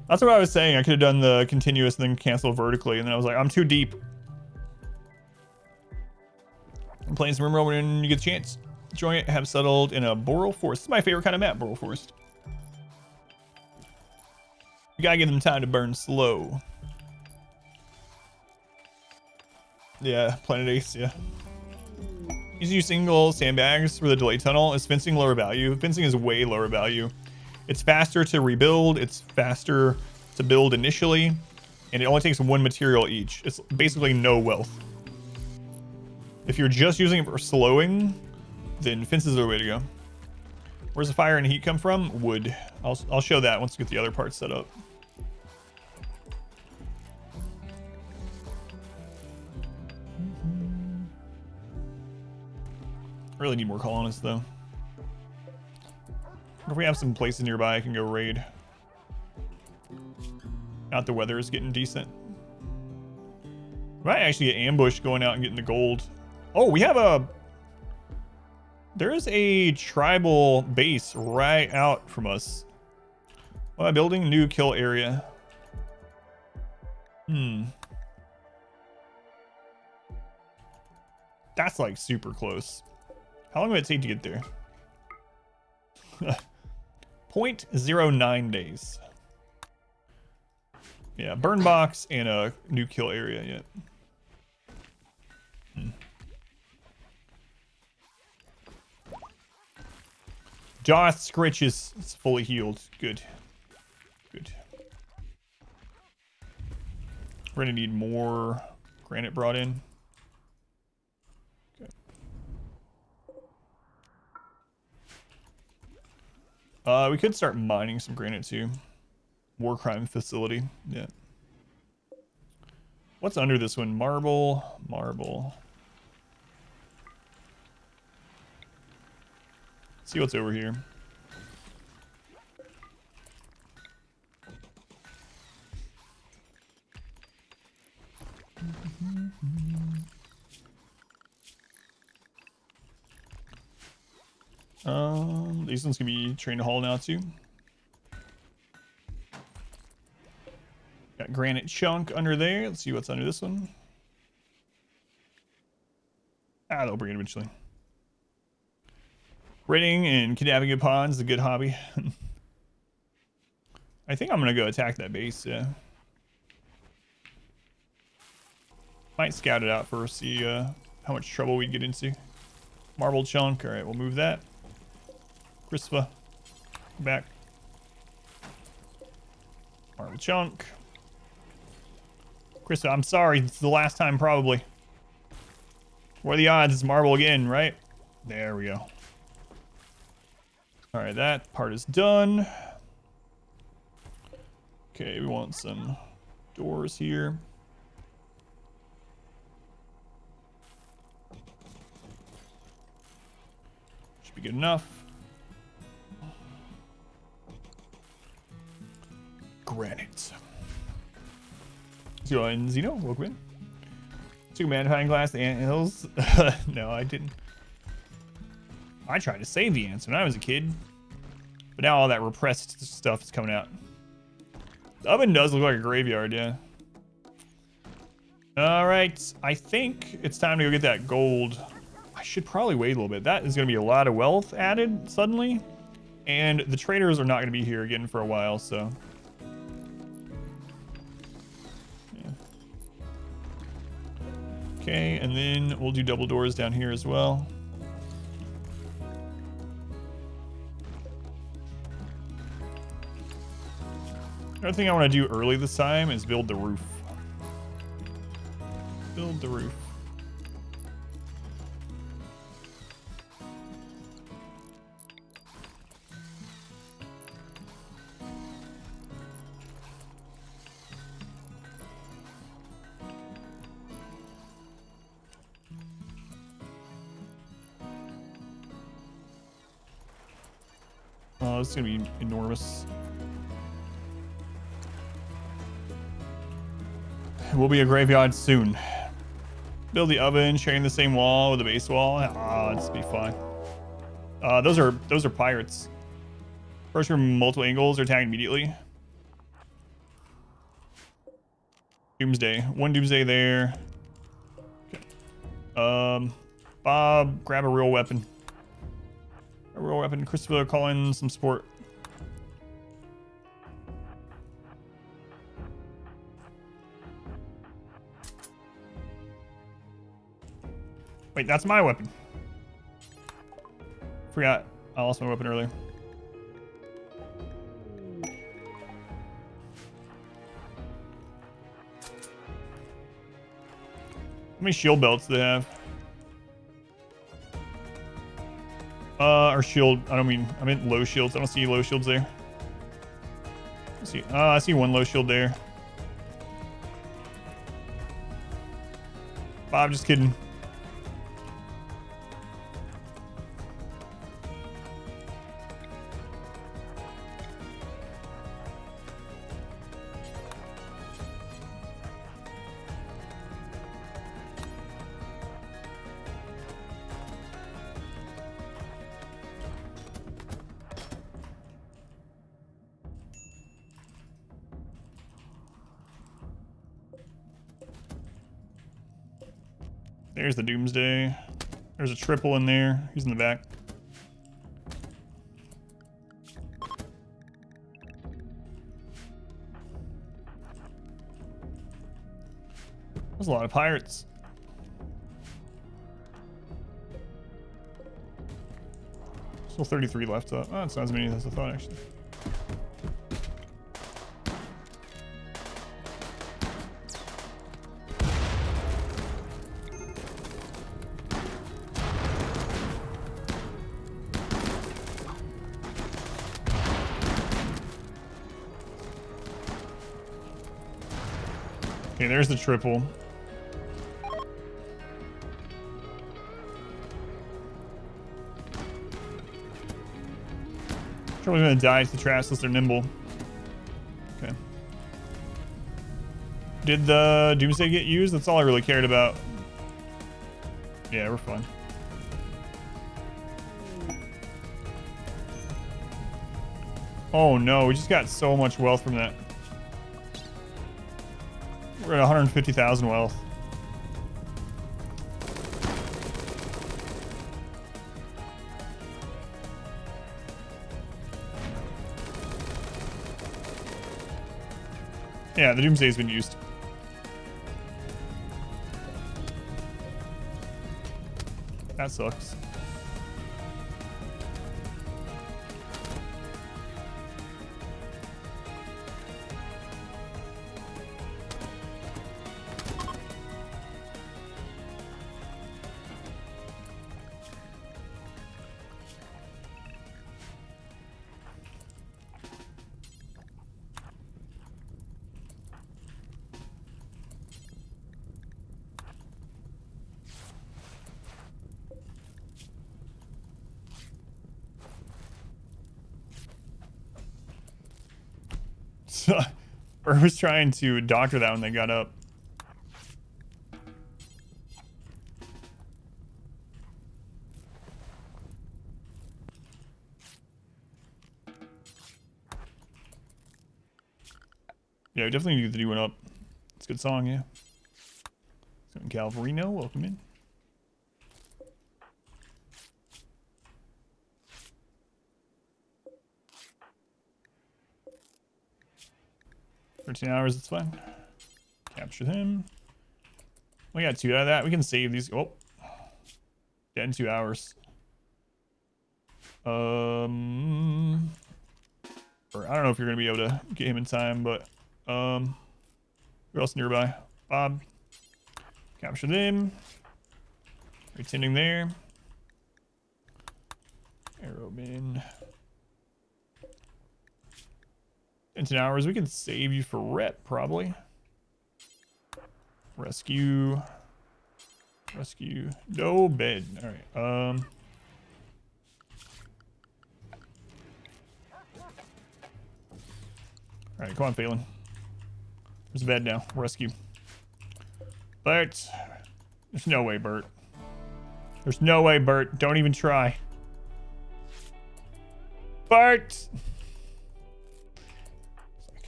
That's what I was saying. I could have done the continuous and then cancel vertically. And then I was like, I'm too deep. I'm playing some RimWorld when you get the chance. Join it, have settled in a boreal forest. This is my favorite kind of map, boreal forest. You gotta give them time to burn slow. Yeah, Planet Ace, yeah. Easy single sandbags for the delay tunnel. Is fencing lower value? Fencing is way lower value. It's faster to rebuild. It's faster to build initially. And it only takes 1 material each. It's basically no wealth. If you're just using it for slowing, then fences are the way to go. Where's the fire and heat come from? Wood. I'll show that once we get the other parts set up. Really need more colonists though. If we have some places nearby, I can go raid. Out the weather is getting decent. Might actually get ambushed going out and getting the gold. Oh, we have a... There is a tribal base right out from us. What am I building? New kill area. That's like super close. How long would it take to get there? 0.09 days. Yeah, burn box and a new kill area yet. Joth Scritch is fully healed. Good. Good. We're gonna need more granite brought in. Okay. We could start mining some granite too. War crime facility. Yeah. What's under this one? Marble. Marble. See what's over here. These ones can be trained to haul now too. Got granite chunk under there. Let's see what's under this one. Ah, they'll bring it eventually. Raiding and kidnapping a pond is a good hobby. I think I'm gonna go attack that base, yeah. Might scout it out first, see how much trouble we'd get into. Marble chunk, alright, we'll move that. Crispa, back. Marble chunk. Crispa, I'm sorry, it's the last time probably. What are the odds? It's marble again, right? There we go. Alright, that part is done. Okay, we want some doors here. Should be good enough. Granite. So, and Zeno, welcome in. Two magnifying glass, the anthills. No, I didn't. I tried to save the ants when I was a kid. But now all that repressed stuff is coming out. The oven does look like a graveyard, yeah. Alright, I think it's time to go get that gold. I should probably wait a little bit. That is going to be a lot of wealth added suddenly. And the traders are not going to be here again for a while, so... yeah. Okay, and then we'll do double doors down here as well. Another thing I want to do early this time is build the roof. Build the roof. Oh, this is going to be enormous. Will be a graveyard soon. Build the oven, sharing the same wall with the base wall. Ah, it's be fine. Those are pirates. First from multiple angles, they're attacked immediately. Doomsday. One doomsday there. Okay. Bob, grab a real weapon. A real weapon. Christopher, call in some support. Wait, that's my weapon. Forgot. I lost my weapon earlier. How many shield belts do they have? Or shield. I meant low shields. I don't see low shields there. Let's see. I see one low shield there. Bob, just kidding. There's the Doomsday. There's a triple in there. He's in the back. There's a lot of pirates. Still 33 left. Oh, that's not as many as I thought, actually. Okay, there's the triple. Triple's gonna die to the trash unless they're nimble. Okay. Did the Doomsday get used? That's all I really cared about. Yeah, we're fine. Oh no, we just got so much wealth from that. We're at 150,000 wealth. Yeah, the Doomsday's been used. That sucks. So, Burr was trying to doctor that when they got up. Yeah, we definitely need the new one up. It's a good song, yeah. Calvarino, welcome in. $13 hours, it's fine. Capture him. We got 2 out of that. We can save these. Oh, dead in 2 hours. Or I don't know if you're gonna be able to get him in time, but who else nearby? Bob. Capture them. Retending there. Arrowman. 10 hours. We can save you for rep, probably. Rescue. Rescue. No bed. All right. All right, come on, Phelan. There's a bed now. Rescue. Bert. There's no way, Bert. There's no way, Bert. Don't even try. Bert!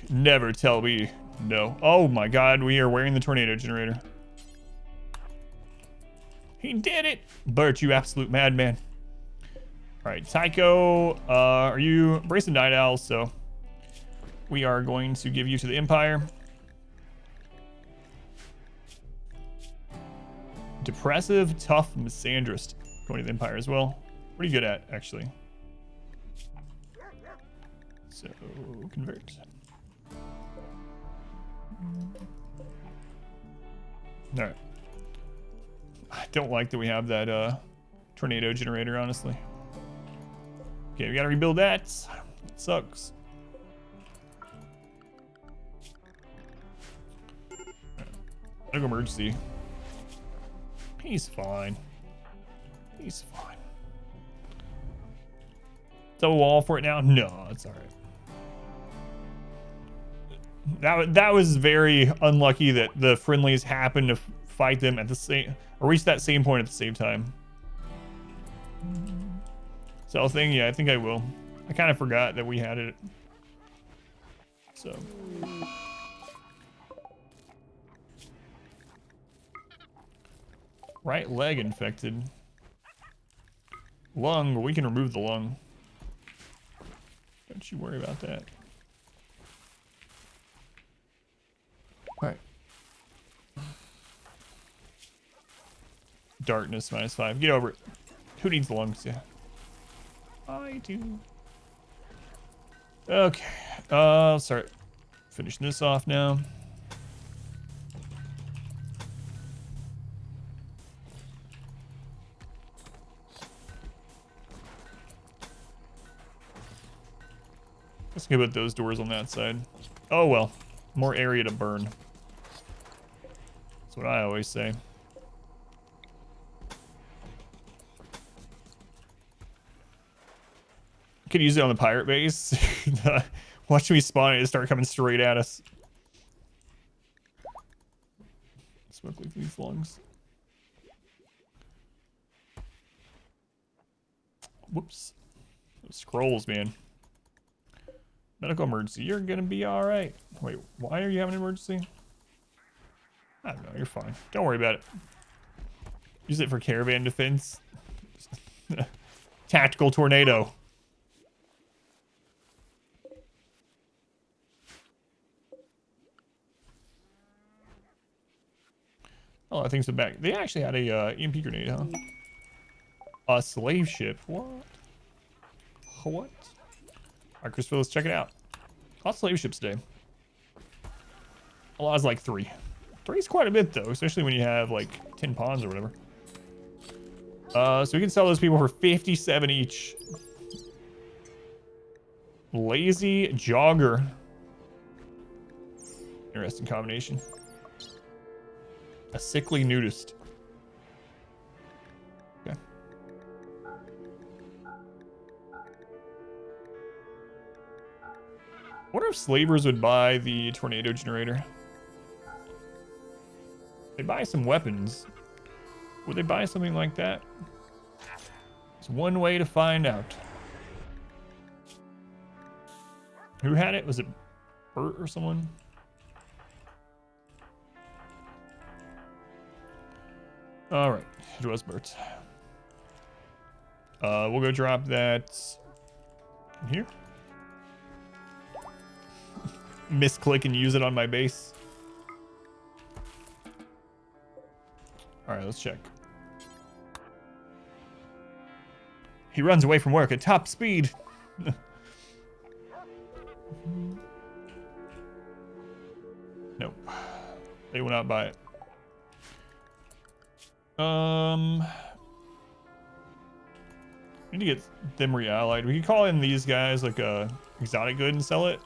Never tell me no. Oh my god, we are wearing the tornado generator. He did it! Bert, you absolute madman. Alright, Tycho, are you Brace of Night Owls, so we are going to give you to the Empire. Depressive, tough, misandrist. Going to the Empire as well. Pretty good at, actually. So, convert. Alright. I don't like that we have that tornado generator, honestly. Okay, we gotta rebuild that. It sucks. I'll go emergency. He's fine. He's fine. Double wall for it now? No, it's alright. That was very unlucky that the friendlies happened to fight them at the same, or reach that same point at the same time. Sell thing? Yeah, I think I will. I kind of forgot that we had it. So. Right leg infected. Lung, but we can remove the lung. Don't you worry about that. Alright. Darkness -5. Get over it. Who needs the lungs? Yeah. I do. Okay. I'll start finishing this off now. Let's go put those doors on that side. Oh well. More area to burn. That's what I always say. Could use it on the pirate base. Watch me spawn it and start coming straight at us. Smoke like these lungs. Whoops. Those scrolls, man. Medical emergency. You're gonna be alright. Wait, why are you having an emergency? I don't know, you're fine. Don't worry about it. Use it for caravan defense. Tactical tornado. Oh, I think so back. They actually had a EMP grenade, huh? A slave ship. What? What? Alright, Christopher, let's check it out. A lot of slave ships today. A lot is like 3. 3 is quite a bit, though, especially when you have like 10 pawns or whatever. So we can sell those people for 57 each. Lazy jogger. Interesting combination. A sickly nudist. Okay. I wonder if slavers would buy the tornado generator. They buy some weapons. Would they buy something like that? It's one way to find out. Who had it? Was it Bert or someone? All right, it was Bert. We'll go drop that here. Misclick and use it on my base. All right, let's check. He runs away from work at top speed. Nope. They will not buy it. We need to get them reallied. We can call in these guys like a exotic good and sell it.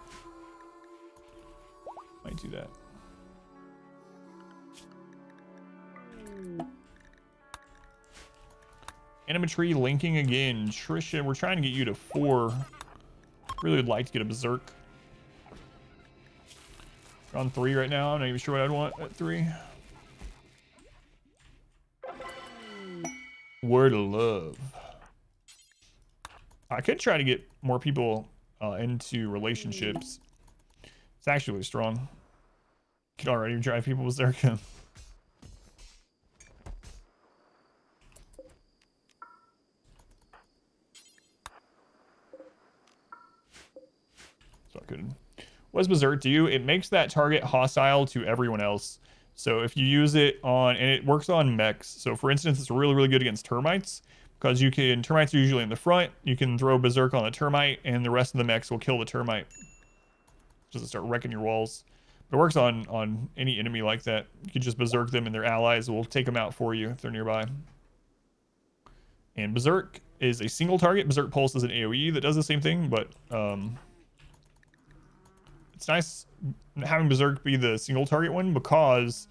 Might do that. Animatry linking again. Trisha, we're trying to get you to 4. Really would like to get a berserk. We're on 3 right now. I'm not even sure what I'd want at 3. Word of love. I could try to get more people into relationships. It's actually really strong. Could already drive people berserk. So I couldn't. What does berserk do? It makes that target hostile to everyone else. So if you use it on, and it works on mechs. So for instance, it's really, really good against termites because termites are usually in the front. You can throw berserk on a termite and the rest of the mechs will kill the termite. Just start wrecking your walls. But it works on any enemy like that. You can just berserk them and their allies will take them out for you if they're nearby. And berserk is a single target. Berserk pulse is an AoE that does the same thing, but it's nice having berserk be the single target one because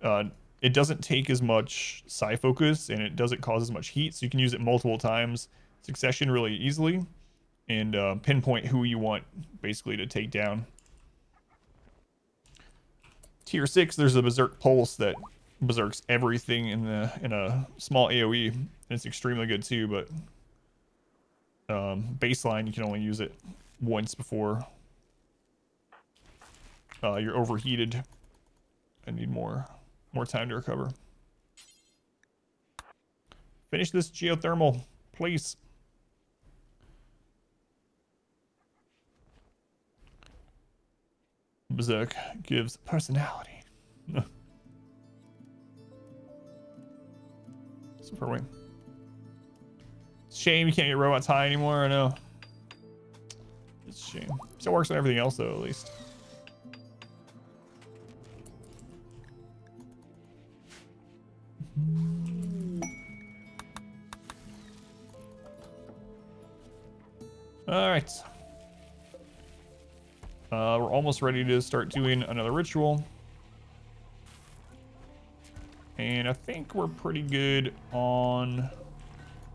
it doesn't take as much psi focus and it doesn't cause as much heat, so you can use it multiple times succession really easily and pinpoint who you want basically to take down. Tier 6, there's a berserk pulse that berserks everything in a small AoE, and it's extremely good too, but baseline you can only use it once before you're overheated and need more time to recover. Finish this geothermal, please. Berserk gives personality. So far away. Shame you can't get robots high anymore, I know. It's a shame. Still works on everything else though, at least. All right. We're almost ready to start doing another ritual. And I think we're pretty good on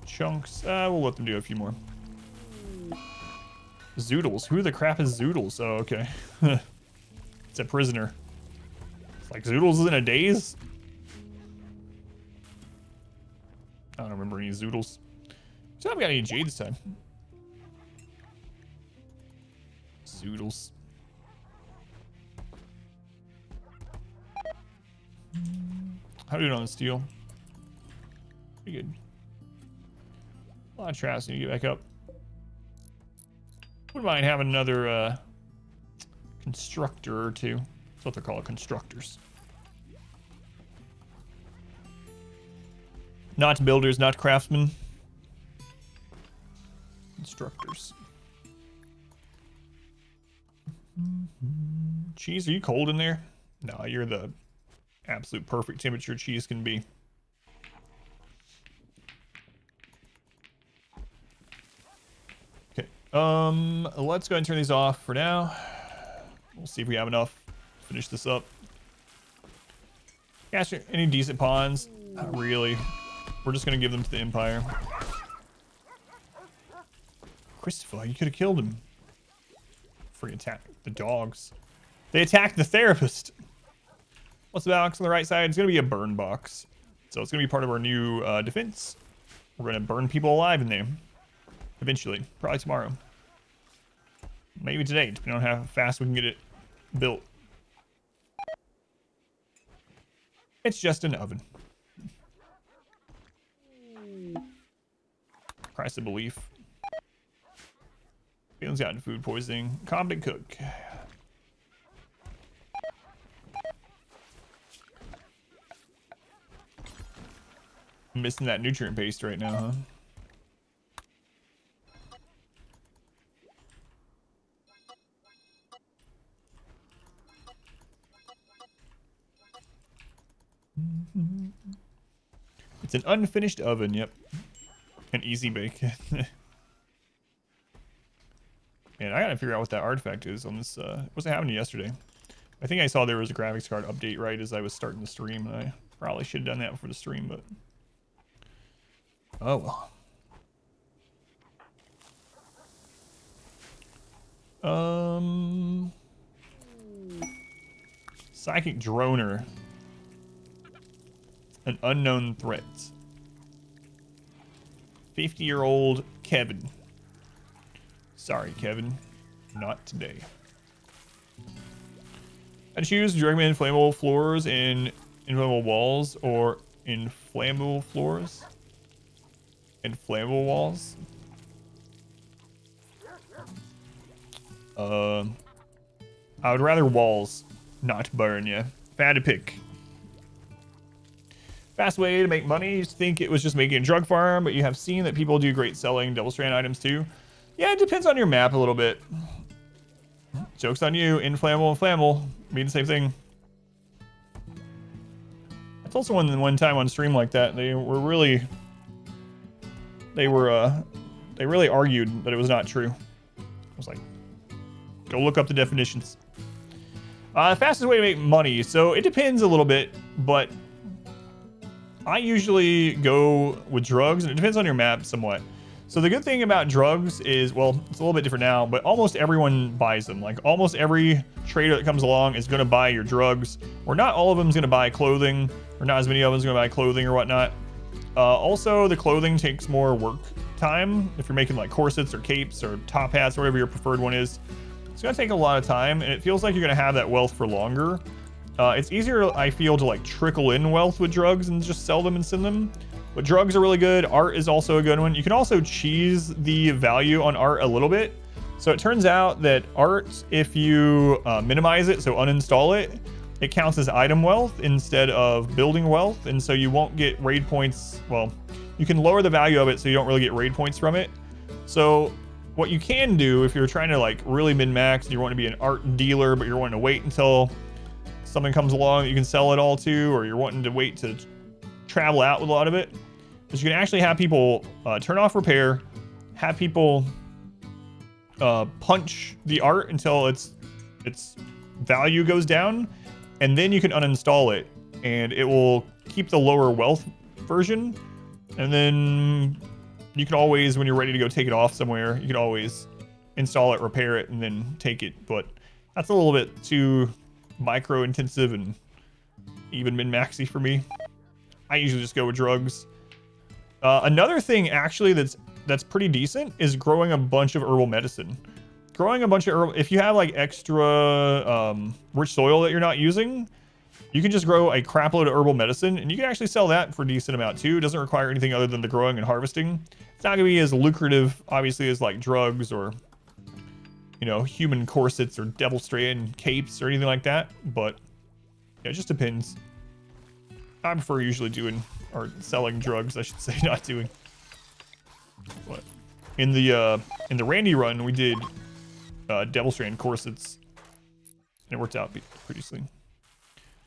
chunks. We'll let them do a few more. Zoodles. Who the crap is Zoodles? Oh, okay. It's a prisoner. It's like Zoodles is in a daze? I don't remember any Zoodles. So I haven't got any Jade this time. Zoodles. How do we do on the steel? Pretty good. A lot of traps. Need to get back up. Wouldn't mind having another constructor or two. That's what they're called, constructors. Not builders, not craftsmen. Constructors. Cheese, are you cold in there? No, you're the absolute perfect temperature cheese can be. Okay, let's go ahead and turn these off for now. We'll see if we have enough to finish this up. Gosh, any decent pawns? Not really. We're just gonna give them to the Empire. Christopher, you could have killed him. Free attack the dogs. They attacked the therapist. What's the box on the right side? It's gonna be a burn box. So it's gonna be part of our new defense. We're gonna burn people alive in there. Eventually. Probably tomorrow. Maybe today, depending on how fast we can get it built. It's just an oven. Price of belief. Feelings gotten food poisoning. Competent cook. I'm missing that nutrient paste right now, huh? It's an unfinished oven, yep. An easy bake. And I gotta figure out what that artifact is on this. What's happening yesterday? I think I saw there was a graphics card update right as I was starting the stream, and I probably should have done that before the stream, but oh well. Psychic droner. An unknown threat. 50-year-old Kevin. Sorry, Kevin. Not today. I choose. Do you recommend flammable floors and inflammable walls or inflammable floors? Inflammable walls? I would rather walls not burn, yeah. If I had to pick. Fast way to make money. You think it was just making a drug farm, but you have seen that people do great selling double strand items too. Yeah, it depends on your map a little bit. Joke's on you. Inflammable and flammable mean the same thing. I told someone one time on stream like that. They really argued that it was not true. I was like, go look up the definitions. Fastest way to make money. So it depends a little bit, but I usually go with drugs, and it depends on your map somewhat. So the good thing about drugs is, well, it's a little bit different now, but almost everyone buys them. Like almost every trader that comes along is going to buy your drugs, or not all of them is going to buy clothing, or not as many of them is going to buy clothing or whatnot. Also, the clothing takes more work time. If you're making like corsets or capes or top hats or whatever your preferred one is, it's going to take a lot of time, and it feels like you're going to have that wealth for longer. It's easier, I feel, to like trickle in wealth with drugs and just sell them and send them. But drugs are really good. Art is also a good one. You can also cheese the value on art a little bit. So it turns out that art, if you minimize it, so uninstall it, it counts as item wealth instead of building wealth. And so you won't get raid points. Well, you can lower the value of it so you don't really get raid points from it. So what you can do if you're trying to like really min-max and you want to be an art dealer, but you're wanting to wait until something comes along that you can sell it all to, or you're wanting to wait to travel out with a lot of it, is you can actually have people turn off repair, have people punch the art until its value goes down, and then you can uninstall it, and it will keep the lower wealth version, and then you can always, when you're ready to go take it off somewhere, you can always install it, repair it, and then take it. But that's a little bit too micro intensive and even min-maxy for me. I usually just go with drugs. Another thing actually that's pretty decent is growing a bunch of herbal medicine. Growing a bunch of herbal, if you have like extra rich soil that you're not using, you can just grow a crap load of herbal medicine, and you can actually sell that for a decent amount too. It doesn't require anything other than the growing and harvesting. It's not gonna be as lucrative, obviously, as like drugs or, you know, human corsets or devil strand capes or anything like that. But yeah, it just depends. I prefer usually doing or selling drugs, I should say, not doing. What? In the Randy run, we did devil strand corsets, and it worked out pretty soon.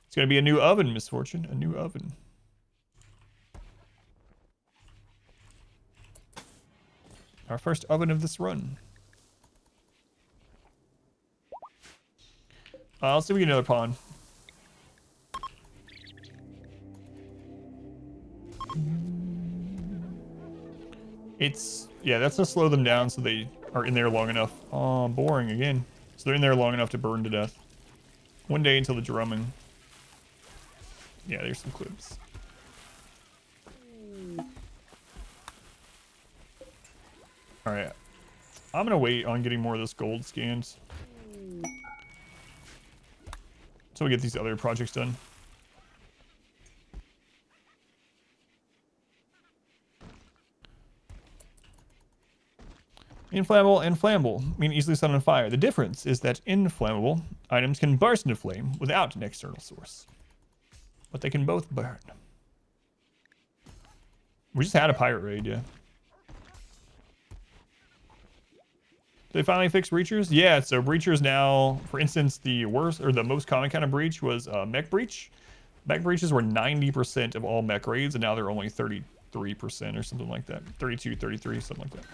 It's gonna be a new oven, Misfortune. A new oven. Our first oven of this run. Let's see if we get another pawn. Yeah, that's to slow them down so they are in there long enough. Oh, boring again. So they're in there long enough to burn to death. One day until the drumming. Yeah, there's some clips. Alright. I'm gonna wait on getting more of this gold scans. So we get these other projects done. Inflammable and flammable mean easily set on fire. The difference is that inflammable items can burst into flame without an external source. But they can both burn. We just had a pirate raid, yeah. Did they finally fix breachers? Yeah, so breachers now, for instance, the worst or the most common kind of breach was mech breach. Mech breaches were 90% of all mech raids, and now they're only 33% or something like that. 32, 33, something like that.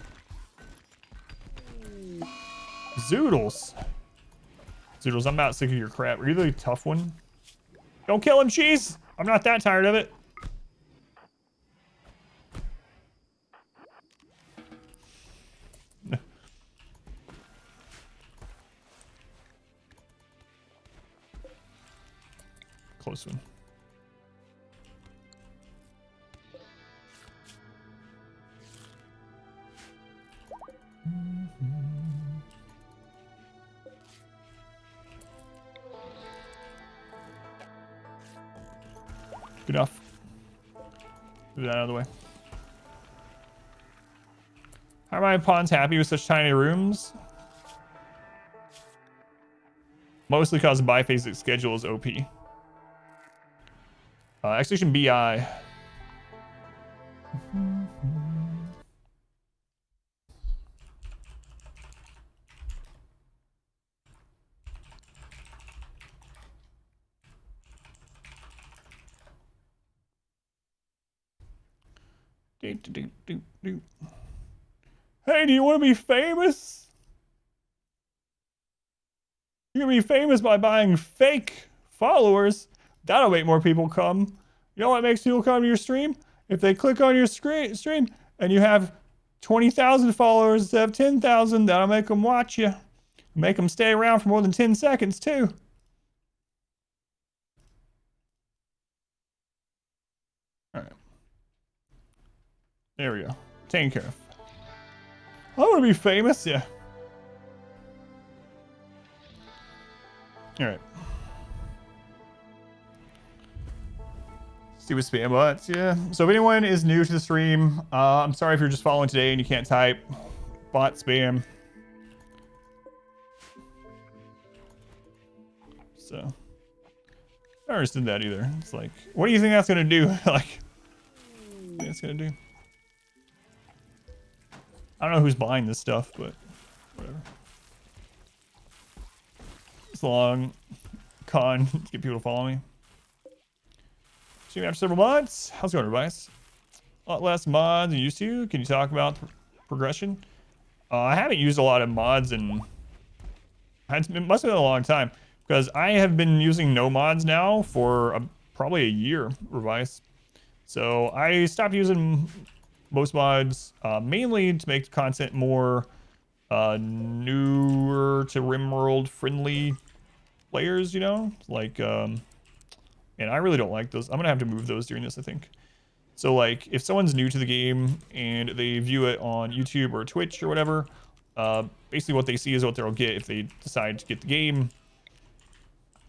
Zoodles. Zoodles, I'm about sick of your crap. Are you the tough one? Don't kill him, Cheese! I'm not that tired of it. Close one. Good enough. Move that out of the way. How are my pawns happy with such tiny rooms? Mostly because the biphasic schedule is OP. Execution BI. Hey, do you want to be famous? You're gonna be famous by buying fake followers. That'll make more people come. You know what makes people come to your stream? If they click on your stream and you have 20,000 followers instead of 10,000, that'll make them watch you. Make them stay around for more than 10 seconds, too. All right. There we go. Taken care of. I want to be famous, yeah. All right. Stupid spam bots, yeah. So if anyone is new to the stream, I'm sorry if you're just following today and you can't type bot spam. So I don't understand that either. It's like, what do you think that's gonna do? Like, what do you think it's gonna do? I don't know who's buying this stuff, but whatever. It's a long con to get people to follow me. Stream after several months. How's it going, everybody? A lot less mods than you used to. Can you talk about progression? I haven't used a lot of mods in... It must have been a long time. Because I have been using no mods now for probably a year, revise. So I stopped using most mods, mainly to make the content more newer to RimWorld friendly players, you know? Like, and I really don't like those. I'm gonna have to move those during this, I think. So like, if someone's new to the game and they view it on YouTube or Twitch or whatever, basically what they see is what they'll get if they decide to get the game.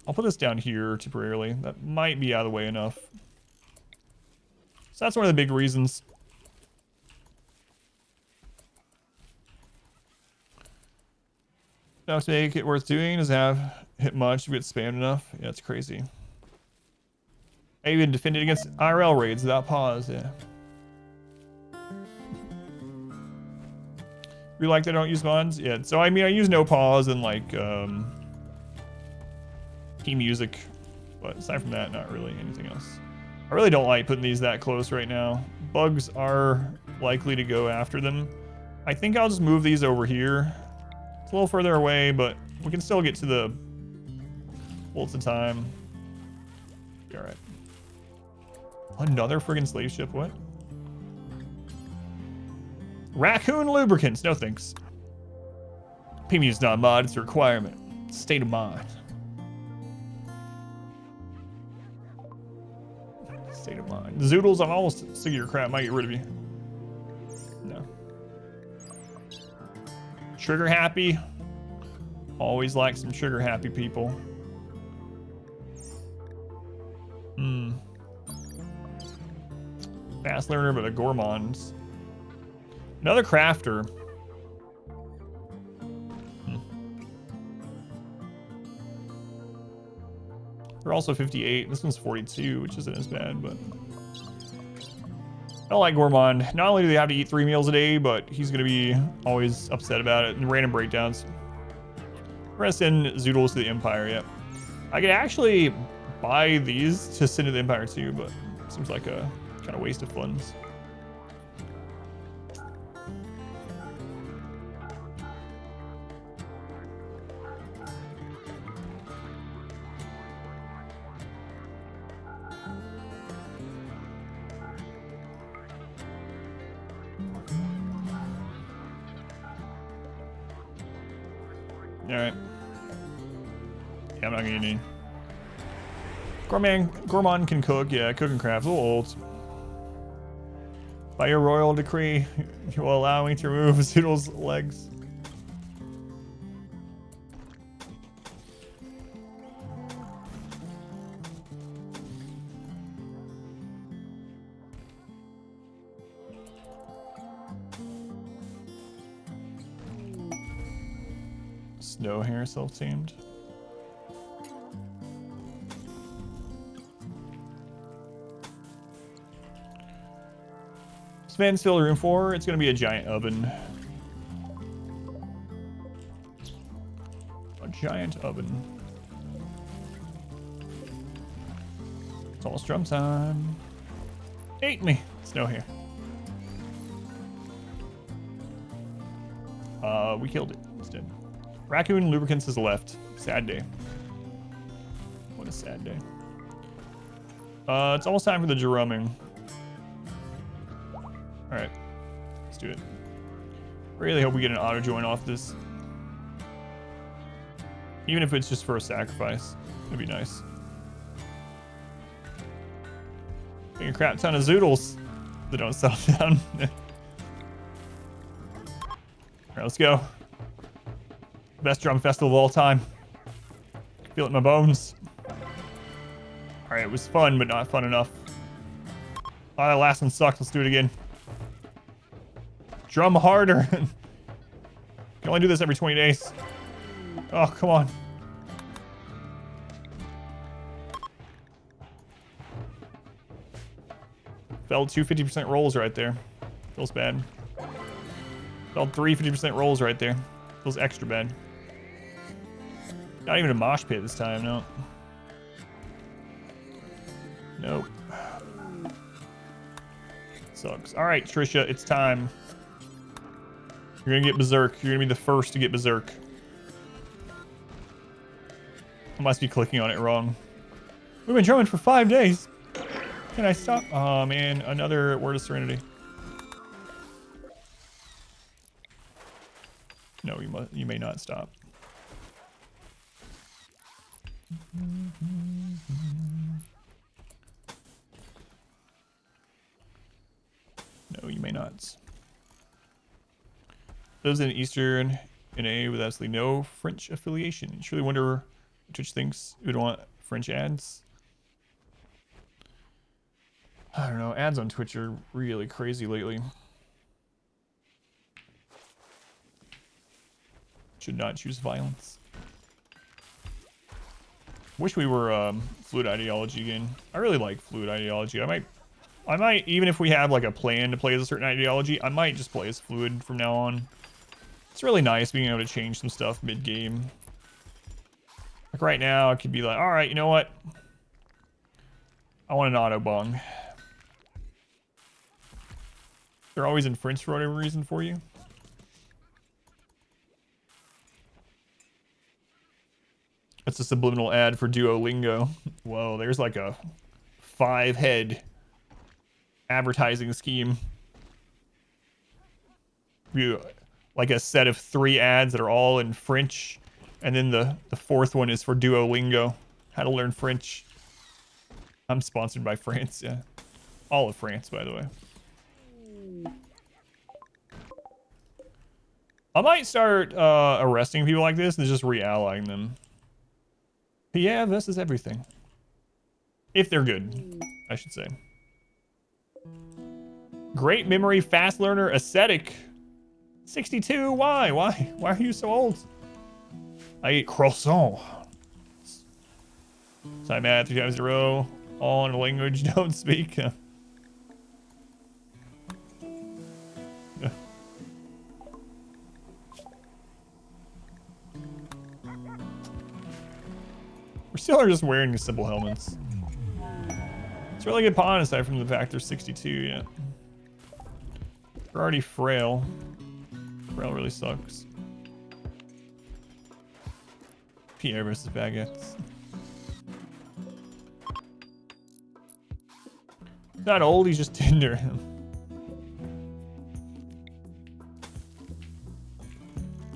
I'll put this down here temporarily. That might be out of the way enough. So that's one of the big reasons. Now to make it worth doing is have hit much to get spammed enough. Yeah, it's crazy. I even defended against IRL raids without pause, yeah. You like that I don't use mods? Yeah, so I mean, I use no pause and like key music, but aside from that, not really anything else. I really don't like putting these that close right now. Bugs are likely to go after them. I think I'll just move these over here. It's a little further away, but we can still get to the bullets of time. Be all right. Another friggin' slave ship, what? Raccoon lubricants, no thanks. PMU is not a mod, it's a requirement. State of mind. State of mind. Zoodles, I'm almost sick of your crap, might get rid of you. No. Trigger happy. Always like some trigger happy people. Fast learner, but a gourmand. Another crafter. They're also 58. This one's 42, which isn't as bad, but I don't like gourmand. Not only do they have to eat 3 meals a day, but he's gonna be always upset about it and random breakdowns. We're gonna send Zoodles to the Empire, yep. I could actually buy these to send to the Empire too, but it seems like a kind of waste of funds. Alright. Yeah, I'm not gonna need. Gourmand can cook, yeah, cook and craft. A little old. By your royal decree, you will allow me to remove Zoodle's legs. Snow hair self-tamed. Fans fill the room for. It's gonna be a giant oven. A giant oven. It's almost drum time. Ate me. Snow here. We killed it instead. Raccoon lubricants is left. Sad day. What a sad day. It's almost time for the drumming. Alright, let's do it. Really hope we get an auto join off this. Even if it's just for a sacrifice, it'd be nice. Getting a crap ton of Zoodles that don't settle down. Alright, let's go. Best drum festival of all time. Feel it in my bones. Alright, it was fun, but not fun enough. Oh, that last one sucked. Let's do it again. Drum harder. Can only do this every 20 days. Oh, come on. Failed 2 50% rolls right there. Feels bad. Failed 3 50% rolls right there. Feels extra bad. Not even a mosh pit this time, no. Nope. Sucks. Alright, Trisha, it's time. You're gonna get berserk. You're gonna be the first to get berserk. I must be clicking on it wrong. We've been drumming for 5 days. Can I stop? Oh man, another word of serenity. No, you may not stop. No, you may not. Those in Eastern NA with absolutely no French affiliation. You surely wonder what Twitch thinks we would want French ads. I don't know. Ads on Twitch are really crazy lately. Should not choose violence. Wish we were fluid ideology again. I really like fluid ideology. I might even if we have like a plan to play as a certain ideology, I might just play as fluid from now on. It's really nice being able to change some stuff mid-game. Like right now, I could be like, all right, you know what? I want an auto bong. They're always in French for whatever reason for you. That's a subliminal ad for Duolingo. Whoa, there's like a 5-head advertising scheme. Like a set of 3 ads that are all in French, and then the 4th one is for Duolingo, how to learn French. I'm sponsored by France, yeah. All of France, by the way. I might start arresting people like this and just reallying them. But yeah, this is everything. If they're good, I should say. Great memory, fast learner, ascetic. 62, why? Why are you so old? I eat croissant. So I'm at 3 times in a row. All in a language don't speak. We're still just wearing the simple helmets. It's a really good pawn aside from the fact they're 62, yeah. We're already frail. Frail really sucks. Pierre versus baguettes. He's not old, he's just Tinder.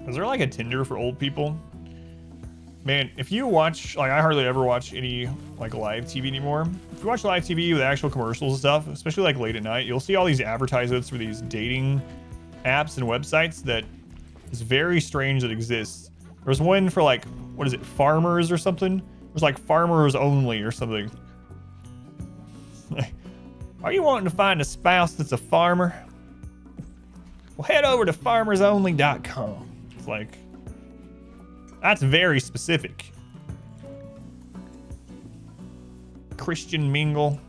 Is there like a Tinder for old people? Man, if you watch, like I hardly ever watch any like live TV anymore. If you watch live TV with actual commercials and stuff, especially like late at night, you'll see all these advertisements for these dating apps and websites that is very strange that exists. There's one for like, what is it, farmers or something? There's like farmers only or something. Are you wanting to find a spouse that's a farmer? Well, head over to farmersonly.com. It's like, that's very specific. Christian mingle.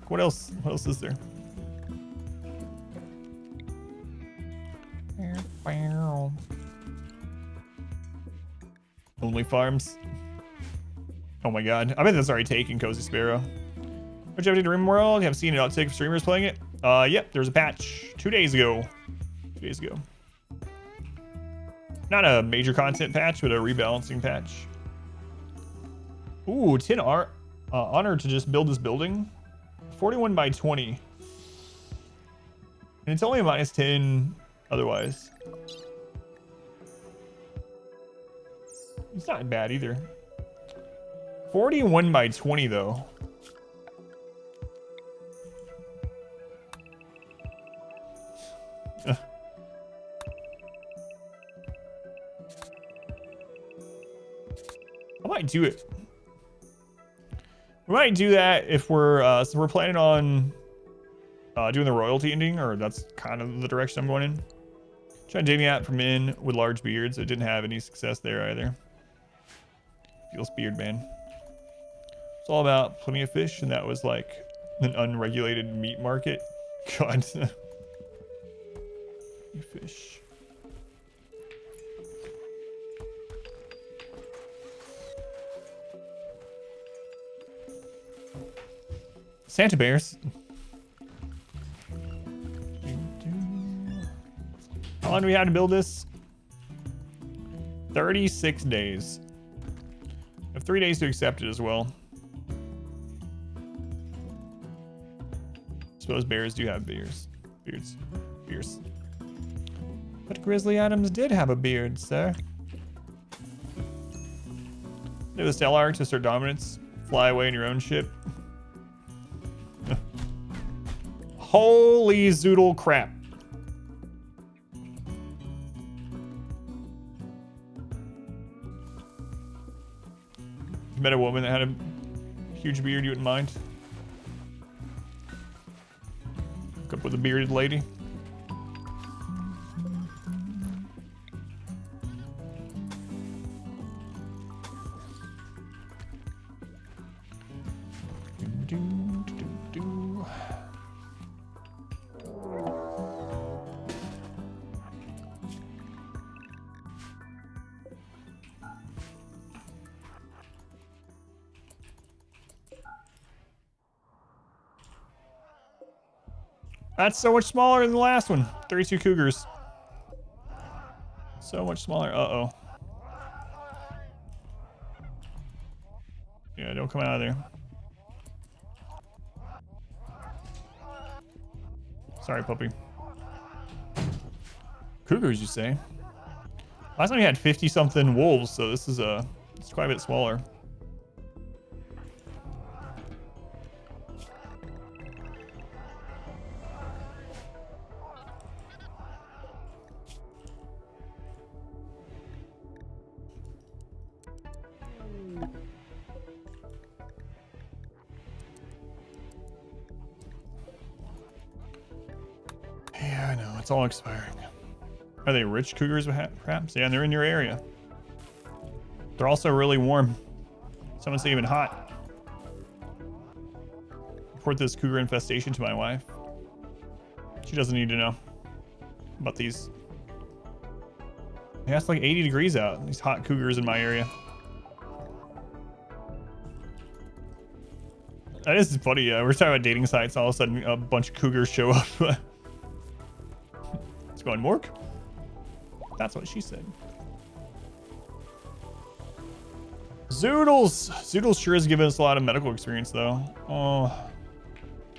What else? What else is there? Only farms. Oh my god. I bet that's already taken, Cozy Sparrow. Which update to RimWorld? Have seen an uptick of streamers playing it? Yep, there's a patch 2 days ago. 2 days ago. Not a major content patch, but a rebalancing patch. Ooh, 10 honor to just build this building. 41 by 20. And it's only a -10 otherwise. It's not bad either. 41 by 20 though. I might do it. We might do that if we're so we're planning on doing the royalty ending, or that's kind of the direction I'm going in. Trying dating app for men with large beards. It didn't have any success there either. Feels beard man. It's all about plenty of fish, and that was like an unregulated meat market. God. Fish. Santa bears. How long do we have to build this? 36 days. I have 3 days to accept it as well. suppose bears do have beards. Beards. But Grizzly Adams did have a beard, sir. Do the Stellar to assert dominance. Fly away in your own ship. Holy zoodle crap. You met a woman that had a huge beard you wouldn't mind? Hook up with a bearded lady. That's so much smaller than the last one. 32 cougars. So much smaller. Uh-oh. Yeah, don't come out of there. Sorry, puppy. Cougars, you say? Last time we had 50-something wolves, so this is it's quite a bit smaller. Yeah, I know. It's all expiring. Are they rich cougars, perhaps? Yeah, and they're in your area. They're also really warm. Someone say even hot. Report this cougar infestation to my wife. She doesn't need to know about these. Yeah, it's like 80 degrees out. These hot cougars in my area. That is funny. We're talking about dating sites. All of a sudden, a bunch of cougars show up. It's going, Mork? That's what she said. Zoodles! Zoodles sure has given us a lot of medical experience, though. Oh.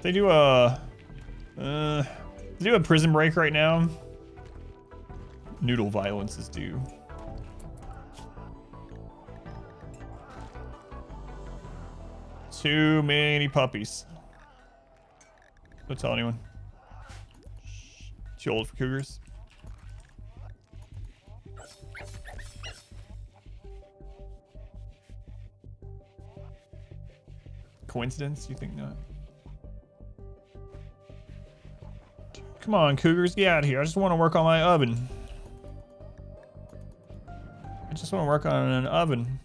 They do a prison break right now. Noodle violence is due. Too many puppies. Don't tell anyone. Too old for cougars. Coincidence? You think not? Come on, cougars, get out of here. I just want to work on my oven. I just want to work on an oven.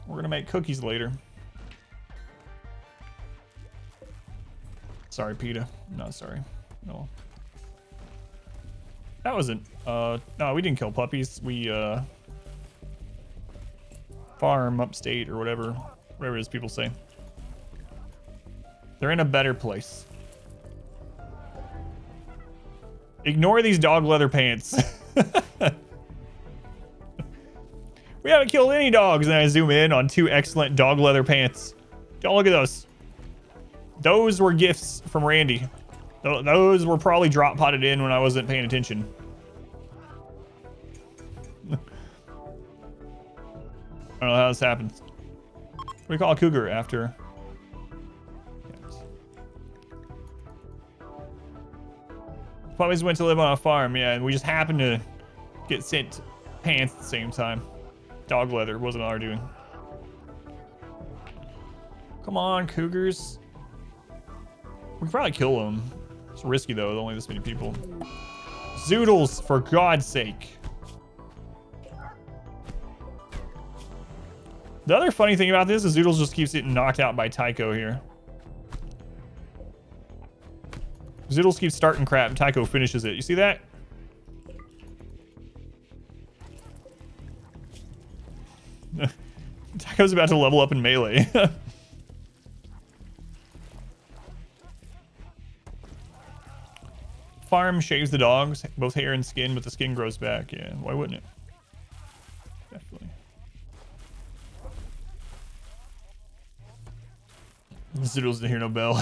We're gonna make cookies later. Sorry, PETA. Not sorry. No. That wasn't. No, we didn't kill puppies. We farm upstate or whatever it is people say. They're in a better place. Ignore these dog leather pants. We haven't killed any dogs. And I zoom in on 2 excellent dog leather pants. Don't look at those. Those were gifts from Randy. Those were probably drop potted in when I wasn't paying attention. I don't know how this happens. What do we call a cougar after? Yes. Puppies went to live on a farm, yeah, and we just happened to get sent pants at the same time. Dog leather wasn't our doing. Come on, cougars. We could probably kill them. It's risky though, with only this many people. Zoodles, for God's sake. The other funny thing about this is Zoodles just keeps getting knocked out by Tycho here. Zoodles keeps starting crap and Tycho finishes it. You see that? Tycho's about to level up in melee. Farm shaves the dogs, both hair and skin, but the skin grows back. Yeah, why wouldn't it? Definitely. Zoodles didn't hear no bell.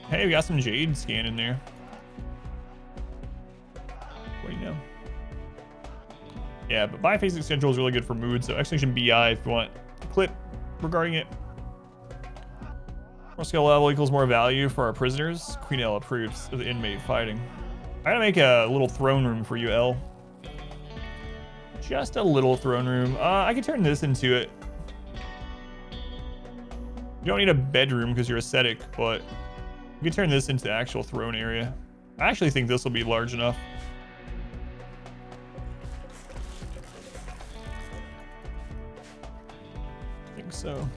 Hey, we got some jade scan in there. What do you know? Yeah, but biphasic schedule is really good for mood, so Extinction BI if you want a clip regarding it. More skill level equals more value for our prisoners. Queen L approves of the inmate fighting. I gotta make a little throne room for you, L. Just a little throne room. I can turn this into it. You don't need a bedroom because you're ascetic, but you can turn this into the actual throne area. I actually think this will be large enough. I think so.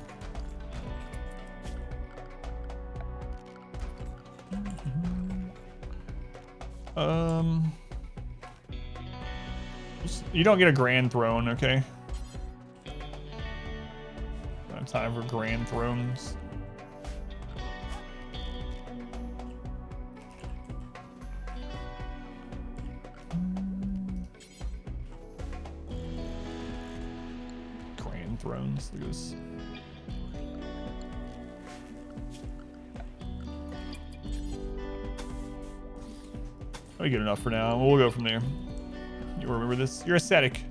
You don't get a grand throne, okay? Don't have time for grand thrones. Grand thrones, look at this. Probably good enough for now. We'll go from there. You remember this? You're ascetic.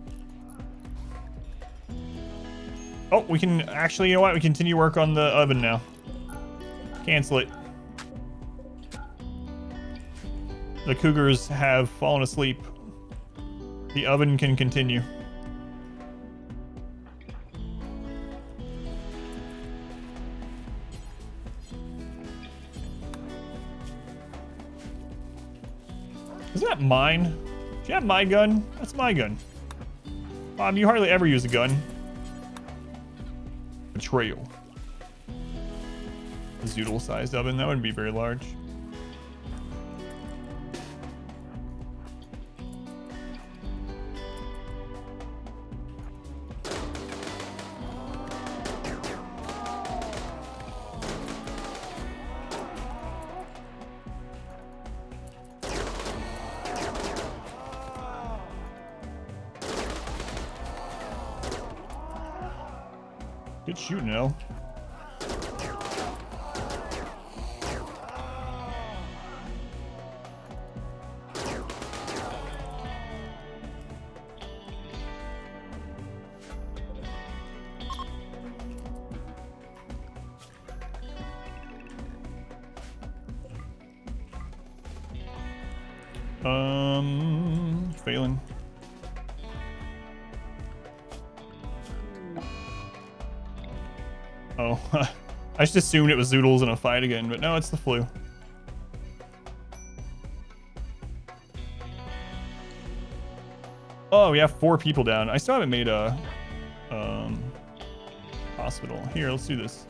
Oh, we can actually, you know what? We continue work on the oven now. Cancel it. The cougars have fallen asleep. The oven can continue. Isn't that mine? Do you have my gun? That's my gun. Mom, you hardly ever use a gun. Betrayal. A zoodle-sized oven, that wouldn't be very large. Good shooting, El. Failing. Oh, I just assumed it was Zoodles in a fight again, but no, it's the flu. Oh, we have 4 people down. I still haven't made a hospital. Here, let's do this.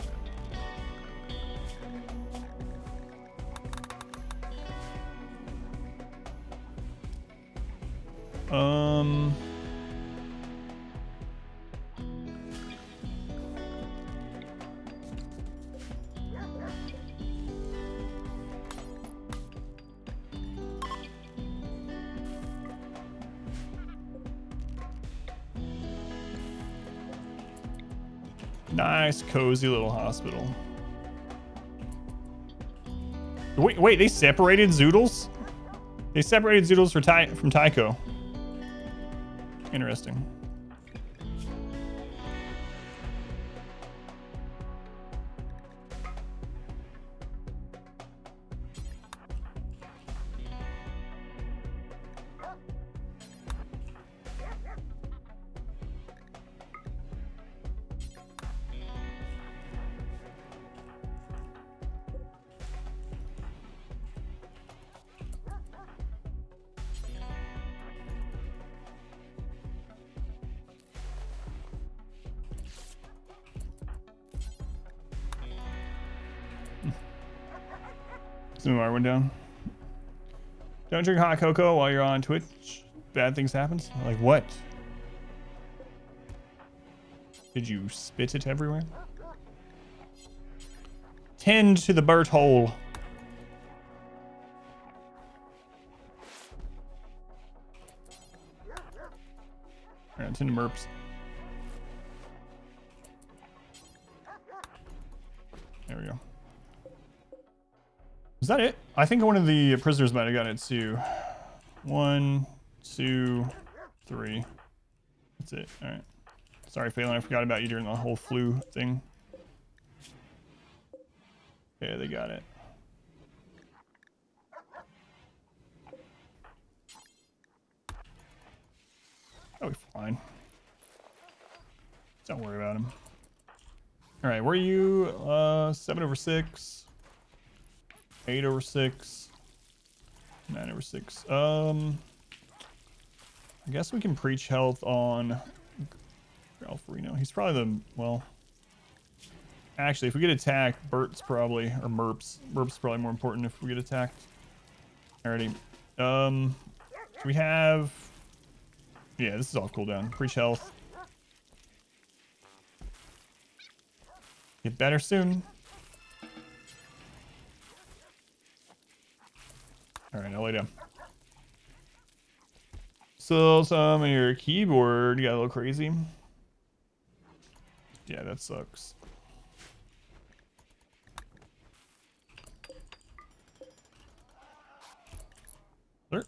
Nice, cozy little hospital. Wait, they separated Zoodles? They separated Zoodles from Tycho. Interesting. Move our one down. Don't drink hot cocoa while you're on Twitch. Bad things happen. Like what? Did you spit it everywhere? Tend to the Bert hole. All right, 10 merps. There we go. Is that it? I think one of the prisoners might have gotten it too. 1, 2, 3. That's it. All right. Sorry, Phelan, I forgot about you during the whole flu thing. Yeah, they got it. That'll be fine. Don't worry about him. All right, where are you? 7/6. 8/6. 9/6. I guess we can preach health on Alfarino. He's probably the, well, actually, if we get attacked, Bert's probably, or Merp's. Merp's probably more important if we get attacked. Alrighty. We have, yeah, this is off cooldown. Preach health. Get better soon. Alright, I'll lay down. So some of your keyboard got a little crazy. Yeah, that sucks.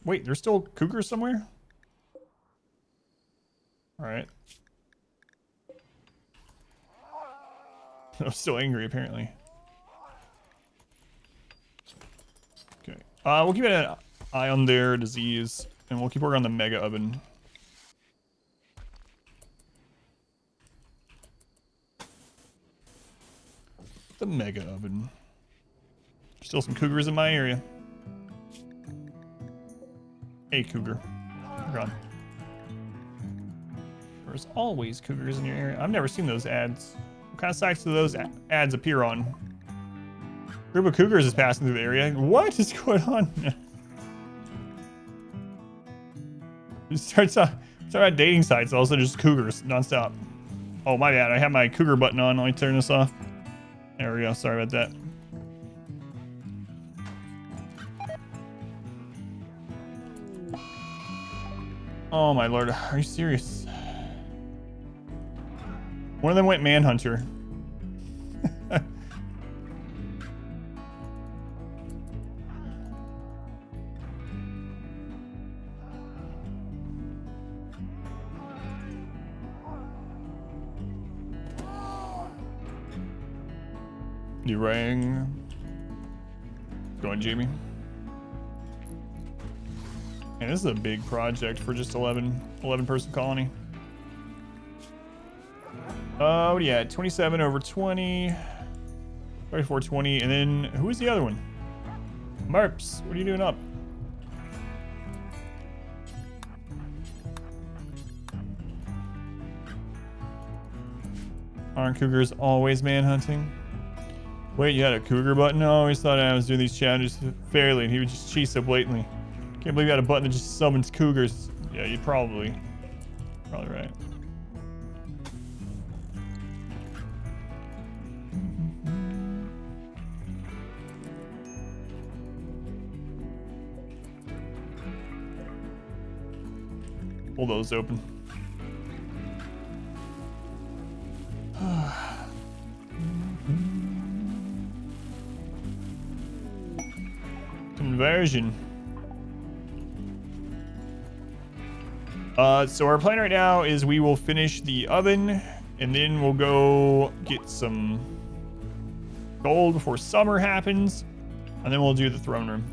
Wait, there's still cougars somewhere? Alright. I'm still angry, apparently. Okay. We'll keep an eye on their disease, and we'll keep working on the mega oven. The mega oven. Still some cougars in my area. Hey, cougar. You're gone. There's always cougars in your area. I've never seen those ads. What kind of sites do those ads appear on? Group of cougars is passing through the area. What is going on? Just starts out dating sites. Also, just cougars nonstop. Oh my bad. I have my cougar button on. Let me turn this off. There we go. Sorry about that. Oh my lord. Are you serious? One of them went manhunter. You rang. Go on, Jamie. And this is a big project for just 11 person colony. What are you at? 27 over 20. 34, 20. And then who is the other one? Marps, what are you doing up? Aren't cougars always manhunting? Wait, you had a cougar button? I always thought I was doing these challenges fairly, and he would just cheat so blatantly. Can't believe you had a button that just summons cougars. Yeah, you're probably right. Pull those open. Conversion. So our plan right now is we will finish the oven and then we'll go get some gold before summer happens, and then we'll do the throne room.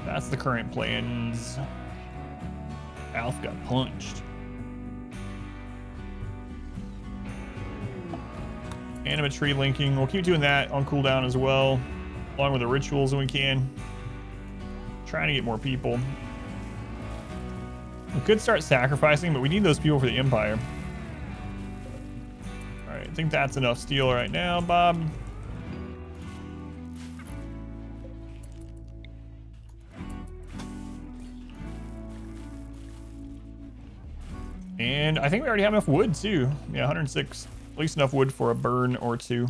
That's the current plans. Alf got punched. Animatree linking. We'll keep doing that on cooldown as well, along with the rituals when we can. Trying to get more people. We could start sacrificing, but we need those people for the Empire. Alright, I think that's enough steel right now, Bob. And I think we already have enough wood too. Yeah, 106. At least enough wood for a burn or two.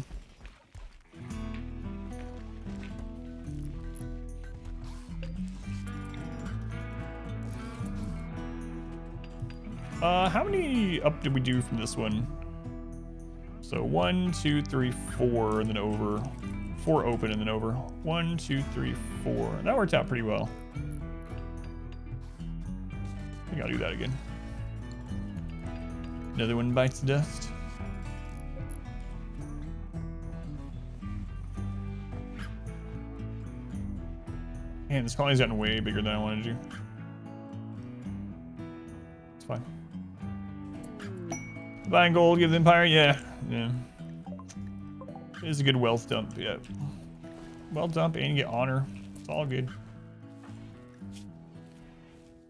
How many up did we do from this one? So 1, 2, 3, 4, and then over. 4 open and then over. 1, 2, 3, 4. That worked out pretty well. I think I'll do that again. Another one bites the dust. Man, this colony's gotten way bigger than I wanted to. It's fine. Buying gold, give the Empire, yeah. It is a good wealth dump, yeah. Wealth dump and you get honor. It's all good.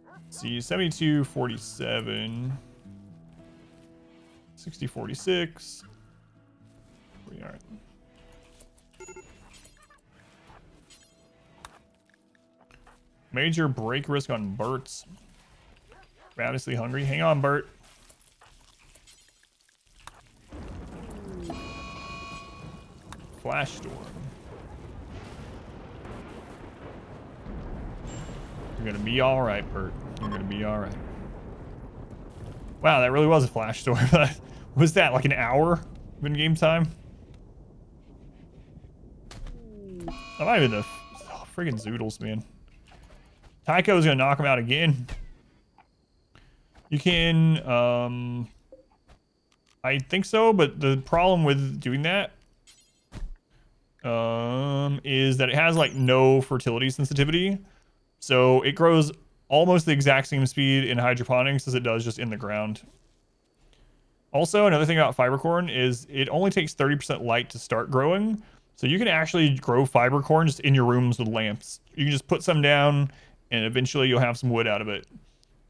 Let's see, 72, 47. 60, 46. We are. Major break risk on Bert's. Ravenously hungry. Hang on, Bert. Flash storm. You're gonna be all right, Bert. You're gonna be all right. Wow, that really was a flash storm. Was that like an hour in game time? That might have been the friggin' Zoodles, man. Tycho's gonna knock him out again. You can, I think so, but the problem with doing that is that it has like no fertility sensitivity. So it grows almost the exact same speed in hydroponics as it does just in the ground. Also, another thing about fiber corn is it only takes 30% light to start growing. So you can actually grow fiber corn just in your rooms with lamps. You can just put some down and eventually you'll have some wood out of it.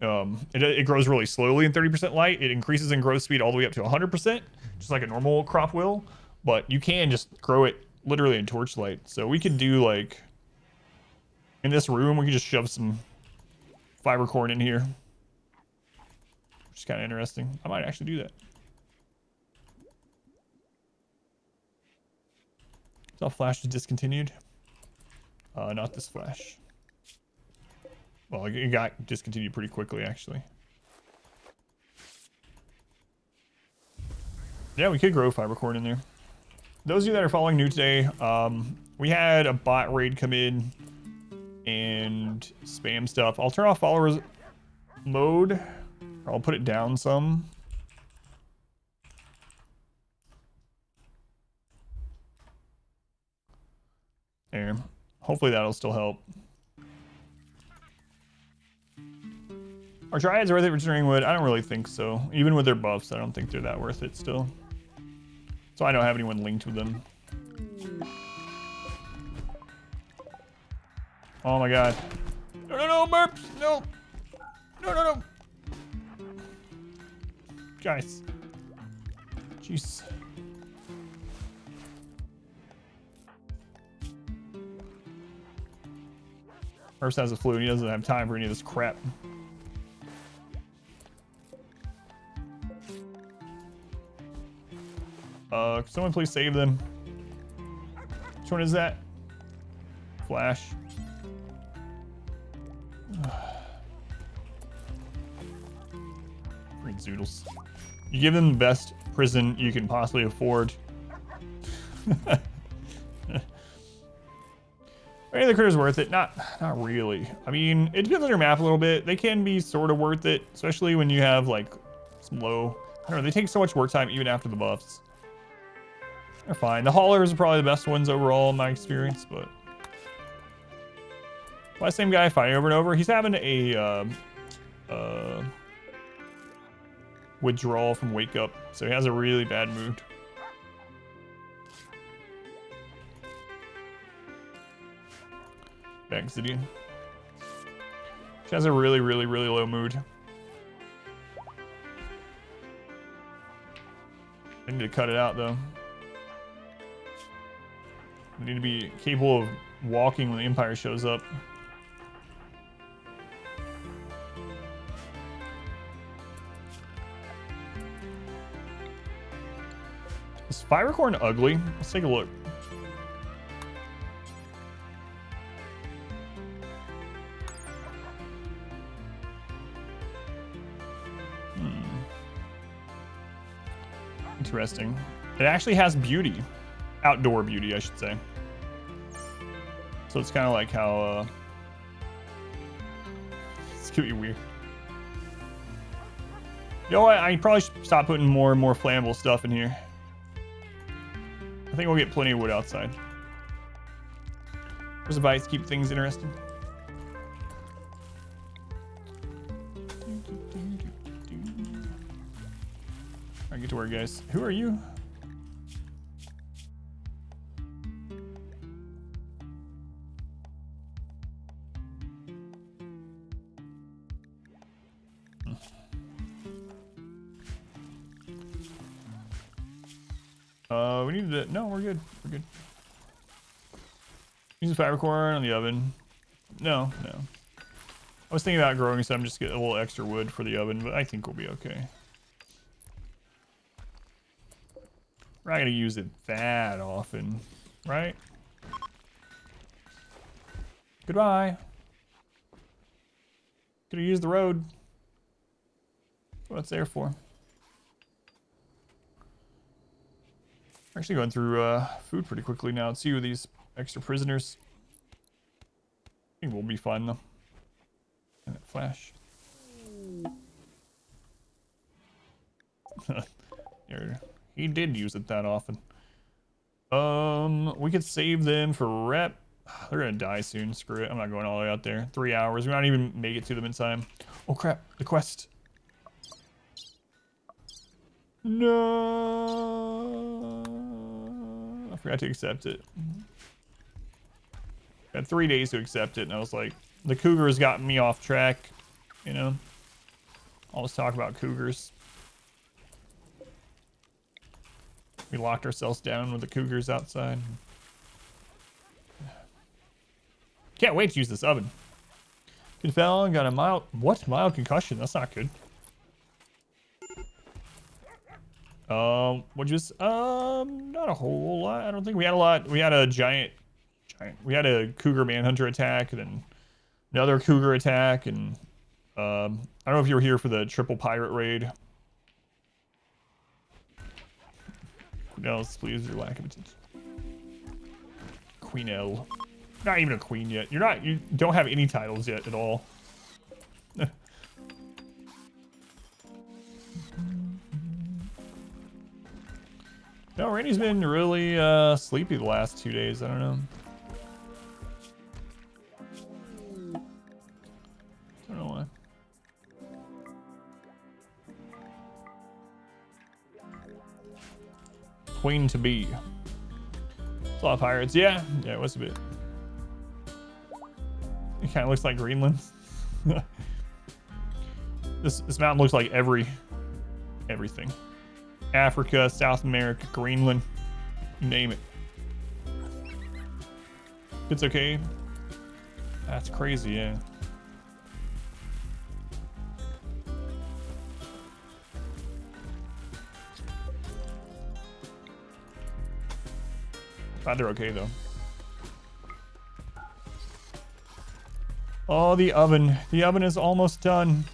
It grows really slowly in 30% light. It increases in growth speed all the way up to 100%, just like a normal crop will. But you can just grow it literally in torchlight. So we could do like, in this room, we could just shove some fiber corn in here. Which is kind of interesting. I might actually do that. So flash is discontinued. Not this flash. Well, it got discontinued pretty quickly, actually. Yeah, we could grow fiber corn in there. Those of you that are following new today, we had a bot raid come in and spam stuff. I'll turn off followers mode. Or I'll put it down some. There. Hopefully that'll still help. Are Dryads worth it for destroying wood? I don't really think so. Even with their buffs, I don't think they're that worth it still. So I don't have anyone linked with them. Oh my god. No, no, no, burps! No! No, no, no! Guys. Jeez. Burps has a flu and he doesn't have time for any of this crap. Can someone please save them? Which one is that? Flash. Freaking Zoodles. You give them the best prison you can possibly afford. Any of the critters worth it? Not really. I mean, it depends on your map a little bit. They can be sort of worth it, especially when you have like some low. I don't know. They take so much work time even after the buffs. They're fine. The haulers are probably the best ones overall in my experience, but why the same guy fighting over and over? He's having a withdrawal from wake up, so he has a really bad mood. Obsidian. She has a really low mood. I need to cut it out though. I need to be capable of walking when the Empire shows up. Is Firecorn ugly? Let's take a look. Interesting. It actually has beauty. Outdoor beauty, I should say. So it's kind of like how... it's gonna be weird. You know what? I probably should stop putting more and more flammable stuff in here. I think we'll get plenty of wood outside. There's a bite to keep things interesting. All right, get to work, guys. Who are you? We need to... No, we're good. We're good. Use the fiber core on the oven. No. I was thinking about growing some, just get a little extra wood for the oven, but I think we'll be okay. We're not gonna use it that often, right? Goodbye. Gonna use the road. That's what it's there for. We're actually going through food pretty quickly now. Let's see who these extra prisoners. I think we'll be fine though. And that flash. He did use it that often. We could save them for rep. They're gonna die soon. Screw it. I'm not going all the way out there. 3 hours. We might not even make it to them in time. Oh crap! The quest. No, I forgot to accept it. I had 3 days to accept it, and I was like, the cougars got me off track. You know, all this talk about cougars. We locked ourselves down with the cougars outside. Can't wait to use this oven. Kid fell and got a mild... What? Mild concussion? That's not good. What just... not a whole lot. I don't think we had a lot. We had a giant... We had a cougar manhunter attack, and then another cougar attack, and... I don't know if you were here for the triple pirate raid. Queenel's, please, your lack of attention. Queenel. Not even a queen yet. You don't have any titles yet at all. No, Randy's been really sleepy the last 2 days. I don't know. I don't know why. Queen to be. It's a lot of pirates. Yeah, it was a bit. It kind of looks like Greenland. This mountain looks like everything. Africa, South America, Greenland, you name it. It's okay. That's crazy, yeah. Glad they're okay though. Oh, the oven. The oven is almost done.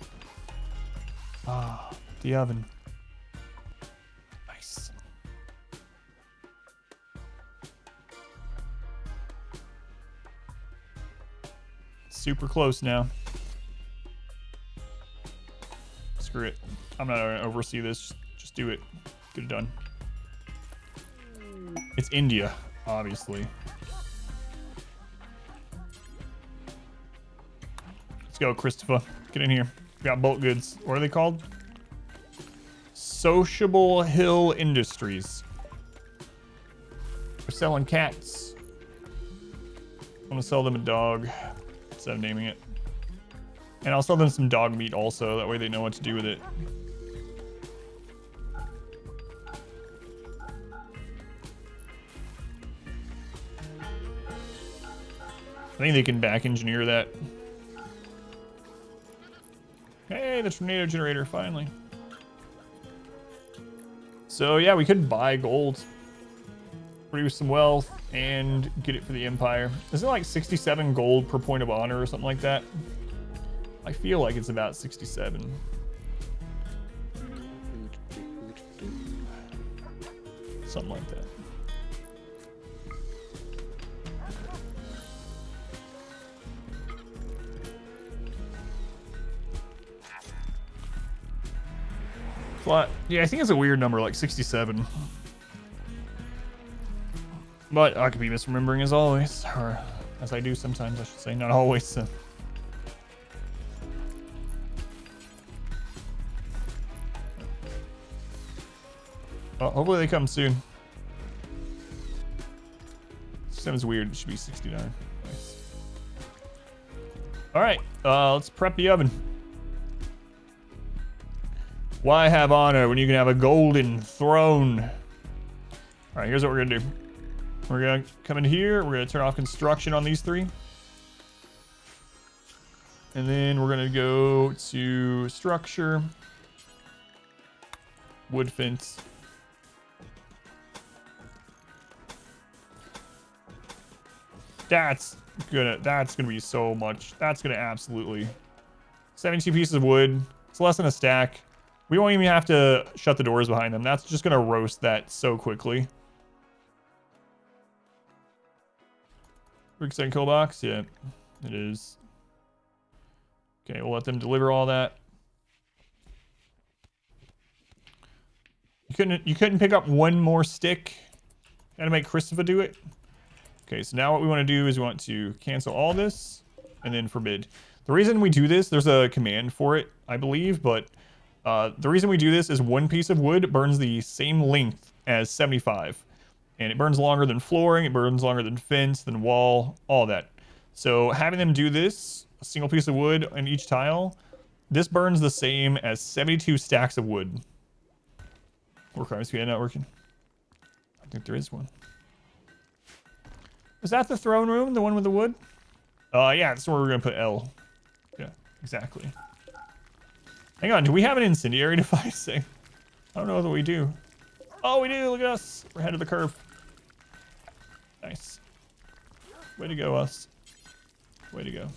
Ah, the oven. Nice. Super close now. Screw it. I'm not gonna oversee this. Just do it. Get it done. It's India, obviously. Let's go, Christopher. Get in here. We got bulk goods. What are they called? Sociable Hill Industries. We're selling cats. I'm gonna sell them a dog instead of naming it. And I'll sell them some dog meat also. That way they know what to do with it. I think they can back engineer that. Hey, the tornado generator, finally. So yeah, we could buy gold, produce some wealth, and get it for the Empire. Isn't it like 67 gold per point of honor or something like that? I feel like it's about 67. something like that. But yeah, I think it's a weird number, like 67. But I could be misremembering as always, or as I do sometimes, I should say, not always. So. Well, hopefully they come soon. 67's weird. It should be 69. Nice. All right, let's prep the oven. Why have honor when you can have a golden throne? All right, here's what we're gonna do. We're gonna come in here. We're gonna turn off construction on these three. And then we're gonna go to structure, wood fence. That's gonna be so much. That's gonna absolutely 72 pieces of wood. It's less than a stack. We won't even have to shut the doors behind them. That's just gonna roast that so quickly. 3% kill box, yeah, it is. Okay, we'll let them deliver all that. You couldn't pick up one more stick. Gotta make Christopher do it. Okay, so now what we want to do is we want to cancel all this and then forbid. The reason we do this, there's a command for it, I believe, but the reason we do this is one piece of wood burns the same length as 75. And it burns longer than flooring, it burns longer than fence, than wall, all that. So having them do this, a single piece of wood on each tile, this burns the same as 72 stacks of wood. Work hard, speed not working. I think there is one. Is that the throne room, the one with the wood? Yeah, that's where we're gonna put L. Yeah, exactly. Hang on, do we have an incendiary device thing? I don't know what we do. Oh, we do, look at us. We're ahead of the curve. Nice. Way to go, us. Way to go.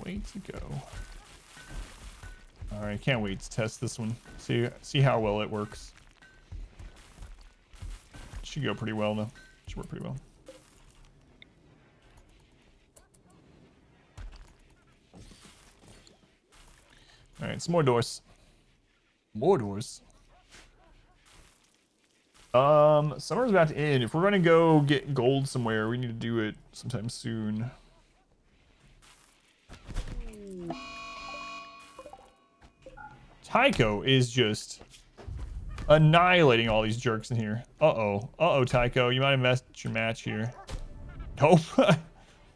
Way to go. All right, can't wait to test this one. See how well it works. Should go pretty well though. Should work pretty well. All right, some more doors. More doors. Summer's about to end. If we're gonna go get gold somewhere, we need to do it sometime soon. Tycho is just annihilating all these jerks in here. Uh-oh. Uh-oh, Tycho. You might have messed your match here. Nope.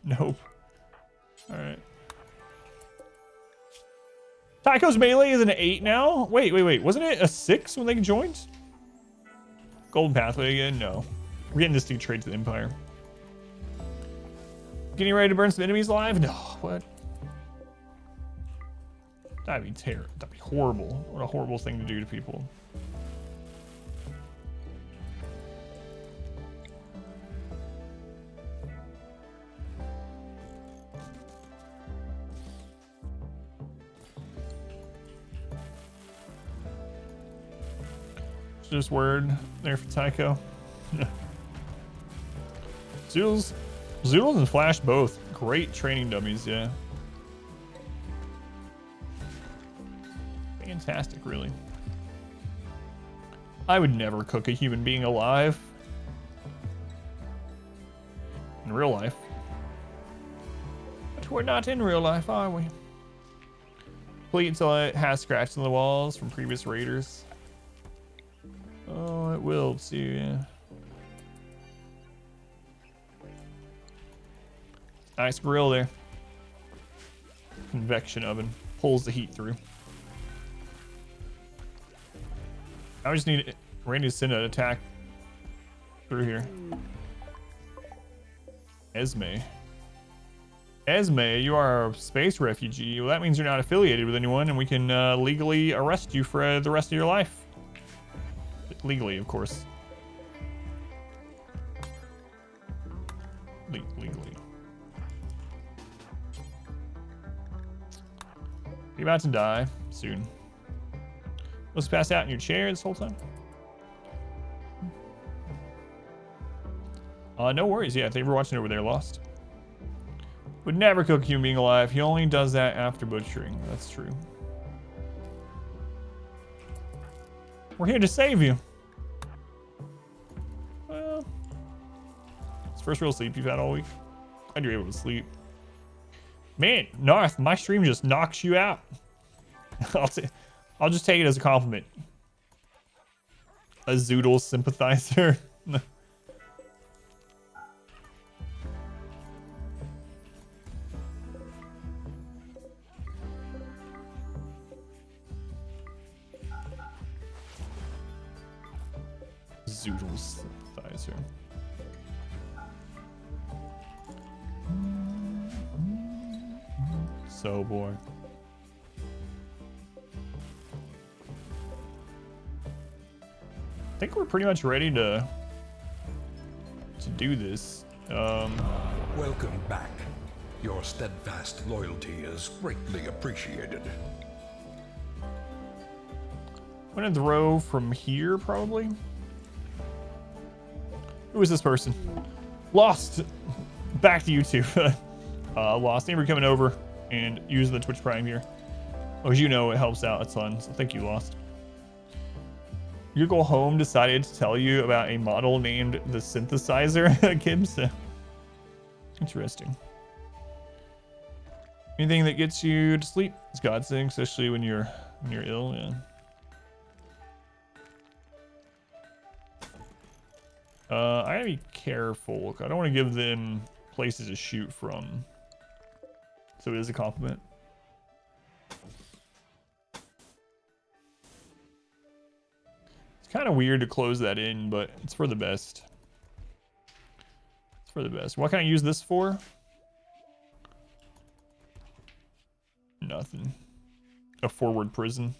Nope. All right. Tycho's melee is an 8 now? Wait. Wasn't it a 6 when they joined? Golden pathway again? No. We're getting this dude trade to the Empire. Getting ready to burn some enemies alive? No. What? That'd be terrible. That'd be horrible. What a horrible thing to do to people. Just word there for Tycho. Zoodles and Flash both. Great training dummies, yeah. Fantastic, really. I would never cook a human being alive. In real life. But we're not in real life, are we? Complete until it has scratches on the walls from previous raiders. Oh, it will too, yeah. Nice grill there. Convection oven. Pulls the heat through. I just need Randy to send an attack through here. Esme, you are a space refugee. Well, that means you're not affiliated with anyone, and we can legally arrest you for the rest of your life. Legally, of course. Legally. You're about to die. soon. Was passed out in your chair this whole time? No worries. Yeah, they were watching over there. Lost. Would never cook a human being alive. He only does that after butchering. That's true. We're here to save you. Well, it's first real sleep you've had all week. Glad you're able to sleep. Man, Narth, my stream just knocks you out. I'll just take it as a compliment. A Zoodle sympathizer. Zoodle sympathizer. So bored. I think we're pretty much ready to do this.
Welcome back. Your steadfast loyalty is greatly appreciated.
I'm gonna throw from here, probably. Who is this person? Lost. Back to YouTube. Lost. Thank you for coming over and using the Twitch Prime here. Oh, as you know, it helps out a ton. So thank you, Lost. Your go home decided to tell you about a model named the Synthesizer, Gibbs. Interesting. Anything that gets you to sleep is God's thing, especially when you're ill. Yeah. I gotta be careful. I don't want to give them places to shoot from. So it is a compliment. It's kind of weird to close that in, but it's for the best. It's for the best. What can I use this for? Nothing. A forward prison.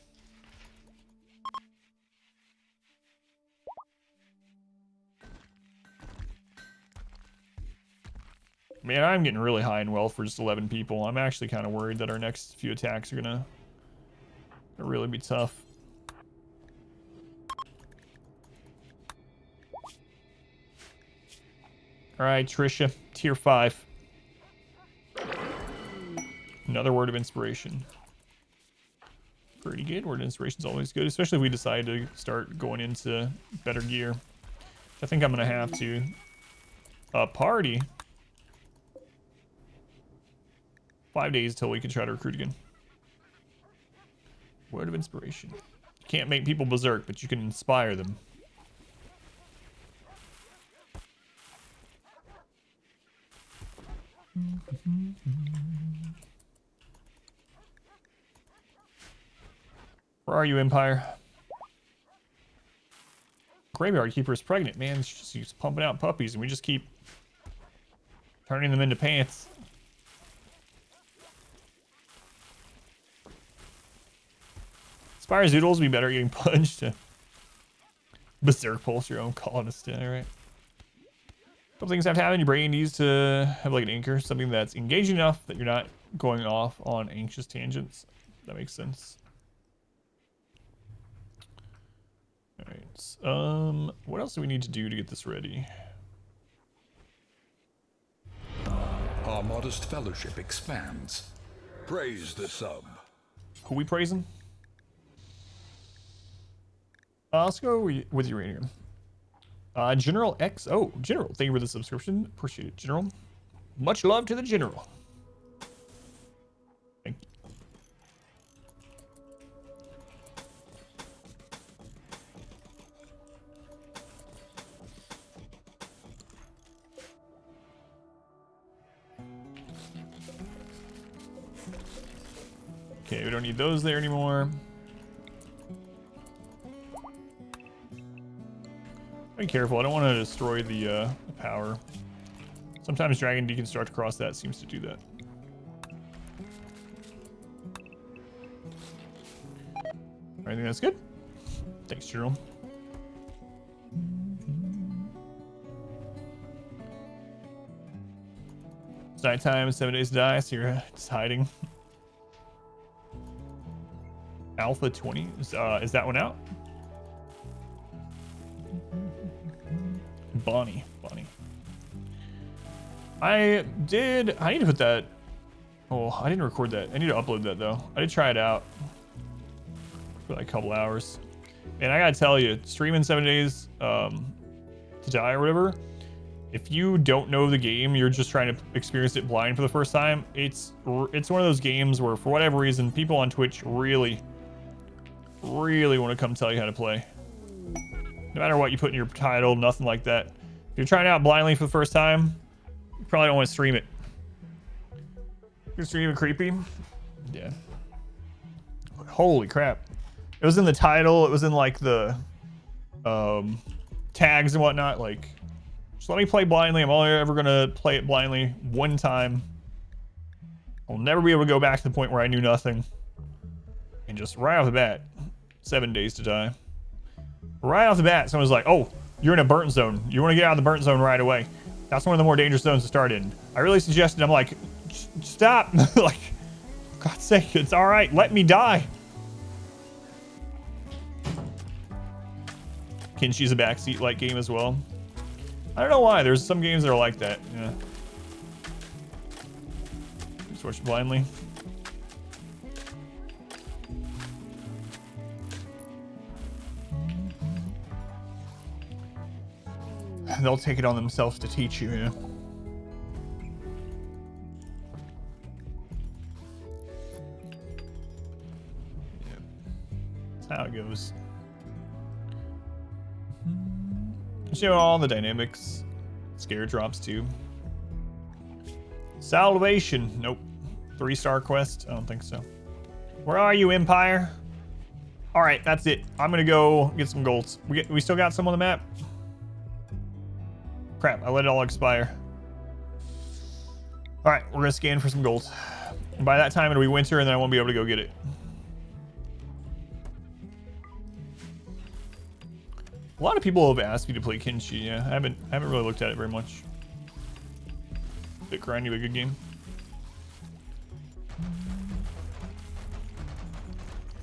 Man, I'm getting really high in wealth for just 11 people. I'm actually kind of worried that our next few attacks are gonna really be tough. All right, Trisha, tier 5. Another word of inspiration. Pretty good. Word of inspiration is always good, especially if we decide to start going into better gear. I think I'm gonna have to party. 5 days till we can try to recruit again. Word of inspiration. You can't make people berserk, but you can inspire them. Where are you, Empire? Graveyard Keeper is pregnant, man. She keeps pumping out puppies, and we just keep turning them into pants. Inspire Zoodles be better getting punched. Berserk Pulse, your own colonist. Yeah, right. Couple things have to happen. Your brain needs to have like an anchor, something that's engaging enough that you're not going off on anxious tangents. That makes sense. All right. What else do we need to do to get this ready?
Our modest fellowship expands. Praise the sub.
Who we praising? Let's go with uranium. General X. Oh, General. Thank you for the subscription. Appreciate it, General. Much love to the General. Thank you. Okay, we don't need those there anymore. Be careful, I don't want to destroy the power. Sometimes Dragon Deconstruct across that seems to do that. I think that's good. Thanks, Jerome. It's nighttime, 7 days to die, so you're just hiding. Alpha 20. Is that one out? Bonnie. I need to put that. Oh, I didn't record that. I need to upload that though. I did try it out for like a couple hours. And I gotta tell you, streaming 7 days to die or whatever, if you don't know the game, you're just trying to experience it blind for the first time, it's one of those games where for whatever reason, people on Twitch really want to come tell you how to play. No matter what you put in your title, nothing like that. If you're trying it out blindly for the first time, you probably don't want to stream it. You're streaming creepy? Yeah. Holy crap. It was in the title, it was in like the tags and whatnot. Like, just let me play blindly. I'm only ever gonna play it blindly one time. I'll never be able to go back to the point where I knew nothing. And just right off the bat, 7 days to die. Right off the bat, someone's like, oh, you're in a burnt zone. You want to get out of the burnt zone right away. That's one of the more dangerous zones to start in. I really suggested, I'm like, stop. Like, for God's sake, it's all right. Let me die. Kinshi's a backseat like game as well. I don't know why. There's some games that are like that. Yeah. Just watch it blindly. They'll take it on themselves to teach you, yeah. Yep. That's how it goes. Show all the dynamics. Scare drops too. Salvation. Nope. 3-star quest. I don't think so. Where are you, Empire? All right, that's it. I'm gonna go get some golds. We still got some on the map. Crap, I let it all expire. All right, we're gonna scan for some gold. And by that time, it'll be winter, and then I won't be able to go get it. A lot of people have asked me to play Kinshi. Yeah, I haven't really looked at it very much. Bit grindy, but good game.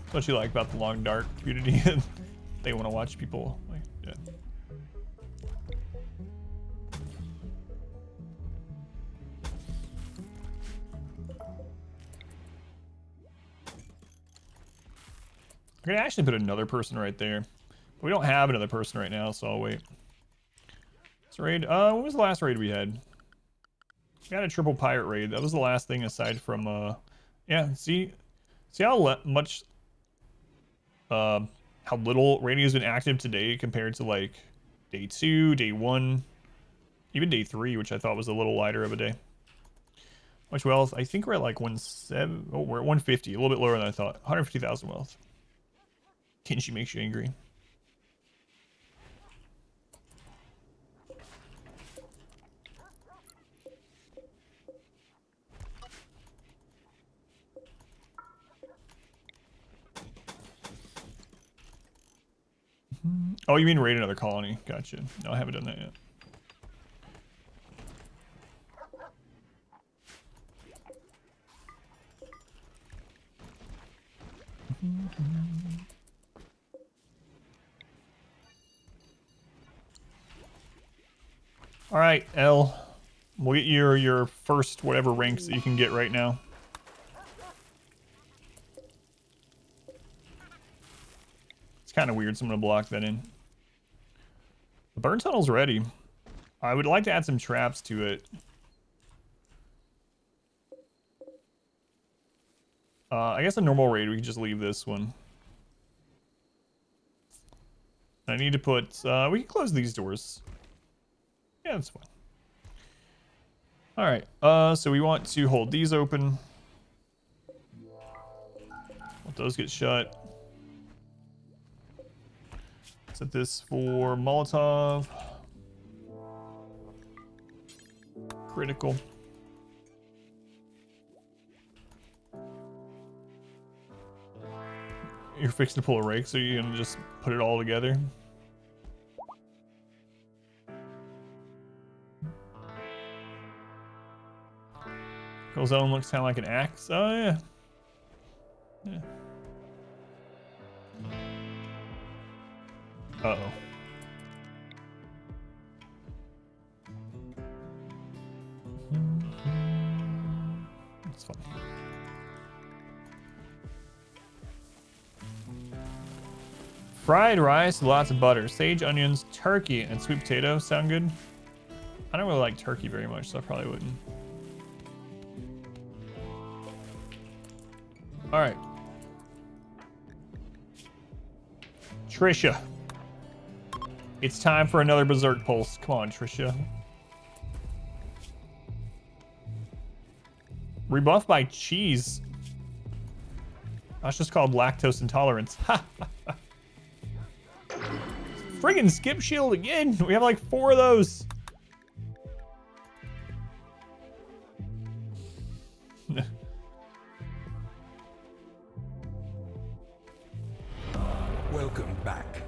That's what you like about the long dark community. They want to watch people. Like, yeah. I'm gonna actually put another person right there. We don't have another person right now, so I'll wait. This raid, when was the last raid we had? We had a triple pirate raid. That was the last thing aside from, yeah, see how much, how little raiding has been active today compared to like day 2, day 1, even day 3, which I thought was a little lighter of a day. Much wealth? I think we're at like 170, oh, we're at 150, a little bit lower than I thought. 150,000 wealth. Kinshi makes you angry. Oh, you mean raid another colony? Gotcha. No, I haven't done that yet. All right, L. We'll get your first whatever ranks that you can get right now. It's kind of weird, so I'm gonna block that in. The burn tunnel's ready. I would like to add some traps to it. I guess a normal raid, we can just leave this one. I need to put, we can close these doors. Yeah, that's fine. All right, so we want to hold these open. Let those get shut. Set this for Molotov. Critical. You're fixing to pull a rake, so you're gonna just put it all together. Kill zone looks kind of like an axe. Oh yeah. Yeah. It's fun. Fried rice, lots of butter, sage, onions, turkey, and sweet potato. Sound good? I don't really like turkey very much, so I probably wouldn't. All right. Trisha. It's time for another Berserk Pulse. Come on, Trisha. Rebuffed by cheese. That's just called lactose intolerance. Friggin' skip shield again. We have like 4 of those.
Welcome back.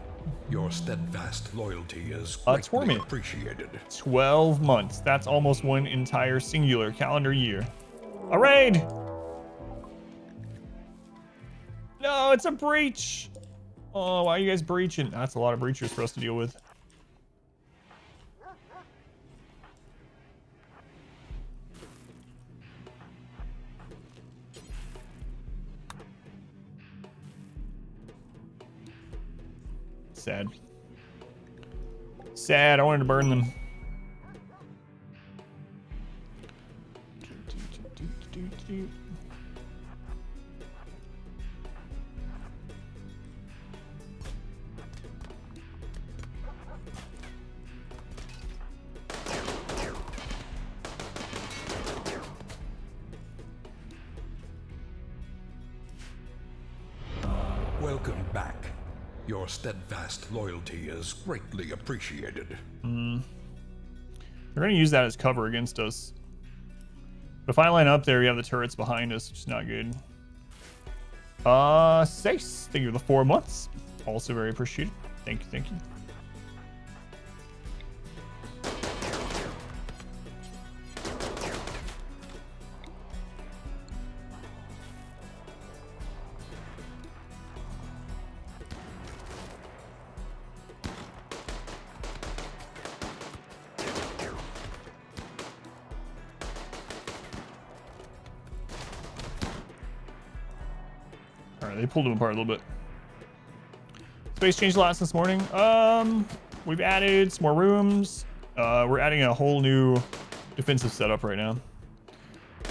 Your steadfast loyalty is greatly
Torment.
appreciated.
12 months. That's almost one entire singular calendar year. A raid! No, it's a breach. Oh, why are you guys breaching? That's a lot of breachers for us to deal with. Sad. Sad, I wanted to burn them.
Welcome back. Your steadfast loyalty is greatly appreciated.
They're going to use that as cover against us. But if I line up there, we have the turrets behind us, which is not good. Sace, thank you for the 4 months. Also very appreciated. Thank you, thank you. They pulled them apart a little bit. Space changed a lot since this morning. We've added some more rooms. We're adding a whole new defensive setup right now.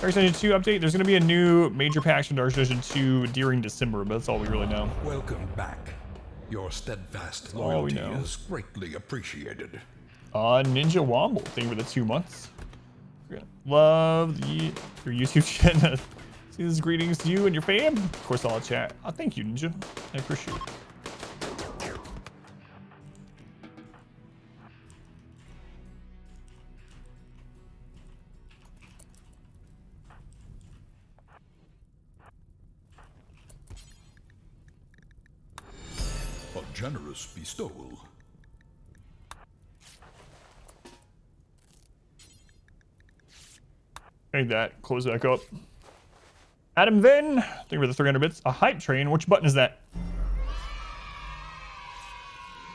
Dark Dungeon 2 update. There's going to be a new major patch in Dark Dungeon 2 during December, but that's all we really know.
Welcome back. Your steadfast loyalty is greatly appreciated.
Ninja Womble, thank you for the 2 months. Love your YouTube channel. Season's greetings to you and your fam. Of course, I'll chat. Oh, thank you, Ninja. I appreciate it.
A generous bestowal.
Take that. Close back up. Adam Vin, thank you for the 300 bits. A hype train. Which button is that?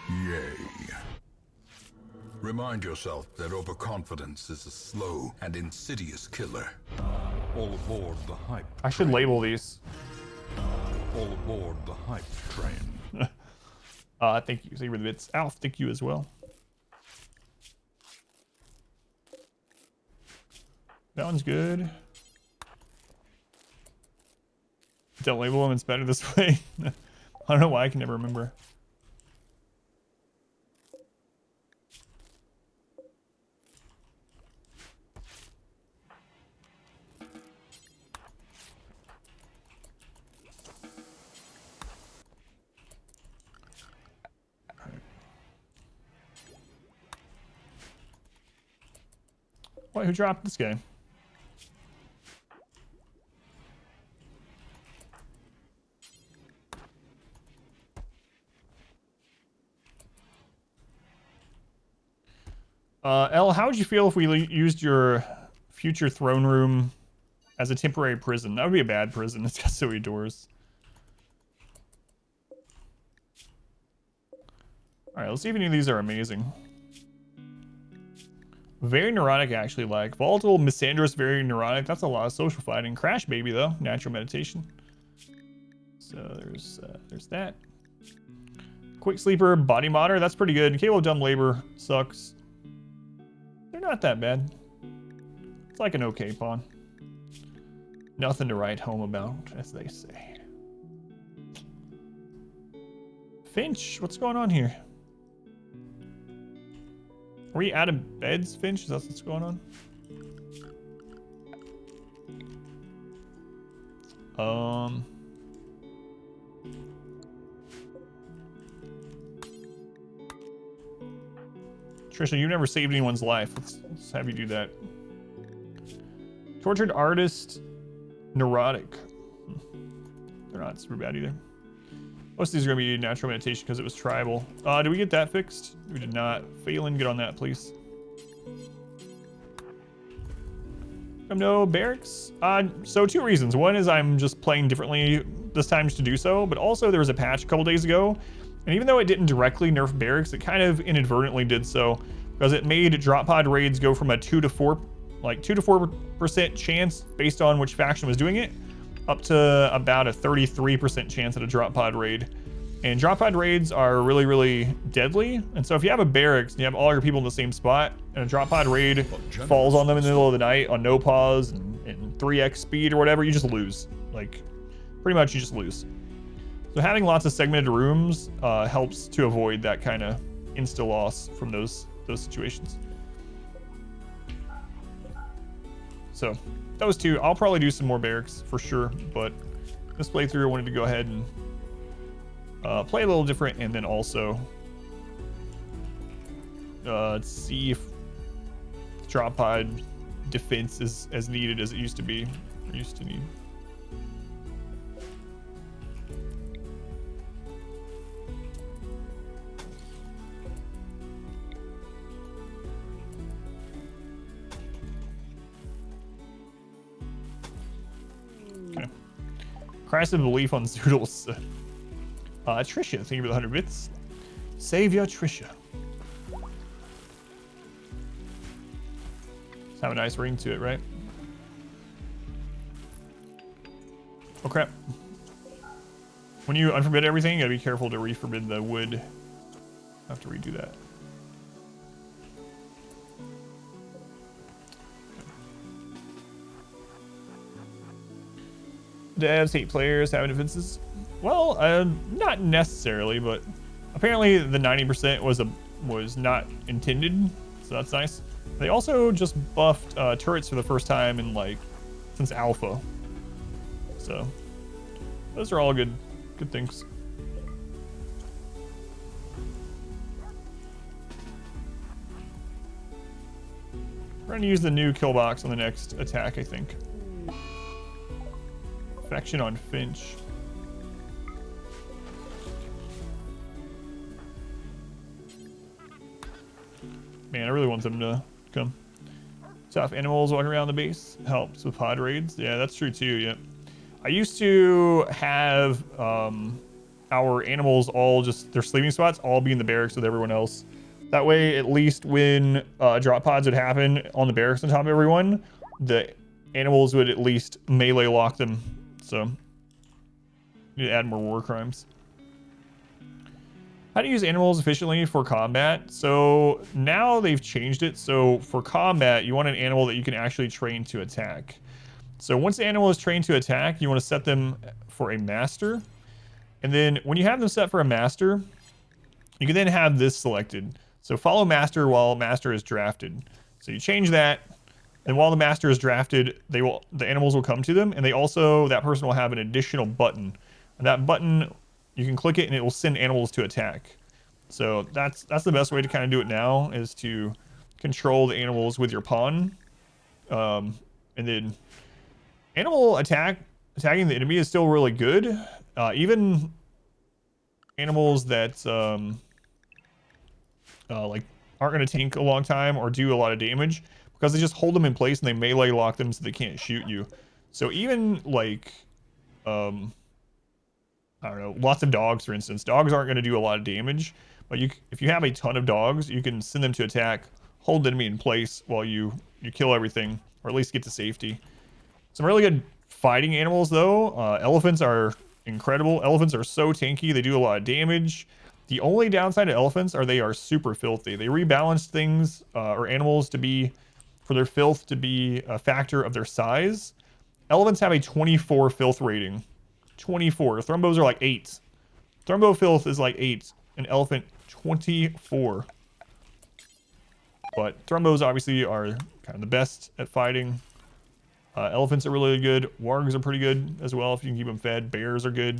Yay. Remind yourself that overconfidence is a slow and insidious killer.
All aboard the hype.
I should label these.
All aboard the hype train.
Thank you. Thank you for the bits. Alf, thank you as well. That one's good. Don't label them, it's better this way. I don't know why, I can never remember. Wait, who dropped this guy? Elle, how would you feel if we used your future throne room as a temporary prison? That would be a bad prison. It's got so many doors. All right, let's see if any of these are amazing. Very neurotic, actually. Like volatile, misandrous, very neurotic. That's a lot of social fighting. Crash baby though, natural meditation. So there's that. Quick sleeper, body modder. That's pretty good. Capable of dumb labor sucks. They're not that bad. It's like an okay pawn. Nothing to write home about, as they say. Finch, what's going on here? Are we out of beds, Finch? Is that what's going on? Trisha, you've never saved anyone's life. Let's have you do that. Tortured artist, neurotic. They're not super bad either. Most of these are going to be natural meditation because it was tribal. Did we get that fixed? We did not. Phelan, get on that, please. No barracks. So 2 reasons. One is I'm just playing differently this time just to do so, but also there was a patch a couple days ago, and even though it didn't directly nerf barracks, it kind of inadvertently did so because it made drop pod raids go from a 2 to 4% chance based on which faction was doing it, up to about a 33% chance at a drop pod raid. And drop pod raids are really, really deadly. And so if you have a barracks and you have all your people in the same spot, and a drop pod raid falls on them in the middle of the night on no pause and 3x speed or whatever, you just lose. Like, pretty much you just lose. So having lots of segmented rooms helps to avoid that kind of insta loss from those situations. So those 2, I'll probably do some more barracks for sure, but this playthrough I wanted to go ahead and play a little different, and then also see if drop pod defense is as needed as it used to be, or used to need. Okay. Crisis of belief on Zoodles. Trisha, thank you for the 100 bits. Savior Trisha. Let's have a nice ring to it, right? Oh crap. When you unforbid everything, you gotta be careful to reforbid the wood. I have to redo that. Devs hate players having defenses. Well, not necessarily, but apparently the 90% was not intended, so that's nice. They also just buffed turrets for the first time in since alpha, so those are all good things. We're gonna use the new kill box on the next attack, I think. Faction on Finch. Man, I really want them to come. Tough animals walking around the base helps with pod raids. Yeah, that's true too. Yeah, I used to have our animals all just their sleeping spots all be in the barracks with everyone else. That way, at least when drop pods would happen on the barracks on top of everyone, the animals would at least melee lock them. So, you need to add more war crimes. How to use animals efficiently for combat. So now they've changed it. So for combat, you want an animal that you can actually train to attack. So once the animal is trained to attack, you want to set them for a master. And then when you have them set for a master, you can then have this selected. So follow master while master is drafted. So you change that, and while the master is drafted, the animals will come to them, and that person will have an additional button. And that button, you can click it and it will send animals to attack. So that's the best way to kind of do it now, is to control the animals with your pawn. And then animal attacking the enemy is still really good. Even animals that aren't going to tank a long time or do a lot of damage, because they just hold them in place and they melee lock them so they can't shoot you. So even I don't know, lots of dogs, for instance. Dogs aren't going to do a lot of damage, but if you have a ton of dogs, you can send them to attack, hold the enemy in place while you kill everything, or at least get to safety. Some really good fighting animals though. Elephants are incredible. Elephants are so tanky. They do a lot of damage. The only downside to elephants are they are super filthy. They rebalance things or animals to be, for their filth to be a factor of their size. Elephants have a 24 filth rating. 24. Thrumbos are like 8. Thrumbo filth is like 8. An elephant 24. But Thrumbos obviously are kind of the best at fighting. Elephants are really good. Wargs are pretty good as well if you can keep them fed. Bears are good.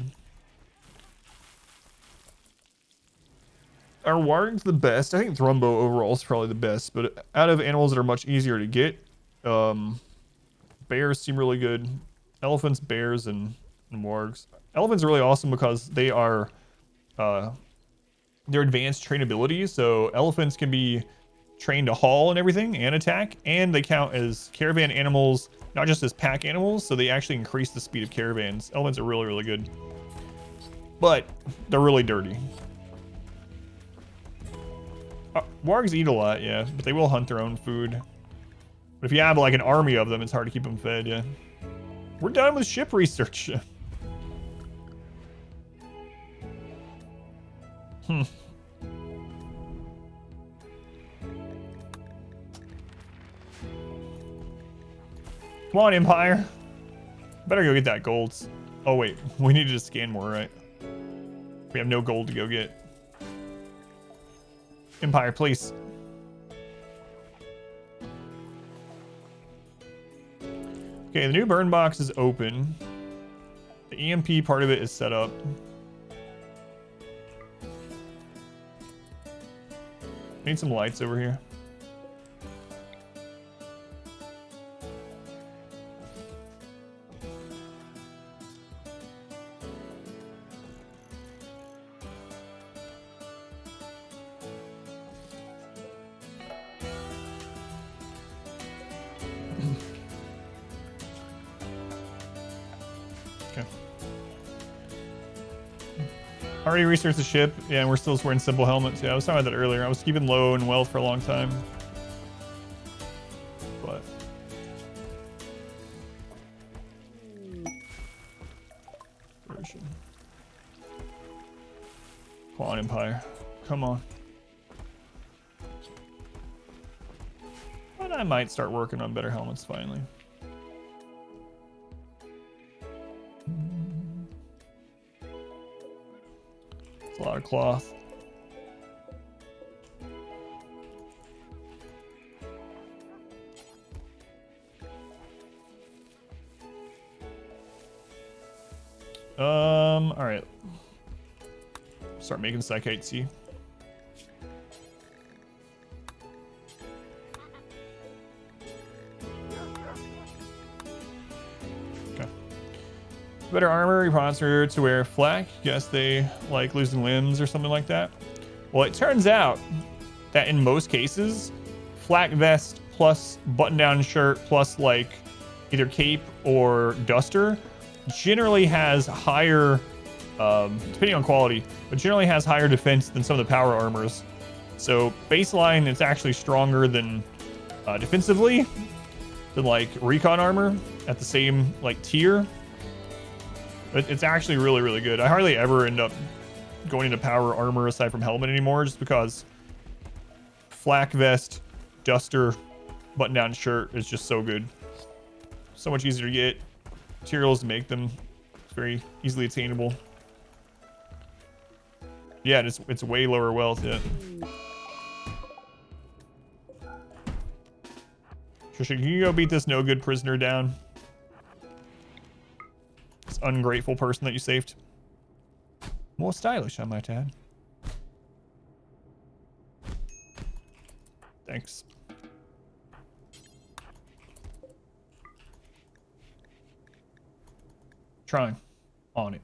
Are wargs the best? I think Thrumbo overall is probably the best, but out of animals that are much easier to get, bears seem really good. Elephants, bears, and wargs. Elephants are really awesome because they are their advanced trainability. So elephants can be trained to haul and everything and attack, and they count as caravan animals, not just as pack animals, so they actually increase the speed of caravans. Elephants are really, really good, but they're really dirty. Wargs eat a lot, yeah, but they will hunt their own food. But if you have like an army of them, it's hard to keep them fed, yeah. We're done with ship research. Come on, Empire. Better go get that gold. Oh, wait. We need to scan more, right? We have no gold to go get. Empire, please. Okay, the new burn box is open. The EMP part of it is set up. Need some lights over here. Already researched the ship. Yeah, and we're still wearing simple helmets. Yeah, I was talking about that earlier. I was keeping low and wealth for a long time. But version. Come on, Empire. Come on. But I might start working on better helmets finally. A lot of cloth. All right. Start making psychite C. Better armor, sponsor to wear flak. Guess they like losing limbs or something like that. Well, it turns out that in most cases, flak vest plus button-down shirt plus like either cape or duster generally has higher, depending on quality, but generally has higher defense than some of the power armors. So baseline, it's actually stronger than defensively than like recon armor at the same like tier. It's actually really, really good. I hardly ever end up going into power armor aside from helmet anymore, just because flak vest, duster, button-down shirt is just so good. So much easier to get. Materials to make them. It's very easily attainable. Yeah, it's way lower wealth, yeah. Trisha, can you go beat this no good prisoner down? This ungrateful person that you saved. More stylish, I might add. Thanks. Trying. On it.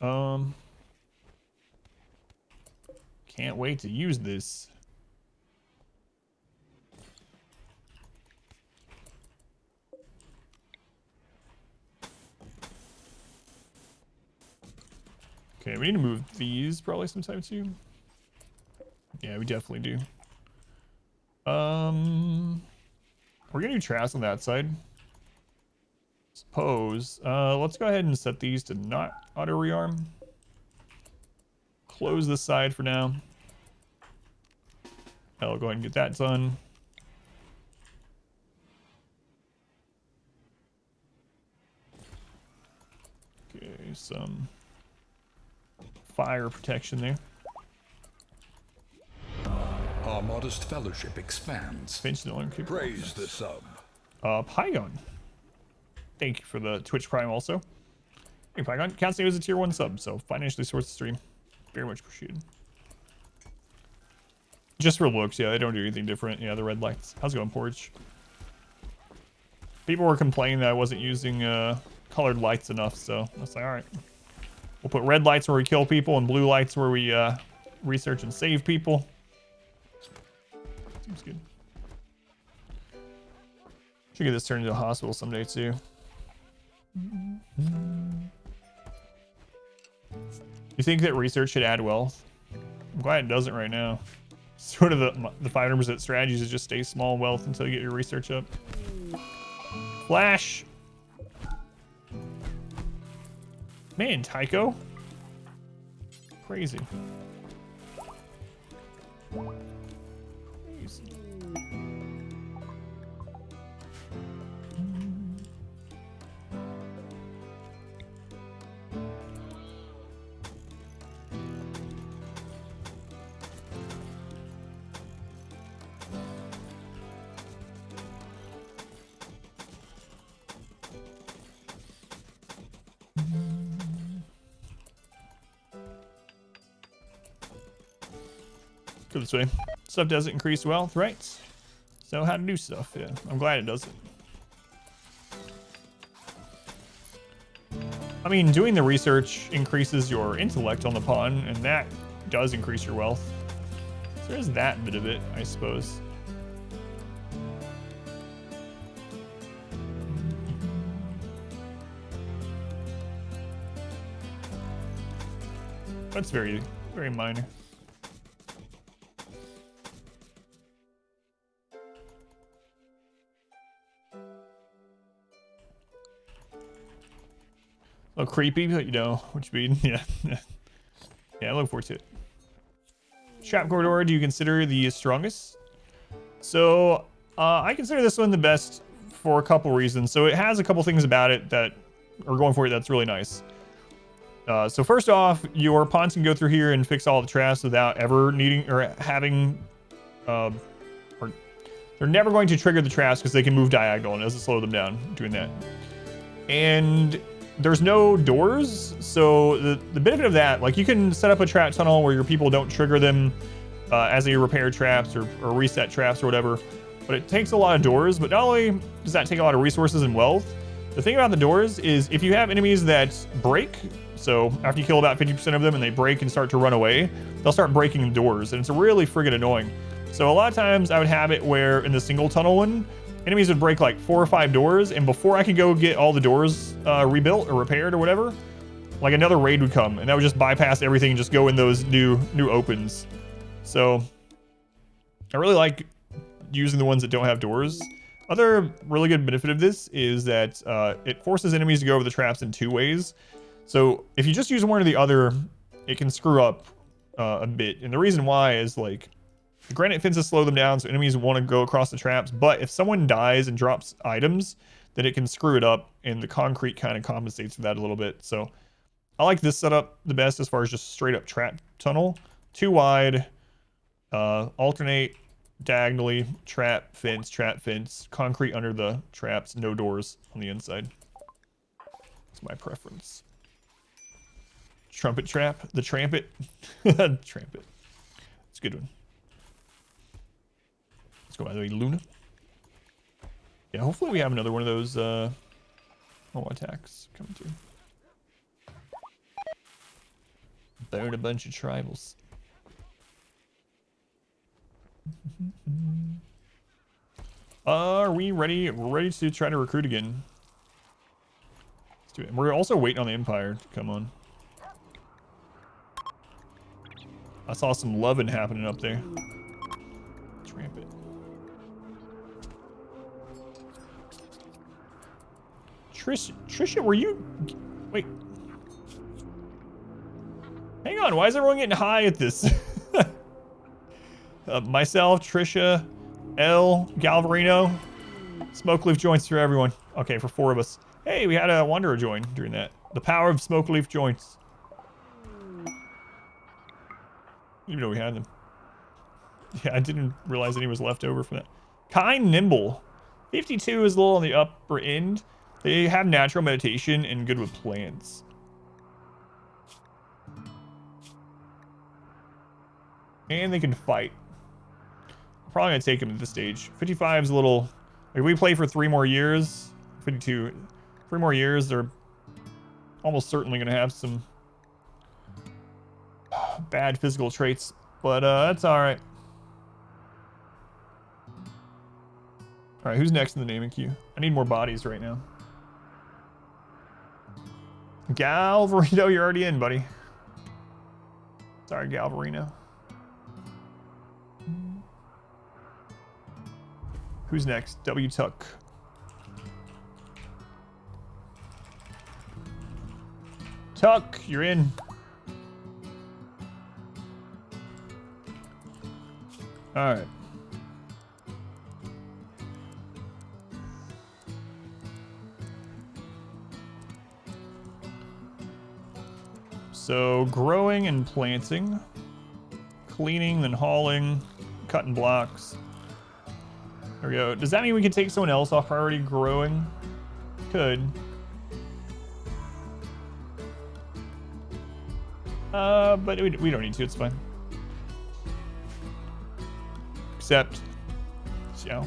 All right. Can't wait to use this. Okay, we need to move these probably sometime too. Yeah, we definitely do. We're gonna do traps on that side. Suppose. Let's go ahead and set these to not auto rearm. Close this side for now. I'll go ahead and get that done. Okay, some fire protection there.
Our modest fellowship expands. Praise the sub.
Pygon. Thank you for the Twitch Prime also. Hey, Pygon. Can't say it was a tier 1 sub, so financially sourced the stream. Very much appreciated. Just for looks, yeah, they don't do anything different. Yeah, the red lights. How's it going, Porch? People were complaining that I wasn't using colored lights enough, so I was like, alright. We'll put red lights where we kill people and blue lights where we research and save people. Seems good. Should get this turned into a hospital someday too. You think that research should add wealth? I'm glad it doesn't right now. Sort of the 500% strategies is just stay small wealth until you get your research up. Flash. Man, Tycho. Crazy. Crazy. Go this way. Stuff doesn't increase wealth, right? So how to do stuff, yeah. I'm glad it doesn't. I mean, doing the research increases your intellect on the pawn, and that does increase your wealth. So there's that bit of it, I suppose. That's very, very minor. A little creepy, but you know what you mean. Yeah. Yeah, I look forward to it. Trap corridor, do you consider the strongest? So, I consider this one the best for a couple reasons. So it has a couple things about it that are going for it that's really nice. So first off, your pawns can go through here and fix all the traps without ever needing or having, or they're never going to trigger the traps because they can move diagonal and it doesn't slow them down doing that. And there's no doors, so the benefit of that, like you can set up a trap tunnel where your people don't trigger them as they repair traps or reset traps or whatever, but it takes a lot of doors. But not only does that take a lot of resources and wealth, the thing about the doors is if you have enemies that break, so after you kill about 50% of them and they break and start to run away, they'll start breaking the doors, and it's really friggin' annoying. So a lot of times I would have it where in the single tunnel one, enemies would break like 4 or 5 doors, and before I could go get all the doors rebuilt or repaired or whatever, like another raid would come, and that would just bypass everything and just go in those new opens. So I really like using the ones that don't have doors. Other really good benefit of this is that it forces enemies to go over the traps in 2 ways. So if you just use one or the other, it can screw up a bit. And the reason why is like the granite fences slow them down, so enemies want to go across the traps. But if someone dies and drops items, then it can screw it up, and the concrete kind of compensates for that a little bit. So I like this setup the best as far as just straight up trap tunnel. 2 wide, alternate diagonally, trap, fence, concrete under the traps, no doors on the inside. That's my preference. Trumpet trap, the trampet. Trampet. It's a good one. Let's go by the way, Luna. Yeah, hopefully we have another one of those attacks coming through. Burn a bunch of tribals. Are we ready? We're ready to try to recruit again. Let's do it. We're also waiting on the Empire to come on. I saw some loving happening up there. Let's ramp it. Trisha, were you... Wait. Hang on, why is everyone getting high at this? Myself, Trisha, L, Galvarino, smoke leaf joints for everyone. Okay, for 4 of us. Hey, we had a Wanderer join during that. The power of smoke leaf joints. Even though we had them. Yeah, I didn't realize any was left over for that. Kind Nimble. 52 is a little on the upper end. They have natural meditation and good with plants. And they can fight. I'm probably gonna take him at this stage. 55 is a little... If we play for 3 more years, 52, 3 more years, they're almost certainly gonna have some bad physical traits, but that's all right. All right, who's next in the naming queue? I need more bodies right now. Galvarino, you're already in, buddy. Sorry, Galvarino. Who's next? W Tuck. Tuck, you're in. All right. So growing and planting, cleaning, then hauling, cutting blocks. There we go. Does that mean we can take someone else off priority growing? Could. But we don't need to. It's fine. Except, so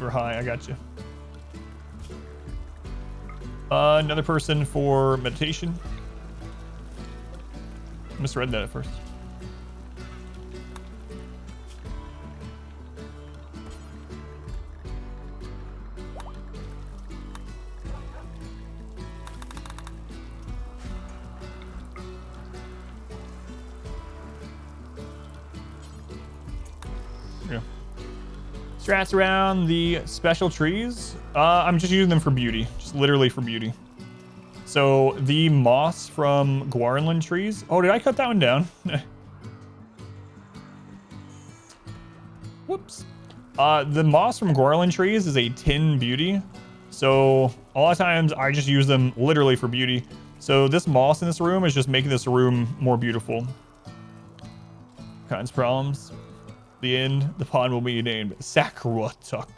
we're high. I got you. Another person for meditation. I misread that at first. Yeah. Strats around the special trees. I'm just using them for beauty. Just literally for beauty. So the moss from Guarnland trees. Oh, did I cut that one down? Whoops. The moss from Guarnland trees is a tin beauty. So a lot of times I just use them literally for beauty. So this moss in this room is just making this room more beautiful. Kinds of problems. The end, the pond will be named Sakuratuk.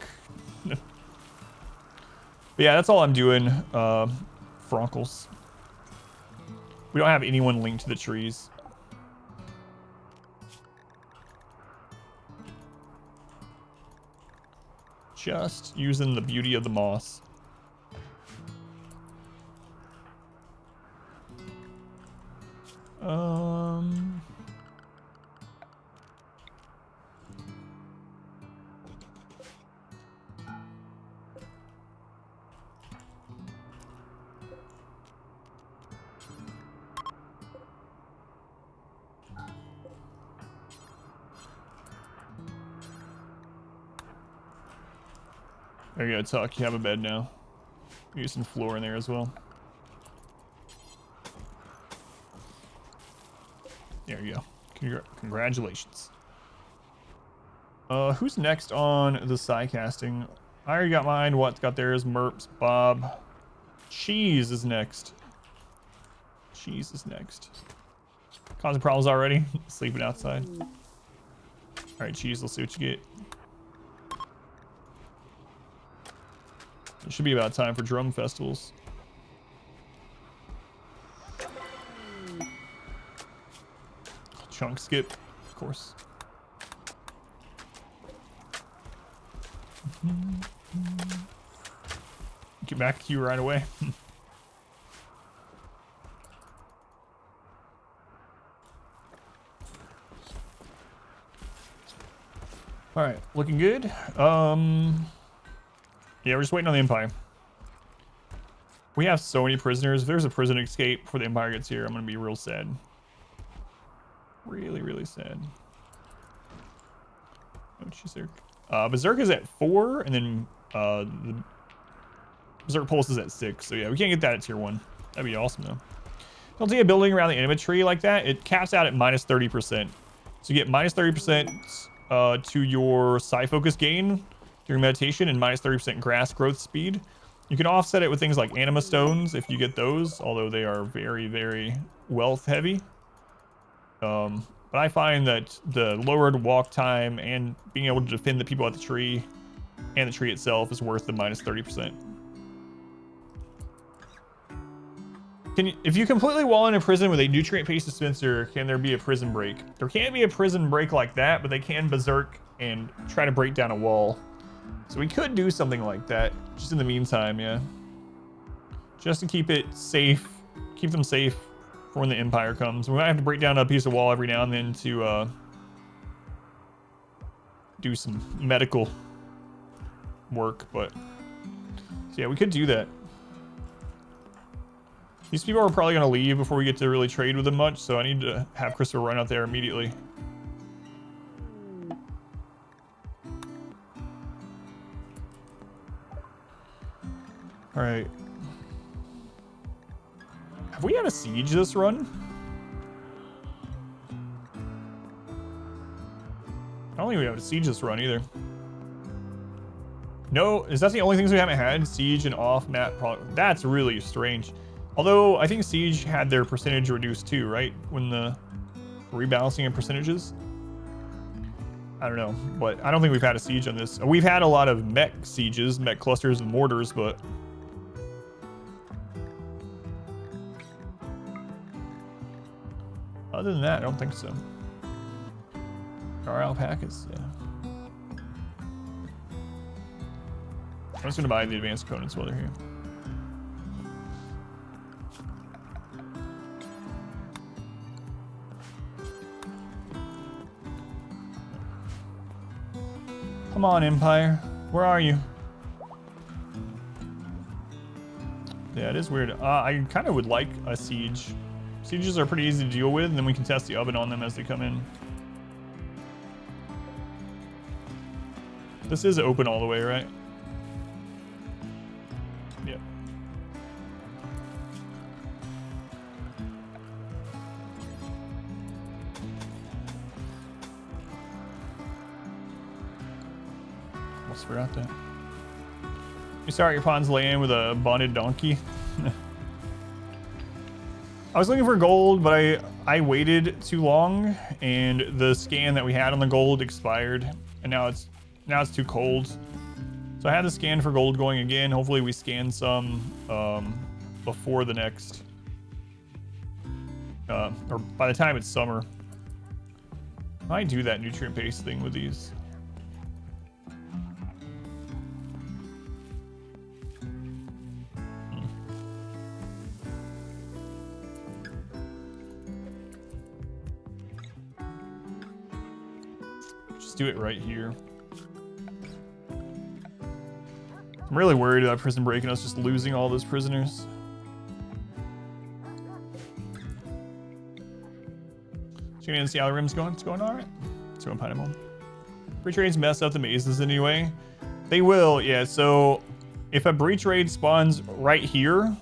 But yeah, that's all I'm doing. Fronkles. We don't have anyone linked to the trees. Just using the beauty of the moss. There you go, Tuck. You have a bed now. Use some floor in there as well. There you go. Congratulations. Who's next on the side casting? I already got mine. What's got theirs? Merps, Bob. Cheese is next. Cheese is next. Causing problems already. Sleeping outside. Alright, Cheese, let's see what you get. It should be about time for drum festivals. Chunk skip, of course. Get back to you right away. All right, looking good. Yeah, we're just waiting on the Empire. We have so many prisoners. If there's a prison escape before the Empire gets here, I'm gonna be real sad. Really, really sad. Oh, Berserk. Berserk is at 4, and then the Berserk Pulse is at 6. So yeah, we can't get that at tier 1. That'd be awesome though. Don't take a building around the enemy tree like that. It caps out at minus 30%. So you get minus 30% to your psi focus gain during meditation and minus 30% grass growth speed. You can offset it with things like anima stones if you get those, although they are very, very wealth heavy. But I find that the lowered walk time and being able to defend the people at the tree and the tree itself is worth the minus 30%. If you completely wall in a prison with a nutrient-based dispenser, can there be a prison break? There can't be a prison break like that, but they can berserk and try to break down a wall. So we could do something like that, just in the meantime, yeah. Just to keep it safe, keep them safe for when the Empire comes. We might have to break down a piece of wall every now and then to do some medical work, but so yeah, we could do that. These people are probably going to leave before we get to really trade with them much, so I need to have Christopher run out there immediately. All right. Have we had a siege this run? I don't think we have a siege this run either. No, is that the only things we haven't had? Siege and off-map. That's really strange. Although, I think Siege had their percentage reduced too, right? When the rebalancing of percentages? I don't know, but I don't think we've had a siege on this. We've had a lot of mech sieges, mech clusters and mortars, but... other than that, I don't think so. Our alpacas, yeah. I'm just gonna buy the advanced components while they're here. Come on, Empire. Where are you? Yeah, it is weird. I kind of would like a siege. Sieges are pretty easy to deal with, and then we can test the oven on them as they come in. This is open all the way, right? Yep. Almost forgot that. You start your pawns laying with a bonded donkey. I was looking for gold, but I waited too long, and the scan that we had on the gold expired, and now it's too cold. So I had the scan for gold going again. Hopefully we scan some before the next, or by the time it's summer. I might do that nutrient-based thing with these. Do it right here. I'm really worried about prison break and us just losing all those prisoners. Checking in to see how the rim's going. It's going all right. It's going pineapple. Breach raids mess up the mazes anyway. They will, yeah. So if a breach raid spawns right here,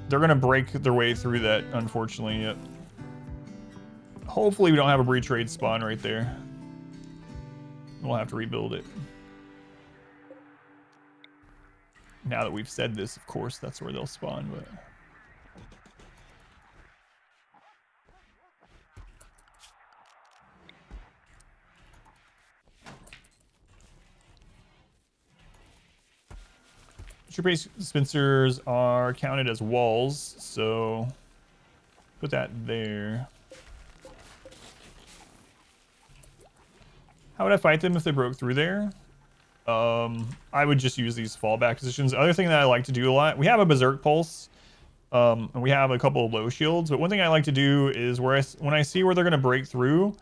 they're gonna break their way through that, unfortunately. Yep. Hopefully we don't have a breach raid spawn right there. We'll have to rebuild it. Now that we've said this, of course, that's where they'll spawn, but... Tree-based dispensers are counted as walls, so put that there. How would I fight them if they broke through there? I would just use these fallback positions. Other thing that I like to do a lot, we have a Berserk Pulse, and we have a couple of low shields, but one thing I like to do is when I see where they're going to break through,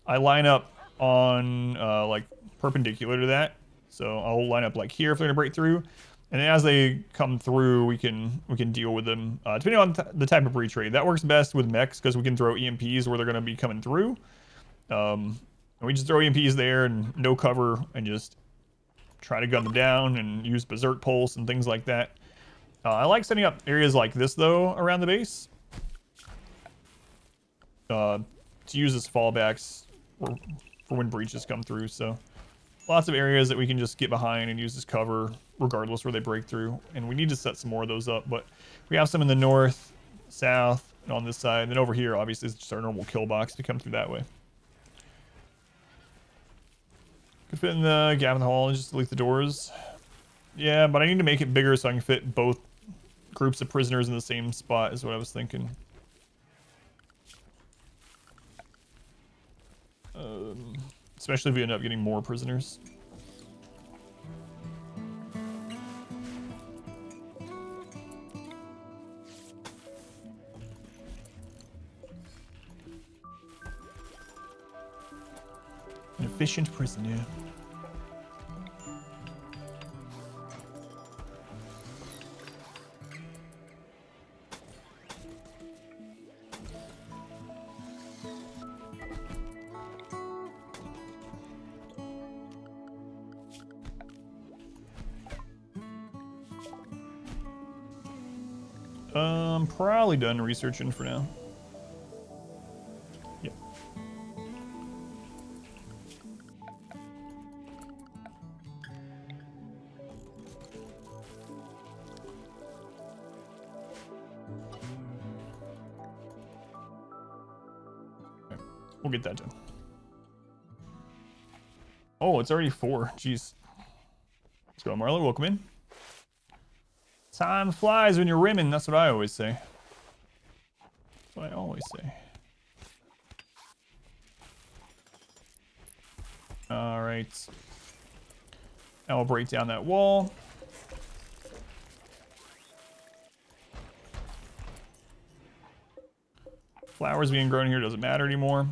I line up on like perpendicular to that. So I'll line up like here if they're going to break through, And then as they come through, we can deal with them depending on the type of breach rate. That works best with mechs because we can throw EMPs where they're going to be coming through. And we just throw EMPs there and no cover and just try to gun them down and use berserk pulse and things like that. I like setting up areas like this though around the base to use as fallbacks for when breaches come through. So lots of areas that we can just get behind and use as cover regardless where they break through. And we need to set some more of those up, but we have some in the north, south, and on this side. And then over here, obviously, it's just our normal kill box to come through that way. Could fit in the gap in the hall and just delete the doors. Yeah, but I need to make it bigger so I can fit both groups of prisoners in the same spot is what I was thinking. Especially if we end up getting more prisoners. An efficient prisoner. Probably done researching for now. Yep. Okay. We'll get that done. Oh, it's already 4. Jeez. Let's go, Marla. Welcome in. Time flies when you're rimming. That's what I always say. That's what I always say. All right. Now we'll break down that wall. Flowers being grown here doesn't matter anymore.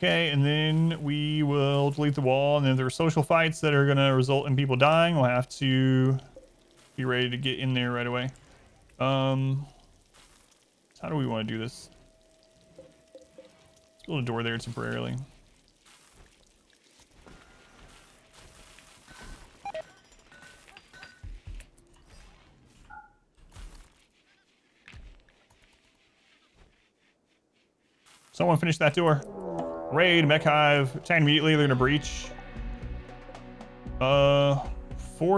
Okay, and then we will delete the wall, and then there are social fights that are going to result in people dying. We'll have to be ready to get in there right away. How do we want to do this? Let's build a door there temporarily. Someone finish that door. Raid, mech hive, attack immediately, they're gonna breach. 4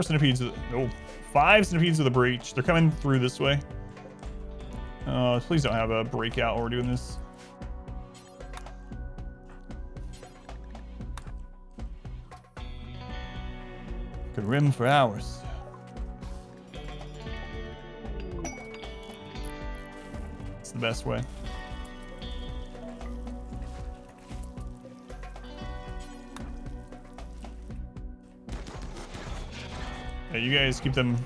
centipedes, no, 5 centipedes of the breach. They're coming through this way. Please don't have a breakout while we're doing this. Could rim for hours. It's the best way. Yeah, you guys keep them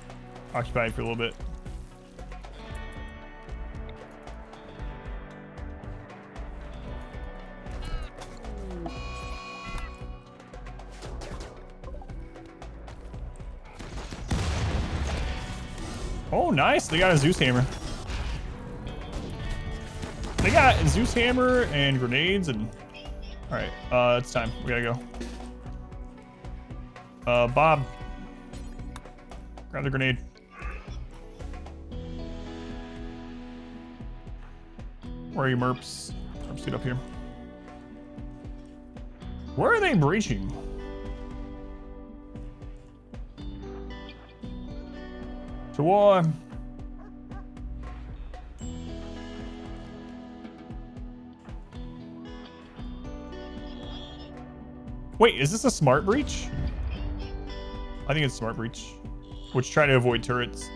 occupied for a little bit. Oh, nice. They got a Zeus hammer. They got a Zeus hammer and grenades and... Alright, it's time. We gotta go. Bob. Grab the grenade. Where are you, Merps? Merps, get up here. Where are they breaching? To war. Wait, is this a smart breach? I think it's smart breach. which try to avoid turrets.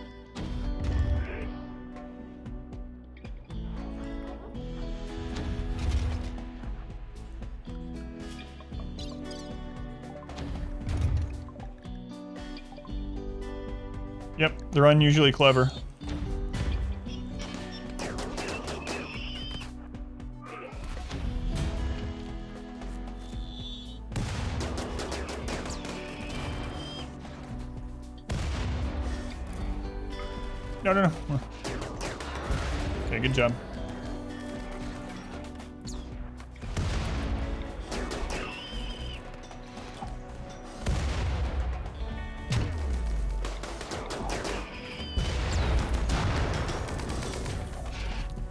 Yep, they're unusually clever. No, no, no. Okay, good job.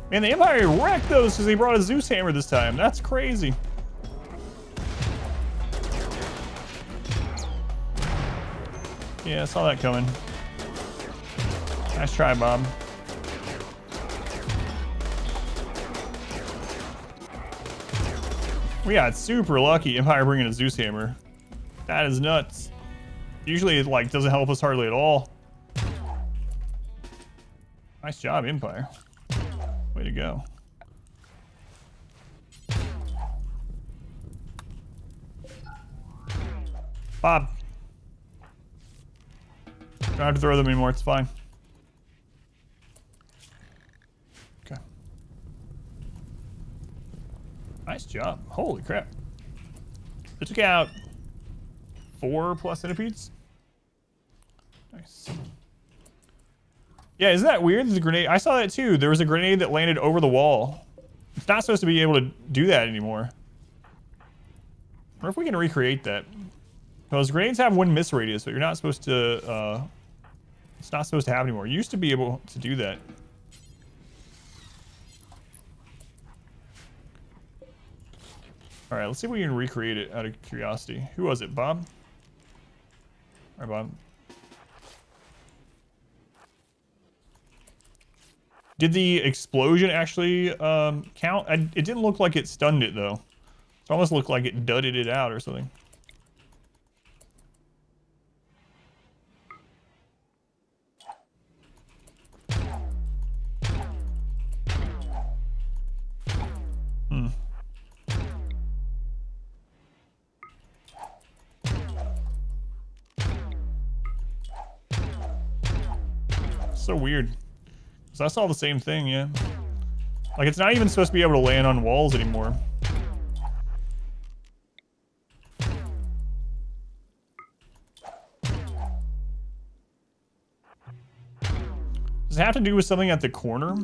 Man, the Empire wrecked those because they brought a Zeus hammer this time. That's crazy. Yeah, I saw that coming. Nice try, Bob. We got super lucky. Empire bringing a Zeus hammer. That is nuts. Usually it like doesn't help us hardly at all. Nice job, Empire. Way to go. Bob. Don't have to throw them anymore, it's fine. Okay. Nice job. Holy crap. It took out 4+ centipedes. Nice. Yeah, isn't that weird? There's a grenade. I saw that too. There was a grenade that landed over the wall. It's not supposed to be able to do that anymore. I wonder if we can recreate that. Those grenades have 1 miss radius, but you're not supposed to, it's not supposed to have anymore. You used to be able to do that. All right, let's see if we can recreate it out of curiosity. Who was it, Bob? All right, Bob. Did the explosion actually count? It didn't look like it stunned it, though. It almost looked like it dudded it out or something. Hmm. So weird. So I saw the same thing, yeah. Like, it's not even supposed to be able to land on walls anymore. Does it have to do with something at the corner?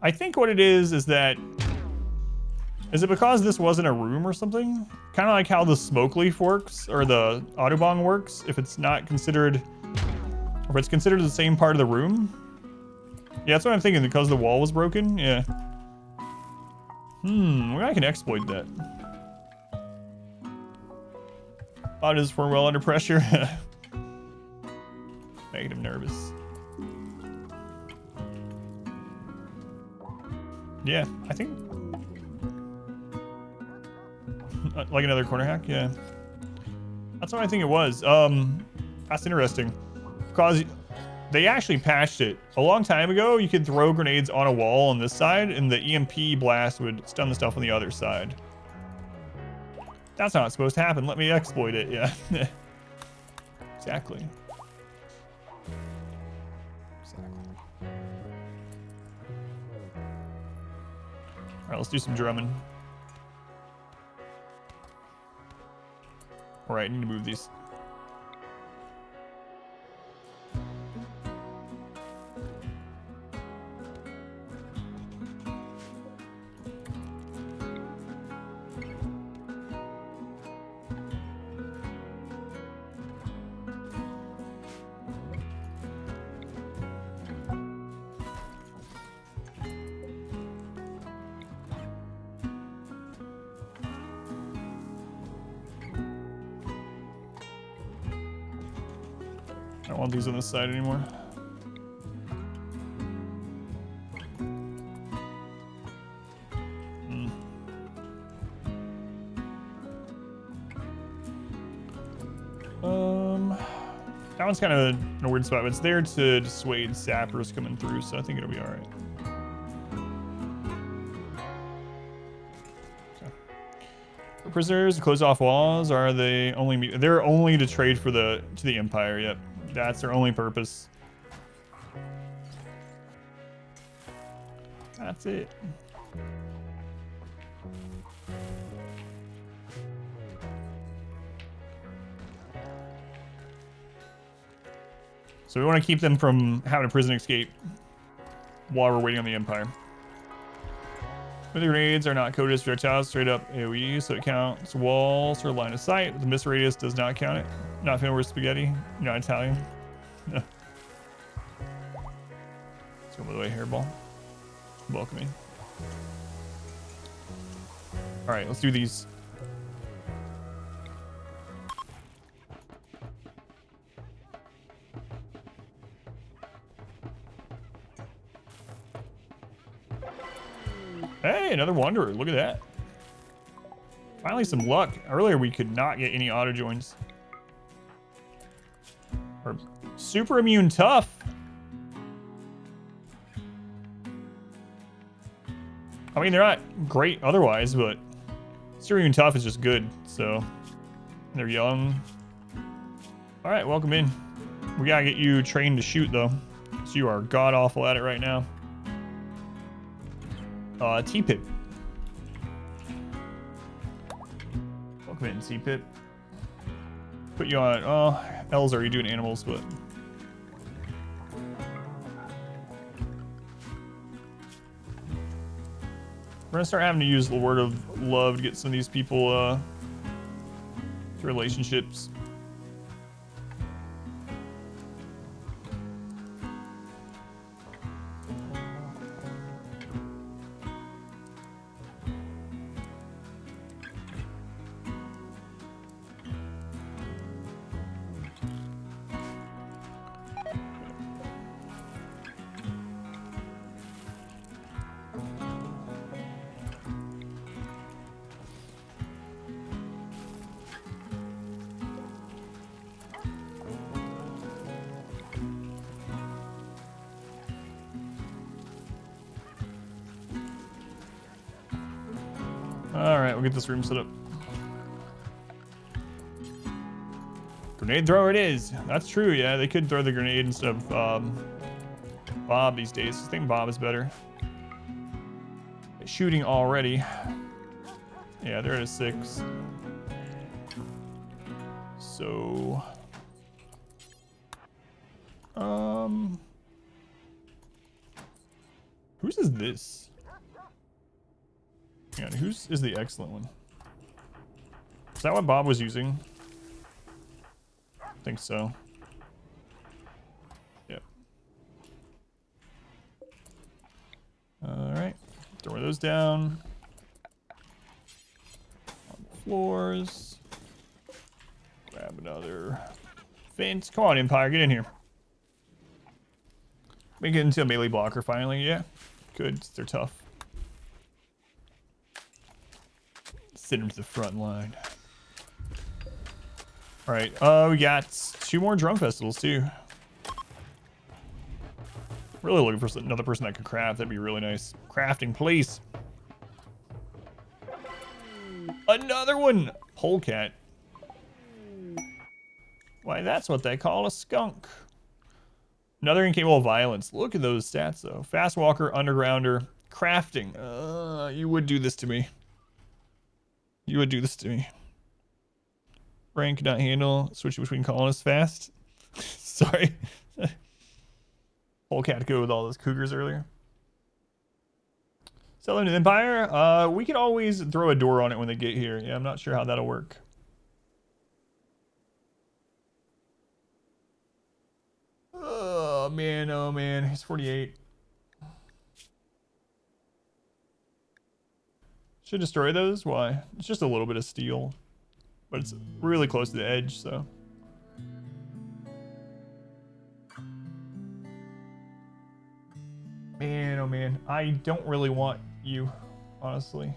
I think what it is that... Is it because this wasn't a room or something? Kind of like how the smoke leaf works, or the Autobahn works, if it's not considered... Or if it's considered the same part of the room? Yeah, that's what I'm thinking, because the wall was broken? Yeah. Well, I can exploit that. How does perform well under pressure? Making him nervous. Yeah, I think... like another corner hack? Yeah. That's what I think it was. That's interesting. Because they actually patched it. A long time ago, you could throw grenades on a wall on this side, and the EMP blast would stun the stuff on the other side. That's not supposed to happen. Let me exploit it, yeah. Exactly. Alright, let's do some drumming. Alright, I need to move these. I don't want these on this side anymore. one's kind of in a weird spot, but it's there to dissuade sappers coming through, so I think it'll be all right. Okay. For prisoners, close off walls. Are they only? They're only to trade for to the Empire. Yep, that's their only purpose. That's it. So we want to keep them from having a prison escape while we're waiting on the Empire. But the grenades are not coded as projectiles, straight up AoE, so it counts walls or line of sight. The miss radius does not count it. Not familiar with spaghetti. You're not Italian. Let's go by the way, hairball. Welcoming. All right, let's do these. Hey, another wanderer. Look at that. Finally some luck. Earlier we could not get any auto joins. Or super immune tough. I mean, they're not great otherwise, but super immune tough is just good. So they're young. All right, welcome in. We gotta get you trained to shoot though, because you are god awful at it right now. T-Pip. Welcome in, T-Pip. Put you on, oh, L's already doing animals, but. We're gonna start having to use the word of love to get some of these people, to relationships. Alright, we'll get this room set up. Grenade thrower it is. That's true, yeah. They could throw the grenade instead of Bob these days. I think Bob is better. Shooting already. Yeah, they're at a 6. So... whose is this? Hang on, whose is the excellent one? Is that what Bob was using? I think so. Yep. Alright. Throw those down. On the floors. Grab another fence. Come on, Empire, get in here. Make it into a melee blocker finally, yeah. Good, they're tough. Send them to the front line. All right, we got 2 more drum festivals too. Really looking for another person that could craft. That'd be really nice. Crafting, please. Another one. Polecat. Why, that's what they call a skunk. Another incapable of violence. Look at those stats though. Fast walker, undergrounder, crafting. You would do this to me. You would do this to me. Rank not handle. Switch between colonists fast. Sorry. Polecat to go with all those cougars earlier. Sell into the Empire. We could always throw a door on it when they get here. Yeah, I'm not sure how that'll work. Oh man, he's 48. Should destroy those? Why? It's just a little bit of steel, but it's really close to the edge, so. Man, oh man, I don't really want you, honestly.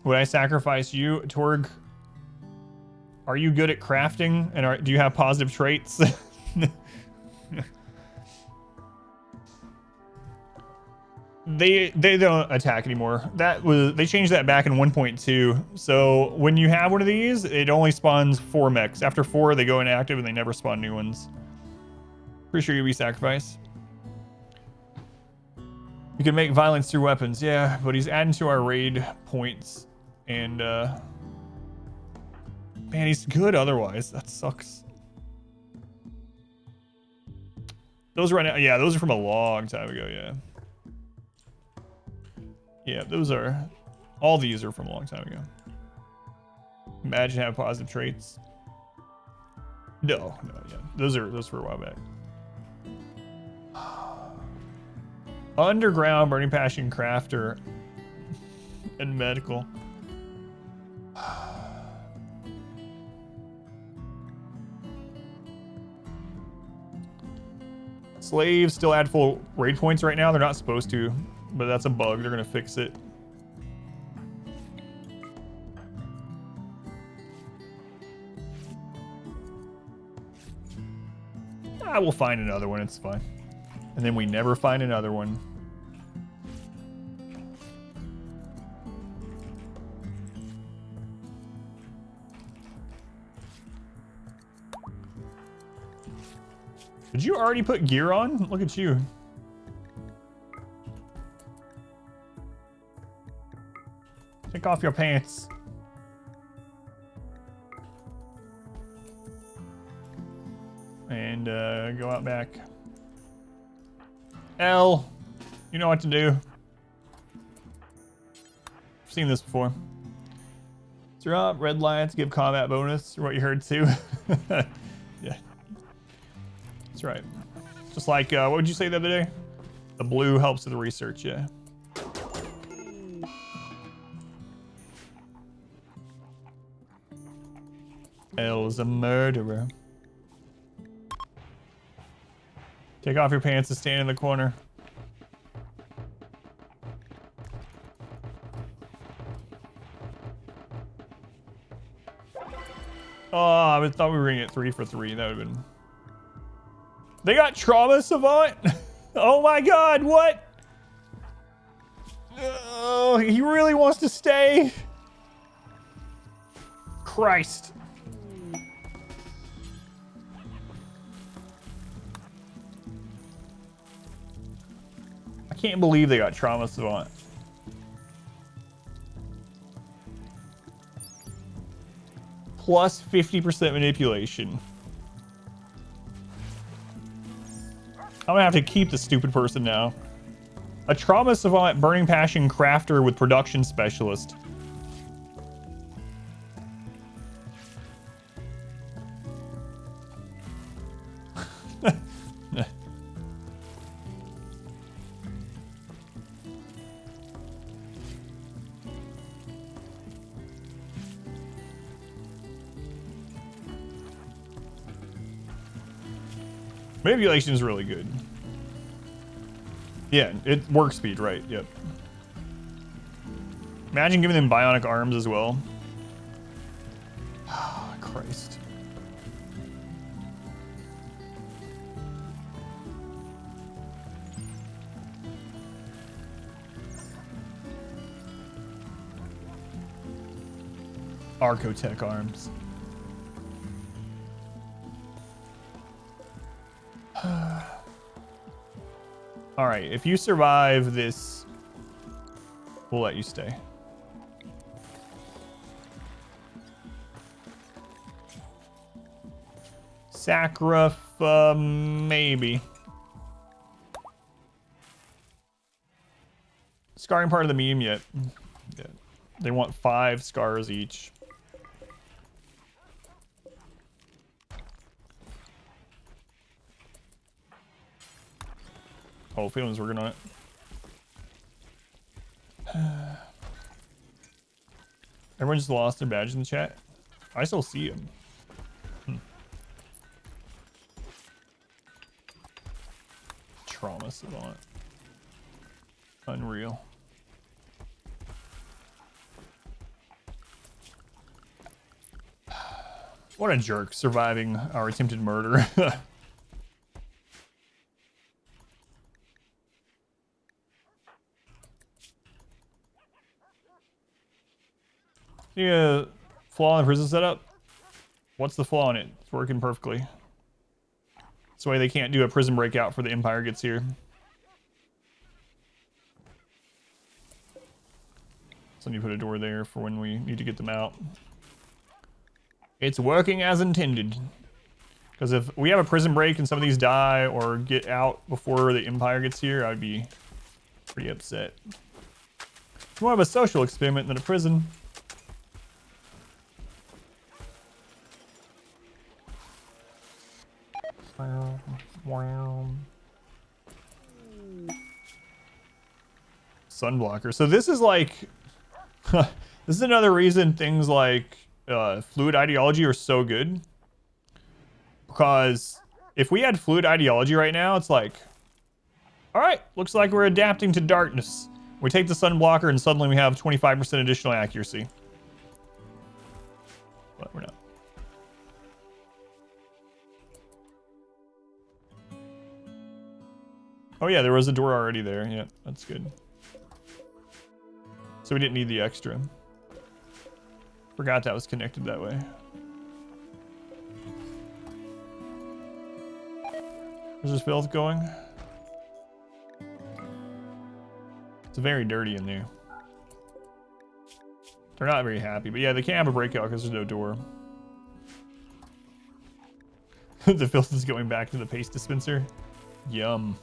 Would I sacrifice you, Torg? Are you good at crafting? And do you have positive traits? They don't attack anymore. They changed that back in 1.2. So when you have one of these, it only spawns 4 mechs. After 4, they go inactive and they never spawn new ones. Pretty sure you'd be sacrificed. You can make violence through weapons, yeah, but he's adding to our raid points, and man, he's good otherwise. That sucks. Those right now, yeah, those are from a long time ago, yeah. Yeah, all these are from a long time ago. Imagine having positive traits. No, yeah, those were a while back. Underground, Burning Passion, Crafter, and Medical. Slaves still add full raid points right now. They're not supposed to, but that's a bug. They're gonna fix it. We'll find another one. It's fine. And then we never find another one. Did you already put gear on? Look at you. Take off your pants. And go out back. L, you know what to do. I've seen this before. Drop red lights, give combat bonus, or what you heard too. Yeah. That's right. Just like, what would you say the other day? The blue helps with the research, yeah. L is a murderer. Take off your pants and stand in the corner. Oh, I thought we were gonna get 3 for 3. That would have been... They got Trauma Savant? Oh my god, what? Oh, he really wants to stay? Christ. I can't believe they got Trauma Savant. Plus 50% manipulation. I'm gonna have to keep the stupid person now. A Trauma Savant, Burning Passion Crafter with Production Specialist. Manipulation is really good. Yeah, it work speed, right? Yep. Imagine giving them bionic arms as well. Oh, Christ. Archotech arms. All right, if you survive this, we'll let you stay. Maybe. Scarring part of the meme yet? Yeah. They want 5 scars each. Oh, Phelan's working on it. Everyone just lost their badge in the chat. I still see him. Trauma Savant. Unreal. What a jerk, surviving our attempted murder. See a flaw in the prison setup? What's the flaw in it? It's working perfectly. That's why they can't do a prison breakout before the Empire gets here. So I need to put a door there for when we need to get them out. It's working as intended. Because if we have a prison break and some of these die or get out before the Empire gets here, I'd be pretty upset. It's more of a social experiment than a prison. Sunblocker. So this is like... this is another reason things like fluid ideology are so good. Because if we had fluid ideology right now, it's like... Alright, looks like we're adapting to darkness. We take the sunblocker and suddenly we have 25% additional accuracy. But we're not. Oh yeah, there was a door already there. Yeah, that's good. So we didn't need the extra. Forgot that was connected that way. Where's this filth going? It's very dirty in there. They're not very happy, but yeah, they can't have a breakout because there's no door. The filth is going back to the paste dispenser. Yum.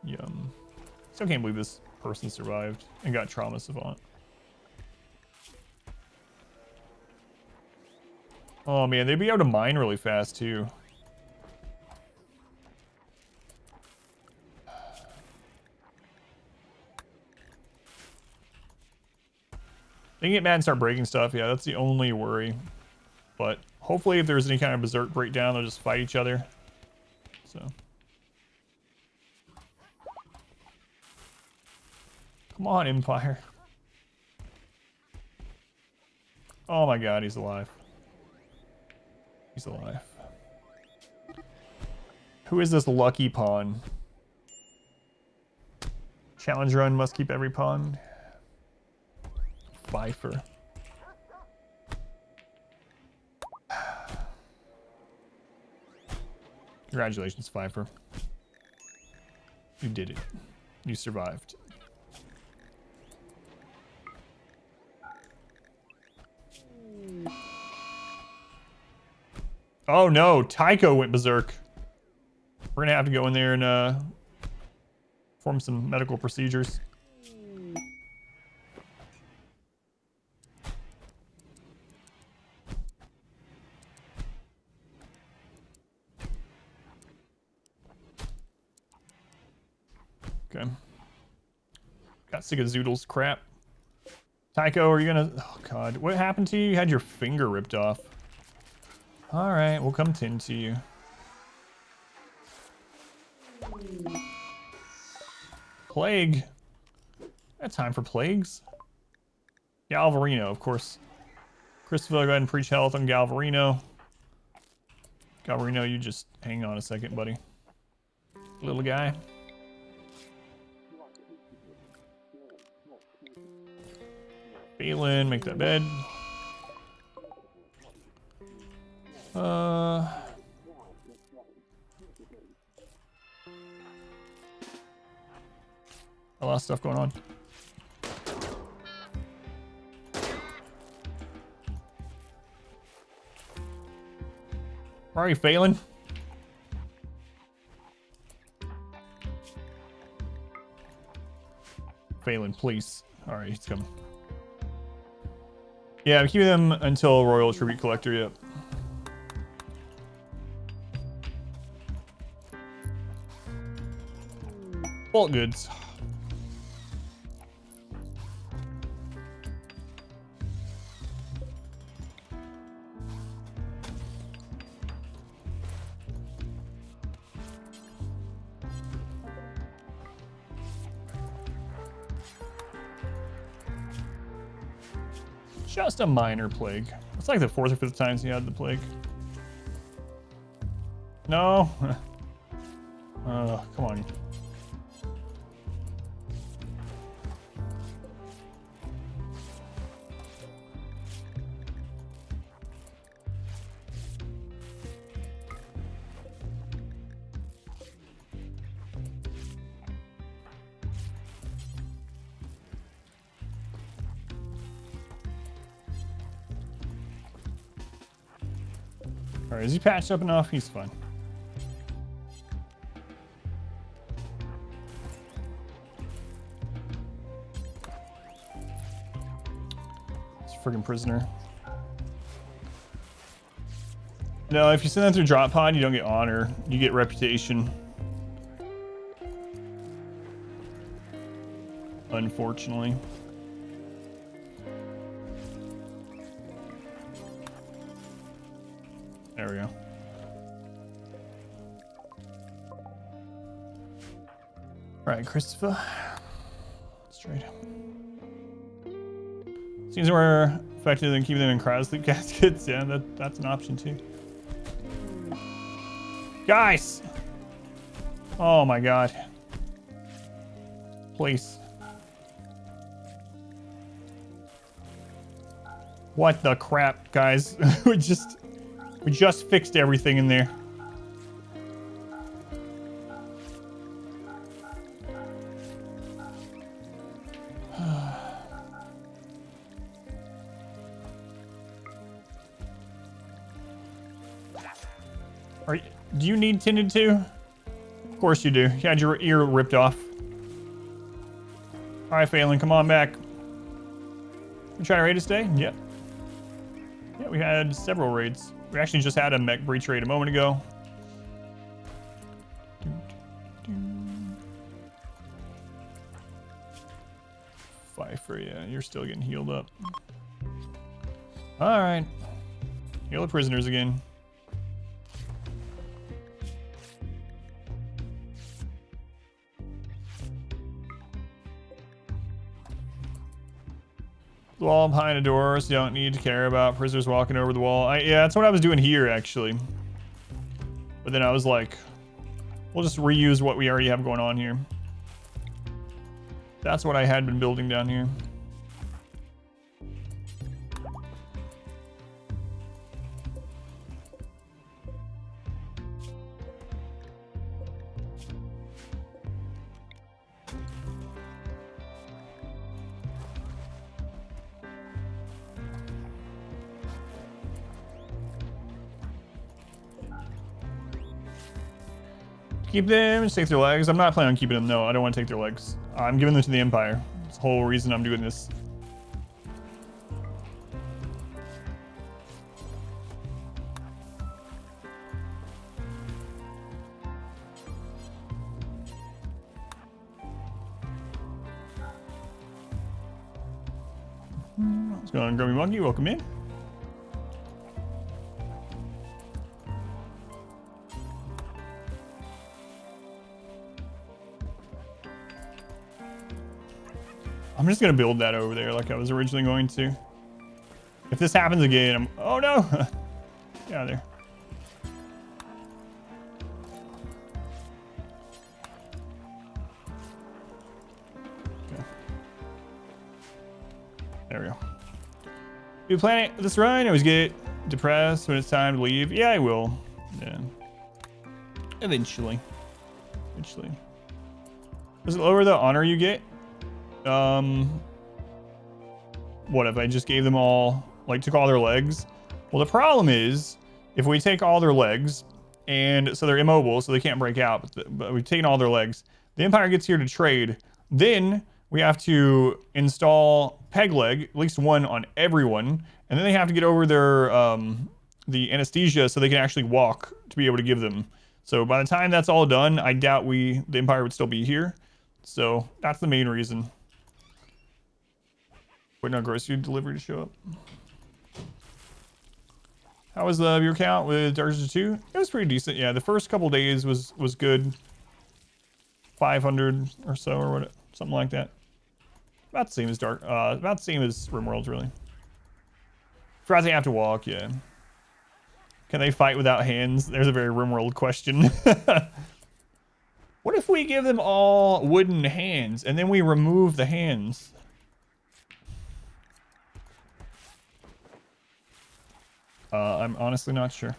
Yum. Still can't believe this person survived and got trauma savant. Oh man, they'd be able to mine really fast too. They can get mad and start breaking stuff. Yeah, that's the only worry. But hopefully if there's any kind of berserk breakdown, they'll just fight each other. So. Come on, Empire. Oh my god, he's alive. He's alive. Who is this lucky pawn? Challenge run must keep every pawn. Pfeiffer. Congratulations, Pfeiffer. You did it. You survived. Oh no, Tycho went berserk. We're gonna have to go in there and perform some medical procedures. Okay. Got sick of Zoodle's crap. Tycho, are you gonna... Oh god, what happened to you? You had your finger ripped off. Alright, we'll come tend to you. Plague. Got time for plagues. Galvarino, of course. Christopher, go ahead and preach health on Galvarino. Galvarino, you just hang on a second, buddy. Little guy. Balin, make that bed. A lot of stuff going on. Where are you, Phelan? Phelan, please. Alright, he's coming. Yeah, I'm keeping them until Royal Tribute Collector, yep. Bulk goods. Just a minor plague. It's like the 4th or 5th times he had the plague. No. Come on. All right, is he patched up enough? He's fine. It's a friggin' prisoner. No, if you send that through drop pod, you don't get honor. You get reputation. Unfortunately. There we go. All right, Christopher. Straight. Seems we're effective in keeping them in cryosleep caskets. Yeah, that's an option too. Guys! Oh my god. Please. What the crap, guys? We just fixed everything in there. Do you need tended to? Of course you do. You had your ear ripped off. All right, Phelan, come on back. You trying to raid us today? Yep. Yeah, we had several raids. We actually just had a mech breach raid a moment ago. Pfeiffer, yeah, you're still getting healed up. All right. Heal the prisoners again. The wall behind a door, so you don't need to care about prisoners walking over the wall. Yeah, that's what I was doing here, actually. But then I was like, we'll just reuse what we already have going on here. That's what I had been building down here. Keep them, just take their legs. I'm not planning on keeping them, no. I don't want to take their legs. I'm giving them to the Empire. That's the whole reason I'm doing this. What's going on, Grubby Monkey? Welcome in. I'm just gonna build that over there like I was originally going to. If this happens again, oh no! Get out of there. Okay. There we go. You planning this run? I always get depressed when it's time to leave. Yeah, I will. Yeah. Eventually. Eventually. Does it lower the honor you get? What if I just gave them all, like, took all their legs? Well, the problem is, if we take all their legs, and so they're immobile, so they can't break out, but we've taken all their legs, the Empire gets here to trade, then we have to install peg leg, at least one on everyone, and then they have to get over their, the anesthesia so they can actually walk to be able to give them. So by the time that's all done, I doubt the Empire would still be here. So that's the main reason. Waiting on grocery delivery to show up. How was the viewer count with Darksiders 2? It was pretty decent. Yeah, the first couple days was good. 500 or so, or what, something like that. About the same as about the same as RimWorld, really. Forgot they have to walk, yeah. Can they fight without hands? There's a very RimWorld question. What if we give them all wooden hands and then we remove the hands? I'm honestly not sure.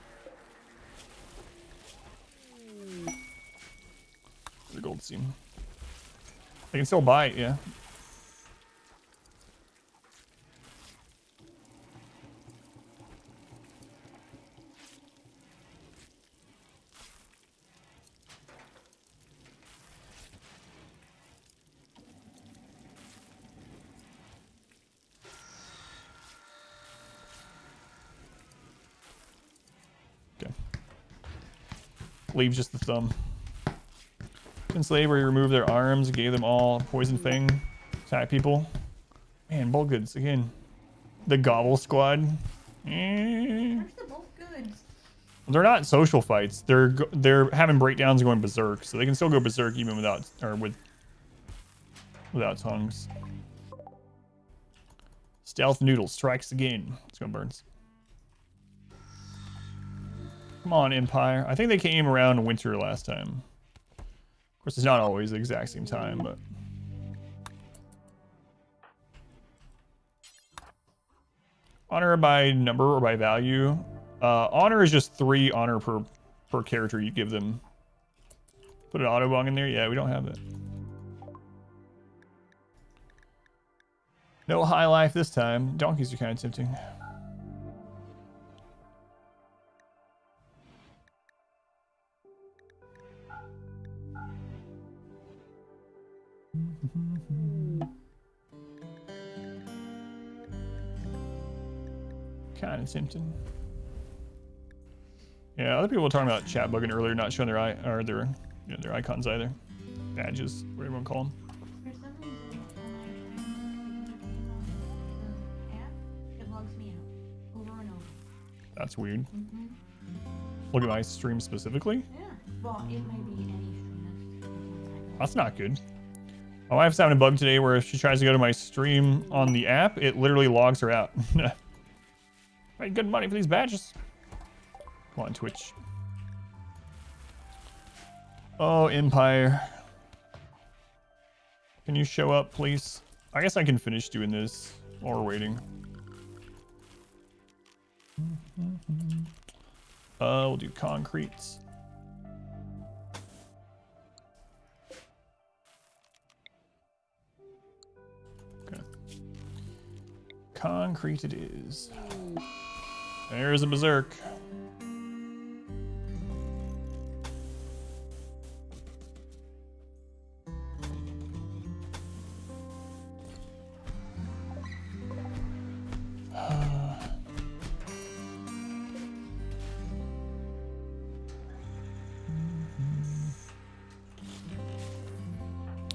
The gold seam. They can still bite, yeah. Okay. Leaves just the thumb. In slavery, removed their arms, gave them all poison fang. Attack people. Man, bulk goods again. The gobble squad.
Where's the bulk goods?
They're not social fights. They're having breakdowns and going berserk, so they can still go berserk even without without tongues. Stealth noodle strikes again. Let's go, Burns. Come on, Empire. I think they came around winter last time. Of course, it's not always the exact same time, but... Honor by number or by value. Honor is just 3 honor per character you give them. Put an autobong in there? Yeah, we don't have that. No high life this time. Donkeys are kind of tempting. Kind of tempting. Yeah, other people were talking about chat bugging earlier, not showing their icons either. Badges, whatever you want to call them.
For some reason, the app, it logs me out over and over.
That's weird. Look at my stream specifically.
Yeah. Well, it may be any stream.
That's not good. My wife's having a bug today where if she tries to go to my stream on the app, it literally logs her out. Paid good money for these badges. Come on, Twitch. Oh, Empire. Can you show up, please? I guess I can finish doing this while we're waiting. We'll do concretes. Okay. Concrete it is. There's a berserk.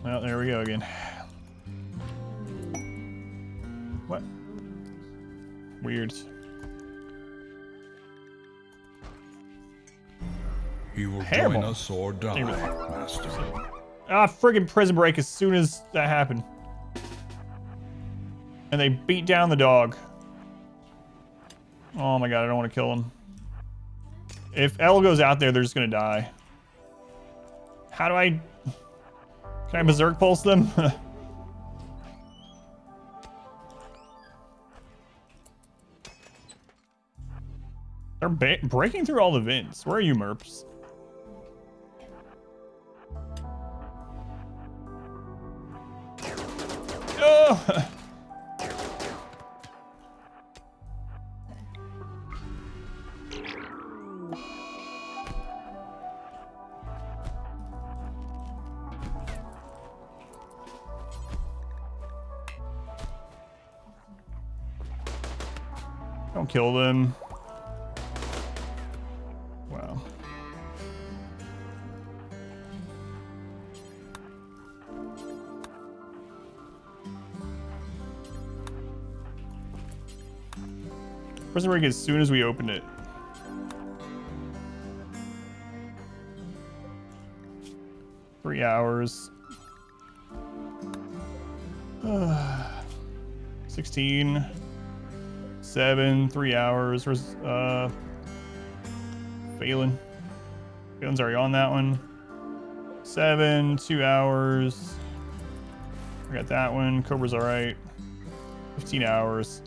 Well, there we go again. What? Weird.
He will
Terrible.
join us or die,
Terrible.
Master.
Ah, friggin' prison break as soon as that happened. And they beat down the dog. Oh my god, I don't want to kill him. If L goes out there, they're just gonna die. How do I... Can I berserk pulse them? They're breaking through all the vents. Where are you, merps? Oh! Don't kill them. Wow. Prison break as soon as we opened it. Three hours. 16. 7, 3 hours. Where's Phelan? Phelan's already on that one. 7, 2 hours. I got that one. Cobra's alright. 15 hours.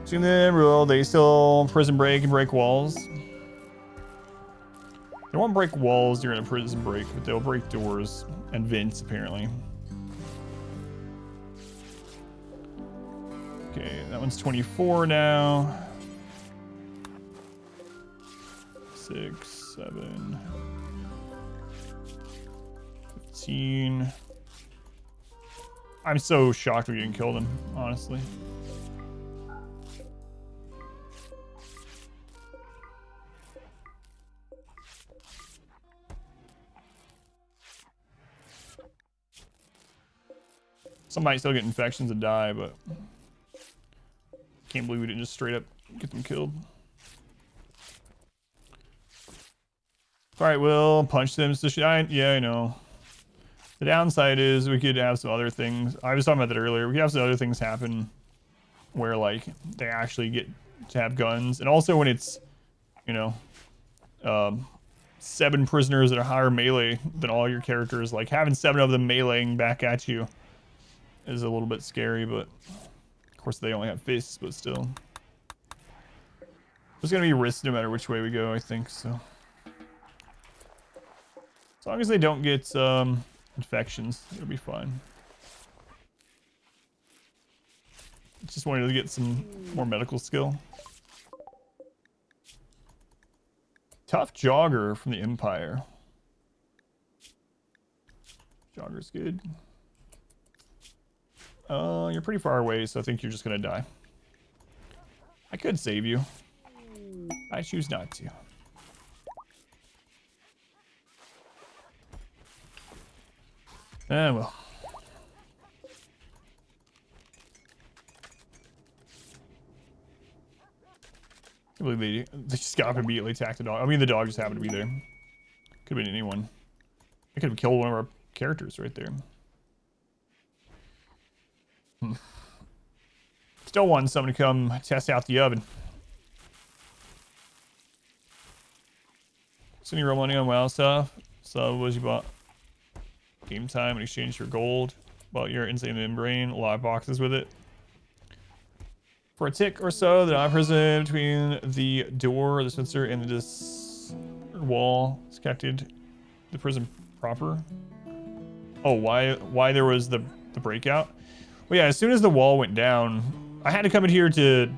So in the rule, they still prison break and break walls. They won't break walls during a prison break, but they'll break doors and vents, apparently. Okay, that one's 24 now. 6, 7, 15. I'm so shocked we didn't kill them, honestly. Some might still get infections and die, but can't believe we didn't just straight up get them killed. All right, we'll punch them. So yeah, I know. The downside is we could have some other things. I was talking about that earlier. We could have some other things happen where like they actually get to have guns, and also when it's, you know, 7 prisoners that are higher melee than all your characters, like having 7 of them meleeing back at you is a little bit scary, but of course they only have fists, but still. There's gonna be risks no matter which way we go, I think, so. As long as they don't get infections, it'll be fine. Just wanted to get some more medical skill. Tough jogger from the Empire. Jogger's good. You're pretty far away, so I think you're just gonna die. I could save you. I choose not to. Well. I believe they just got up and immediately attacked the dog. I mean, the dog just happened to be there. Could have been anyone. I could have killed one of our characters right there. Still want someone to come test out the oven. So any real money on WoW stuff? So what you bought? Game time in exchange for gold. Bought your insane membrane. A lot of boxes with it. For a tick or so, the prison between the door, the dispenser, and this wall is connected. The prison proper. Oh, why there was the breakout? Well, yeah, as soon as the wall went down, I had to come in here to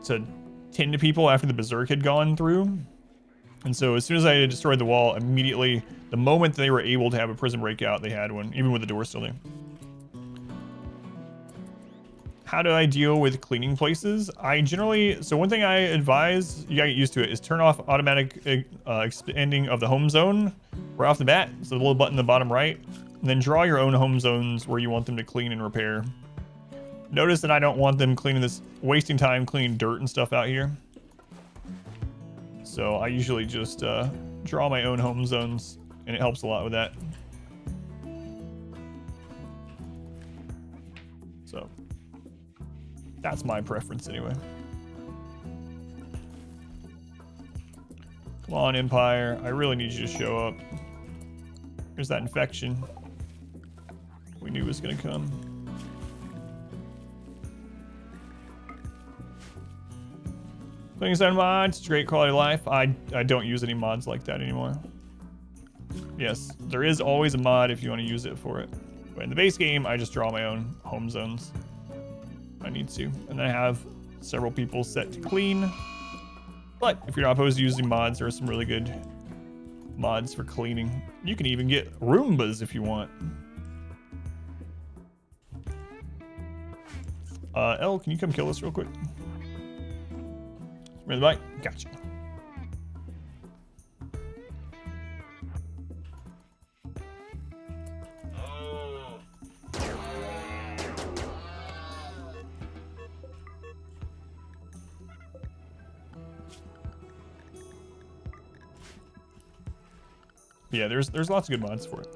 tend to people after the berserk had gone through. And so as soon as I had destroyed the wall, immediately, the moment they were able to have a prison breakout, they had one, even with the door still there. How do I deal with cleaning places? I generally, so one thing I advise, you gotta get used to it, is turn off automatic expanding of the home zone right off the bat. So the little button in the bottom right, and then draw your own home zones where you want them to clean and repair. Notice that I don't want them cleaning this, wasting time cleaning dirt and stuff out here. So I usually just draw my own home zones, and it helps a lot with that. So that's my preference anyway. Come on, Empire. I really need you to show up. Here's that infection we knew was gonna come. Putting aside mods, it's great quality of life. I don't use any mods like that anymore. Yes, there is always a mod if you want to use it for it. But in the base game, I just draw my own home zones. I need to. And then I have several people set to clean. But if you're not opposed to using mods, there are some really good mods for cleaning. You can even get Roombas if you want. Elle, can you come kill us real quick? Really bite? Gotcha. Yeah, there's lots of good mods for it.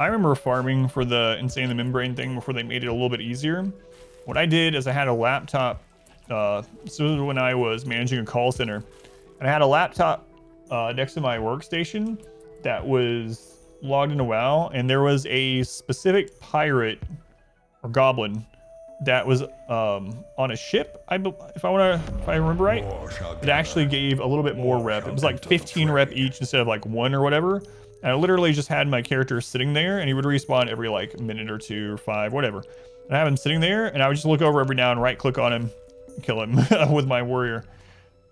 I remember farming for the Insane the Membrane thing before they made it a little bit easier. What I did is I had a laptop. So this was when I was managing a call center, and I had a laptop next to my workstation that was logged into WoW, and there was a specific pirate or goblin that was on a ship. If I remember right, it actually gave a little bit more rep. It was like 15 rep each instead of like 1 or whatever. And I literally just had my character sitting there, and he would respawn every like minute or 2 or 5, whatever. And I have him sitting there, and I would just look over every now and right click on him, and kill him with my warrior.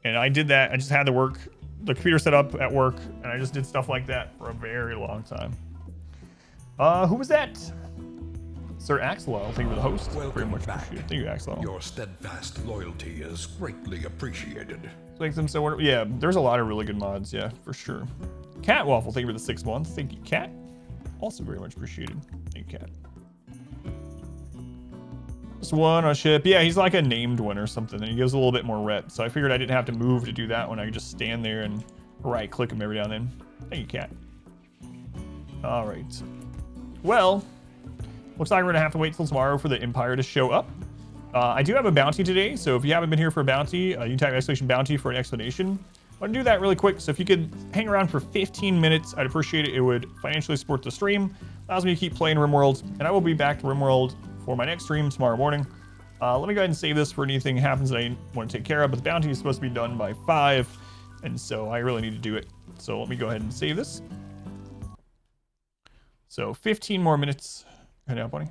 And I did that. I just had the computer set up at work, and I just did stuff like that for a very long time. Who was that? Sir Axelot, thank you for the host. Very
Welcome
much
back.
appreciated. Thank you, Axelot.
Your steadfast loyalty is greatly appreciated.
Makes them so wonderful. Yeah, there's a lot of really good mods. Yeah, for sure. Cat Waffle, thank you for the 6 months. Thank you, Cat. Also very much appreciated. Thank you, Cat. Just one on a ship. Yeah, he's like a named one or something, and he gives a little bit more rep. So I figured I didn't have to move to do that one. I could just stand there and right click him every now and then. Thank you, Cat. All right. Well, looks like we're gonna have to wait till tomorrow for the Empire to show up. I do have a bounty today, so if you haven't been here for a bounty, you can type !bounty for an explanation. I'm gonna do that really quick, so if you could hang around for 15 minutes, I'd appreciate it. It would financially support the stream, allows me to keep playing RimWorld, and I will be back to RimWorld for my next stream tomorrow morning. Let me go ahead and save this for anything happens that I want to take care of, but the bounty is supposed to be done by 5, and so I really need to do it. So let me go ahead and save this. So 15 more minutes. Head out, buddy.